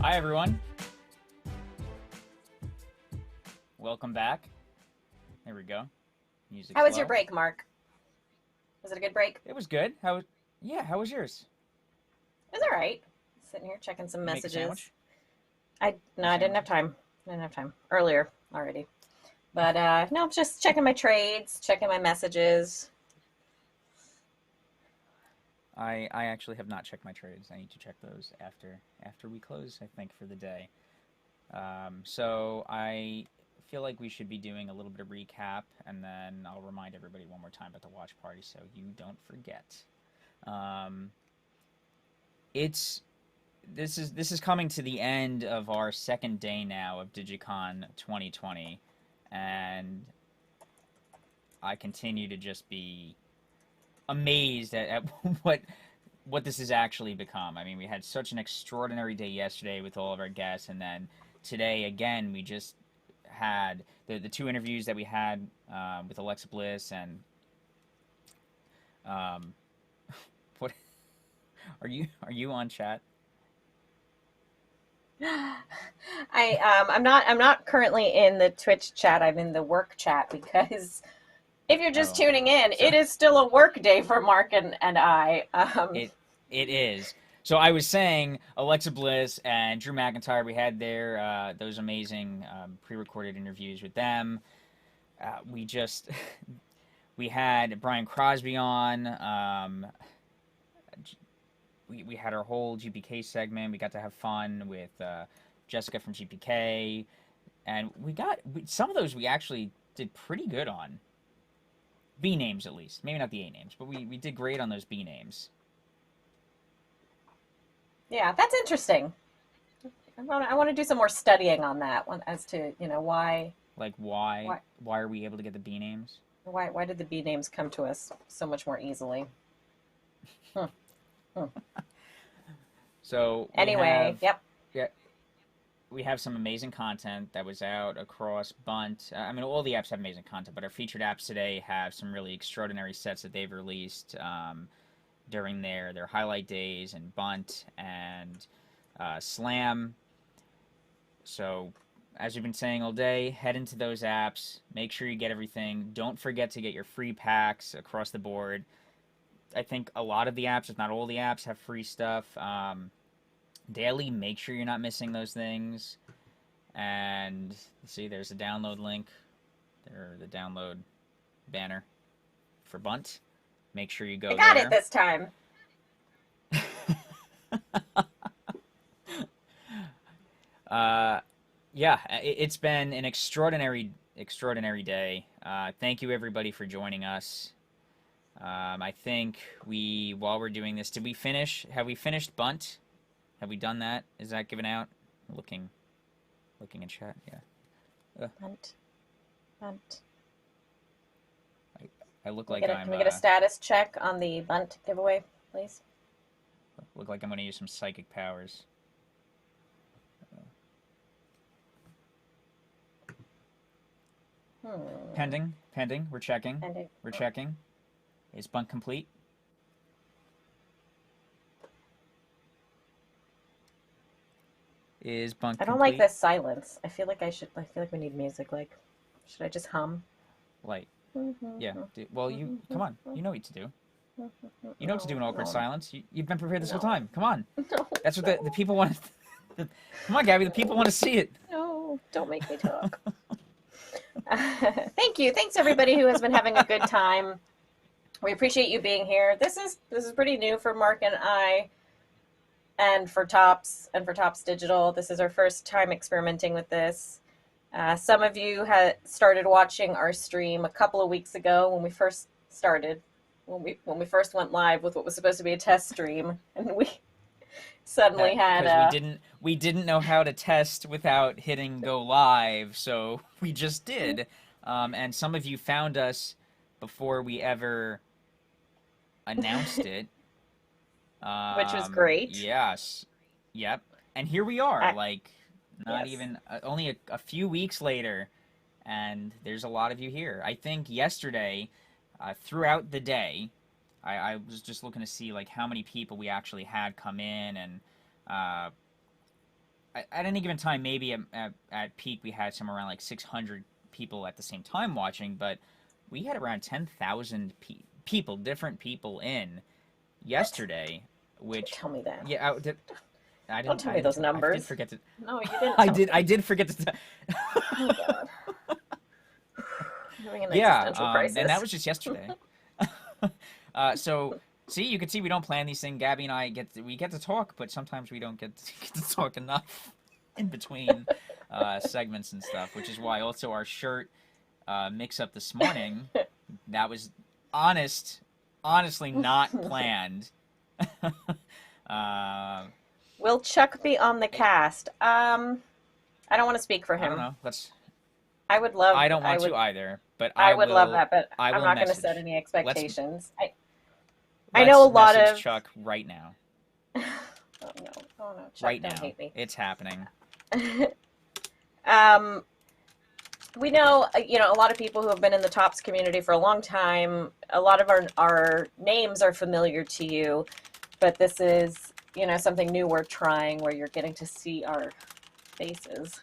S2: Hi, everyone. Welcome back. There we go. Music.
S3: How was your break, Mark? Was it a good break?
S2: It was good. How was yours?
S3: It was all right. Sitting here checking some
S2: Make a
S3: messages.
S2: sandwich?
S3: I didn't have time. Earlier already. But no, just checking my trades, checking my messages.
S2: I actually have not checked my trades. I need to check those after we close, I think, for the day. So I feel like we should be doing a little bit of recap, and then I'll remind everybody one more time about the watch party so you don't forget. This is coming to the end of our second day now of DigiCon 2020, and I continue to just be amazed at what this has actually become. I mean, we had such an extraordinary day yesterday with all of our guests, and then today again we just had the two interviews that we had with Alexa Bliss and what are you on chat?
S3: I'm not currently in the Twitch chat. I'm in the work chat because if you're just tuning in, it is still a work day for Mark and I.
S2: It is. So I was saying Alexa Bliss and Drew McIntyre, we had those amazing pre-recorded interviews with them. We had Brian Crosby on. We had our whole GPK segment. We got to have fun with Jessica from GPK, and some of those we actually did pretty good on. B names at least, maybe not the A names, but we did great on those B names.
S3: Yeah, that's interesting. I want to do some more studying on that one as to why.
S2: Like why are we able to get the B names?
S3: Why did the B names come to us so much more easily?
S2: So
S3: anyway,
S2: we have some amazing content that was out across Bunt. I mean, all the apps have amazing content, but our featured apps today have some really extraordinary sets that they've released during their highlight days in Bunt and Slam. So, as we've been saying all day, head into those apps. Make sure you get everything. Don't forget to get your free packs across the board. I think a lot of the apps, if not all the apps, have free stuff. Daily, make sure you're not missing those things. And see, there's a download link. There's the download banner for Bunt. Make sure you go there.
S3: I got it this time.
S2: Yeah, it's been an extraordinary day. Thank you everybody for joining us. I think while we're doing this, have we finished Bunt? Have we done that? Is that given out? Looking in chat, yeah.
S3: Bunt.
S2: I look like
S3: Can we get a status check on the Bunt giveaway, please?
S2: Look like I'm going to use some psychic powers. Pending. We're checking. We're checking. Is Bunt complete? Is Bunt complete?
S3: I don't like this silence. I feel like we need music. Like, should I just hum?
S2: Like, yeah. Well, come on. You know what to do. You know what to do in awkward silence. You've been prepared this whole time. Come on. That's what the people want. Come on, Gabby. The people want to see it.
S3: No, don't make me talk. Thank you. Thanks everybody who has been having a good time. We appreciate you being here. This is pretty new for Mark and I, and for Tops Digital. This is our first time experimenting with this. Some of you had started watching our stream a couple of weeks ago when we first started, when we first went live with what was supposed to be a test stream, and we suddenly had
S2: we didn't know how to test without hitting go live, so we just did. And some of you found us before we ever announced it,
S3: which was great.
S2: Yes, yep. And here we are, even only a few weeks later, and there's a lot of you here. I think yesterday, throughout the day, I was just looking to see how many people we actually had come in, and at any given time, maybe at peak, we had somewhere around like 600 people at the same time watching, but we had around 10,000 people, different people in yesterday, which...
S3: Tell me that.
S2: Yeah,
S3: Don't tell me those numbers.
S2: I did forget to...
S3: No, you didn't.
S2: I did forget to...
S3: Oh, God. Having an existential
S2: yeah,
S3: crisis.
S2: and that was just yesterday. So, see, you can see we don't plan these things. Gabby and I get to talk, but sometimes we don't get to talk enough in between segments and stuff, which is why also our shirt mix-up this morning, that was honestly not planned.
S3: Will Chuck be on the cast? I don't want to speak for him.
S2: I don't know.
S3: I would love.
S2: I don't want to either, but
S3: I would love that, but I'm not going to set any expectations. I know a lot of
S2: Chuck right now.
S3: Oh no! Chuck,
S2: right
S3: don't
S2: now,
S3: hate me.
S2: It's happening.
S3: We know, a lot of people who have been in the Tops community for a long time. A lot of our names are familiar to you, but this is, something new we're trying, where you're getting to see our faces.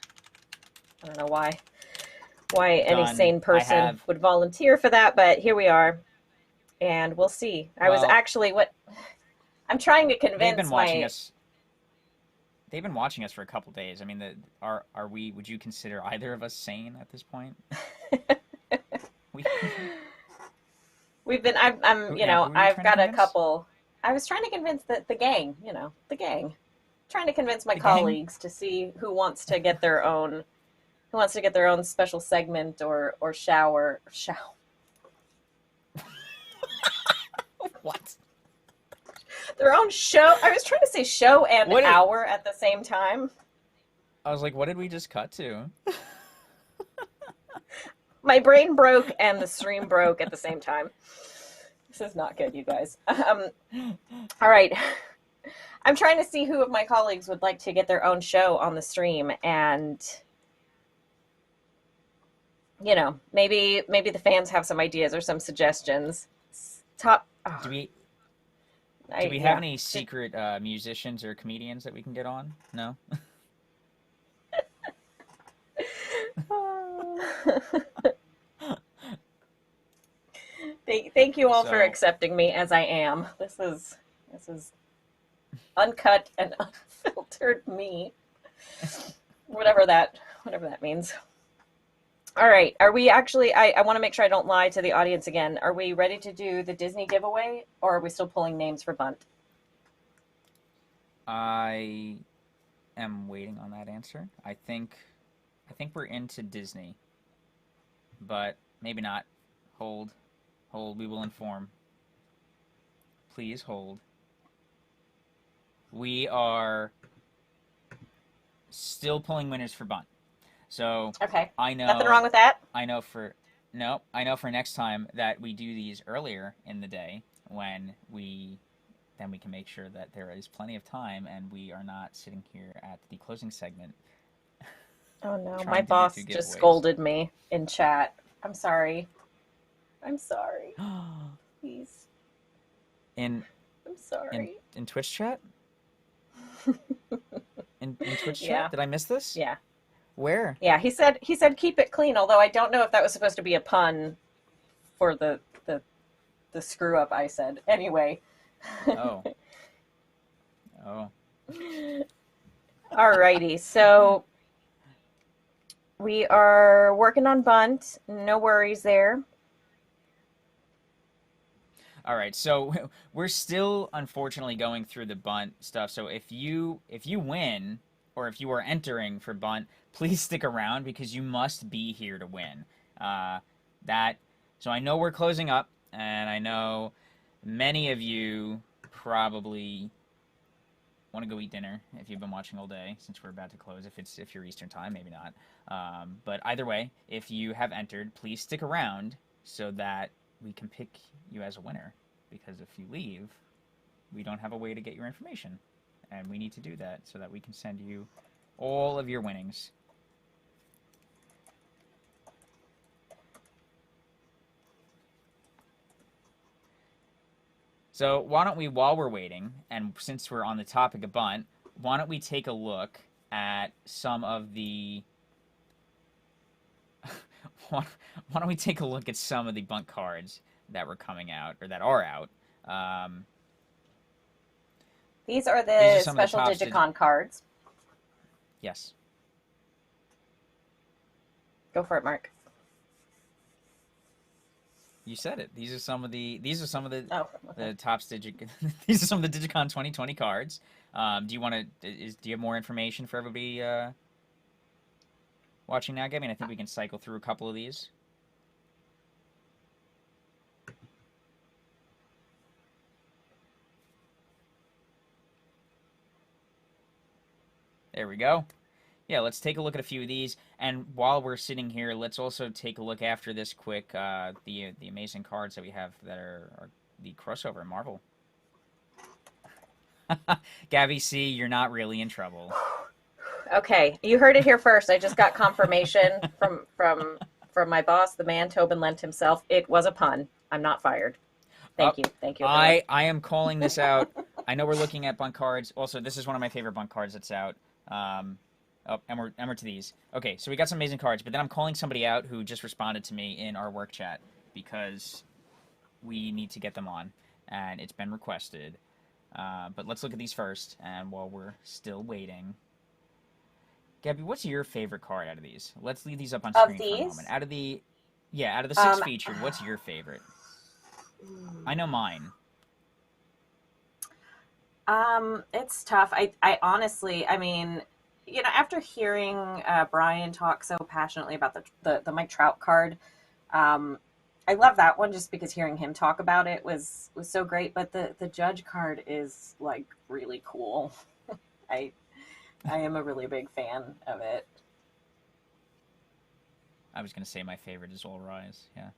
S3: I don't know why any sane person would volunteer for that, but here we are, and we'll see. I was actually I'm trying to convince
S2: they've been watching us for a couple days. I mean, are we? Would you consider either of us sane at this point?
S3: We've been. I've got a couple. I was trying to convince the gang. The gang. Trying to convince my colleagues to see who wants to get their own. Who wants to get their own special segment or shower?
S2: What?
S3: Their own show. I was trying to say show and hour at the same time.
S2: I was like, what did we just cut to?
S3: My brain broke and the stream broke at the same time. This is not good, you guys. All right. I'm trying to see who of my colleagues would like to get their own show on the stream, and maybe the fans have some ideas or some suggestions.
S2: Do we have any secret musicians or comedians that we can get on? No?
S3: Thank you all for accepting me as I am. This is uncut and unfiltered me. Whatever that means. All right. Are we actually, I want to make sure I don't lie to the audience again. Are we ready to do the Disney giveaway, or are we still pulling names for Bunt?
S2: I am waiting on that answer. I think we're into Disney, but maybe not. Hold. We will inform. Please hold. We are still pulling winners for Bunt. So
S3: okay.
S2: I know
S3: nothing wrong with that.
S2: I know for next time that we do these earlier in the day, then we can make sure that there is plenty of time and we are not sitting here at the closing segment.
S3: Oh no, my boss just scolded me in chat. I'm sorry. Please. I'm sorry.
S2: In Twitch chat? in Twitch chat? Did I miss this?
S3: Yeah.
S2: Where?
S3: Yeah, he said keep it clean, although I don't know if that was supposed to be a pun for the screw up I said. Anyway.
S2: Oh.
S3: Alrighty, so we are working on Bunt. No worries there.
S2: All right, so we're still unfortunately going through the Bunt stuff. So if you win, or if you are entering for Bunt, please stick around because you must be here to win. So I know we're closing up, and I know many of you probably want to go eat dinner if you've been watching all day, since we're about to close. If you're Eastern time, maybe not. But either way, if you have entered, please stick around so that we can pick you as a winner. Because if you leave, we don't have a way to get your information, and we need to do that so that we can send you all of your winnings. So why don't we, while we're waiting, and since we're on the topic of Bunt, why don't we take a look at some of the... Why don't we take a look at some of the bunk cards that were coming out, or that are out.
S3: These are the special
S2: the
S3: DigiCon cards.
S2: Yes.
S3: Go for it, Mark.
S2: You said it. These are some of the
S3: oh, okay.
S2: the Topps these are some of the DigiCon 2020 cards. Do you want to do you have more information for everybody watching now, Gabby? And I think we can cycle through a couple of these. There we go. Yeah, let's take a look at a few of these. And while we're sitting here, let's also take a look after this quick the amazing cards that we have that are the crossover in Marvel. Gabby C, you're not really in trouble.
S3: Okay, you heard it here first. I just got confirmation from my boss, the man Tobin Lent himself. It was a pun. I'm not fired. Thank you.
S2: I am calling this out. I know we're looking at bunk cards. Also, this is one of my favorite bunk cards that's out. And we're to these. Okay, so we got some amazing cards, but then I'm calling somebody out who just responded to me in our work chat because we need to get them on, and it's been requested. But let's look at these first, and while we're still waiting, Gabby, what's your favorite card out of these? Let's leave these up on screen for a moment. Out of the 6 featured, what's your favorite? I know mine.
S3: It's tough. I honestly, I mean, you know, after hearing Brian talk so passionately about the Mike Trout card, I love that one just because hearing him talk about it was so great. But the Judge card is like really cool. I am a really big fan of it.
S2: I was gonna say my favorite is All Rise. Yeah.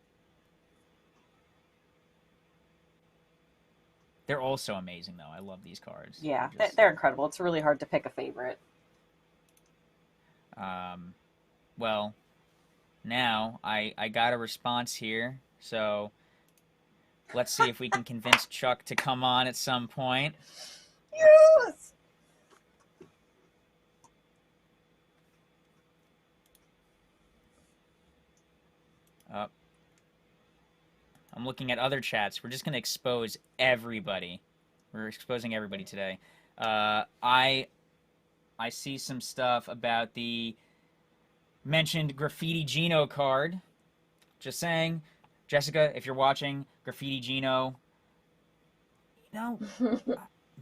S2: They're all so amazing, though. I love these cards.
S3: Yeah, they're incredible. It's really hard to pick a favorite.
S2: Well, now I got a response here, so let's see if we can convince Chuck to come on at some point.
S3: Yes!
S2: I'm looking at other chats. We're just going to expose everybody. We're exposing everybody today. I see some stuff about the mentioned Graffiti Gino card. Just saying. Jessica, if you're watching, Graffiti Gino, you know,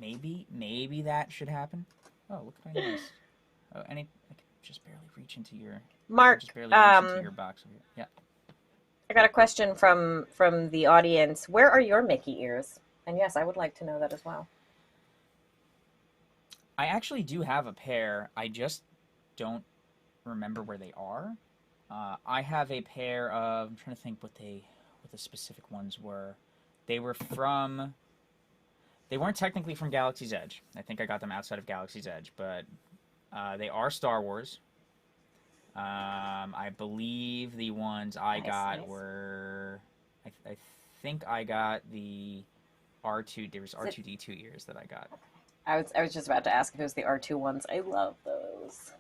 S2: maybe that should happen. Oh, look at my nice. Oh, I can just barely reach into your...
S3: Mark,
S2: just barely reach into your box over here. Yeah.
S3: I got a question from the audience. Where are your Mickey ears? And yes, I would like to know that as well.
S2: I actually do have a pair. I just don't remember where they are. I have a pair of... I'm trying to think what the specific ones were. They were from... They weren't technically from Galaxy's Edge. I think I got them outside of Galaxy's Edge, but they are Star Wars. I believe the ones I got were... I think I got the R2... There was R2-D2 ears that I got.
S3: I was just about to ask if it was the R2 ones. I love those.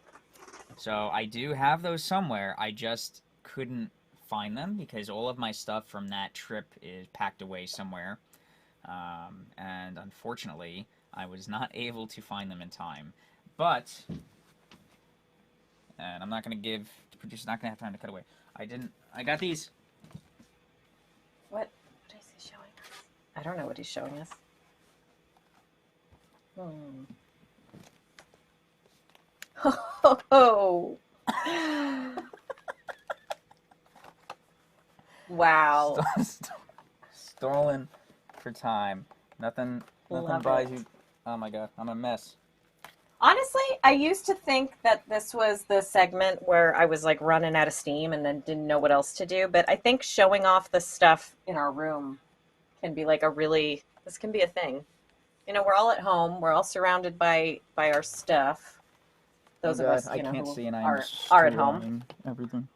S2: So I do have those somewhere. I just couldn't find them because all of my stuff from that trip is packed away somewhere. And unfortunately, I was not able to find them in time. But... And I'm not going to give... The producer's not going to have time to cut away. I got these.
S3: What is he showing us? I don't know what he's showing us. Oh. Wow.
S2: Stolen for time. Nothing buys you... Oh my god, I'm a mess.
S3: Honestly, I used to think that this was the segment where I was like running out of steam and then didn't know what else to do. But I think showing off the stuff in our room can be like this can be a thing. You know, we're all at home. We're all surrounded by our stuff. Those of us, you know, who are at home.
S2: Everything.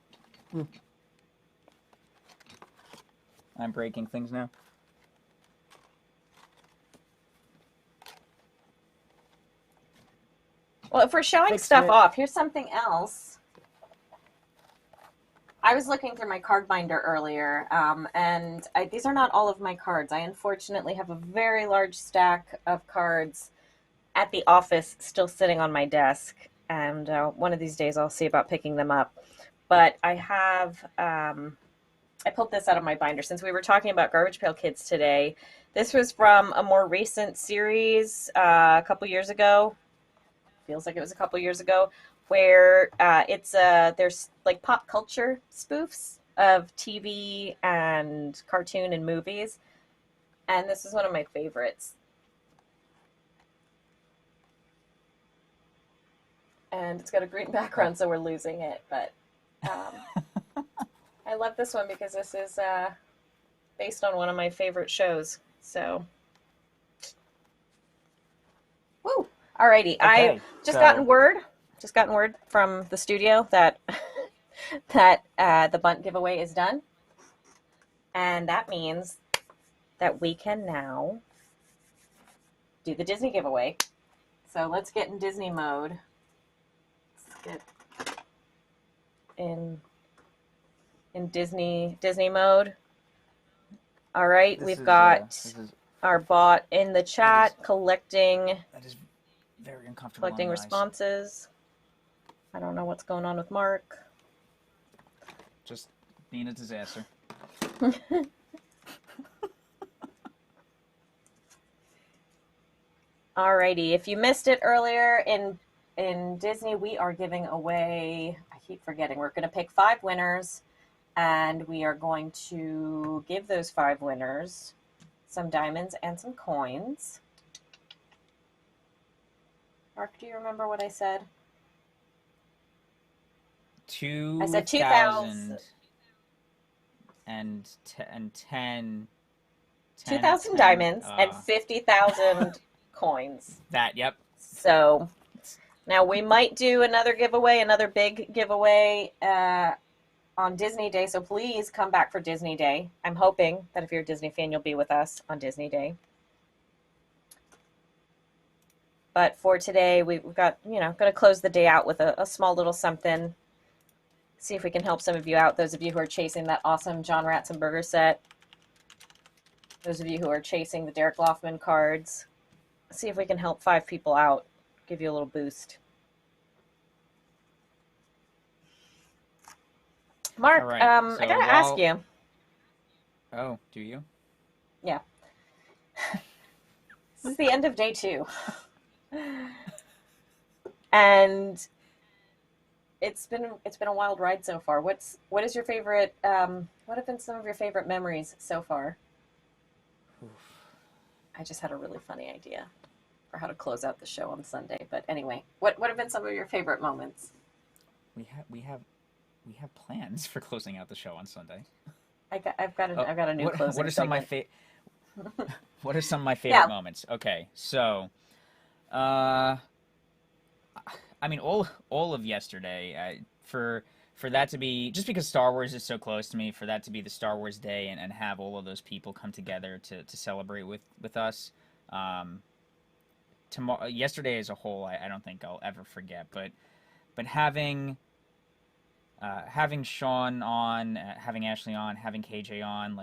S2: I'm breaking things now.
S3: Well, if we're showing stuff off, here's something else. I was looking through my card binder earlier, and these are not all of my cards. I unfortunately have a very large stack of cards at the office still sitting on my desk, and one of these days I'll see about picking them up. But I have, I pulled this out of my binder since we were talking about Garbage Pail Kids today. This was from a more recent series a couple years ago. Feels like it was a couple years ago, where there's like pop culture spoofs of TV and cartoon and movies. And this is one of my favorites. And it's got a green background, so we're losing it. But I love this one because this is based on one of my favorite shows. So, woo! Alrighty, okay, I just gotten word from the studio that the bunt giveaway is done, and that means that we can now do the Disney giveaway. So let's get in Disney mode. Let's get in Disney mode. All right, we've got our bot in the chat collecting.
S2: That is very uncomfortable.
S3: Collecting responses. I don't know what's going on with Mark.
S2: Just being a disaster.
S3: Alrighty, if you missed it earlier in Disney, we are giving away, I keep forgetting, we're going to pick 5 winners, and we are going to give those 5 winners some diamonds and some coins. Mark, do you remember what I said? I said 2,000
S2: and 10
S3: 2,000 diamonds and 50,000 coins.
S2: Yep.
S3: So now we might do another giveaway, another big giveaway on Disney Day. So please come back for Disney Day. I'm hoping that if you're a Disney fan, you'll be with us on Disney Day. But for today, we've got, going to close the day out with a small little something. See if we can help some of you out. Those of you who are chasing that awesome John Ratzenberger set. Those of you who are chasing the Derek Loffman cards. See if we can help 5 people out. Give you a little boost. Mark,
S2: right, so
S3: I got to ask you.
S2: Oh, do you?
S3: Yeah. This is the end of day 2. And it's been a wild ride so far. What is your favorite? What have been some of your favorite memories so far? Oof. I just had a really funny idea for how to close out the show on Sunday. But anyway, what have been some of your favorite moments?
S2: We have plans for closing out the show on Sunday.
S3: I've got a new closing.
S2: What are some of my What are some of my favorite moments? Okay, so. I mean, all of yesterday, for that to be, just because Star Wars is so close to me, for that to be the Star Wars Day and have all of those people come together to celebrate with us. Tomorrow, yesterday as a whole, I don't think I'll ever forget. But having Sean on, having Ashley on, having KJ on,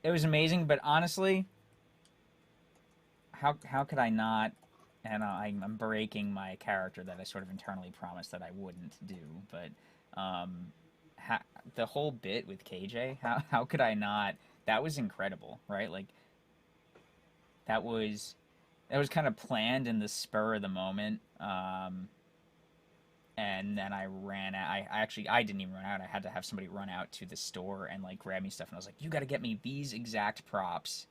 S2: it was amazing. But honestly, how could I not? And I'm breaking my character that I sort of internally promised that I wouldn't do. But the whole bit with KJ, how could I not? That was incredible, right? Like that was kind of planned in the spur of the moment. And then I ran out. I didn't even run out. I had to have somebody run out to the store and grab me stuff. And I was like, you got to get me these exact props.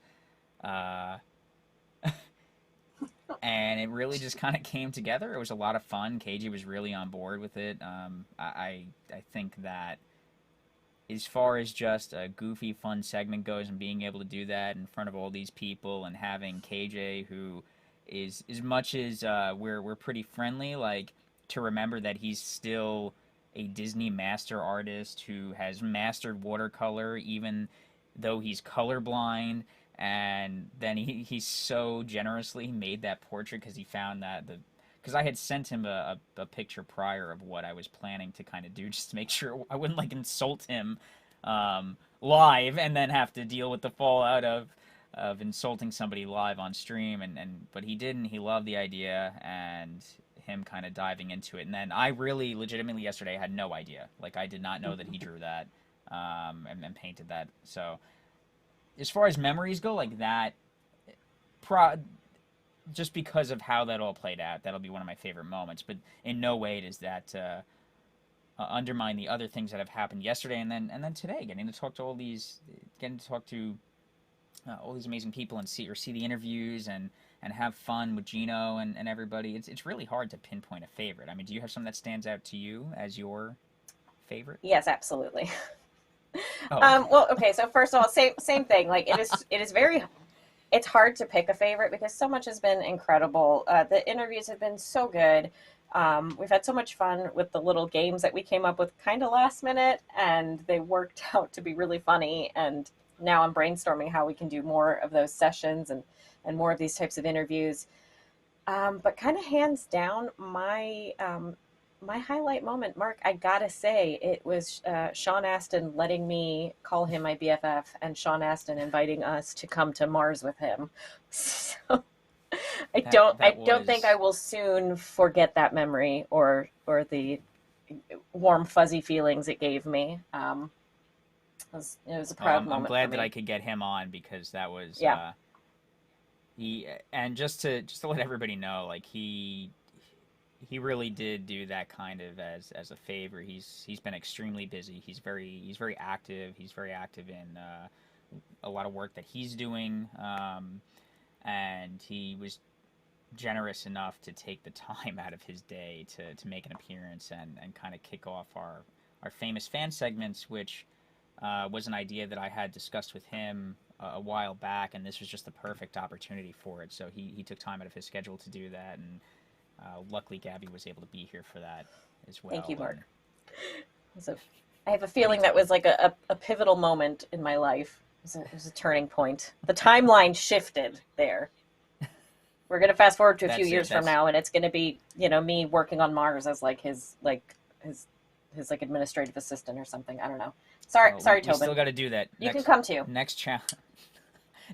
S2: And it really just kind of came together. It was a lot of fun. KJ was really on board with it. I think that as far as just a goofy, fun segment goes and being able to do that in front of all these people and having KJ, who is, as much as we're pretty friendly, to remember that he's still a Disney master artist who has mastered watercolor even though he's colorblind. And then he so generously made that portrait because he found that because I had sent him a picture prior of what I was planning to kind of do, just to make sure I wouldn't like insult him live and then have to deal with the fallout of insulting somebody live on stream. But he didn't. He loved the idea and him kind of diving into it. And then I really legitimately yesterday had no idea. Like, I did not know that he drew that and painted that. So as far as memories go, like that, just because of how that all played out, that'll be one of my favorite moments. But in no way does that undermine the other things that have happened yesterday and then today. Getting to talk to all these amazing people and see the interviews and have fun with Gino and everybody. It's really hard to pinpoint a favorite. I mean, do you have something that stands out to you as your favorite?
S3: Yes, absolutely.
S2: Oh.
S3: Well, okay. So first of all, same thing. Like it's hard to pick a favorite because so much has been incredible. The interviews have been so good. We've had so much fun with the little games that we came up with kind of last minute, and they worked out to be really funny. And now I'm brainstorming how we can do more of those sessions and more of these types of interviews. But kind of hands down, my highlight moment, Mark, I gotta say, it was Sean Astin letting me call him my BFF and Sean Astin inviting us to come to Mars with him. So I don't think I will soon forget that memory or the warm fuzzy feelings it gave me. It was a proud moment.
S2: I'm glad that I could get him on because that was just to let everybody know, like he really did do that kind of as a favor. He's been extremely busy. He's very active. He's very active in a lot of work that he's doing, and he was generous enough to take the time out of his day to make an appearance and kind of kick off our famous fan segments, which was an idea that I had discussed with him a while back, and this was just the perfect opportunity for it. So he took time out of his schedule to do that, and luckily Gabby was able to be here for that as well.
S3: Thank you, Mark. I have a feeling that was like a pivotal moment in my life. It was a turning point. The timeline shifted there. We're going to fast forward to a few years from now, and it's going to be, me working on Mars as like his administrative assistant or something. I don't know. Sorry, Tobin.
S2: We still got to do that.
S3: You can come too.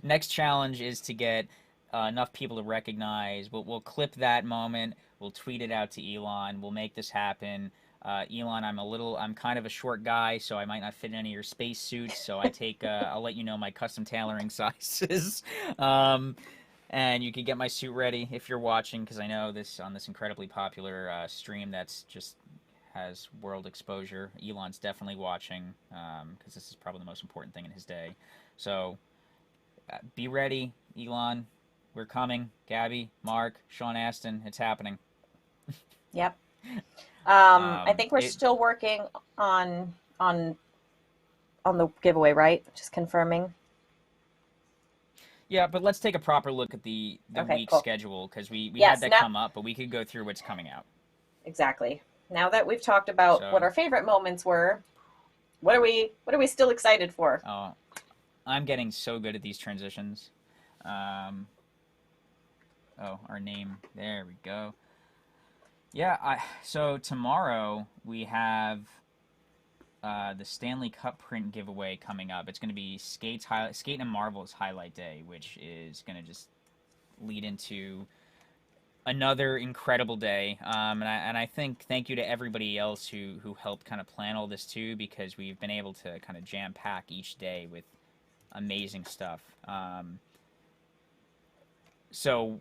S2: Next challenge is to get enough people to recognize. We'll clip that moment. We'll tweet it out to Elon. We'll make this happen. Elon, I'm kind of a short guy, so I might not fit in any of your space suits. So I'll let you know my custom tailoring sizes. And you can get my suit ready if you're watching, because I know on this incredibly popular stream that's just has world exposure. Elon's definitely watching, because this is probably the most important thing in his day. So be ready, Elon. We're coming. Gabby, Mark, Sean Astin, it's happening.
S3: Yep. I think we're still working on the giveaway, right? Just confirming.
S2: Yeah, but let's take a proper look at the week schedule, because we had that come up, but we could go through what's coming out.
S3: Exactly. Now that we've talked about what our favorite moments were, what are we still excited for?
S2: Oh, I'm getting so good at these transitions. Our name. There we go. Yeah, so tomorrow we have the Stanley Cup print giveaway coming up. It's going to be Skate and Marvel's highlight day, which is going to just lead into another incredible day. And I think thank you to everybody else who helped kind of plan all this too, because we've been able to kind of jam pack each day with amazing stuff. So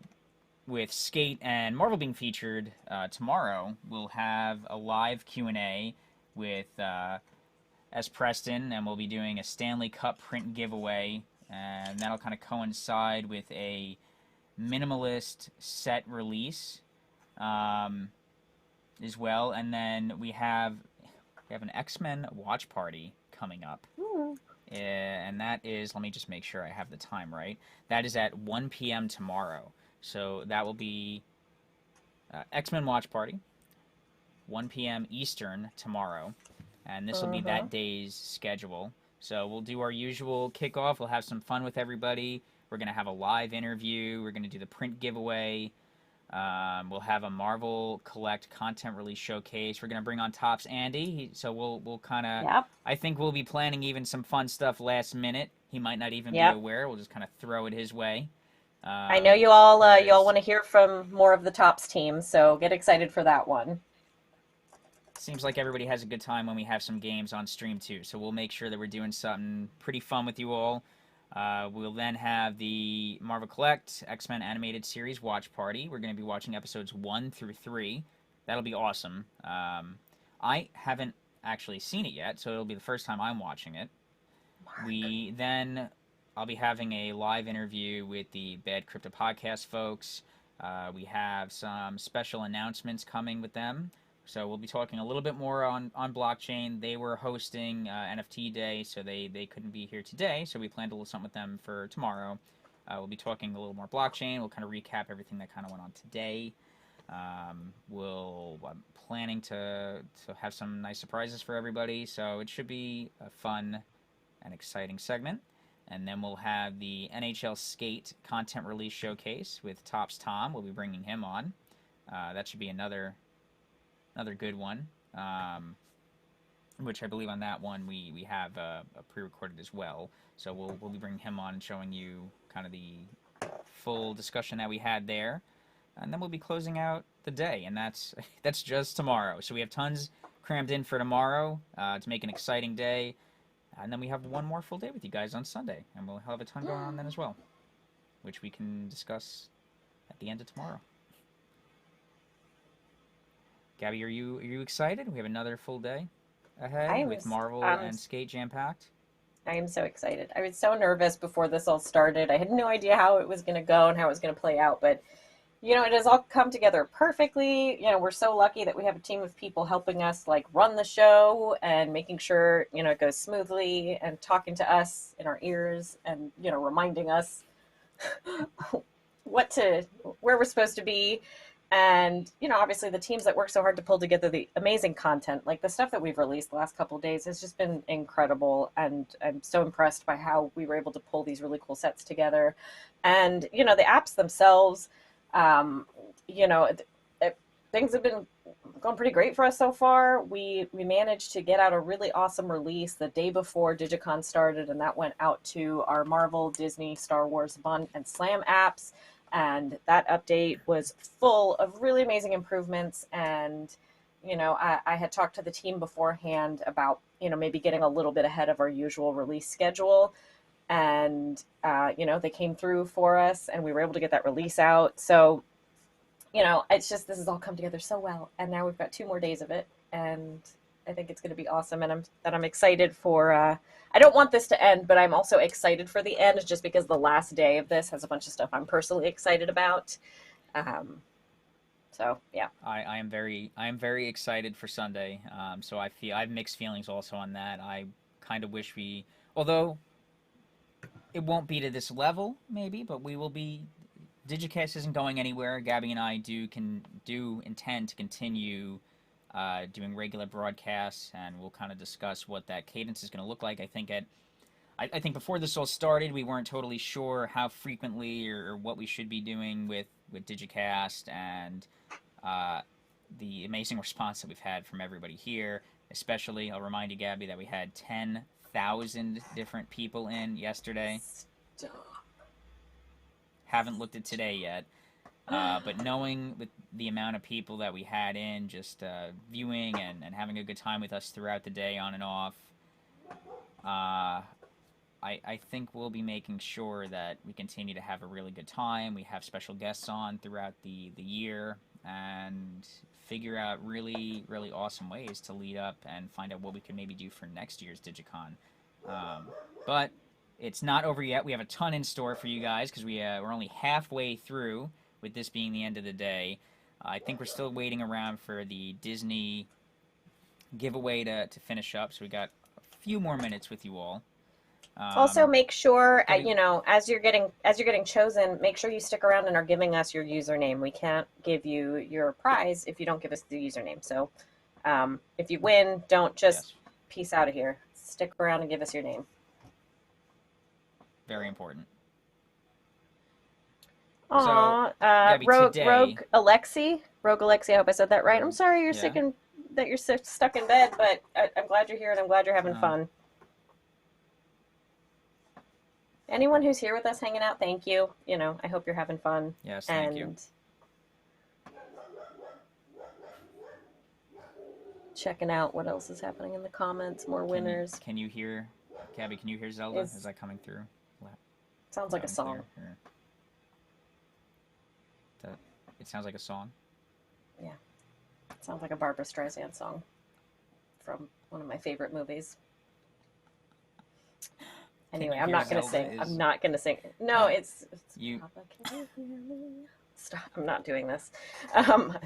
S2: with Skate and Marvel being featured tomorrow, we'll have a live Q&A with S. Preston, and we'll be doing a Stanley Cup print giveaway, and that'll kind of coincide with a minimalist set release as well. And then we have an X-Men watch party coming up. And that is, let me just make sure I have the time right. That is at 1 p.m. tomorrow. So that will be X-Men watch party, 1 p.m. Eastern tomorrow. And this will be that day's schedule. So we'll do our usual kickoff. We'll have some fun with everybody. We're going to have a live interview. We're going to do the print giveaway. We'll have a Marvel Collect content release showcase. We're gonna bring on Topps Andy, so we'll kind of.
S3: Yep.
S2: I think we'll be planning even some fun stuff last minute. He might not even be
S3: Yep.
S2: aware. We'll just kind of throw it his way.
S3: I know you all want to hear from more of the Topps team, so get excited for that one.
S2: Seems like everybody has a good time when we have some games on stream too. So we'll make sure that we're doing something pretty fun with you all. We'll then have the Marvel Collect X-Men Animated Series watch party. We're going to be watching episodes 1 through 3. That'll be awesome. I haven't actually seen it yet, so it'll be the first time I'm watching it. I'll be having a live interview with the Bad Crypto Podcast folks. We have some special announcements coming with them. So we'll be talking a little bit more on blockchain. They were hosting NFT Day, so they couldn't be here today. So we planned a little something with them for tomorrow. We'll be talking a little more blockchain. We'll kind of recap everything that kind of went on today. I'm planning to have some nice surprises for everybody. So it should be a fun and exciting segment. And then we'll have the NHL Skate content release showcase with Topps Tom. We'll be bringing him on. That should be another good one, which I believe on that one we have a pre-recorded as well. So we'll be bringing him on and showing you kind of the full discussion that we had there, and then we'll be closing out the day, and that's just tomorrow. So we have tons crammed in for tomorrow to make an exciting day, and then we have one more full day with you guys on Sunday, and we'll have a ton going on then as well, which we can discuss at the end of tomorrow. Gabby, are you excited? We have another full day ahead with Marvel and Skate jam-packed.
S3: I am so excited. I was so nervous before this all started. I had no idea how it was going to go and how it was going to play out, but it has all come together perfectly. We're so lucky that we have a team of people helping us run the show and making sure, it goes smoothly and talking to us in our ears and, reminding us where we're supposed to be. And, obviously the teams that work so hard to pull together the amazing content, like the stuff that we've released the last couple of days has just been incredible. And I'm so impressed by how we were able to pull these really cool sets together. And, the apps themselves, things have been going pretty great for us so far. We managed to get out a really awesome release the day before DigiCon started, and that went out to our Marvel, Disney, Star Wars, Bun, and Slam apps. And that update was full of really amazing improvements. And, I had talked to the team beforehand about, maybe getting a little bit ahead of our usual release schedule. And, they came through for us and we were able to get that release out. So, it's just, this has all come together so well. And now we've got 2 more days of it. And I think it's going to be awesome. And I'm excited for, I don't want this to end, but I'm also excited for the end just because the last day of this has a bunch of stuff I'm personally excited about. So yeah,
S2: I am very excited for Sunday. So I have mixed feelings also on that. I kind of wish although it won't be to this level maybe, but we will be. DigiCast isn't going anywhere. Gabby and I do intend to continue doing regular broadcasts, and we'll kind of discuss what that cadence is going to look like. I think before this all started, we weren't totally sure how frequently or what we should be doing with DigiCast, and the amazing response that we've had from everybody here. Especially, I'll remind you, Gabby, that we had 10,000 different people in yesterday.
S3: Stop.
S2: Haven't looked at today yet. But knowing the amount of people that we had in, just viewing and having a good time with us throughout the day, on and off, I think we'll be making sure that we continue to have a really good time. We have special guests on throughout the year and figure out really, really awesome ways to lead up and find out what we can maybe do for next year's DigiCon. But it's not over yet. We have a ton in store for you guys because we're only halfway through, with this being the end of the day. I think we're still waiting around for the Disney giveaway to finish up, so we got a few more minutes with you all.
S3: Also, make sure as you're getting chosen, make sure you stick around and are giving us your username. We can't give you your prize if you don't give us the username. So, if you win, don't just peace out of here. Stick around and give us your name.
S2: Very important.
S3: Aw,
S2: Gabby,
S3: Rogue
S2: today,
S3: Rogue Alexi. I hope I said that right. I'm sorry you're stuck in bed, but I'm glad you're here and I'm glad you're having fun. Anyone who's here with us hanging out, thank you. You know, I hope you're having fun.
S2: Yes, thank you.
S3: Checking out what else is happening in the comments. More winners.
S2: Can you hear, Gabby? Can you hear Zelda? Is that coming through?
S3: Sounds like a song.
S2: It sounds like a song.
S3: Yeah, it sounds like a Barbra Streisand song from one of my favorite movies. Anyway, I'm not going to sing. I'm not going to sing. No, it's
S2: you.
S3: Papa, can you hear me? Stop! I'm not doing this.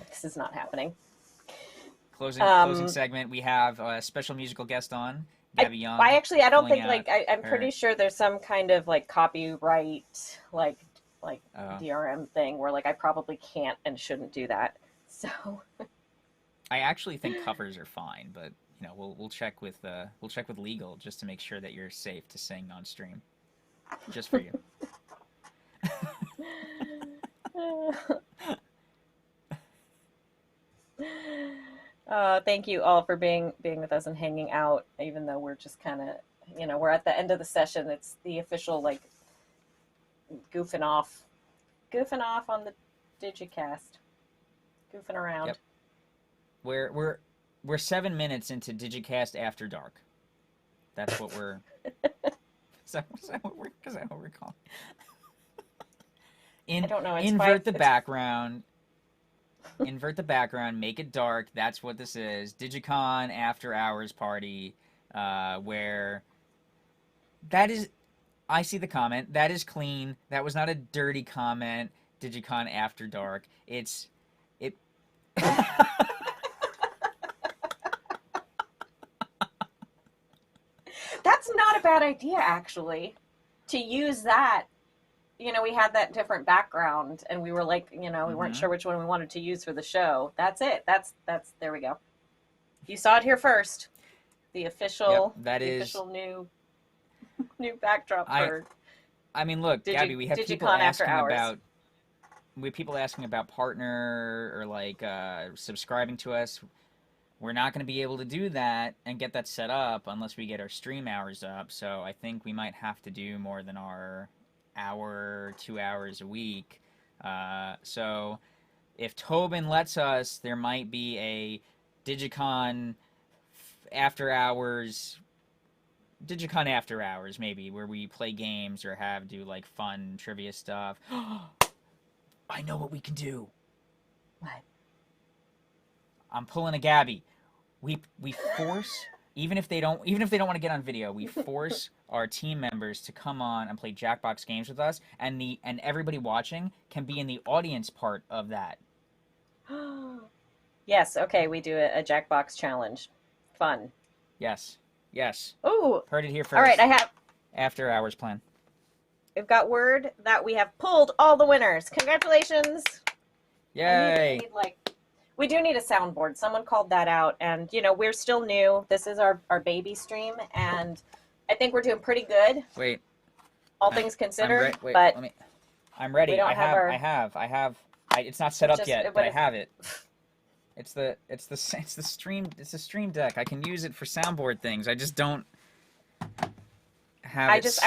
S3: This is not happening.
S2: Closing segment. We have a special musical guest on, Gabby Young.
S3: I don't think I'm pretty sure there's some kind of like copyright like DRM thing where like I probably can't and shouldn't do that. So
S2: I actually think covers are fine, but you know we'll check with legal just to make sure that you're safe to sing on stream, just for you.
S3: Thank you all for being with us and hanging out, even though we're just kind of, you know, we're at the end of the session. It's the official, like, goofing off on the DigiCast, goofing around.
S2: Yep. We're 7 minutes into DigiCast After Dark. That's what we're. Is that what we're calling?
S3: I don't know.
S2: Invert the background. Invert the background, make it dark. That's what this is. DigiCon After Hours Party, where that is. I see the comment. That is clean. That was not a dirty comment. DigiCon After Dark. It.
S3: That's not a bad idea, actually, to use that. You know, we had that different background, and we were like, you know, we weren't sure which one we wanted to use for the show. That's it. That's there we go. You saw it here first. The official, official new backdrop for.
S2: I mean, look, Gabby, we have people asking about partner or like subscribing to us. We're not going to be able to do that and get that set up unless we get our stream hours up. So I think we might have to do more than our hour, 2 hours a week. So if Tobin lets us, there might be a DigiCon After Hours maybe, where we play games or do like fun trivia stuff. I know what we can do.
S3: What?
S2: I'm pulling a Gabby. We force even if they don't want to get on video, we force our team members to come on and play Jackbox games with us, and everybody watching can be in the audience part of that.
S3: Yes, okay, we do a Jackbox challenge. Fun.
S2: Yes.
S3: Ooh.
S2: Heard it here first.
S3: All right, I have
S2: After Hours plan.
S3: We've got word that we have pulled all the winners. Congratulations.
S2: Yay.
S3: We do need a soundboard. Someone called that out, and you know, we're still new. This is our baby stream, and I think we're doing pretty good.
S2: Wait.
S3: All things considered,
S2: I'm ready. I have. It's not set up yet, but I have it. It's the stream deck. I can use it for soundboard things. I just don't have
S3: I just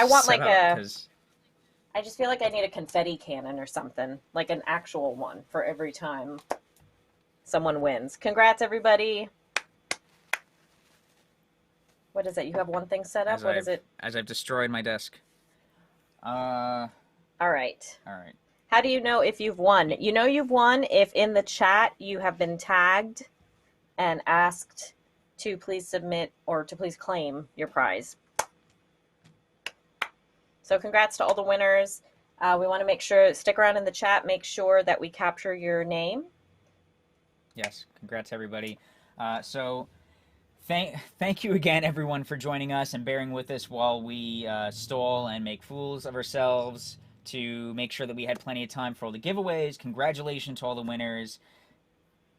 S3: feel like I need a confetti cannon or something, like an actual one for every time someone wins. Congrats, everybody. What is it? You have one thing set up? What is it?
S2: As I've destroyed my desk.
S3: All right. How do you know if you've won? You know you've won if in the chat you have been tagged and asked to please submit or to please claim your prize. So congrats to all the winners. We want to make sure, stick around in the chat, make sure that we capture your name.
S2: Yes, congrats everybody. So thank you again everyone for joining us and bearing with us while we stall and make fools of ourselves to make sure that we had plenty of time for all the giveaways. Congratulations to all the winners.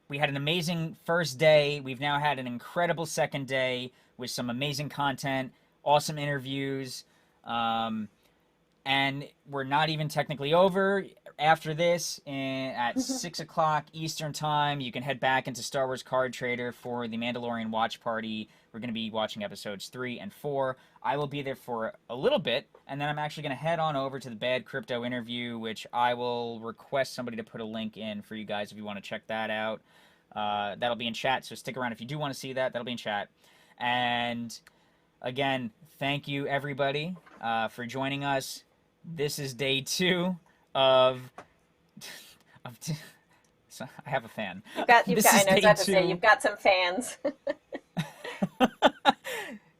S2: We had an amazing first day. We've now had an incredible second day with some amazing content, awesome interviews. And we're not even technically over. After this, at 6 o'clock Eastern time, you can head back into Star Wars Card Trader for the Mandalorian watch party. We're going to be watching episodes 3 and 4. I will be there for a little bit, and then I'm actually going to head on over to the Bad Crypto interview, which I will request somebody to put a link in for you guys if you want to check that out. That'll be in chat, so stick around if you do want to see that. That'll be in chat. And again, thank you everybody for joining us. This is day 2 of so I have a fan.
S3: I know, I was about to say, you've got some fans.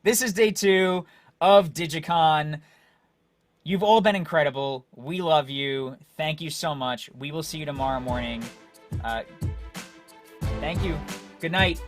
S2: This is day 2 of DigiCon. You've all been incredible. We love you. Thank you so much. We will see you tomorrow morning. Thank you. Good night.